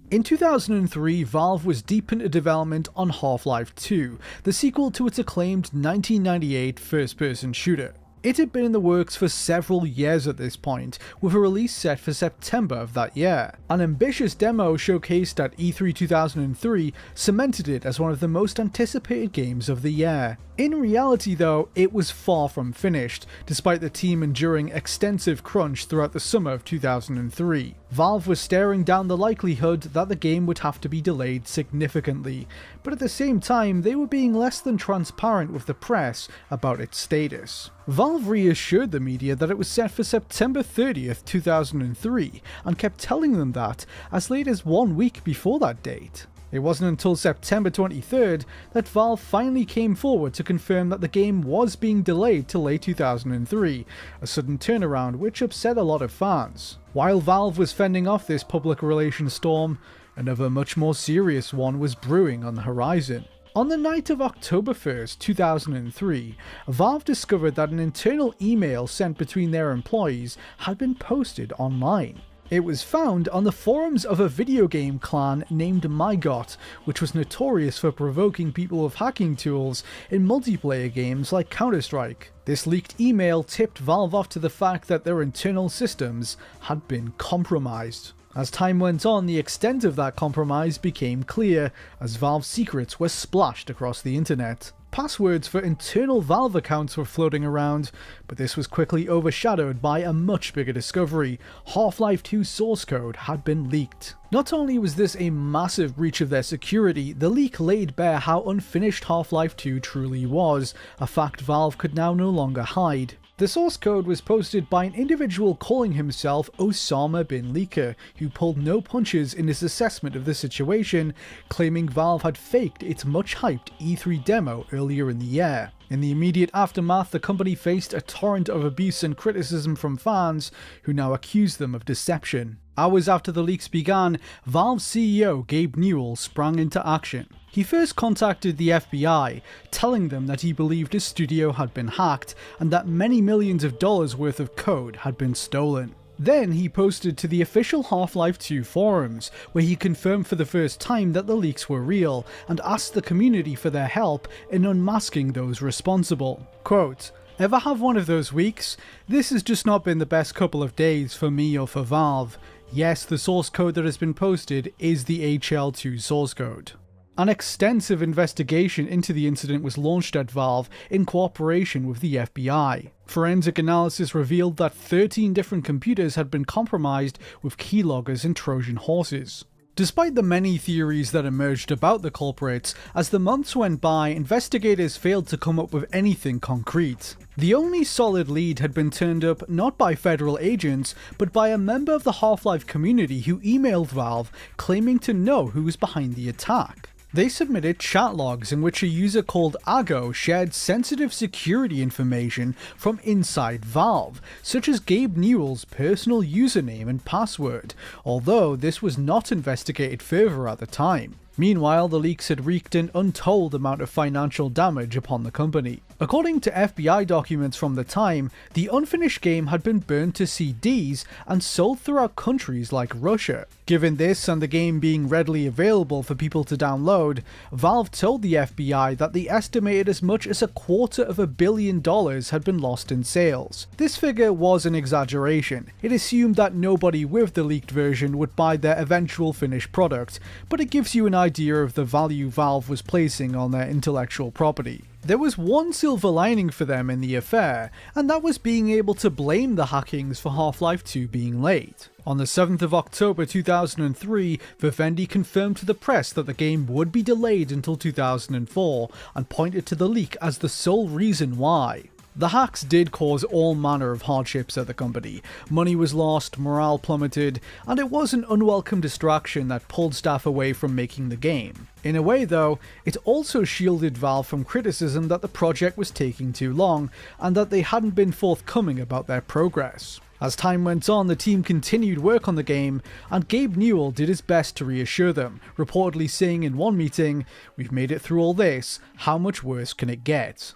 In 2003, Valve was deep into development on Half-Life 2, the sequel to its acclaimed 1998 first-person shooter. It had been in the works for several years at this point, with a release set for September of that year. An ambitious demo showcased at E3 2003 cemented it as one of the most anticipated games of the year. In reality though, it was far from finished, despite the team enduring extensive crunch throughout the summer of 2003. Valve was staring down the likelihood that the game would have to be delayed significantly, but at the same time they were being less than transparent with the press about its status. Valve reassured the media that it was set for September 30th, 2003, and kept telling them that as late as 1 week before that date. It wasn't until September 23rd that Valve finally came forward to confirm that the game was being delayed till late 2003, a sudden turnaround which upset a lot of fans. While Valve was fending off this public relations storm, another much more serious one was brewing on the horizon. On the night of October 1st, 2003, Valve discovered that an internal email sent between their employees had been posted online. It was found on the forums of a video game clan named MyGot, which was notorious for provoking people with hacking tools in multiplayer games like Counter-Strike. This leaked email tipped Valve off to the fact that their internal systems had been compromised. As time went on, the extent of that compromise became clear, as Valve's secrets were splashed across the internet. Passwords for internal Valve accounts were floating around, but this was quickly overshadowed by a much bigger discovery. Half-Life 2 source code had been leaked. Not only was this a massive breach of their security, the leak laid bare how unfinished Half-Life 2 truly was, a fact Valve could now no longer hide. The source code was posted by an individual calling himself Osama bin Leaker, who pulled no punches in his assessment of the situation, claiming Valve had faked its much-hyped E3 demo earlier in the year. In the immediate aftermath, the company faced a torrent of abuse and criticism from fans, who now accused them of deception. Hours after the leaks began, Valve's CEO Gabe Newell sprang into action. He first contacted the FBI, telling them that he believed his studio had been hacked and that many millions of dollars worth of code had been stolen. Then he posted to the official Half-Life 2 forums, where he confirmed for the first time that the leaks were real and asked the community for their help in unmasking those responsible. Quote, "Ever have one of those weeks? This has just not been the best couple of days for me or for Valve. Yes, the source code that has been posted is the HL2 source code." An extensive investigation into the incident was launched at Valve in cooperation with the FBI. Forensic analysis revealed that 13 different computers had been compromised with keyloggers and Trojan horses. Despite the many theories that emerged about the culprits, as the months went by, investigators failed to come up with anything concrete. The only solid lead had been turned up not by federal agents, but by a member of the Half-Life community who emailed Valve claiming to know who was behind the attack. They submitted chat logs in which a user called Ago shared sensitive security information from inside Valve, such as Gabe Newell's personal username and password, although this was not investigated further at the time. Meanwhile, the leaks had wreaked an untold amount of financial damage upon the company. According to FBI documents from the time, the unfinished game had been burned to CDs and sold throughout countries like Russia. Given this and the game being readily available for people to download, Valve told the FBI that they estimated as much as $250 million had been lost in sales. This figure was an exaggeration. It assumed that nobody with the leaked version would buy their eventual finished product, but it gives you an idea of the value Valve was placing on their intellectual property. There was one silver lining for them in the affair, and that was being able to blame the hackings for Half-Life 2 being late. On the 7th of October 2003, Vivendi confirmed to the press that the game would be delayed until 2004, and pointed to the leak as the sole reason why. The hacks did cause all manner of hardships at the company. Money was lost, morale plummeted, and it was an unwelcome distraction that pulled staff away from making the game. In a way though, it also shielded Valve from criticism that the project was taking too long, and that they hadn't been forthcoming about their progress. As time went on, the team continued work on the game, and Gabe Newell did his best to reassure them, reportedly saying in one meeting, "We've made it through all this, how much worse can it get?"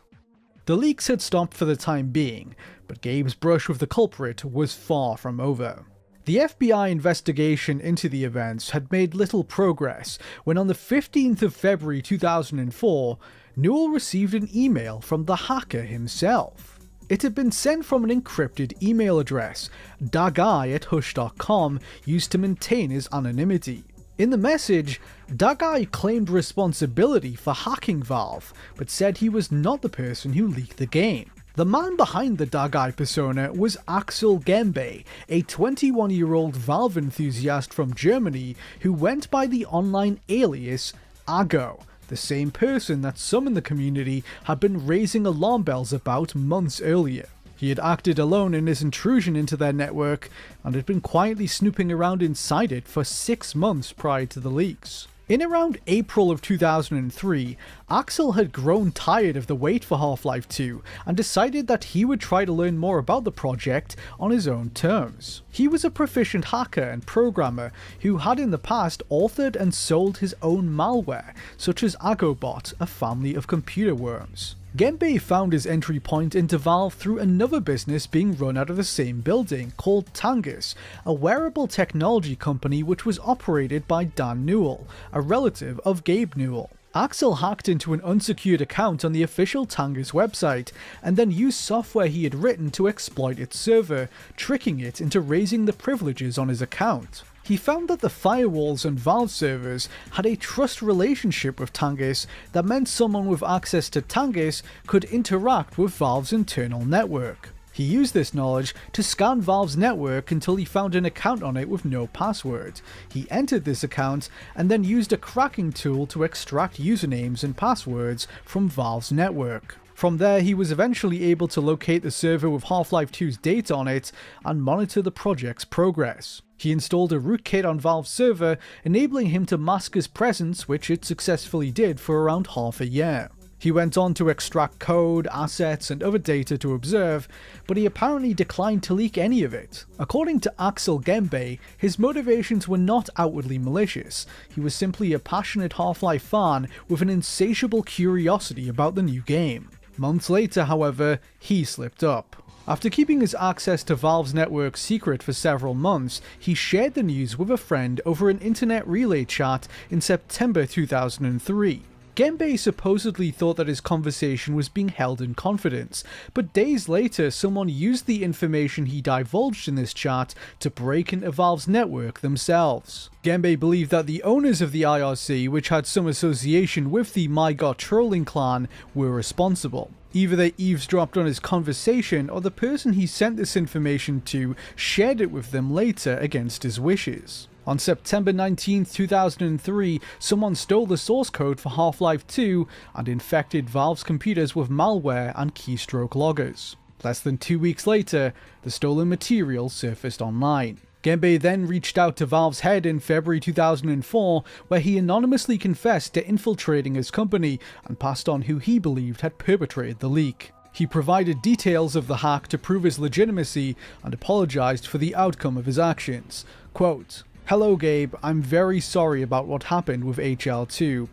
The leaks had stopped for the time being, but Gabe's brush with the culprit was far from over. The FBI investigation into the events had made little progress when on the 15th of February 2004, Newell received an email from the hacker himself. It had been sent from an encrypted email address, daguy@hush.com, used to maintain his anonymity. In the message, Tighe claimed responsibility for hacking Valve, but said he was not the person who leaked the game. The man behind the Tighe persona was Axel Gembe, a 21-year-old Valve enthusiast from Germany who went by the online alias Ago, the same person that some in the community had been raising alarm bells about months earlier. He had acted alone in his intrusion into their network and had been quietly snooping around inside it for 6 months prior to the leaks. In around April of 2003, Axel had grown tired of the wait for Half-Life 2 and decided that he would try to learn more about the project on his own terms. He was a proficient hacker and programmer who had in the past authored and sold his own malware, such as Agobot, a family of computer worms. Gembe found his entry point into Valve through another business being run out of the same building, called Tangus, a wearable technology company which was operated by Dan Newell, a relative of Gabe Newell. Axel hacked into an unsecured account on the official Tangus website, and then used software he had written to exploit its server, tricking it into raising the privileges on his account. He found that the firewalls on Valve servers had a trust relationship with Tangus that meant someone with access to Tangus could interact with Valve's internal network. He used this knowledge to scan Valve's network until he found an account on it with no password. He entered this account and then used a cracking tool to extract usernames and passwords from Valve's network. From there, he was eventually able to locate the server with Half-Life 2's data on it and monitor the project's progress. He installed a rootkit on Valve's server, enabling him to mask his presence, which it successfully did for around half a year. He went on to extract code, assets, and other data to observe, but he apparently declined to leak any of it. According to Axel Gembe, his motivations were not outwardly malicious. He was simply a passionate Half-Life fan with an insatiable curiosity about the new game. Months later, however, he slipped up. After keeping his access to Valve's network secret for several months, he shared the news with a friend over an internet relay chat in September 2003. Gembe supposedly thought that his conversation was being held in confidence, but days later someone used the information he divulged in this chat to break into Valve's network themselves. Gembe believed that the owners of the IRC, which had some association with the MyGot trolling clan, were responsible. Either they eavesdropped on his conversation, or the person he sent this information to shared it with them later against his wishes. On September 19, 2003, someone stole the source code for Half-Life 2 and infected Valve's computers with malware and keystroke loggers. Less than 2 weeks later, the stolen material surfaced online. Gembe then reached out to Valve's head in February 2004, where he anonymously confessed to infiltrating his company and passed on who he believed had perpetrated the leak. He provided details of the hack to prove his legitimacy and apologized for the outcome of his actions. Quote, "Hello Gabe, I'm very sorry about what happened with HL2.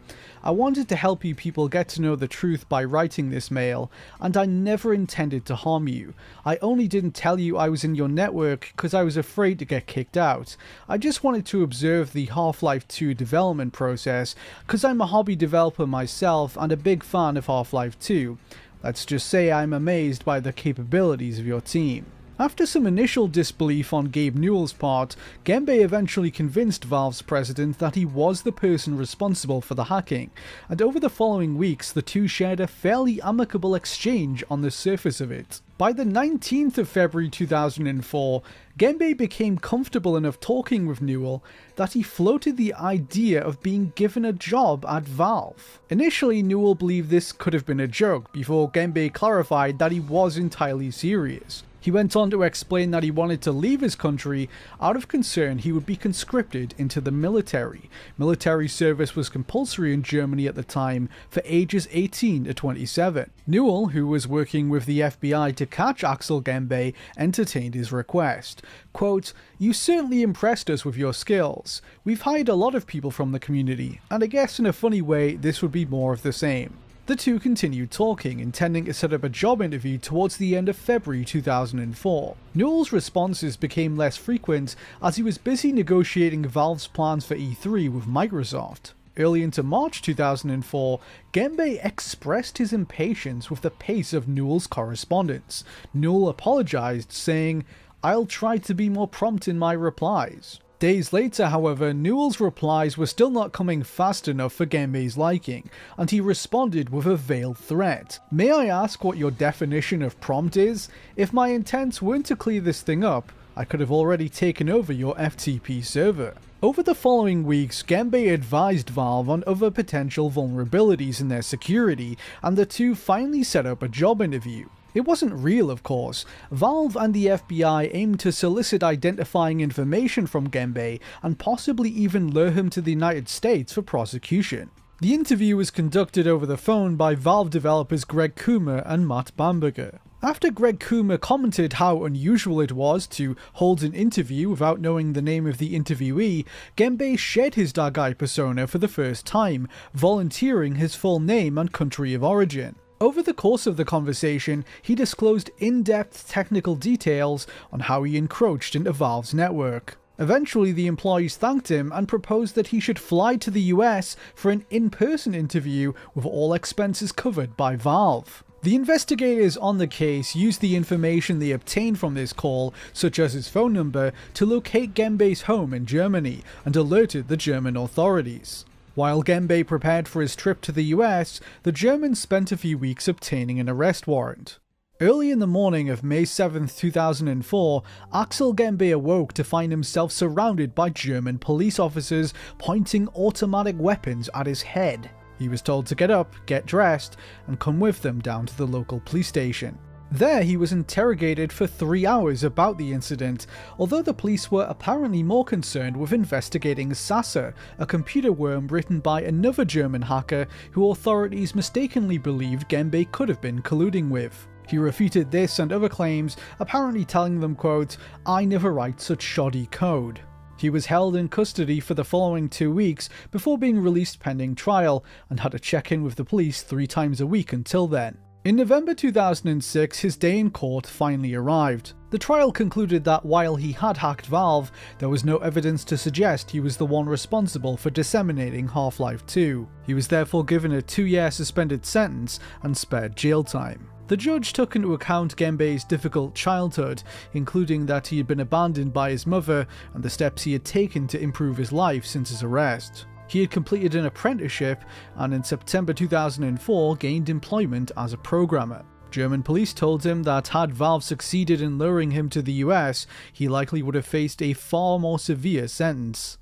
I wanted to help you people get to know the truth by writing this mail, and I never intended to harm you. I only didn't tell you I was in your network because I was afraid to get kicked out. I just wanted to observe the Half-Life 2 development process because I'm a hobby developer myself and a big fan of Half-Life 2. Let's just say I'm amazed by the capabilities of your team." After some initial disbelief on Gabe Newell's part, Gembe eventually convinced Valve's president that he was the person responsible for the hacking, and over the following weeks the two shared a fairly amicable exchange on the surface of it. By the 19th of February 2004, Gembe became comfortable enough talking with Newell that he floated the idea of being given a job at Valve. Initially, Newell believed this could have been a joke, before Gembe clarified that he was entirely serious. He went on to explain that he wanted to leave his country out of concern he would be conscripted into the military. Military service was compulsory in Germany at the time for ages 18 to 27. Newell, who was working with the FBI to catch Axel Gembe, entertained his request. Quote, "You certainly impressed us with your skills. We've hired a lot of people from the community, and I guess in a funny way this would be more of the same." The two continued talking, intending to set up a job interview towards the end of February 2004. Newell's responses became less frequent as he was busy negotiating Valve's plans for E3 with Microsoft. Early into March 2004, Gembe expressed his impatience with the pace of Newell's correspondence. Newell apologized, saying, "I'll try to be more prompt in my replies." Days later, however, Newell's replies were still not coming fast enough for Genbei's liking, and he responded with a veiled threat. May I ask what your definition of prompt is? If my intents weren't to clear this thing up, I could have already taken over your FTP server. Over the following weeks, Genbei advised Valve on other potential vulnerabilities in their security, and the two finally set up a job interview. It wasn't real, of course. Valve and the FBI aimed to solicit identifying information from Genbei and possibly even lure him to the United States for prosecution. The interview was conducted over the phone by Valve developers Greg Kuma and Matt Bamberger. After Greg Kuma commented how unusual it was to hold an interview without knowing the name of the interviewee, Genbei shared his Dagai persona for the first time, volunteering his full name and country of origin. Over the course of the conversation, he disclosed in-depth technical details on how he encroached into Valve's network. Eventually, the employees thanked him and proposed that he should fly to the US for an in-person interview with all expenses covered by Valve. The investigators on the case used the information they obtained from this call, such as his phone number, to locate Genbei's home in Germany and alerted the German authorities. While Genbei prepared for his trip to the US, the Germans spent a few weeks obtaining an arrest warrant. Early in the morning of May 7, 2004, Axel Genbei awoke to find himself surrounded by German police officers pointing automatic weapons at his head. He was told to get up, get dressed, and come with them down to the local police station. There, he was interrogated for 3 hours about the incident, although the police were apparently more concerned with investigating Sasa, a computer worm written by another German hacker who authorities mistakenly believed Genbei could have been colluding with. He refuted this and other claims, apparently telling them, quote, "I never write such shoddy code." He was held in custody for the following 2 weeks before being released pending trial, and had to check in with the police 3 times a week until then. In November 2006, his day in court finally arrived. The trial concluded that while he had hacked Valve, there was no evidence to suggest he was the one responsible for disseminating Half-Life 2. He was therefore given a 2-year suspended sentence and spared jail time. The judge took into account Genbei's difficult childhood, including that he had been abandoned by his mother and the steps he had taken to improve his life since his arrest. He had completed an apprenticeship and in September 2004 gained employment as a programmer. German police told him that had Valve succeeded in luring him to the US, he likely would have faced a far more severe sentence.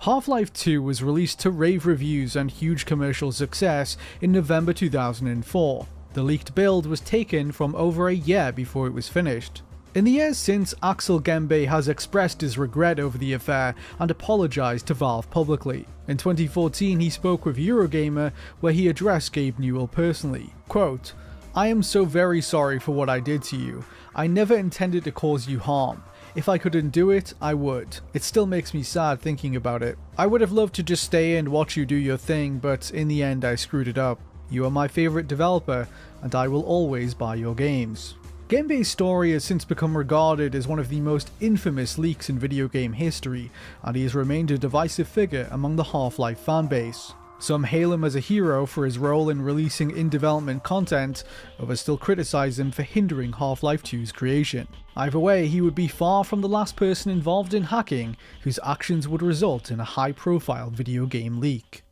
Half-Life 2 was released to rave reviews and huge commercial success in November 2004. The leaked build was taken from over a year before it was finished. In the years since, Axel Genbei has expressed his regret over the affair and apologised to Valve publicly. In 2014, he spoke with Eurogamer, where he addressed Gabe Newell personally. Quote, "I am so very sorry for what I did to you. I never intended to cause you harm. If I could undo it, I would. It still makes me sad thinking about it. I would have loved to just stay and watch you do your thing, but in the end I screwed it up. You are my favourite developer, and I will always buy your games." Genbei's story has since become regarded as one of the most infamous leaks in video game history, and he has remained a divisive figure among the Half-Life fanbase. Some hail him as a hero for his role in releasing in-development content, others still criticise him for hindering Half-Life 2's creation. Either way, he would be far from the last person involved in hacking whose actions would result in a high-profile video game leak.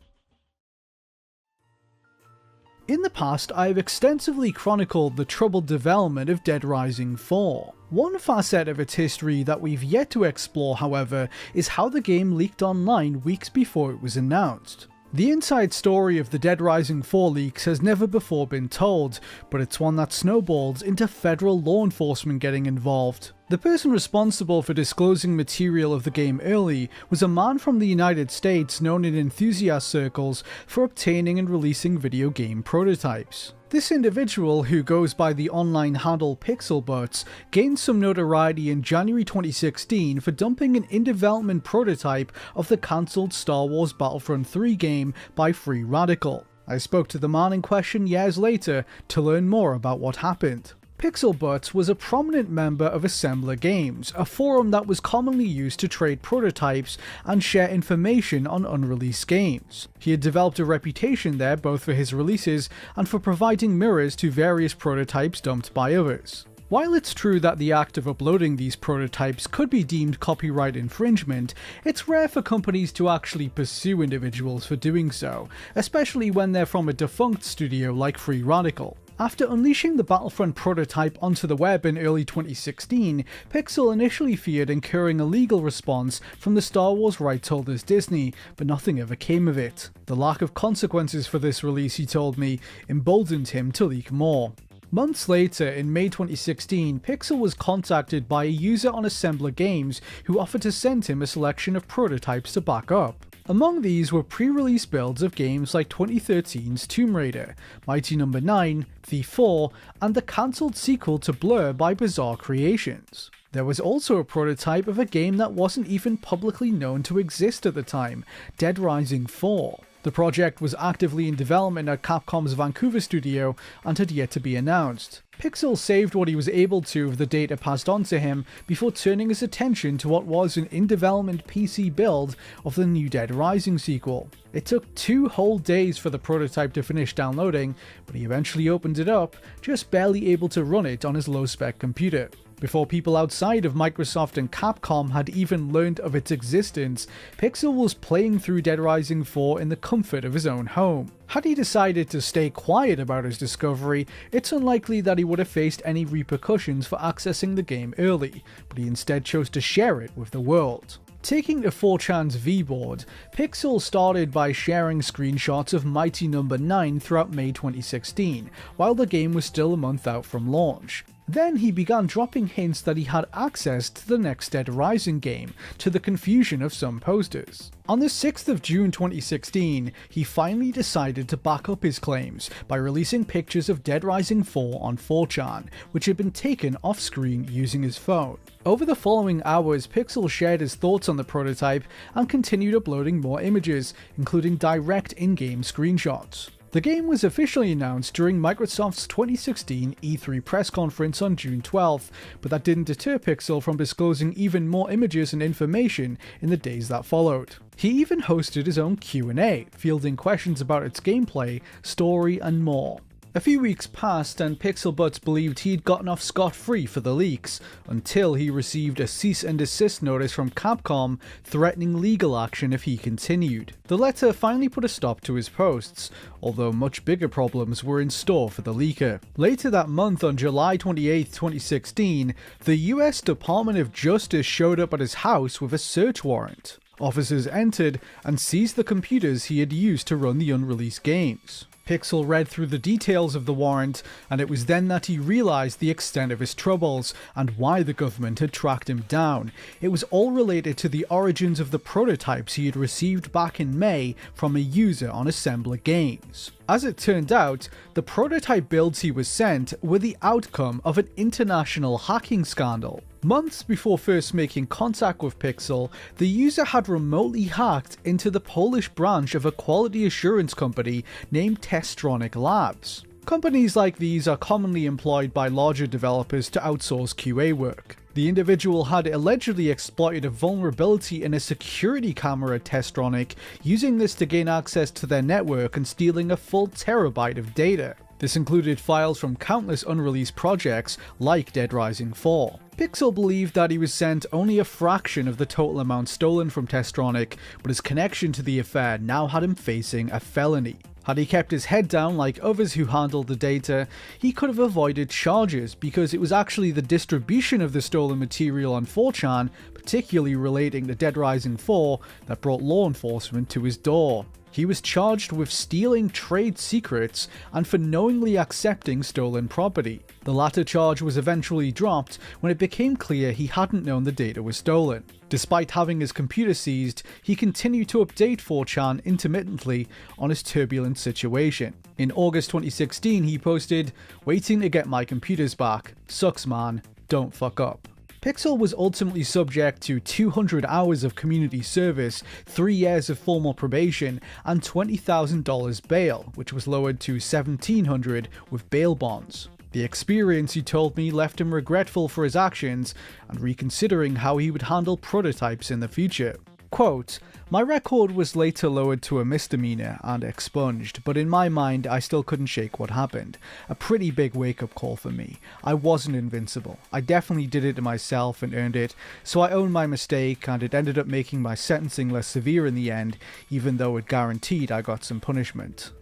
In the past, I have extensively chronicled the troubled development of Dead Rising 4. One facet of its history that we've yet to explore, however, is how the game leaked online weeks before it was announced. The inside story of the Dead Rising 4 leaks has never before been told, but it's one that snowballed into federal law enforcement getting involved. The person responsible for disclosing material of the game early was a man from the United States known in enthusiast circles for obtaining and releasing video game prototypes. This individual, who goes by the online handle PixelButts, gained some notoriety in January 2016 for dumping an in-development prototype of the cancelled Star Wars Battlefront 3 game by Free Radical. I spoke to the man in question years later to learn more about what happened. PixelButts was a prominent member of Assembler Games, a forum that was commonly used to trade prototypes and share information on unreleased games. He had developed a reputation there both for his releases and for providing mirrors to various prototypes dumped by others. While it's true that the act of uploading these prototypes could be deemed copyright infringement, it's rare for companies to actually pursue individuals for doing so, especially when they're from a defunct studio like Free Radical. After unleashing the Battlefront prototype onto the web in early 2016, Pixel initially feared incurring a legal response from the Star Wars rights holders Disney, but nothing ever came of it. The lack of consequences for this release, he told me, emboldened him to leak more. Months later, in May 2016, Pixel was contacted by a user on Assembler Games who offered to send him a selection of prototypes to back up. Among these were pre-release builds of games like 2013's Tomb Raider, Mighty No. 9, Thief 4, and the cancelled sequel to Blur by Bizarre Creations. There was also a prototype of a game that wasn't even publicly known to exist at the time, Dead Rising 4. The project was actively in development at Capcom's Vancouver studio and had yet to be announced. Pixel saved what he was able to of the data passed on to him before turning his attention to what was an in-development PC build of the new Dead Rising sequel. It took 2 whole days for the prototype to finish downloading, but he eventually opened it up, just barely able to run it on his low-spec computer. Before people outside of Microsoft and Capcom had even learned of its existence, Pixel was playing through Dead Rising 4 in the comfort of his own home. Had he decided to stay quiet about his discovery, it's unlikely that he would have faced any repercussions for accessing the game early, but he instead chose to share it with the world. Taking to 4chan's V-board, Pixel started by sharing screenshots of Mighty No. 9 throughout May 2016, while the game was still a month out from launch. Then he began dropping hints that he had access to the next Dead Rising game, to the confusion of some posters. On the 6th of June 2016, he finally decided to back up his claims by releasing pictures of Dead Rising 4 on 4chan, which had been taken off-screen using his phone. Over the following hours, Pixel shared his thoughts on the prototype and continued uploading more images, including direct in-game screenshots. The game was officially announced during Microsoft's 2016 E3 press conference on June 12th, but that didn't deter Pixel from disclosing even more images and information in the days that followed. He even hosted his own Q&A, fielding questions about its gameplay, story, and more. A few weeks passed and Pixel Butts believed he'd gotten off scot-free for the leaks, until he received a cease and desist notice from Capcom threatening legal action if he continued. The letter finally put a stop to his posts, although much bigger problems were in store for the leaker. Later that month, on July 28, 2016, the US Department of Justice showed up at his house with a search warrant. Officers entered and seized the computers he had used to run the unreleased games. Pixel read through the details of the warrant, and it was then that he realized the extent of his troubles and why the government had tracked him down. It was all related to the origins of the prototypes he had received back in May from a user on Assembler Games. As it turned out, the prototype builds he was sent were the outcome of an international hacking scandal. Months before first making contact with Pixel, the user had remotely hacked into the Polish branch of a quality assurance company named Testronic Labs. Companies like these are commonly employed by larger developers to outsource QA work. The individual had allegedly exploited a vulnerability in a security camera at Testronic, using this to gain access to their network and stealing a full terabyte of data. This included files from countless unreleased projects like Dead Rising 4. Pixel believed that he was sent only a fraction of the total amount stolen from Testronic, but his connection to the affair now had him facing a felony. Had he kept his head down like others who handled the data, he could have avoided charges because it was actually the distribution of the stolen material on 4chan, particularly relating to Dead Rising 4, that brought law enforcement to his door. He was charged with stealing trade secrets and for knowingly accepting stolen property. The latter charge was eventually dropped when it became clear he hadn't known the data was stolen. Despite having his computer seized, he continued to update 4chan intermittently on his turbulent situation. In August 2016, he posted, "Waiting to get my computers back. Sucks, man. Don't fuck up." Pixel was ultimately subject to 200 hours of community service, 3 years of formal probation, and $20,000 bail, which was lowered to $1,700 with bail bonds. The experience, he told me, left him regretful for his actions and reconsidering how he would handle prototypes in the future. Quote, "My record was later lowered to a misdemeanor and expunged, but in my mind I still couldn't shake what happened. A pretty big wake-up call for me. I wasn't invincible. I definitely did it to myself and earned it, so I own my mistake, and it ended up making my sentencing less severe in the end, even though it guaranteed I got some punishment."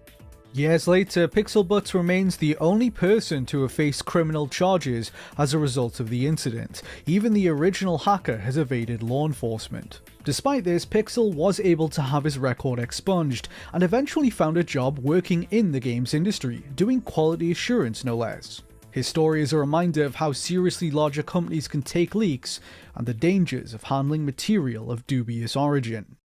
Years later, Pixelbutts remains the only person to have faced criminal charges as a result of the incident. Even the original hacker has evaded law enforcement. Despite this, Pixel was able to have his record expunged, and eventually found a job working in the games industry, doing quality assurance no less. His story is a reminder of how seriously larger companies can take leaks, and the dangers of handling material of dubious origin.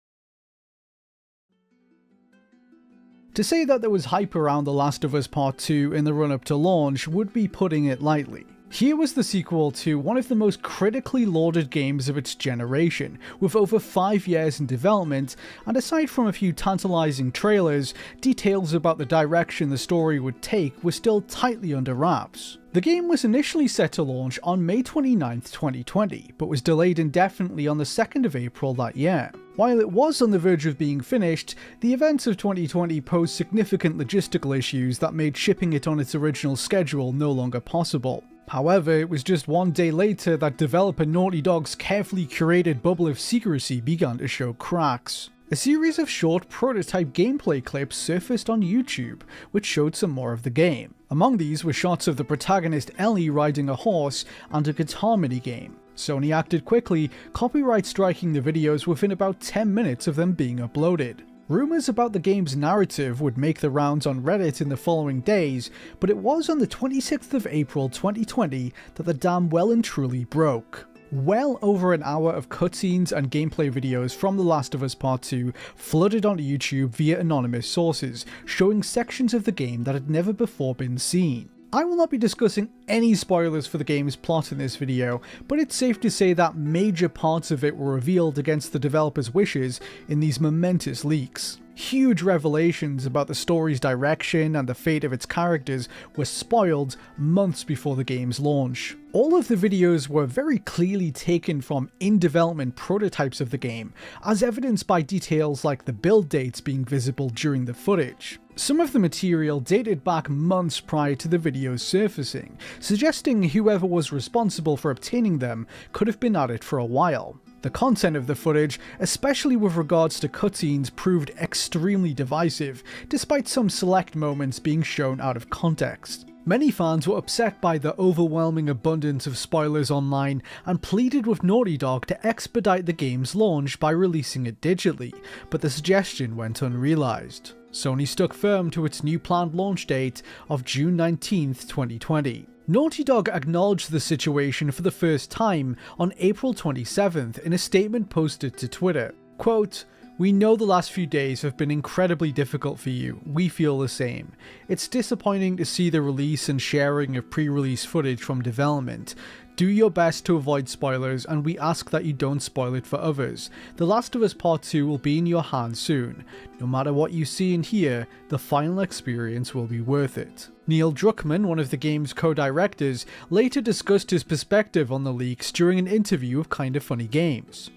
To say that there was hype around The Last of Us Part 2 in the run-up to launch would be putting it lightly. Here was the sequel to one of the most critically lauded games of its generation, with over 5 years in development, and aside from a few tantalizing trailers, details about the direction the story would take were still tightly under wraps. The game was initially set to launch on May 29th, 2020, but was delayed indefinitely on the 2nd of April that year. While it was on the verge of being finished, the events of 2020 posed significant logistical issues that made shipping it on its original schedule no longer possible. However, it was just one day later that developer Naughty Dog's carefully curated bubble of secrecy began to show cracks. A series of short prototype gameplay clips surfaced on YouTube, which showed some more of the game. Among these were shots of the protagonist Ellie riding a horse and a guitar minigame. Sony acted quickly, copyright striking the videos within about 10 minutes of them being uploaded. Rumours about the game's narrative would make the rounds on Reddit in the following days, but it was on the 26th of April 2020 that the dam well and truly broke. Well over an hour of cutscenes and gameplay videos from The Last of Us Part 2 flooded onto YouTube via anonymous sources, showing sections of the game that had never before been seen. I will not be discussing any spoilers for the game's plot in this video, but it's safe to say that major parts of it were revealed against the developer's wishes in these momentous leaks. Huge revelations about the story's direction and the fate of its characters were spoiled months before the game's launch. All of the videos were very clearly taken from in-development prototypes of the game, as evidenced by details like the build dates being visible during the footage. Some of the material dated back months prior to the videos surfacing, suggesting whoever was responsible for obtaining them could have been at it for a while. The content of the footage, especially with regards to cutscenes, proved extremely divisive, despite some select moments being shown out of context. Many fans were upset by the overwhelming abundance of spoilers online and pleaded with Naughty Dog to expedite the game's launch by releasing it digitally, but the suggestion went unrealized. Sony stuck firm to its new planned launch date of June 19th, 2020. Naughty Dog acknowledged the situation for the first time on April 27th in a statement posted to Twitter. Quote, "We know the last few days have been incredibly difficult for you. We feel the same. It's disappointing to see the release and sharing of pre-release footage from development. Do your best to avoid spoilers, and we ask that you don't spoil it for others. The Last of Us Part 2 will be in your hands soon. No matter what you see and hear, the final experience will be worth it." Neil Druckmann, one of the game's co-directors, later discussed his perspective on the leaks during an interview with Kinda Funny Games.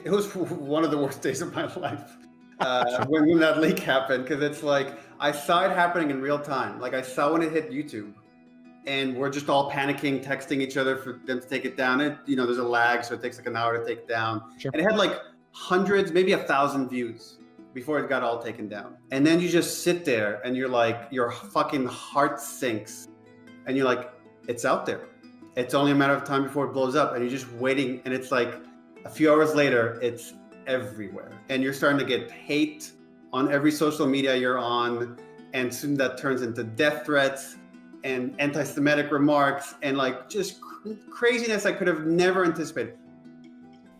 It was one of the worst days of my life when that leak happened, because it's like, I saw it happening in real time. Like, I saw when it hit YouTube, and we're just all panicking, texting each other for them to take it down. There's a lag, so it takes like an hour to take it down. Sure. And it had like hundreds, maybe 1,000 views before it got all taken down. And then you just sit there and you're like, your fucking heart sinks. And you're like, it's out there. It's only a matter of time before it blows up. And you're just waiting. And it's like a few hours later, it's everywhere. And you're starting to get hate on every social media you're on. And soon that turns into death threats and anti-Semitic remarks and like just craziness I could have never anticipated.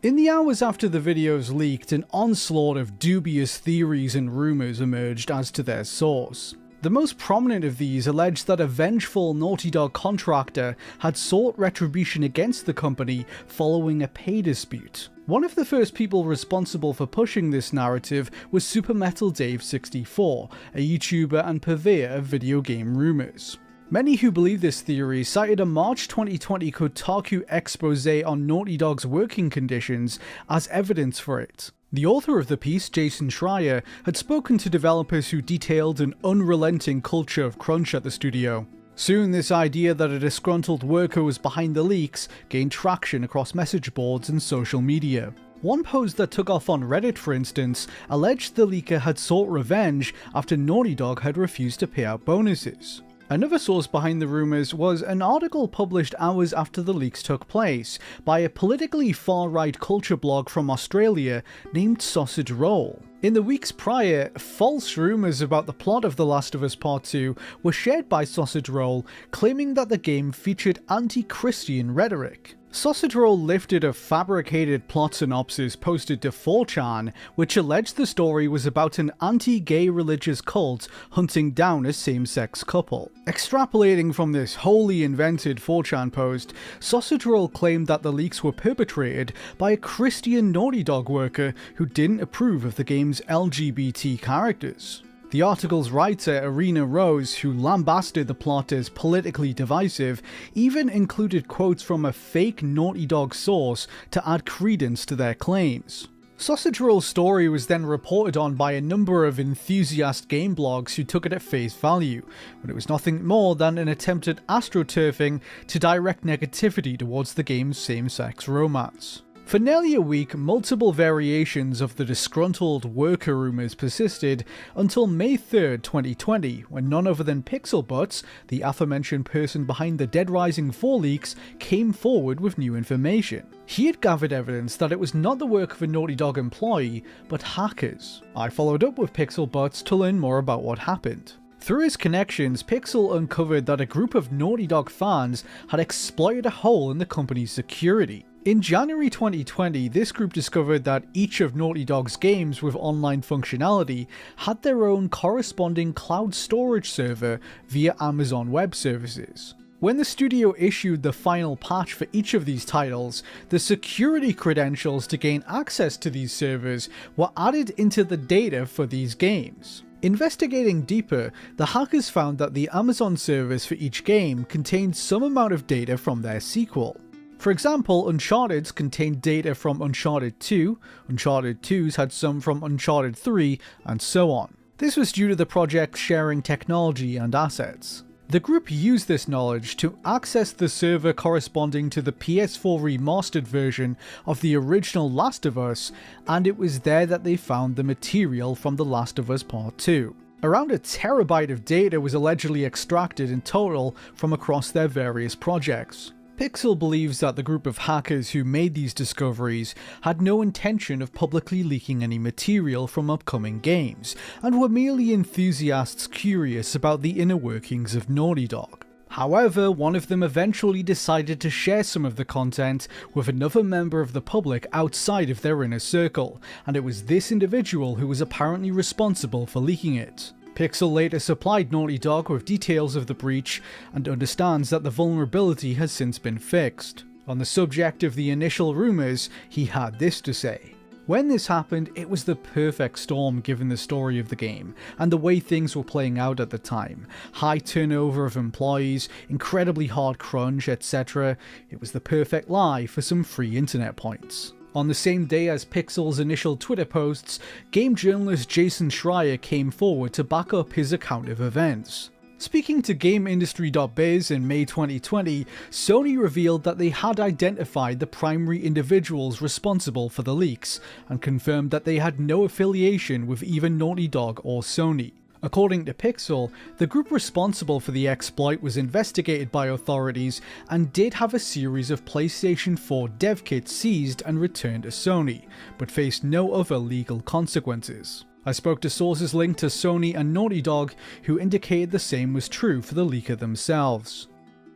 In the hours after the videos leaked, an onslaught of dubious theories and rumours emerged as to their source. The most prominent of these alleged that a vengeful Naughty Dog contractor had sought retribution against the company following a pay dispute. One of the first people responsible for pushing this narrative was Super Metal Dave 64, a YouTuber and purveyor of video game rumours. Many who believe this theory cited a March 2020 Kotaku expose on Naughty Dog's working conditions as evidence for it. The author of the piece, Jason Schreier, had spoken to developers who detailed an unrelenting culture of crunch at the studio. Soon, this idea that a disgruntled worker was behind the leaks gained traction across message boards and social media. One post that took off on Reddit, for instance, alleged the leaker had sought revenge after Naughty Dog had refused to pay out bonuses. Another source behind the rumours was an article published hours after the leaks took place by a politically far-right culture blog from Australia named Sausage Roll. In the weeks prior, false rumours about the plot of The Last of Us Part 2 were shared by Sausage Roll, claiming that the game featured anti-Christian rhetoric. Sausage Roll lifted a fabricated plot synopsis posted to 4chan, which alleged the story was about an anti-gay religious cult hunting down a same-sex couple. Extrapolating from this wholly invented 4chan post, Sausage Roll claimed that the leaks were perpetrated by a Christian Naughty Dog worker who didn't approve of the game's LGBT characters. The article's writer, Arena Rose, who lambasted the plot as politically divisive, even included quotes from a fake Naughty Dog source to add credence to their claims. Sausage Roll's story was then reported on by a number of enthusiast game blogs who took it at face value, when it was nothing more than an attempt at astroturfing to direct negativity towards the game's same-sex romance. For nearly a week, multiple variations of the disgruntled worker rumours persisted until May 3rd, 2020, when none other than Pixelbutts, the aforementioned person behind the Dead Rising 4 leaks, came forward with new information. He had gathered evidence that it was not the work of a Naughty Dog employee, but hackers. I followed up with Pixelbutts to learn more about what happened. Through his connections, Pixel uncovered that a group of Naughty Dog fans had exploited a hole in the company's security. In January 2020, this group discovered that each of Naughty Dog's games with online functionality had their own corresponding cloud storage server via Amazon Web Services. When the studio issued the final patch for each of these titles, the security credentials to gain access to these servers were added into the data for these games. Investigating deeper, the hackers found that the Amazon servers for each game contained some amount of data from their sequel. For example, Uncharted's contained data from Uncharted 2, Uncharted 2's had some from Uncharted 3, and so on. This was due to the project sharing technology and assets. The group used this knowledge to access the server corresponding to the PS4 remastered version of the original Last of Us, and it was there that they found the material from The Last of Us Part 2. Around a terabyte of data was allegedly extracted in total from across their various projects. Pixel believes that the group of hackers who made these discoveries had no intention of publicly leaking any material from upcoming games, and were merely enthusiasts curious about the inner workings of Naughty Dog. However, one of them eventually decided to share some of the content with another member of the public outside of their inner circle, and it was this individual who was apparently responsible for leaking it. Pixel later supplied Naughty Dog with details of the breach and understands that the vulnerability has since been fixed. On the subject of the initial rumours, he had this to say. When this happened, it was the perfect storm given the story of the game and the way things were playing out at the time. High turnover of employees, incredibly hard crunch, etc. It was the perfect lie for some free internet points. On the same day as Pixel's initial Twitter posts, game journalist Jason Schreier came forward to back up his account of events. Speaking to GameIndustry.biz in May 2020, Sony revealed that they had identified the primary individuals responsible for the leaks, and confirmed that they had no affiliation with either Naughty Dog or Sony. According to Pixel, the group responsible for the exploit was investigated by authorities and did have a series of PlayStation 4 dev kits seized and returned to Sony, but faced no other legal consequences. I spoke to sources linked to Sony and Naughty Dog who indicated the same was true for the leaker themselves.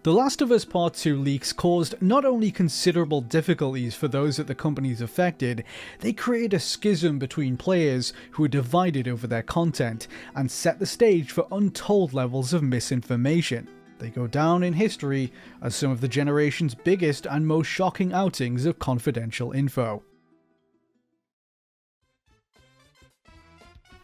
The Last of Us Part 2 leaks caused not only considerable difficulties for those at the companies affected, they created a schism between players who were divided over their content, and set the stage for untold levels of misinformation. They go down in history as some of the generation's biggest and most shocking outings of confidential info.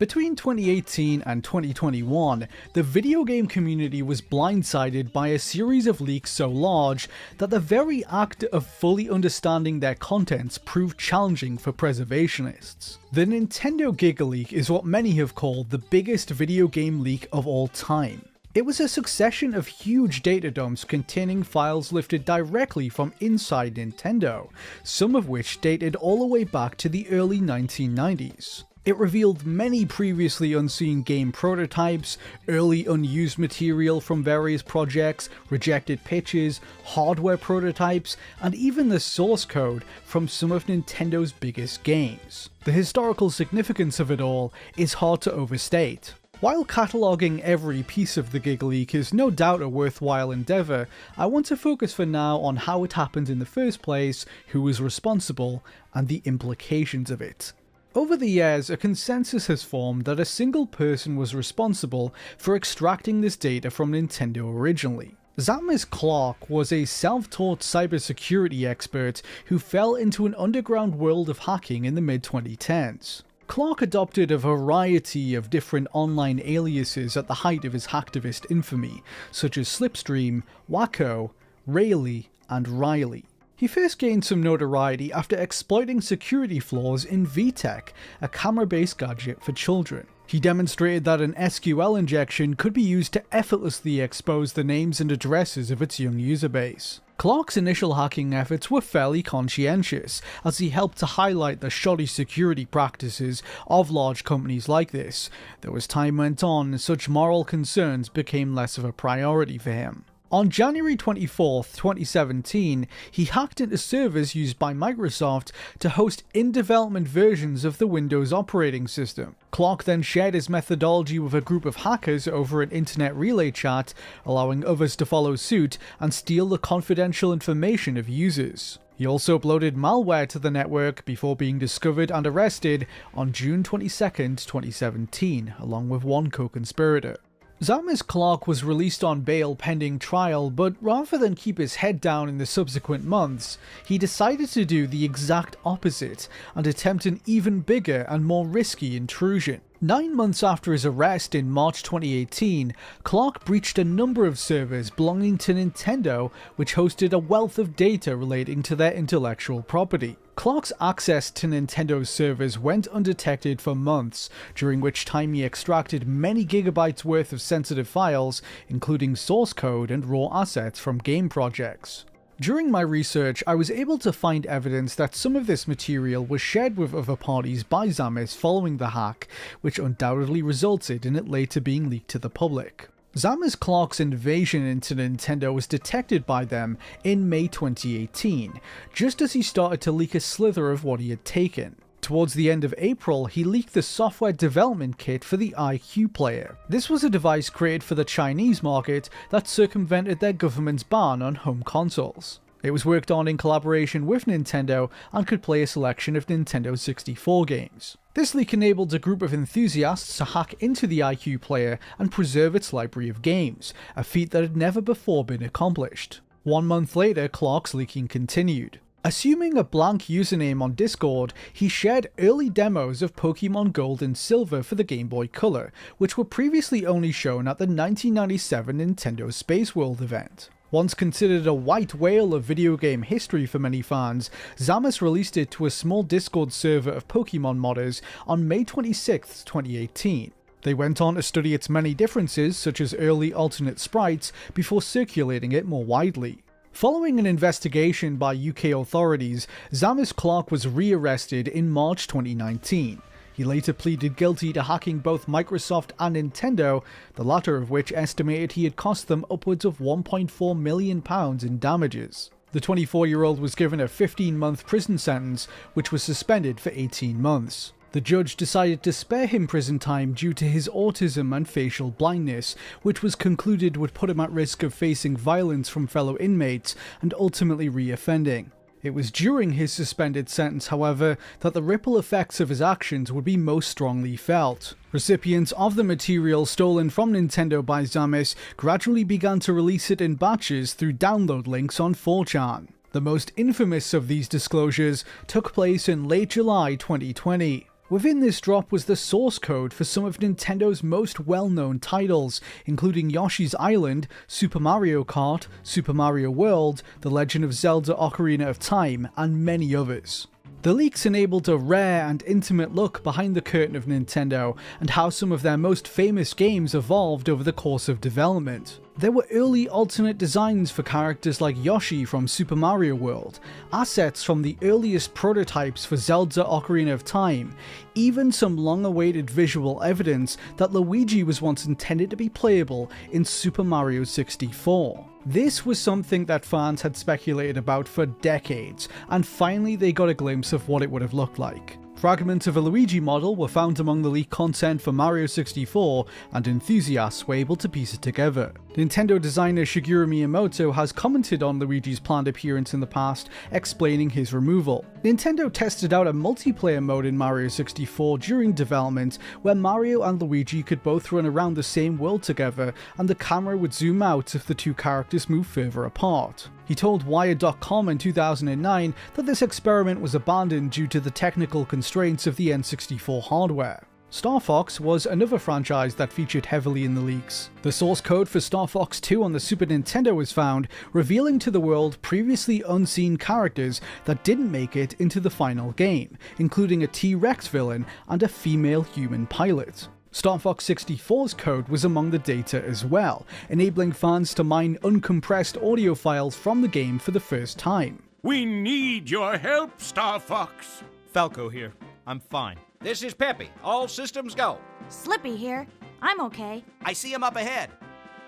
Between 2018 and 2021, the video game community was blindsided by a series of leaks so large that the very act of fully understanding their contents proved challenging for preservationists. The Nintendo Giga Leak is what many have called the biggest video game leak of all time. It was a succession of huge data dumps containing files lifted directly from inside Nintendo, some of which dated all the way back to the early 1990s. It revealed many previously unseen game prototypes, early unused material from various projects, rejected pitches, hardware prototypes, and even the source code from some of Nintendo's biggest games. The historical significance of it all is hard to overstate. While cataloguing every piece of the Giga Leak is no doubt a worthwhile endeavour, I want to focus for now on how it happened in the first place, who was responsible, and the implications of it. Over the years, a consensus has formed that a single person was responsible for extracting this data from Nintendo originally. Sammy Clark was a self-taught cybersecurity expert who fell into an underground world of hacking in the mid-2010s. Clark adopted a variety of different online aliases at the height of his hacktivist infamy, such as Slipstream, Wacko, Rayleigh, and Riley. He first gained some notoriety after exploiting security flaws in VTech, a camera-based gadget for children. He demonstrated that an SQL injection could be used to effortlessly expose the names and addresses of its young user base. Clark's initial hacking efforts were fairly conscientious, as he helped to highlight the shoddy security practices of large companies like this, though as time went on, such moral concerns became less of a priority for him. On January 24, 2017, he hacked into servers used by Microsoft to host in-development versions of the Windows operating system. Clark then shared his methodology with a group of hackers over an internet relay chat, allowing others to follow suit and steal the confidential information of users. He also uploaded malware to the network before being discovered and arrested on June 22, 2017, along with one co-conspirator. Sammy Clark was released on bail pending trial, but rather than keep his head down in the subsequent months, he decided to do the exact opposite and attempt an even bigger and more risky intrusion. 9 months after his arrest in March 2018, Clark breached a number of servers belonging to Nintendo, which hosted a wealth of data relating to their intellectual property. Clark's access to Nintendo's servers went undetected for months, during which time he extracted many gigabytes worth of sensitive files, including source code and raw assets from game projects. During my research, I was able to find evidence that some of this material was shared with other parties by Sammy following the hack, which undoubtedly resulted in it later being leaked to the public. Sammy Clark's invasion into Nintendo was detected by them in May 2018, just as he started to leak a slither of what he had taken. Towards the end of April, he leaked the software development kit for the iQ player. This was a device created for the Chinese market that circumvented their government's ban on home consoles. It was worked on in collaboration with Nintendo and could play a selection of Nintendo 64 games. This leak enabled a group of enthusiasts to hack into the iQ player and preserve its library of games, a feat that had never before been accomplished. 1 month later, Clark's leaking continued. Assuming a blank username on Discord, he shared early demos of Pokemon Gold and Silver for the Game Boy Color, which were previously only shown at the 1997 Nintendo Space World event. Once considered a white whale of video game history for many fans, Sammy released it to a small Discord server of Pokemon modders on May 26, 2018. They went on to study its many differences, such as early alternate sprites, before circulating it more widely. Following an investigation by UK authorities, Sammy Clark was re-arrested in March 2019. He later pleaded guilty to hacking both Microsoft and Nintendo, the latter of which estimated he had cost them upwards of £1.4 million in damages. The 24-year-old was given a 15-month prison sentence, which was suspended for 18 months. The judge decided to spare him prison time due to his autism and facial blindness, which was concluded would put him at risk of facing violence from fellow inmates and ultimately re-offending. It was during his suspended sentence, however, that the ripple effects of his actions would be most strongly felt. Recipients of the material stolen from Nintendo by Sammy gradually began to release it in batches through download links on 4chan. The most infamous of these disclosures took place in late July 2020. Within this drop was the source code for some of Nintendo's most well-known titles, including Yoshi's Island, Super Mario Kart, Super Mario World, The Legend of Zelda: Ocarina of Time, and many others. The leaks enabled a rare and intimate look behind the curtain of Nintendo and how some of their most famous games evolved over the course of development. There were early alternate designs for characters like Yoshi from Super Mario World, assets from the earliest prototypes for Zelda: Ocarina of Time, even some long-awaited visual evidence that Luigi was once intended to be playable in Super Mario 64. This was something that fans had speculated about for decades, and finally they got a glimpse of what it would have looked like. Fragments of a Luigi model were found among the leaked content for Mario 64, and enthusiasts were able to piece it together. Nintendo designer Shigeru Miyamoto has commented on Luigi's planned appearance in the past, explaining his removal. Nintendo tested out a multiplayer mode in Mario 64 during development, where Mario and Luigi could both run around the same world together, and the camera would zoom out if the two characters moved further apart. He told Wired.com in 2009 that this experiment was abandoned due to the technical constraints of the N64 hardware. Star Fox was another franchise that featured heavily in the leaks. The source code for Star Fox 2 on the Super Nintendo was found, revealing to the world previously unseen characters that didn't make it into the final game, including a T-Rex villain and a female human pilot. Star Fox 64's code was among the data as well, enabling fans to mine uncompressed audio files from the game for the first time. We need your help, Star Fox. Falco here. I'm fine. This is Peppy. All systems go. Slippy here. I'm okay. I see him up ahead.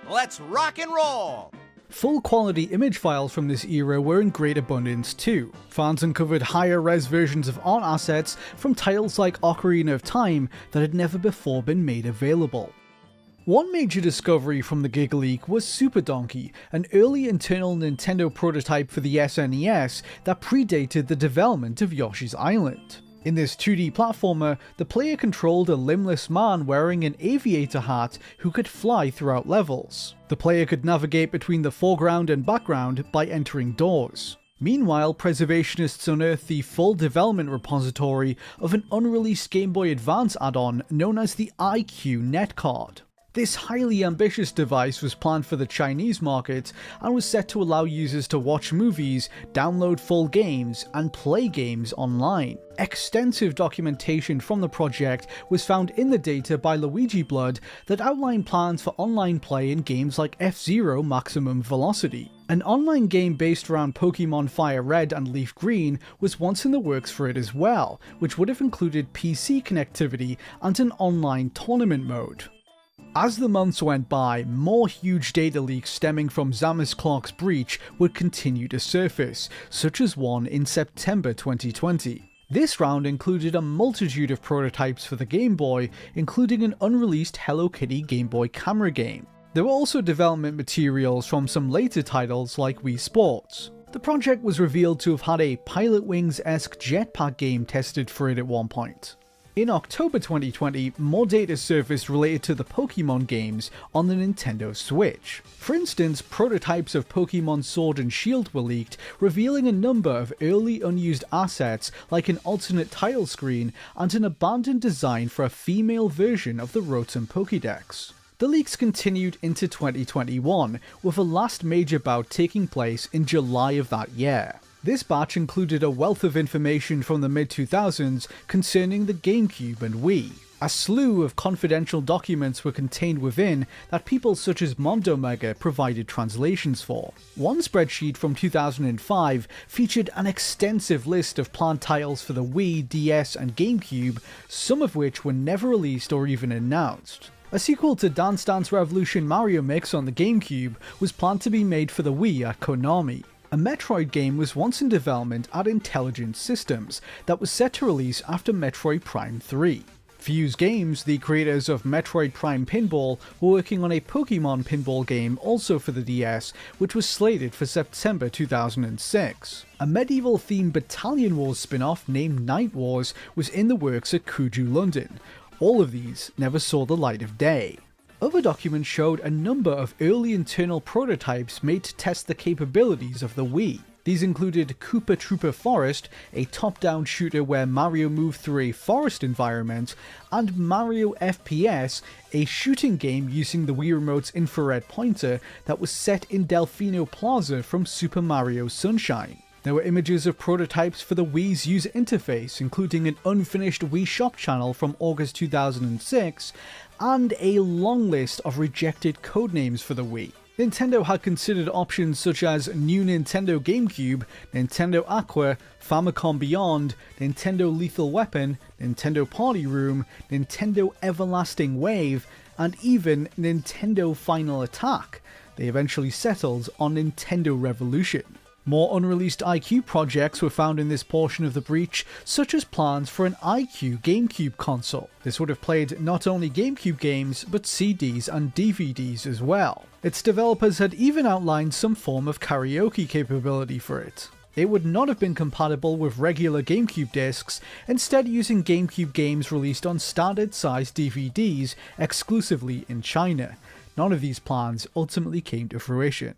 Let's rock and roll! Full quality image files from this era were in great abundance too. Fans uncovered higher res versions of art assets from titles like Ocarina of Time that had never before been made available. One major discovery from the Giga Leak was Super Donkey, an early internal Nintendo prototype for the SNES that predated the development of Yoshi's Island. In this 2D platformer, the player controlled a limbless man wearing an aviator hat who could fly throughout levels. The player could navigate between the foreground and background by entering doors. Meanwhile, preservationists unearthed the full development repository of an unreleased Game Boy Advance add-on known as the iQ Netcard. This highly ambitious device was planned for the Chinese market and was set to allow users to watch movies, download full games, and play games online. Extensive documentation from the project was found in the data by Luigi Blood that outlined plans for online play in games like F-Zero Maximum Velocity. An online game based around Pokemon Fire Red and Leaf Green was once in the works for it as well, which would have included PC connectivity and an online tournament mode. As the months went by, more huge data leaks stemming from Zamis Clark's breach would continue to surface, such as one in September 2020. This round included a multitude of prototypes for the Game Boy, including an unreleased Hello Kitty Game Boy camera game. There were also development materials from some later titles like Wii Sports. The project was revealed to have had a Pilot Wings-esque jetpack game tested for it at one point. In October 2020, more data surfaced related to the Pokemon games on the Nintendo Switch. For instance, prototypes of Pokemon Sword and Shield were leaked, revealing a number of early unused assets like an alternate title screen and an abandoned design for a female version of the Rotom Pokédex. The leaks continued into 2021, with a last major bout taking place in July of that year. This batch included a wealth of information from the mid-2000s concerning the GameCube and Wii. A slew of confidential documents were contained within that people such as Mondomega provided translations for. One spreadsheet from 2005 featured an extensive list of planned titles for the Wii, DS, and GameCube, some of which were never released or even announced. A sequel to Dance Dance Revolution Mario Mix on the GameCube was planned to be made for the Wii at Konami. A Metroid game was once in development at Intelligent Systems that was set to release after Metroid Prime 3. Fuse Games, the creators of Metroid Prime Pinball, were working on a Pokemon pinball game also for the DS, which was slated for September 2006. A medieval-themed Battalion Wars spin-off named Night Wars was in the works at Kuju London. All of these never saw the light of day. Other documents showed a number of early internal prototypes made to test the capabilities of the Wii. These included Koopa Troopa Forest, a top-down shooter where Mario moved through a forest environment, and Mario FPS, a shooting game using the Wii Remote's infrared pointer that was set in Delfino Plaza from Super Mario Sunshine. There were images of prototypes for the Wii's user interface, including an unfinished Wii Shop channel from August 2006, and a long list of rejected codenames for the Wii. Nintendo had considered options such as New Nintendo GameCube, Nintendo Aqua, Famicom Beyond, Nintendo Lethal Weapon, Nintendo Party Room, Nintendo Everlasting Wave, and even Nintendo Final Attack. They eventually settled on Nintendo Revolution. More unreleased iQube projects were found in this portion of the breach, such as plans for an iQube GameCube console. This would have played not only GameCube games, but CDs and DVDs as well. Its developers had even outlined some form of karaoke capability for it. It would not have been compatible with regular GameCube discs, instead using GameCube games released on standard-sized DVDs exclusively in China. None of these plans ultimately came to fruition.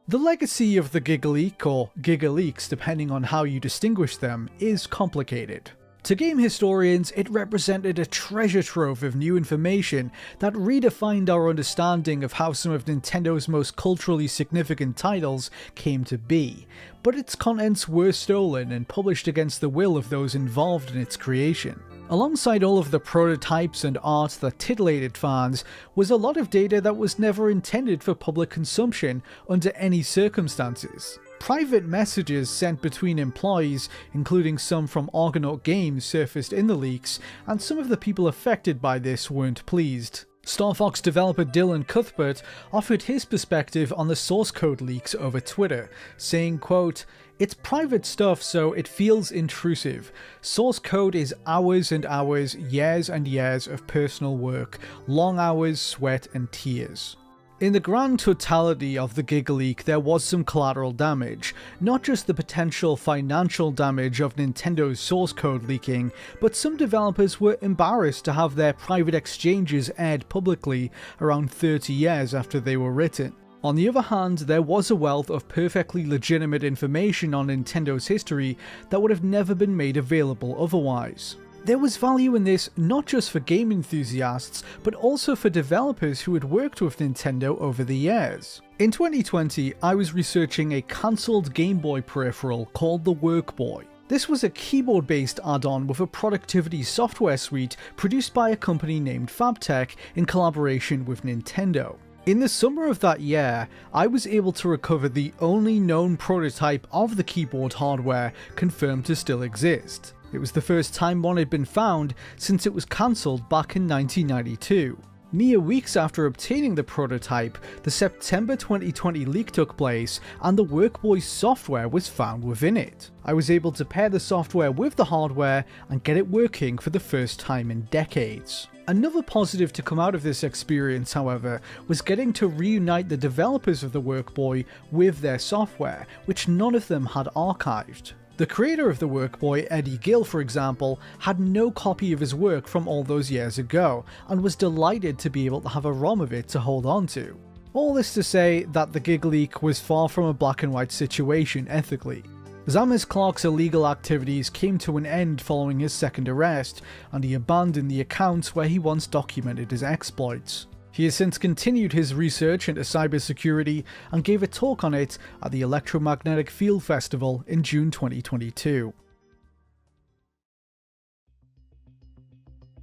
The legacy of the Gigaleak, or Gigaleaks depending on how you distinguish them, is complicated. To game historians, it represented a treasure trove of new information that redefined our understanding of how some of Nintendo's most culturally significant titles came to be, but its contents were stolen and published against the will of those involved in its creation. Alongside all of the prototypes and art that titillated fans was a lot of data that was never intended for public consumption under any circumstances. Private messages sent between employees, including some from Argonaut Games, surfaced in the leaks, and some of the people affected by this weren't pleased. Star Fox developer Dylan Cuthbert offered his perspective on the source code leaks over Twitter, saying, quote, "It's private stuff, so it feels intrusive. Source code is hours and hours, years and years of personal work, long hours, sweat and tears." In the grand totality of the Gigaleak, there was some collateral damage, not just the potential financial damage of Nintendo's source code leaking, but some developers were embarrassed to have their private exchanges aired publicly around 30 years after they were written. On the other hand, there was a wealth of perfectly legitimate information on Nintendo's history that would have never been made available otherwise. There was value in this not just for game enthusiasts, but also for developers who had worked with Nintendo over the years. In 2020, I was researching a cancelled Game Boy peripheral called the Workboy. This was a keyboard-based add-on with a productivity software suite produced by a company named Fabtech in collaboration with Nintendo. In the summer of that year, I was able to recover the only known prototype of the keyboard hardware confirmed to still exist. It was the first time one had been found since it was cancelled back in 1992. Mere weeks after obtaining the prototype, the September 2020 leak took place and the Workboy's software was found within it. I was able to pair the software with the hardware and get it working for the first time in decades. Another positive to come out of this experience, however, was getting to reunite the developers of the Workboy with their software, which none of them had archived. The creator of the Workboy, Eddie Gill, for example, had no copy of his work from all those years ago, and was delighted to be able to have a ROM of it to hold on to. All this to say that the Gigaleak was far from a black and white situation ethically. Zamis Clark's illegal activities came to an end following his second arrest, and he abandoned the accounts where he once documented his exploits. He has since continued his research into cybersecurity and gave a talk on it at the Electromagnetic Field Festival in June 2022.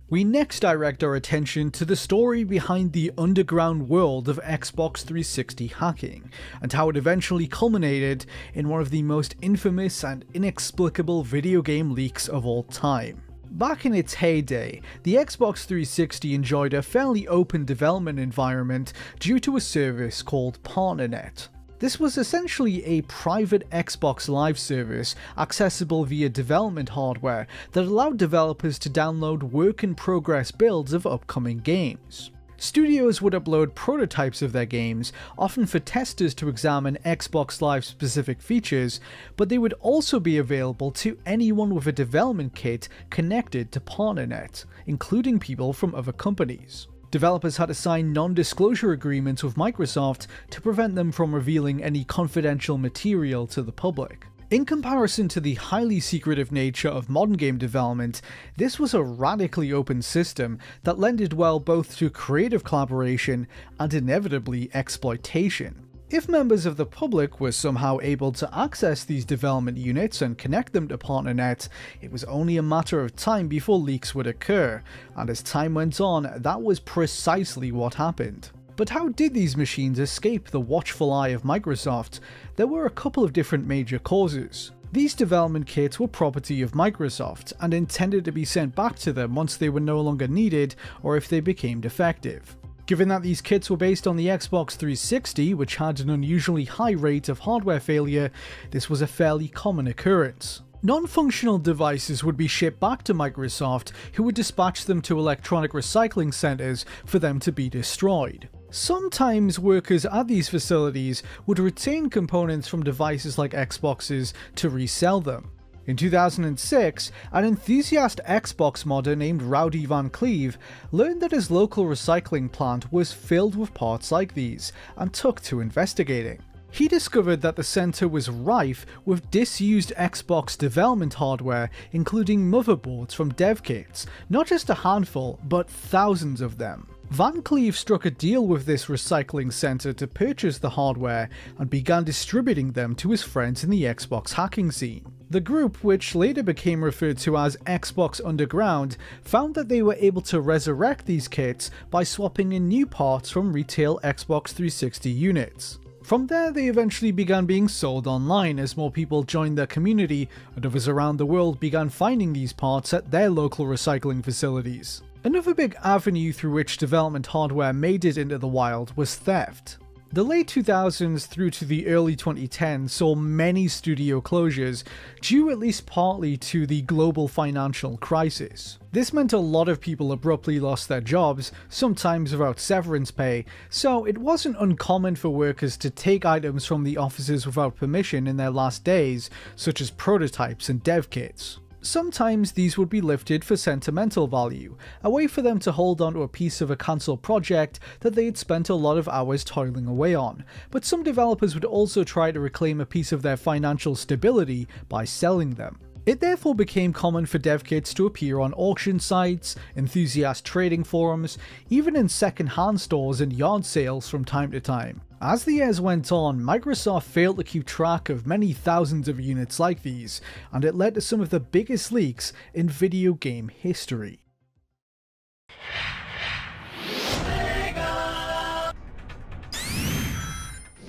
We next direct our attention to the story behind the underground world of Xbox 360 hacking, and how it eventually culminated in one of the most infamous and inexplicable video game leaks of all time. Back in its heyday, the Xbox 360 enjoyed a fairly open development environment due to a service called PartnerNet. This was essentially a private Xbox Live service accessible via development hardware that allowed developers to download work-in-progress builds of upcoming games. Studios would upload prototypes of their games, often for testers to examine Xbox Live specific features, but they would also be available to anyone with a development kit connected to PartnerNet, including people from other companies. Developers had to sign non-disclosure agreements with Microsoft to prevent them from revealing any confidential material to the public. In comparison to the highly secretive nature of modern game development, this was a radically open system that lended well both to creative collaboration and inevitably exploitation. If members of the public were somehow able to access these development units and connect them to PartnerNet, it was only a matter of time before leaks would occur, and as time went on, that was precisely what happened. But how did these machines escape the watchful eye of Microsoft? There were a couple of different major causes. These development kits were property of Microsoft and intended to be sent back to them once they were no longer needed or if they became defective. Given that these kits were based on the Xbox 360, which had an unusually high rate of hardware failure, this was a fairly common occurrence. Non-functional devices would be shipped back to Microsoft, who would dispatch them to electronic recycling centers for them to be destroyed. Sometimes workers at these facilities would retain components from devices like Xboxes to resell them. In 2006, an enthusiast Xbox modder named Rowdy Van Cleve learned that his local recycling plant was filled with parts like these and took to investigating. He discovered that the center was rife with disused Xbox development hardware, including motherboards from dev kits, not just a handful, but thousands of them. Van Cleve struck a deal with this recycling center to purchase the hardware and began distributing them to his friends in the Xbox hacking scene. The group, which later became referred to as Xbox Underground, found that they were able to resurrect these kits by swapping in new parts from retail Xbox 360 units. From there, they eventually began being sold online as more people joined their community and others around the world began finding these parts at their local recycling facilities. Another big avenue through which development hardware made it into the wild was theft. The late 2000s through to the early 2010s saw many studio closures, due at least partly to the global financial crisis. This meant a lot of people abruptly lost their jobs, sometimes without severance pay, so it wasn't uncommon for workers to take items from the offices without permission in their last days, such as prototypes and dev kits. Sometimes these would be lifted for sentimental value, a way for them to hold onto a piece of a cancelled project that they had spent a lot of hours toiling away on, but some developers would also try to reclaim a piece of their financial stability by selling them. It therefore became common for dev kits to appear on auction sites, enthusiast trading forums, even in second-hand stores and yard sales from time to time. As the years went on, Microsoft failed to keep track of many thousands of units like these, and it led to some of the biggest leaks in video game history.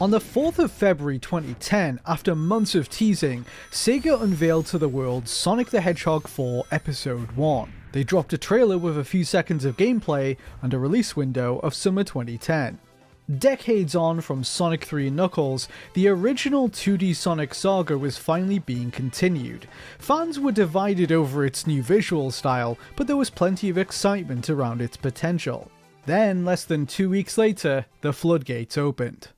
On the 4th of February 2010, after months of teasing, Sega unveiled to the world Sonic the Hedgehog 4 Episode 1. They dropped a trailer with a few seconds of gameplay and a release window of summer 2010. Decades on from Sonic 3 and Knuckles, the original 2D Sonic saga was finally being continued. Fans were divided over its new visual style, but there was plenty of excitement around its potential. Then, less than 2 weeks later, the floodgates opened.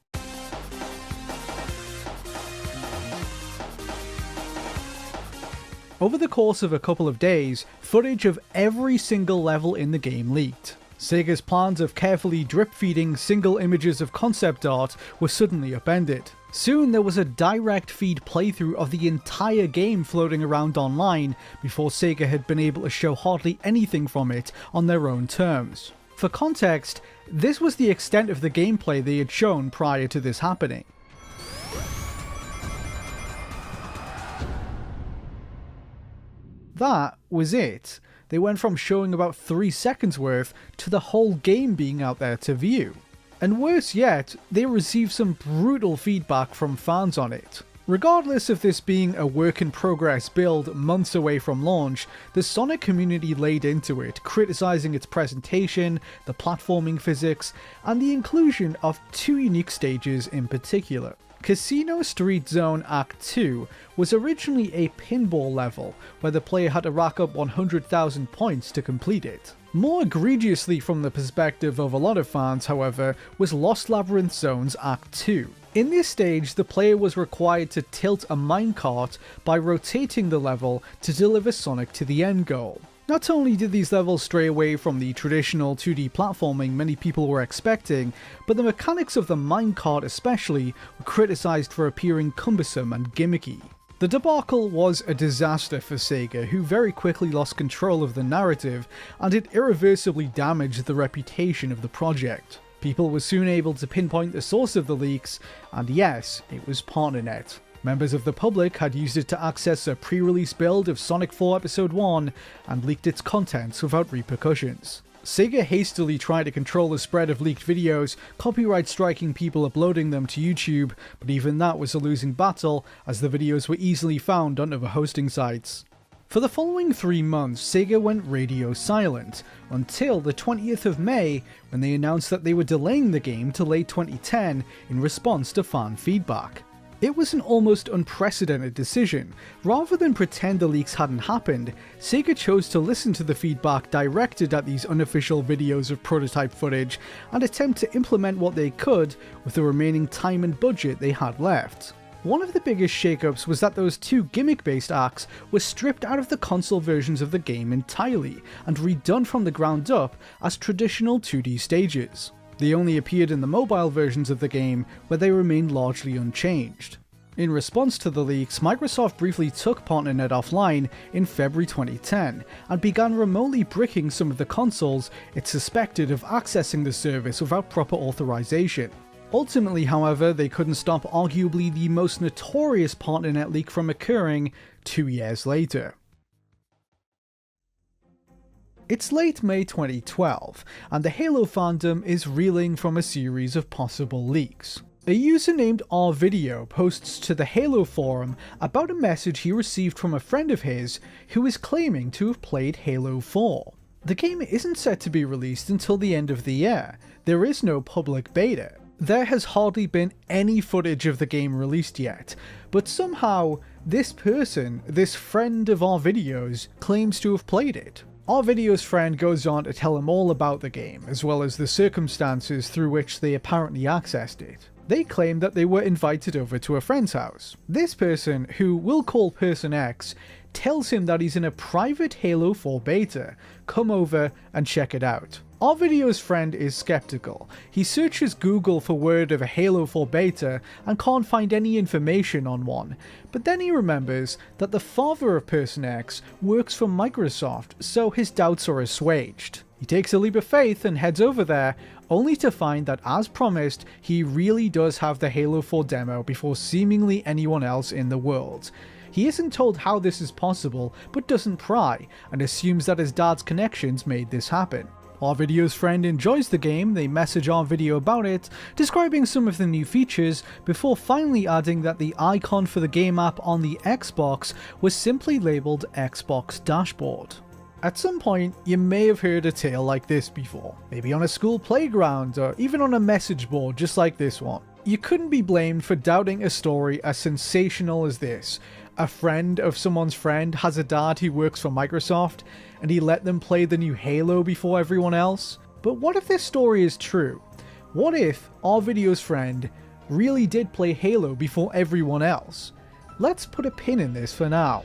Over the course of a couple of days, footage of every single level in the game leaked. Sega's plans of carefully drip-feeding single images of concept art were suddenly upended. Soon there was a direct feed playthrough of the entire game floating around online before Sega had been able to show hardly anything from it on their own terms. For context, this was the extent of the gameplay they had shown prior to this happening. That was it. They went from showing about 3 seconds worth to the whole game being out there to view. And worse yet, they received some brutal feedback from fans on it. Regardless of this being a work-in-progress build months away from launch, the Sonic community laid into it, criticizing its presentation, the platforming physics, and the inclusion of 2 unique stages in particular. Casino Street Zone Act 2 was originally a pinball level, where the player had to rack up 100,000 points to complete it. More egregiously from the perspective of a lot of fans, however, was Lost Labyrinth Zones Act 2. In this stage, the player was required to tilt a minecart by rotating the level to deliver Sonic to the end goal. Not only did these levels stray away from the traditional 2D platforming many people were expecting, but the mechanics of the minecart especially were criticised for appearing cumbersome and gimmicky. The debacle was a disaster for Sega, who very quickly lost control of the narrative, and it irreversibly damaged the reputation of the project. People were soon able to pinpoint the source of the leaks, and yes, it was PartnerNet. Members of the public had used it to access a pre-release build of Sonic 4 Episode 1 and leaked its contents without repercussions. Sega hastily tried to control the spread of leaked videos, copyright striking people uploading them to YouTube, but even that was a losing battle as the videos were easily found on other hosting sites. For the following 3 months, Sega went radio silent, until the 20th of May when they announced that they were delaying the game to late 2010 in response to fan feedback. It was an almost unprecedented decision. Rather than pretend the leaks hadn't happened, Sega chose to listen to the feedback directed at these unofficial videos of prototype footage and attempt to implement what they could with the remaining time and budget they had left. One of the biggest shakeups was that those 2 gimmick-based acts were stripped out of the console versions of the game entirely and redone from the ground up as traditional 2D stages. They only appeared in the mobile versions of the game, where they remained largely unchanged. In response to the leaks, Microsoft briefly took PartnerNet offline in February 2010, and began remotely bricking some of the consoles it suspected of accessing the service without proper authorization. Ultimately, however, they couldn't stop arguably the most notorious PartnerNet leak from occurring 2 years later. It's late May 2012, and the Halo fandom is reeling from a series of possible leaks. A user named RVideo posts to the Halo forum about a message he received from a friend of his who is claiming to have played Halo 4. The game isn't set to be released until the end of the year. There is no public beta. There has hardly been any footage of the game released yet, but somehow this person, this friend of RVideo's, claims to have played it. RVideo's friend goes on to tell him all about the game, as well as the circumstances through which they apparently accessed it. They claim that they were invited over to a friend's house. This person, who we'll call Person X, tells him that he's in a private Halo 4 beta. Come over and check it out. RVideo's friend is skeptical. He searches Google for word of a Halo 4 beta and can't find any information on one, but then he remembers that the father of Person X works for Microsoft, so his doubts are assuaged. He takes a leap of faith and heads over there, only to find that, as promised, he really does have the Halo 4 demo before seemingly anyone else in the world. He isn't told how this is possible, but doesn't pry, and assumes that his dad's connections made this happen. RVideo's friend enjoys the game, they message RVideo about it, describing some of the new features, before finally adding that the icon for the game app on the Xbox was simply labelled Xbox Dashboard. At some point, you may have heard a tale like this before, maybe on a school playground, or even on a message board just like this one. You couldn't be blamed for doubting a story as sensational as this. A friend of someone's friend has a dad who works for Microsoft, and he let them play the new Halo before everyone else. But what if this story is true? What if RVideo's friend really did play Halo before everyone else? Let's put a pin in this for now.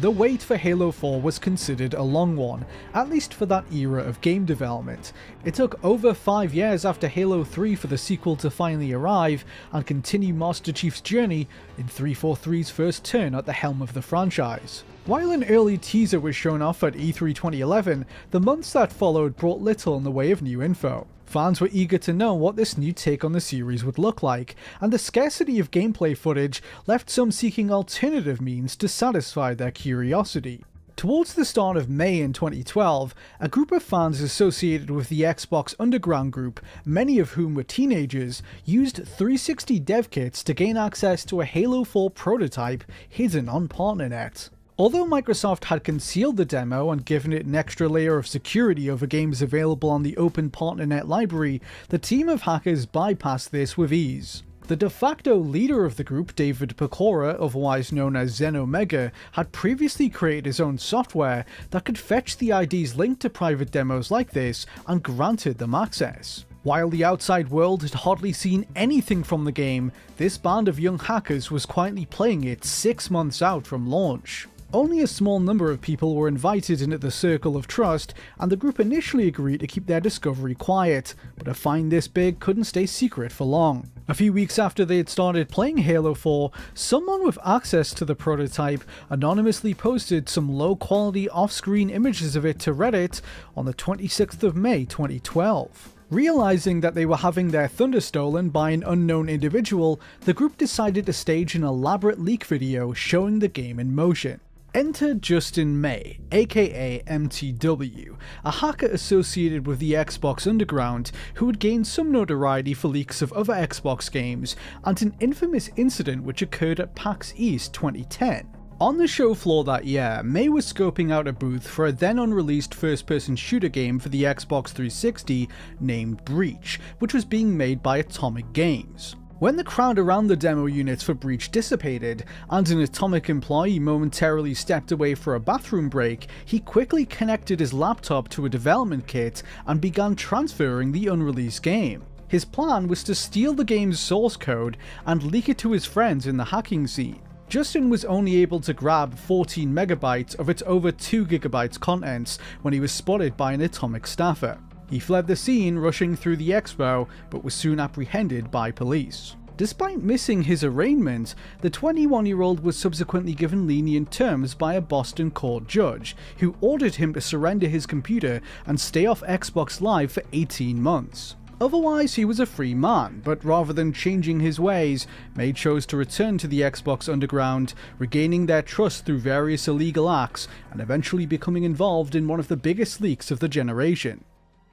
The wait for Halo 4 was considered a long one, at least for that era of game development. It took over 5 years after Halo 3 for the sequel to finally arrive and continue Master Chief's journey in 343's first turn at the helm of the franchise. While an early teaser was shown off at E3 2011, the months that followed brought little in the way of new info. Fans were eager to know what this new take on the series would look like, and the scarcity of gameplay footage left some seeking alternative means to satisfy their curiosity. Towards the start of May in 2012, a group of fans associated with the Xbox Underground group, many of whom were teenagers, used 360 dev kits to gain access to a Halo 4 prototype hidden on PartnerNet. Although Microsoft had concealed the demo and given it an extra layer of security over games available on the open PartnerNet library, the team of hackers bypassed this with ease. The de facto leader of the group, David Pecora, otherwise known as Xenomega, had previously created his own software that could fetch the IDs linked to private demos like this and granted them access. While the outside world had hardly seen anything from the game, this band of young hackers was quietly playing it 6 months out from launch. Only a small number of people were invited into the circle of trust, and the group initially agreed to keep their discovery quiet, but a find this big couldn't stay secret for long. A few weeks after they had started playing Halo 4, someone with access to the prototype anonymously posted some low-quality off-screen images of it to Reddit on the 26th of May 2012. Realizing that they were having their thunder stolen by an unknown individual, the group decided to stage an elaborate leak video showing the game in motion. Enter Justin May, aka MTW, a hacker associated with the Xbox Underground who had gained some notoriety for leaks of other Xbox games and an infamous incident which occurred at PAX East 2010. On the show floor that year, May was scoping out a booth for a then unreleased first-person shooter game for the Xbox 360 named Breach, which was being made by Atomic Games. When the crowd around the demo units for Breach dissipated, and an Atomic employee momentarily stepped away for a bathroom break, he quickly connected his laptop to a development kit and began transferring the unreleased game. His plan was to steal the game's source code and leak it to his friends in the hacking scene. Justin was only able to grab 14 megabytes of its over 2 gigabytes contents when he was spotted by an Atomic staffer. He fled the scene, rushing through the expo, but was soon apprehended by police. Despite missing his arraignment, the 21-year-old was subsequently given lenient terms by a Boston court judge, who ordered him to surrender his computer and stay off Xbox Live for 18 months. Otherwise, he was a free man, but rather than changing his ways, May chose to return to the Xbox Underground, regaining their trust through various illegal acts, and eventually becoming involved in one of the biggest leaks of the generation.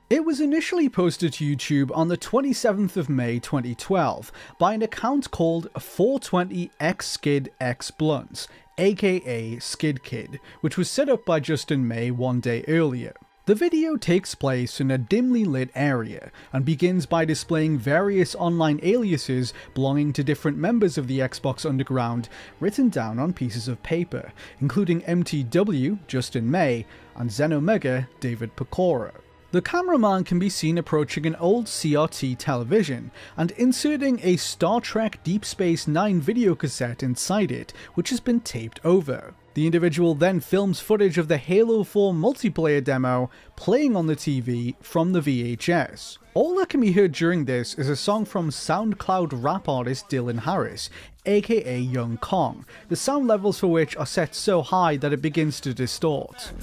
It was initially posted to YouTube on the 27th of May 2012 by an account called 420xskidxblunts, aka Skid Kid, which was set up by Justin May one day earlier. The video takes place in a dimly lit area, and begins by displaying various online aliases belonging to different members of the Xbox Underground written down on pieces of paper, including MTW, Justin May, and Xenomega, David Pecora. The cameraman can be seen approaching an old CRT television and inserting a Star Trek Deep Space Nine videocassette inside it, which has been taped over. The individual then films footage of the Halo 4 multiplayer demo playing on the TV from the VHS. All that can be heard during this is a song from SoundCloud rap artist Dylan Harris, aka Young Kong, the sound levels for which are set so high that it begins to distort.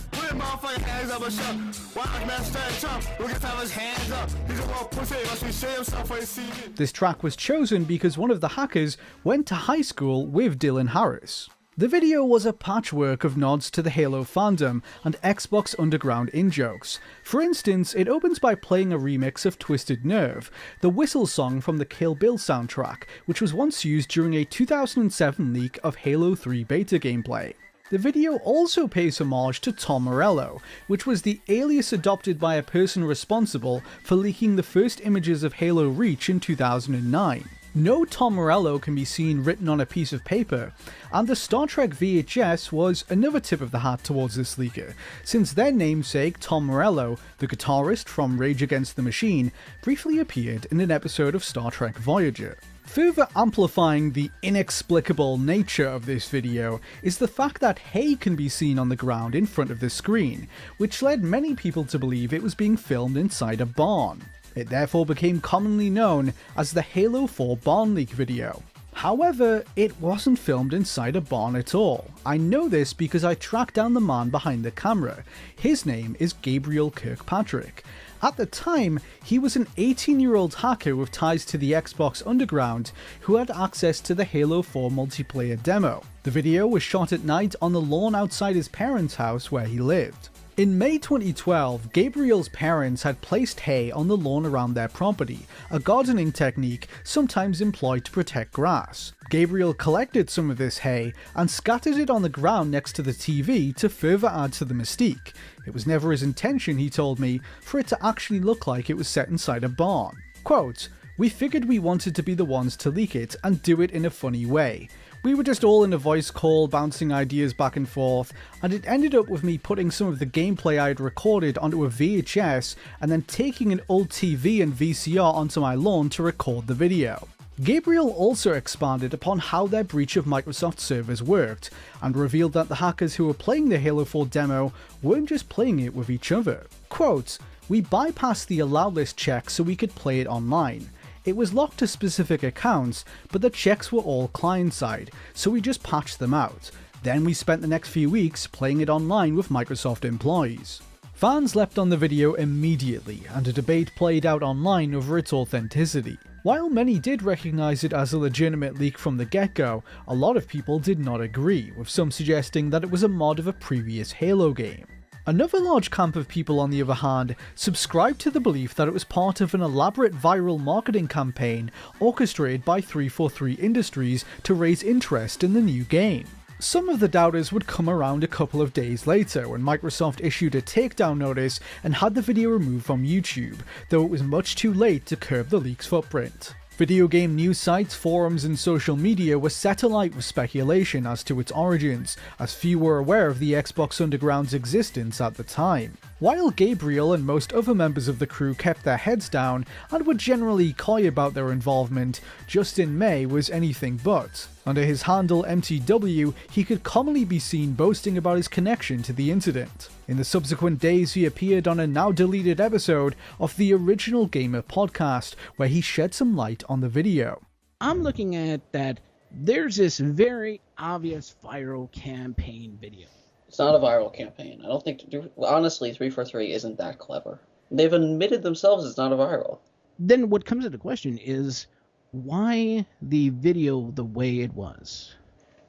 This track was chosen because one of the hackers went to high school with Dylan Harris. The video was a patchwork of nods to the Halo fandom and Xbox Underground in-jokes. For instance, it opens by playing a remix of Twisted Nerve, the whistle song from the Kill Bill soundtrack, which was once used during a 2007 leak of Halo 3 beta gameplay. The video also pays homage to Tom Morello, which was the alias adopted by a person responsible for leaking the first images of Halo Reach in 2009. No Tom Morello can be seen written on a piece of paper, and the Star Trek VHS was another tip of the hat towards this leaker, since their namesake Tom Morello, the guitarist from Rage Against the Machine, briefly appeared in an episode of Star Trek Voyager. Further amplifying the inexplicable nature of this video is the fact that hay can be seen on the ground in front of the screen, which led many people to believe it was being filmed inside a barn. It therefore became commonly known as the Halo 4 barn leak video. However, it wasn't filmed inside a barn at all. I know this because I tracked down the man behind the camera. His name is Gabriel Kirkpatrick. At the time, he was an 18-year-old hacker with ties to the Xbox Underground who had access to the Halo 4 multiplayer demo. The video was shot at night on the lawn outside his parents' house where he lived. In May 2012, Gabriel's parents had placed hay on the lawn around their property, a gardening technique sometimes employed to protect grass. Gabriel collected some of this hay and scattered it on the ground next to the TV to further add to the mystique. It was never his intention, he told me, for it to actually look like it was set inside a barn. Quote, "We figured we wanted to be the ones to leak it and do it in a funny way. We were just all in a voice call, bouncing ideas back and forth, and it ended up with me putting some of the gameplay I had recorded onto a VHS and then taking an old TV and VCR onto my lawn to record the video." Gabriel also expanded upon how their breach of Microsoft servers worked, and revealed that the hackers who were playing the Halo 4 demo weren't just playing it with each other. Quote, "We bypassed the allow list check so we could play it online. It was locked to specific accounts, but the checks were all client-side, so we just patched them out. Then we spent the next few weeks playing it online with Microsoft employees." Fans leapt on the video immediately, and a debate played out online over its authenticity. While many did recognise it as a legitimate leak from the get-go, a lot of people did not agree, with some suggesting that it was a mod of a previous Halo game. Another large camp of people, on the other hand, subscribed to the belief that it was part of an elaborate viral marketing campaign orchestrated by 343 Industries to raise interest in the new game. Some of the doubters would come around a couple of days later when Microsoft issued a takedown notice and had the video removed from YouTube, though it was much too late to curb the leak's footprint. Video game news sites, forums, and social media were set alight with speculation as to its origins, as few were aware of the Xbox Underground's existence at the time. While Gabriel and most other members of the crew kept their heads down and were generally coy about their involvement, Justin May was anything but. Under his handle MTW, he could commonly be seen boasting about his connection to the incident. In the subsequent days, he appeared on a now-deleted episode of the Original Gamer podcast, where he shed some light on the video. I'm looking at that there's this very obvious viral campaign video. It's not a viral campaign. I don't think, honestly, 343 isn't that clever. They've admitted themselves it's not a viral. Then what comes into question is, why the video the way it was?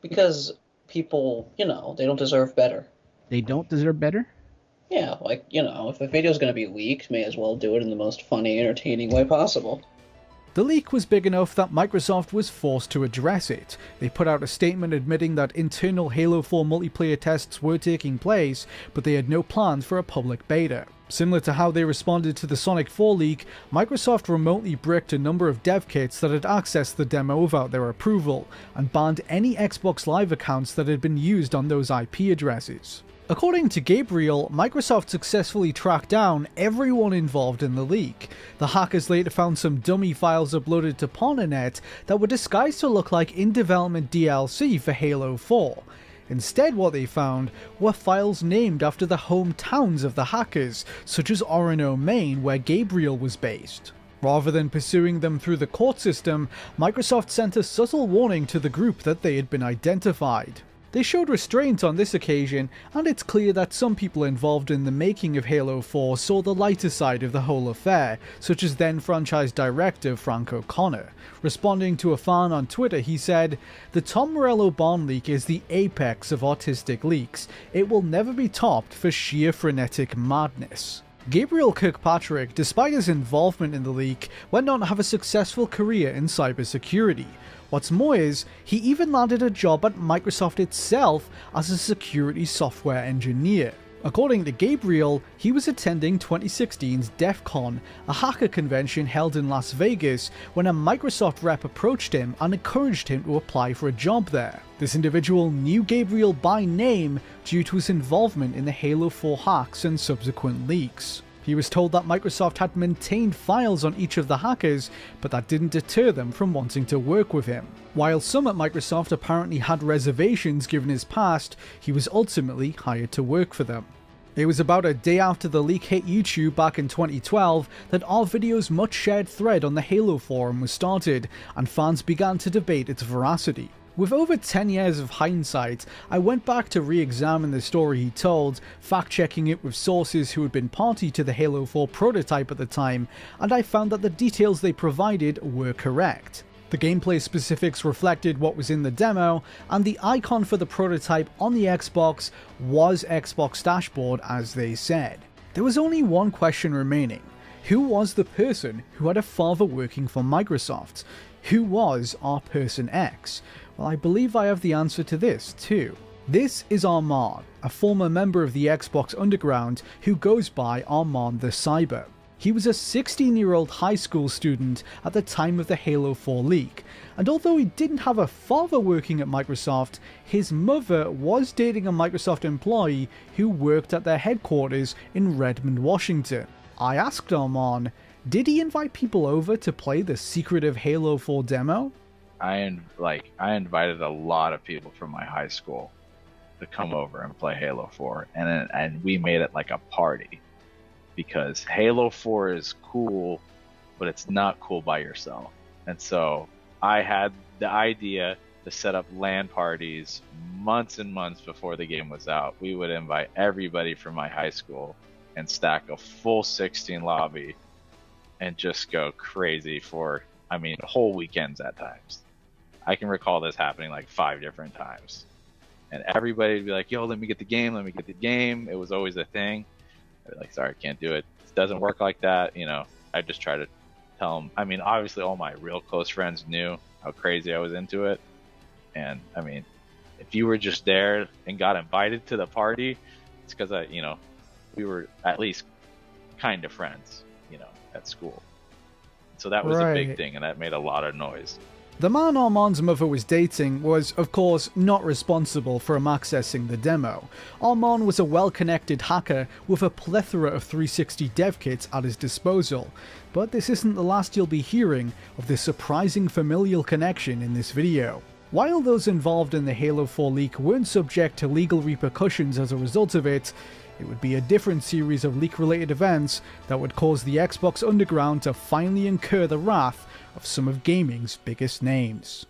Because people, they don't deserve better. They don't deserve better? Yeah, if the video's going to be leaked, may as well do it in the most funny, entertaining way possible. The leak was big enough that Microsoft was forced to address it. They put out a statement admitting that internal Halo 4 multiplayer tests were taking place, but they had no plans for a public beta. Similar to how they responded to the Sonic 4 leak, Microsoft remotely bricked a number of dev kits that had accessed the demo without their approval, and banned any Xbox Live accounts that had been used on those IP addresses. According to Gabriel, Microsoft successfully tracked down everyone involved in the leak. The hackers later found some dummy files uploaded to Ponanet that were disguised to look like in-development DLC for Halo 4. Instead, what they found were files named after the hometowns of the hackers, such as Orono, Maine, where Gabriel was based. Rather than pursuing them through the court system, Microsoft sent a subtle warning to the group that they had been identified. They showed restraint on this occasion, and it's clear that some people involved in the making of Halo 4 saw the lighter side of the whole affair, such as then franchise director Frank O'Connor. Responding to a fan on Twitter, he said, "The Tom Morello Barn leak is the apex of artistic leaks. It will never be topped for sheer frenetic madness." Gabriel Kirkpatrick, despite his involvement in the leak, went on to have a successful career in cybersecurity. What's more is, he even landed a job at Microsoft itself as a security software engineer. According to Gabriel, he was attending 2016's DEF CON, a hacker convention held in Las Vegas, when a Microsoft rep approached him and encouraged him to apply for a job there. This individual knew Gabriel by name due to his involvement in the Halo 4 hacks and subsequent leaks. He was told that Microsoft had maintained files on each of the hackers, but that didn't deter them from wanting to work with him. While some at Microsoft apparently had reservations given his past, he was ultimately hired to work for them. It was about a day after the leak hit YouTube back in 2012 that our video's much shared thread on the Halo forum was started, and fans began to debate its veracity. With over 10 years of hindsight, I went back to re-examine the story he told, fact-checking it with sources who had been party to the Halo 4 prototype at the time, and I found that the details they provided were correct. The gameplay specifics reflected what was in the demo, and the icon for the prototype on the Xbox was Xbox Dashboard, as they said. There was only one question remaining. Who was the person who had a father working for Microsoft? Who was our Person X? Well, I believe I have the answer to this, too. This is Armand, a former member of the Xbox Underground who goes by Armand the Cyber. He was a 16-year-old high school student at the time of the Halo 4 leak, and although he didn't have a father working at Microsoft, his mother was dating a Microsoft employee who worked at their headquarters in Redmond, Washington. I asked Armand, Did he invite people over to play the secretive Halo 4 demo? I invited a lot of people from my high school to come over and play Halo 4, and we made it like a party, because Halo 4 is cool, but it's not cool by yourself. And so I had the idea to set up LAN parties months and months before the game was out. We would invite everybody from my high school and stack a full 16 lobby and just go crazy for, whole weekends at times. I can recall this happening like 5 different times. And everybody would be like, yo, let me get the game. It was always a thing. I'd be like, sorry, can't do it. It doesn't work like that. I just try to tell them. Obviously all my real close friends knew how crazy I was into it. And if you were just there and got invited to the party, it's because we were at least kind of friends, at school. So that was a big thing, and that made a lot of noise. The man Armand's mother was dating was, of course, not responsible for him accessing the demo. Armand was a well-connected hacker with a plethora of 360 dev kits at his disposal. But this isn't the last you'll be hearing of this surprising familial connection in this video. While those involved in the Halo 4 leak weren't subject to legal repercussions as a result of it, it would be a different series of leak-related events that would cause the Xbox Underground to finally incur the wrath of some of gaming's biggest names.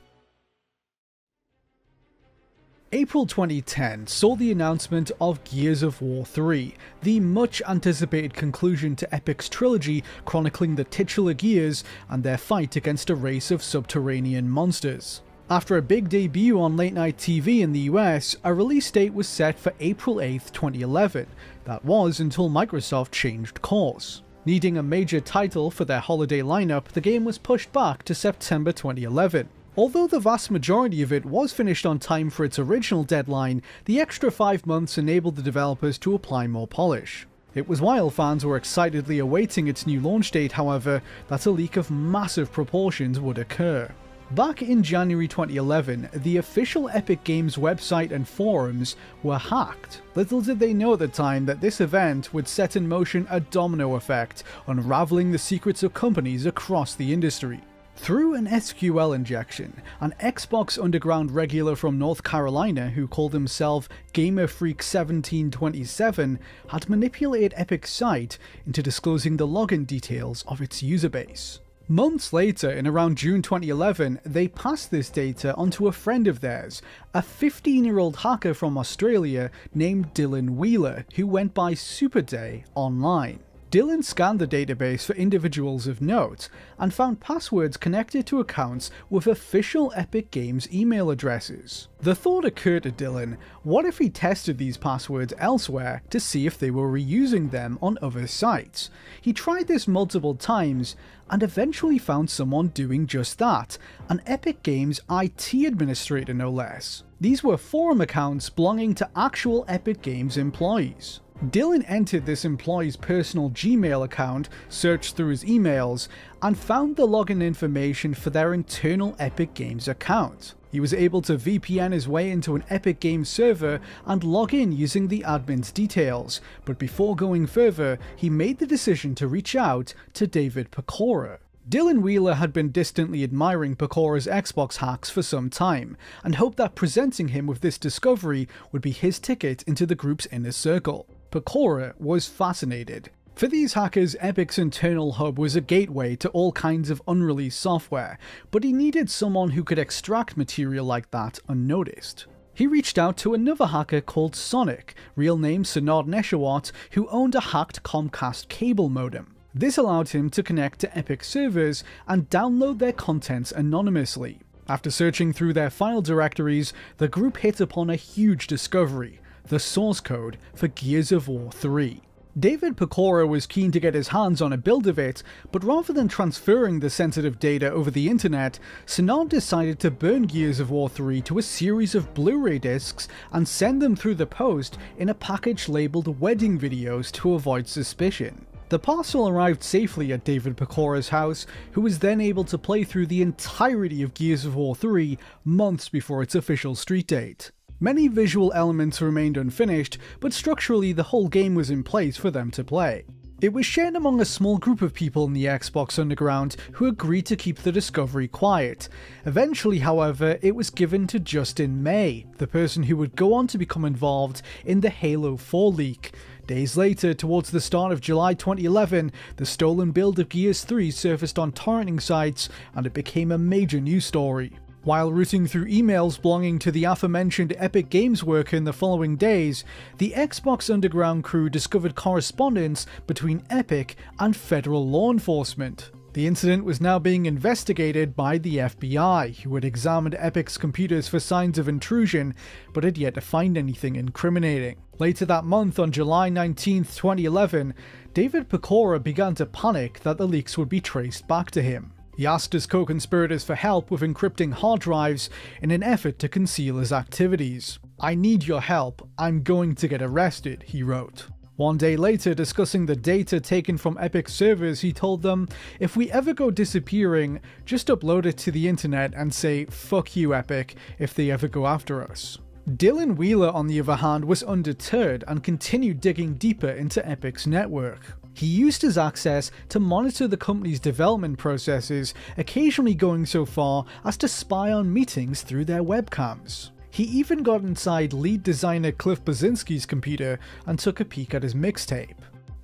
April 2010 saw the announcement of Gears of War 3, the much-anticipated conclusion to Epic's trilogy chronicling the titular Gears and their fight against a race of subterranean monsters. After a big debut on late-night TV in the US, a release date was set for April 8, 2011. That was until Microsoft changed course. Needing a major title for their holiday lineup, the game was pushed back to September 2011. Although the vast majority of it was finished on time for its original deadline, the extra 5 months enabled the developers to apply more polish. It was while fans were excitedly awaiting its new launch date, however, that a leak of massive proportions would occur. Back in January 2011, the official Epic Games website and forums were hacked. Little did they know at the time that this event would set in motion a domino effect, unraveling the secrets of companies across the industry. Through an SQL injection, an Xbox Underground regular from North Carolina who called himself GamerFreak1727 had manipulated Epic's site into disclosing the login details of its user base. Months later, in around June 2011, they passed this data onto a friend of theirs, a 15-year-old hacker from Australia named Dylan Wheeler, who went by Superday online. Dylan scanned the database for individuals of note and found passwords connected to accounts with official Epic Games email addresses. The thought occurred to Dylan, what if he tested these passwords elsewhere to see if they were reusing them on other sites? He tried this multiple times and eventually found someone doing just that, an Epic Games IT administrator no less. These were forum accounts belonging to actual Epic Games employees. Dylan entered this employee's personal Gmail account, searched through his emails, and found the login information for their internal Epic Games account. He was able to VPN his way into an Epic Games server and log in using the admin's details, but before going further, he made the decision to reach out to David Pecora. Dylan Wheeler had been distantly admiring Pecora's Xbox hacks for some time, and hoped that presenting him with this discovery would be his ticket into the group's inner circle. Pecora was fascinated. For these hackers, Epic's internal hub was a gateway to all kinds of unreleased software, but he needed someone who could extract material like that unnoticed. He reached out to another hacker called Sonic, real name Sanad Neshawat, who owned a hacked Comcast cable modem. This allowed him to connect to Epic servers and download their contents anonymously. After searching through their file directories, the group hit upon a huge discovery: the source code for Gears of War 3. David Pecora was keen to get his hands on a build of it, but rather than transferring the sensitive data over the internet, Sanad decided to burn Gears of War 3 to a series of Blu-ray discs and send them through the post in a package labeled wedding videos to avoid suspicion. The parcel arrived safely at David Pecora's house, who was then able to play through the entirety of Gears of War 3 months before its official street date. Many visual elements remained unfinished, but structurally the whole game was in place for them to play. It was shared among a small group of people in the Xbox underground who agreed to keep the discovery quiet. Eventually, however, it was given to Justin May, the person who would go on to become involved in the Halo 4 leak. Days later, towards the start of July 2011, the stolen build of Gears 3 surfaced on torrenting sites, and it became a major news story. While rooting through emails belonging to the aforementioned Epic Games worker in the following days, the Xbox Underground crew discovered correspondence between Epic and federal law enforcement. The incident was now being investigated by the FBI, who had examined Epic's computers for signs of intrusion, but had yet to find anything incriminating. Later that month, on July 19, 2011, David Pecora began to panic that the leaks would be traced back to him. He asked his co-conspirators for help with encrypting hard drives in an effort to conceal his activities. "I need your help, I'm going to get arrested," he wrote. One day later, discussing the data taken from Epic servers, he told them, "If we ever go disappearing, just upload it to the internet and say, 'Fuck you, Epic,' if they ever go after us." Dylan Wheeler, on the other hand, was undeterred and continued digging deeper into Epic's network. He used his access to monitor the company's development processes, occasionally going so far as to spy on meetings through their webcams. He even got inside lead designer Cliff Bleszinski's computer and took a peek at his mixtape.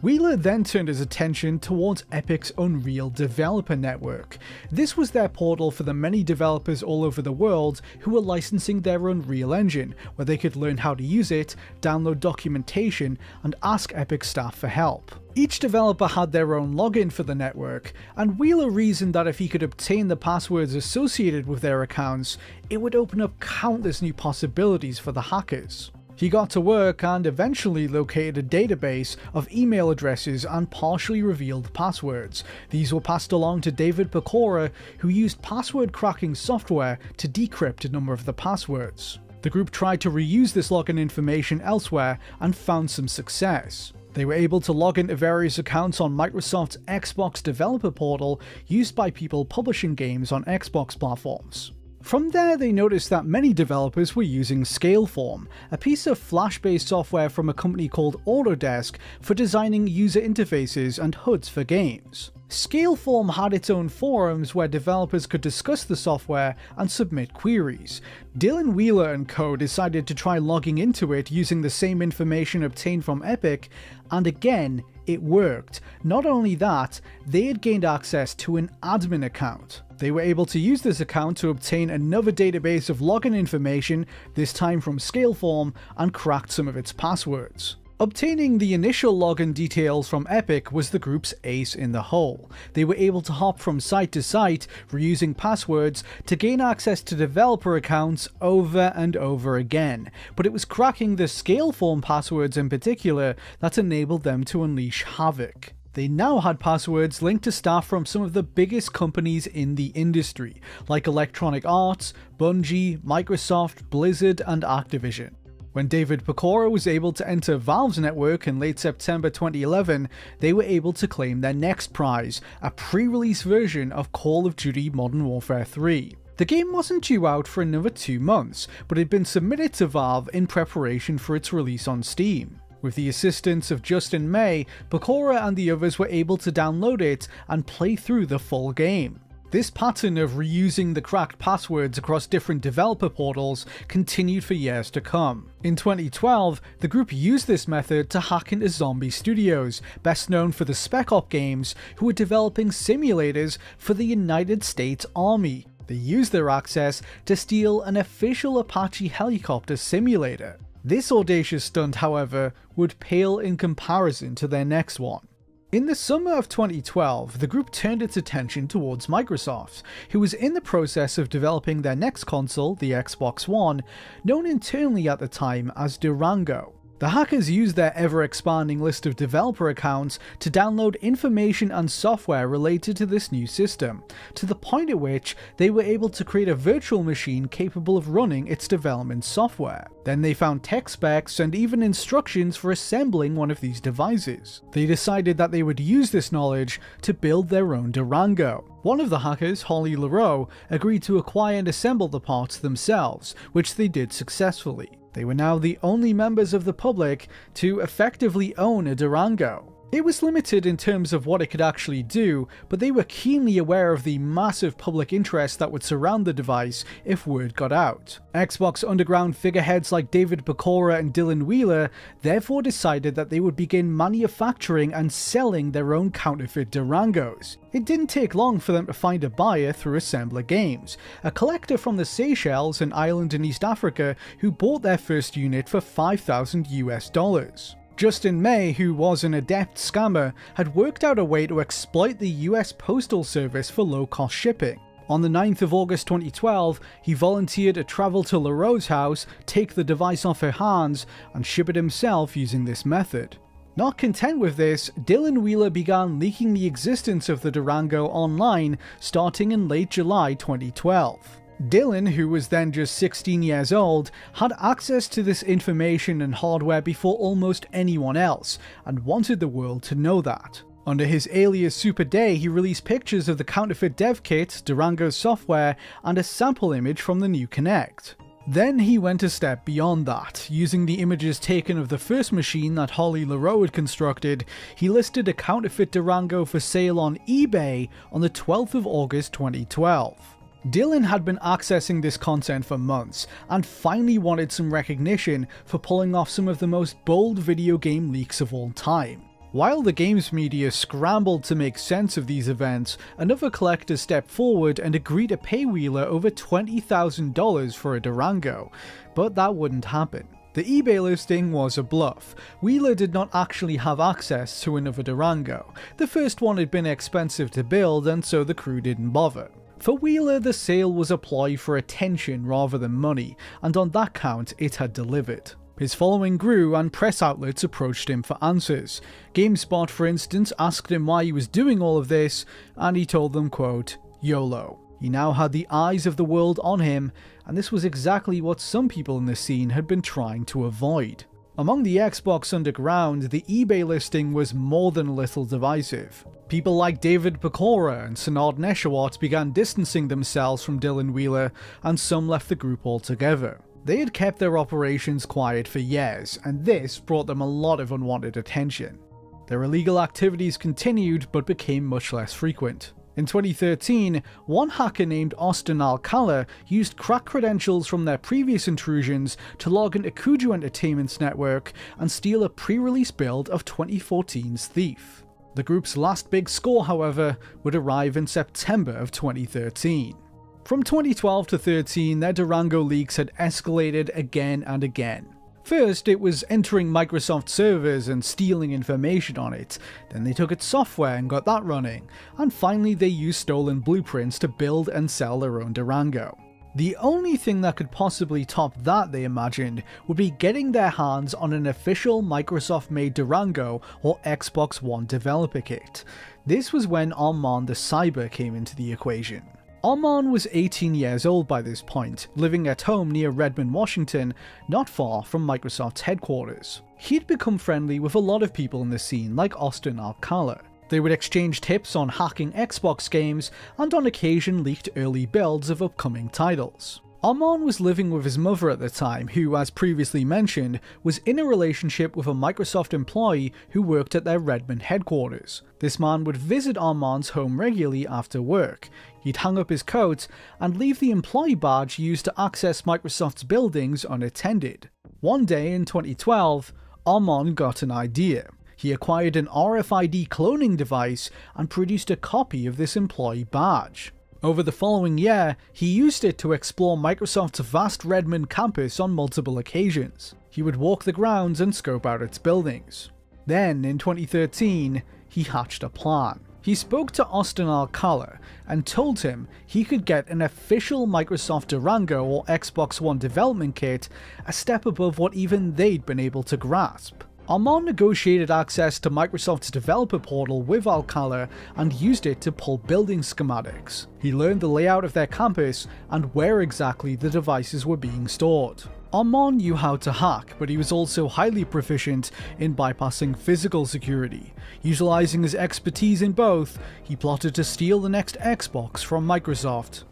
Wheeler then turned his attention towards Epic's Unreal developer network. This was their portal for the many developers all over the world who were licensing their Unreal Engine, where they could learn how to use it, download documentation, and ask Epic staff for help. Each developer had their own login for the network, and Wheeler reasoned that if he could obtain the passwords associated with their accounts, it would open up countless new possibilities for the hackers. He got to work and eventually located a database of email addresses and partially revealed passwords. These were passed along to David Pecora, who used password cracking software to decrypt a number of the passwords. The group tried to reuse this login information elsewhere and found some success. They were able to log into various accounts on Microsoft's Xbox developer portal used by people publishing games on Xbox platforms. From there, they noticed that many developers were using Scaleform, a piece of Flash-based software from a company called Autodesk for designing user interfaces and HUDs for games. Scaleform had its own forums where developers could discuss the software and submit queries. Dylan Wheeler and co. decided to try logging into it using the same information obtained from Epic, and again, it worked. Not only that, they had gained access to an admin account. They were able to use this account to obtain another database of login information, this time from Scaleform, and cracked some of its passwords. Obtaining the initial login details from Epic was the group's ace in the hole. They were able to hop from site to site, reusing passwords, to gain access to developer accounts over and over again. But it was cracking the Scaleform passwords in particular that enabled them to unleash havoc. They now had passwords linked to staff from some of the biggest companies in the industry, like Electronic Arts, Bungie, Microsoft, Blizzard, and Activision. When David Pecora was able to enter Valve's network in late September 2011, they were able to claim their next prize, a pre-release version of Call of Duty Modern Warfare 3. The game wasn't due out for another 2 months, but had been submitted to Valve in preparation for its release on Steam. With the assistance of Justin May, Pecora and the others were able to download it and play through the full game. This pattern of reusing the cracked passwords across different developer portals continued for years to come. In 2012, the group used this method to hack into Zombie Studios, best known for the Spec Op games, who were developing simulators for the United States Army. They used their access to steal an official Apache helicopter simulator. This audacious stunt, however, would pale in comparison to their next one. In the summer of 2012, the group turned its attention towards Microsoft, who was in the process of developing their next console, the Xbox One, known internally at the time as Durango. The hackers used their ever-expanding list of developer accounts to download information and software related to this new system, to the point at which they were able to create a virtual machine capable of running its development software. Then they found tech specs and even instructions for assembling one of these devices. They decided that they would use this knowledge to build their own Durango. One of the hackers, Holly LaRoe, agreed to acquire and assemble the parts themselves, which they did successfully. They were now the only members of the public to effectively own a Durango. It was limited in terms of what it could actually do, but they were keenly aware of the massive public interest that would surround the device if word got out. Xbox Underground figureheads like David Pecora and Dylan Wheeler therefore decided that they would begin manufacturing and selling their own counterfeit Durangos. It didn't take long for them to find a buyer through Assembler Games, a collector from the Seychelles, an island in East Africa, who bought their first unit for $5,000 US. Justin May, who was an adept scammer, had worked out a way to exploit the US Postal Service for low-cost shipping. On the 9th of August 2012, he volunteered to travel to LaRoe's house, take the device off her hands, and ship it himself using this method. Not content with this, Dylan Wheeler began leaking the existence of the Durango online starting in late July 2012. Dylan, who was then just 16 years old, had access to this information and hardware before almost anyone else, and wanted the world to know that. Under his alias Super Day, he released pictures of the counterfeit dev kit, Durango's software, and a sample image from the new Kinect. Then he went a step beyond that. Using the images taken of the first machine that Holly LaRoe had constructed, he listed a counterfeit Durango for sale on eBay on the 12th of August 2012. Dylan had been accessing this content for months, and finally wanted some recognition for pulling off some of the most bold video game leaks of all time. While the games media scrambled to make sense of these events, another collector stepped forward and agreed to pay Wheeler over $20,000 for a Durango, but that wouldn't happen. The eBay listing was a bluff. Wheeler did not actually have access to another Durango. The first one had been expensive to build, and so the crew didn't bother. For Wheeler, the sale was a ploy for attention rather than money, and on that count, it had delivered. His following grew, and press outlets approached him for answers. GameSpot, for instance, asked him why he was doing all of this, and he told them, quote, YOLO. He now had the eyes of the world on him, and this was exactly what some people in the scene had been trying to avoid. Among the Xbox Underground, the eBay listing was more than a little divisive. People like David Pecora and Sanad Neshawat began distancing themselves from Dylan Wheeler, and some left the group altogether. They had kept their operations quiet for years, and this brought them a lot of unwanted attention. Their illegal activities continued, but became much less frequent. In 2013, one hacker named Austin Alcala used crack credentials from their previous intrusions to log into Kuju Entertainment's network and steal a pre-release build of 2014's Thief. The group's last big score, however, would arrive in September of 2013. From 2012 to 13, their Durango leaks had escalated again and again. First, it was entering Microsoft servers and stealing information on it. Then they took its software and got that running. And finally, they used stolen blueprints to build and sell their own Durango. The only thing that could possibly top that, they imagined, would be getting their hands on an official Microsoft-made Durango or Xbox One developer kit. This was when Armand the Cyber came into the equation. Armand was 18 years old by this point, living at home near Redmond, Washington, not far from Microsoft's headquarters. He'd become friendly with a lot of people in the scene, like Austin Alcala. They would exchange tips on hacking Xbox games, and on occasion leaked early builds of upcoming titles. Armand was living with his mother at the time, who, as previously mentioned, was in a relationship with a Microsoft employee who worked at their Redmond headquarters. This man would visit Armand's home regularly after work. He'd hang up his coat and leave the employee badge used to access Microsoft's buildings unattended. One day in 2012, Armand got an idea. He acquired an RFID cloning device and produced a copy of this employee badge. Over the following year, he used it to explore Microsoft's vast Redmond campus on multiple occasions. He would walk the grounds and scope out its buildings. Then, in 2013, he hatched a plan. He spoke to Austin Alcala and told him he could get an official Microsoft Durango or Xbox One development kit a step above what even they'd been able to grasp. Armand negotiated access to Microsoft's developer portal with Alcala and used it to pull building schematics. He learned the layout of their campus and where exactly the devices were being stored. Armand knew how to hack, but he was also highly proficient in bypassing physical security. Utilizing his expertise in both, he plotted to steal the next Xbox from Microsoft.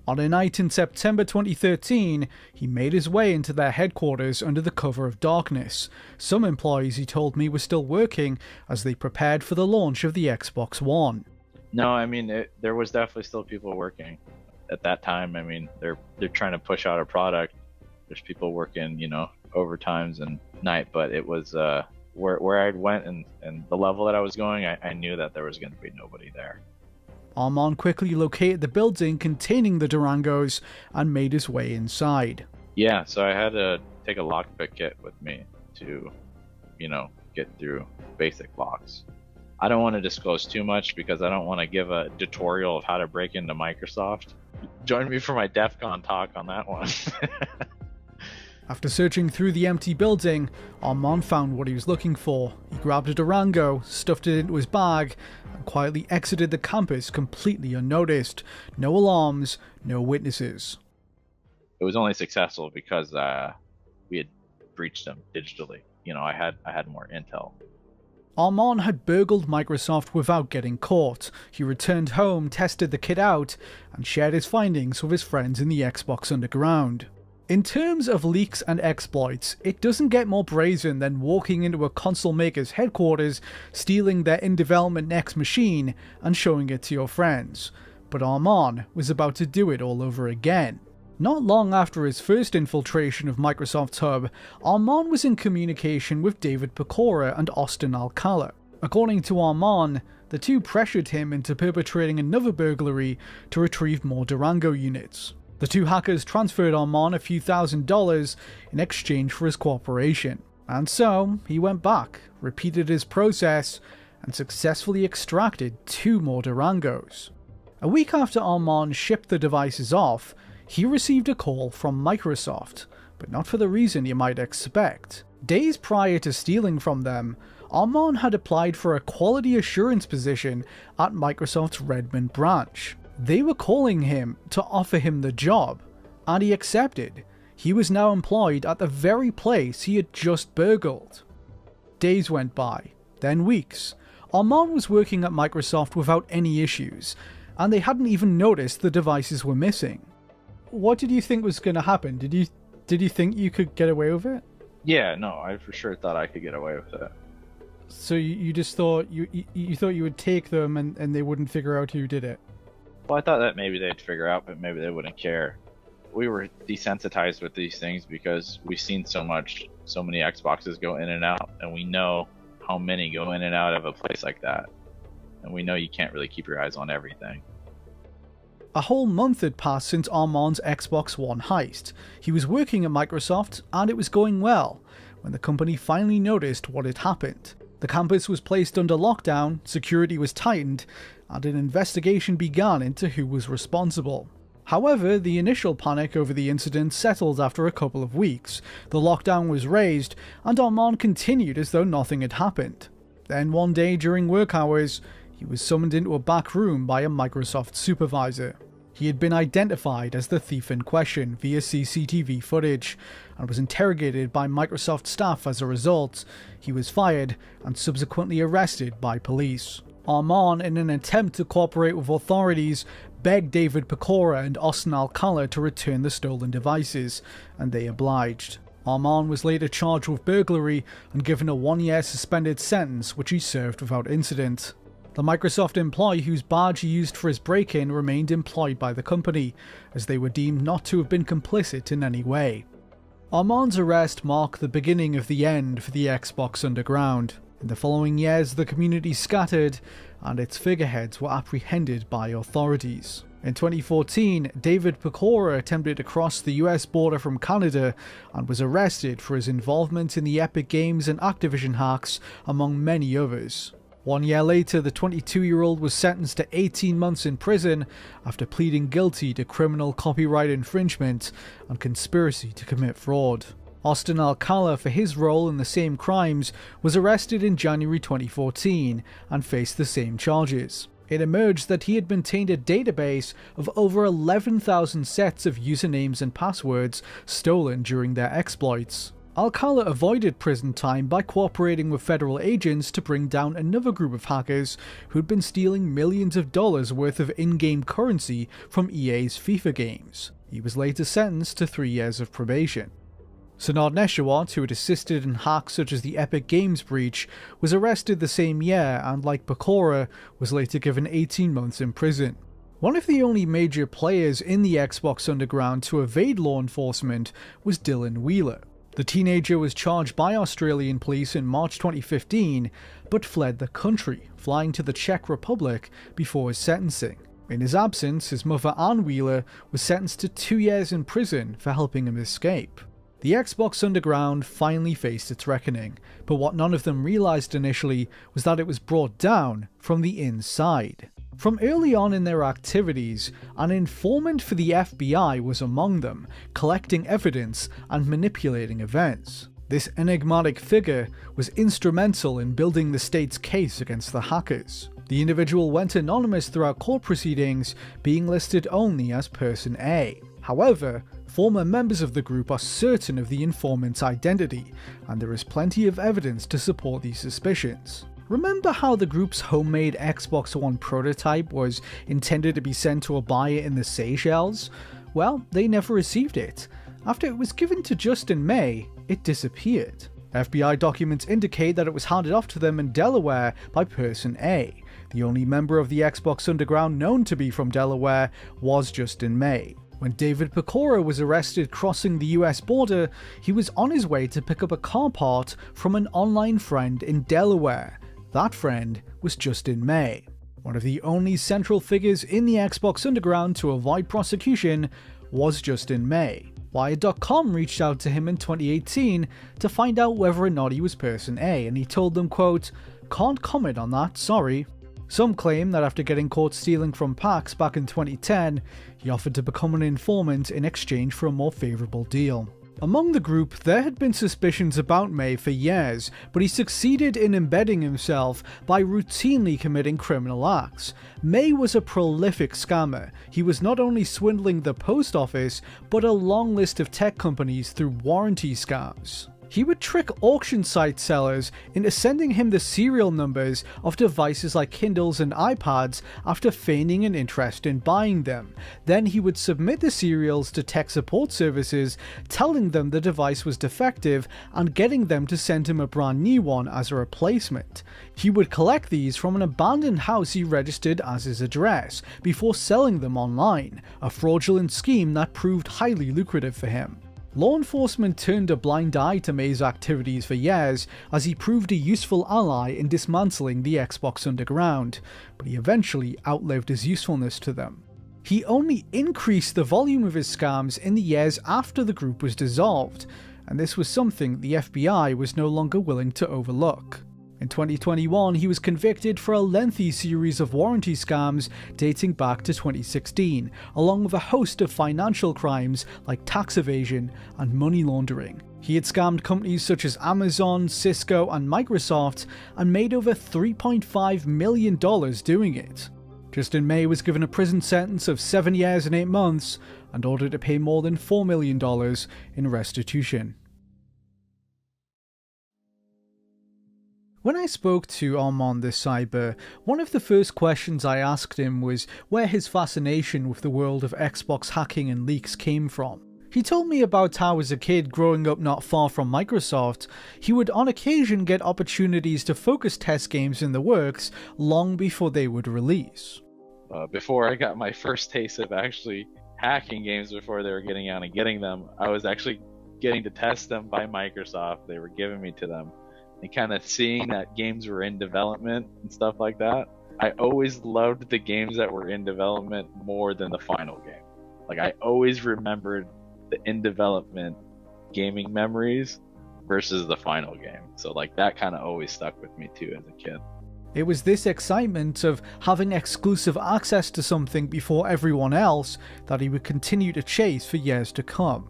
On a night in September 2013, he made his way into their headquarters under the cover of darkness. Some employees, he told me, were still working as they prepared for the launch of the Xbox One. No, I mean, there was definitely still people working at that time. I mean, they're trying to push out a product. There's people working, overtimes and night, but it was where I went and the level that I was going, I knew that there was going to be nobody there. Armand quickly located the building containing the Durangos and made his way inside. Yeah, so I had to take a lockpick kit with me to, get through basic locks. I don't want to disclose too much because I don't want to give a tutorial of how to break into Microsoft. Join me for my DEF CON talk on that one. After searching through the empty building, Armand found what he was looking for. He grabbed a Durango, stuffed it into his bag, and quietly exited the campus completely unnoticed. No alarms, no witnesses. It was only successful because we had breached them digitally. I had more intel. Armand had burgled Microsoft without getting caught. He returned home, tested the kit out, and shared his findings with his friends in the Xbox Underground. In terms of leaks and exploits, it doesn't get more brazen than walking into a console maker's headquarters, stealing their in-development next machine, and showing it to your friends. But Armand was about to do it all over again. Not long after his first infiltration of Microsoft's hub, Armand was in communication with David Pecora and Austin Alcala. According to Armand, the two pressured him into perpetrating another burglary to retrieve more Durango units. The two hackers transferred Armand a few $1,000s in exchange for his cooperation. And so, he went back, repeated his process, and successfully extracted 2 more Durangos. A week after Armand shipped the devices off, he received a call from Microsoft, but not for the reason you might expect. Days prior to stealing from them, Armand had applied for a quality assurance position at Microsoft's Redmond branch. They were calling him to offer him the job, and he accepted. He was now employed at the very place he had just burgled. Days went by, then weeks. Armand was working at Microsoft without any issues, and they hadn't even noticed the devices were missing. What did you think was going to happen? Did you think you could get away with it? Yeah, no, I for sure thought I could get away with it. So you just thought you thought you would take them and they wouldn't figure out who did it? Well, I thought that maybe they'd figure out, but maybe they wouldn't care. We were desensitized with these things because we've seen so many Xboxes go in and out, and we know how many go in and out of a place like that. And we know you can't really keep your eyes on everything. A whole month had passed since Armand's Xbox One heist. He was working at Microsoft, and it was going well, when the company finally noticed what had happened. The campus was placed under lockdown, security was tightened, and an investigation began into who was responsible. However, the initial panic over the incident settled after a couple of weeks. The lockdown was raised, and Armand continued as though nothing had happened. Then one day during work hours, he was summoned into a back room by a Microsoft supervisor. He had been identified as the thief in question via CCTV footage, and was interrogated by Microsoft staff as a result. He was fired, and subsequently arrested by police. Armand, in an attempt to cooperate with authorities, begged David Pecora and Austin Alcala to return the stolen devices, and they obliged. Armand was later charged with burglary and given a 1-year suspended sentence, which he served without incident. The Microsoft employee whose badge he used for his break-in remained employed by the company, as they were deemed not to have been complicit in any way. Armand's arrest marked the beginning of the end for the Xbox Underground. In the following years, the community scattered, and its figureheads were apprehended by authorities. In 2014, David Pecora attempted to cross the US border from Canada and was arrested for his involvement in the Epic Games and Activision hacks, among many others. 1 year later, the 22-year-old was sentenced to 18 months in prison after pleading guilty to criminal copyright infringement and conspiracy to commit fraud. Austin Alcala, for his role in the same crimes, was arrested in January 2014 and faced the same charges. It emerged that he had maintained a database of over 11,000 sets of usernames and passwords stolen during their exploits. Alcala avoided prison time by cooperating with federal agents to bring down another group of hackers who'd been stealing millions of dollars worth of in-game currency from EA's FIFA games. He was later sentenced to 3 years of probation. Senard Neshawat, who had assisted in hacks such as the Epic Games breach, was arrested the same year and, like Pecora, was later given 18 months in prison. One of the only major players in the Xbox Underground to evade law enforcement was Dylan Wheeler. The teenager was charged by Australian police in March 2015, but fled the country, flying to the Czech Republic before his sentencing. In his absence, his mother Anne Wheeler was sentenced to 2 years in prison for helping him escape. The Xbox Underground finally faced its reckoning, but what none of them realised initially was that it was brought down from the inside. From early on in their activities, an informant for the FBI was among them, collecting evidence and manipulating events. This enigmatic figure was instrumental in building the state's case against the hackers. The individual went anonymous throughout court proceedings, being listed only as Person A. However, former members of the group are certain of the informant's identity, and there is plenty of evidence to support these suspicions. Remember how the group's homemade Xbox One prototype was intended to be sent to a buyer in the Seychelles? Well, they never received it. After it was given to Justin May, it disappeared. FBI documents indicate that it was handed off to them in Delaware by Person A. The only member of the Xbox Underground known to be from Delaware was Justin May. When David Pecora was arrested crossing the US border, he was on his way to pick up a car part from an online friend in Delaware. That friend was Justin May. One of the only central figures in the Xbox Underground to avoid prosecution was Justin May. Wired.com reached out to him in 2018 to find out whether or not he was Person A, and he told them, quote, "Can't comment on that, sorry." Some claim that after getting caught stealing from PAX back in 2010, he offered to become an informant in exchange for a more favourable deal. Among the group, there had been suspicions about May for years, but he succeeded in embedding himself by routinely committing criminal acts. May was a prolific scammer. He was not only swindling the post office, but a long list of tech companies through warranty scams. He would trick auction site sellers into sending him the serial numbers of devices like Kindles and iPads after feigning an interest in buying them. Then he would submit the serials to tech support services, telling them the device was defective and getting them to send him a brand new one as a replacement. He would collect these from an abandoned house he registered as his address, before selling them online, a fraudulent scheme that proved highly lucrative for him. Law enforcement turned a blind eye to May's activities for years, as he proved a useful ally in dismantling the Xbox Underground, but he eventually outlived his usefulness to them. He only increased the volume of his scams in the years after the group was dissolved, and this was something the FBI was no longer willing to overlook. In 2021, he was convicted for a lengthy series of warranty scams dating back to 2016, along with a host of financial crimes like tax evasion and money laundering. He had scammed companies such as Amazon, Cisco, and Microsoft, and made over $3.5 million doing it. Justin May was given a prison sentence of 7 years and 8 months, and ordered to pay more than $4 million in restitution. When I spoke to Armand the Cyber, one of the first questions I asked him was where his fascination with the world of Xbox hacking and leaks came from. He told me about how as a kid growing up not far from Microsoft, he would on occasion get opportunities to focus test games in the works long before they would release. Before I got my first taste of actually hacking games before they were getting out and getting them, I was actually getting to test them by Microsoft. They were giving me to them. And kind of seeing that games were in development and stuff like that. I always loved the games that were in development more than the final game. Like, I always remembered the in development gaming memories versus the final game. So like that kind of always stuck with me too as a kid. It was this excitement of having exclusive access to something before everyone else that he would continue to chase for years to come.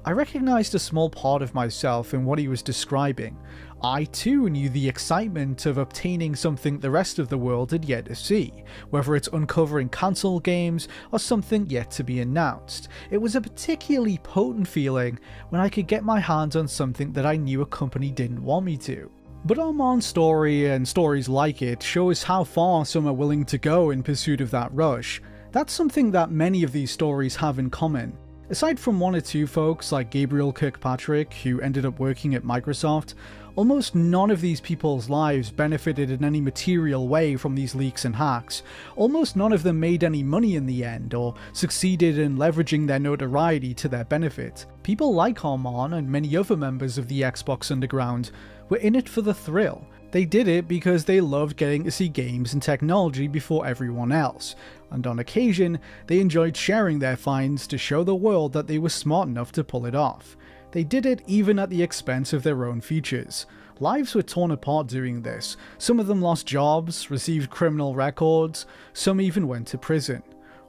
I recognised a small part of myself in what he was describing. I too knew the excitement of obtaining something the rest of the world had yet to see, whether it's uncovering console games or something yet to be announced. It was a particularly potent feeling when I could get my hands on something that I knew a company didn't want me to. But Armand's story and stories like it show us how far some are willing to go in pursuit of that rush. That's something that many of these stories have in common. Aside from one or two folks like Gabriel Kirkpatrick, who ended up working at Microsoft, almost none of these people's lives benefited in any material way from these leaks and hacks. Almost none of them made any money in the end, or succeeded in leveraging their notoriety to their benefit. People like Armand and many other members of the Xbox Underground were in it for the thrill. They did it because they loved getting to see games and technology before everyone else, and on occasion, they enjoyed sharing their finds to show the world that they were smart enough to pull it off. They did it even at the expense of their own features. Lives were torn apart doing this. Some of them lost jobs, received criminal records, some even went to prison,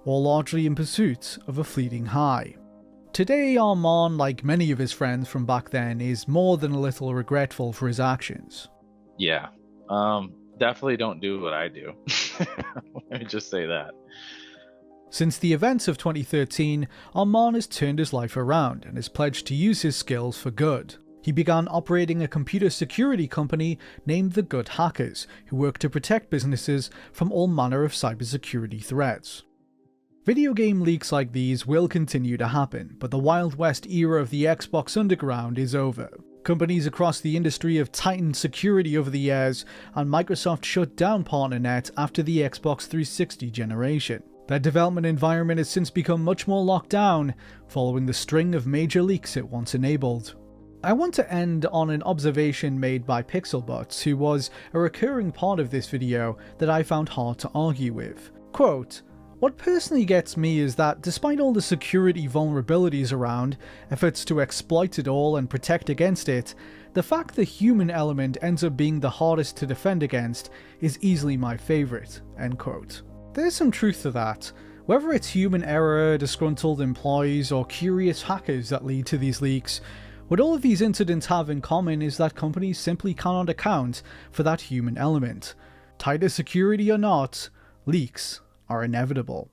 all largely in pursuit of a fleeting high. Today, Armand, like many of his friends from back then, is more than a little regretful for his actions. Yeah, definitely don't do what I do. Let me just say that. Since the events of 2013, Armand has turned his life around and has pledged to use his skills for good. He began operating a computer security company named the Good Hackers, who work to protect businesses from all manner of cybersecurity threats. Video game leaks like these will continue to happen, but the Wild West era of the Xbox Underground is over. Companies across the industry have tightened security over the years, and Microsoft shut down PartnerNet after the Xbox 360 generation. Their development environment has since become much more locked down, following the string of major leaks it once enabled. I want to end on an observation made by Pixelbutts, who was a recurring part of this video that I found hard to argue with. Quote, "What personally gets me is that despite all the security vulnerabilities around, efforts to exploit it all and protect against it, the fact the human element ends up being the hardest to defend against is easily my favourite." End quote. There's some truth to that. Whether it's human error, disgruntled employees, or curious hackers that lead to these leaks, what all of these incidents have in common is that companies simply cannot account for that human element. Tighter security or not, leaks are inevitable.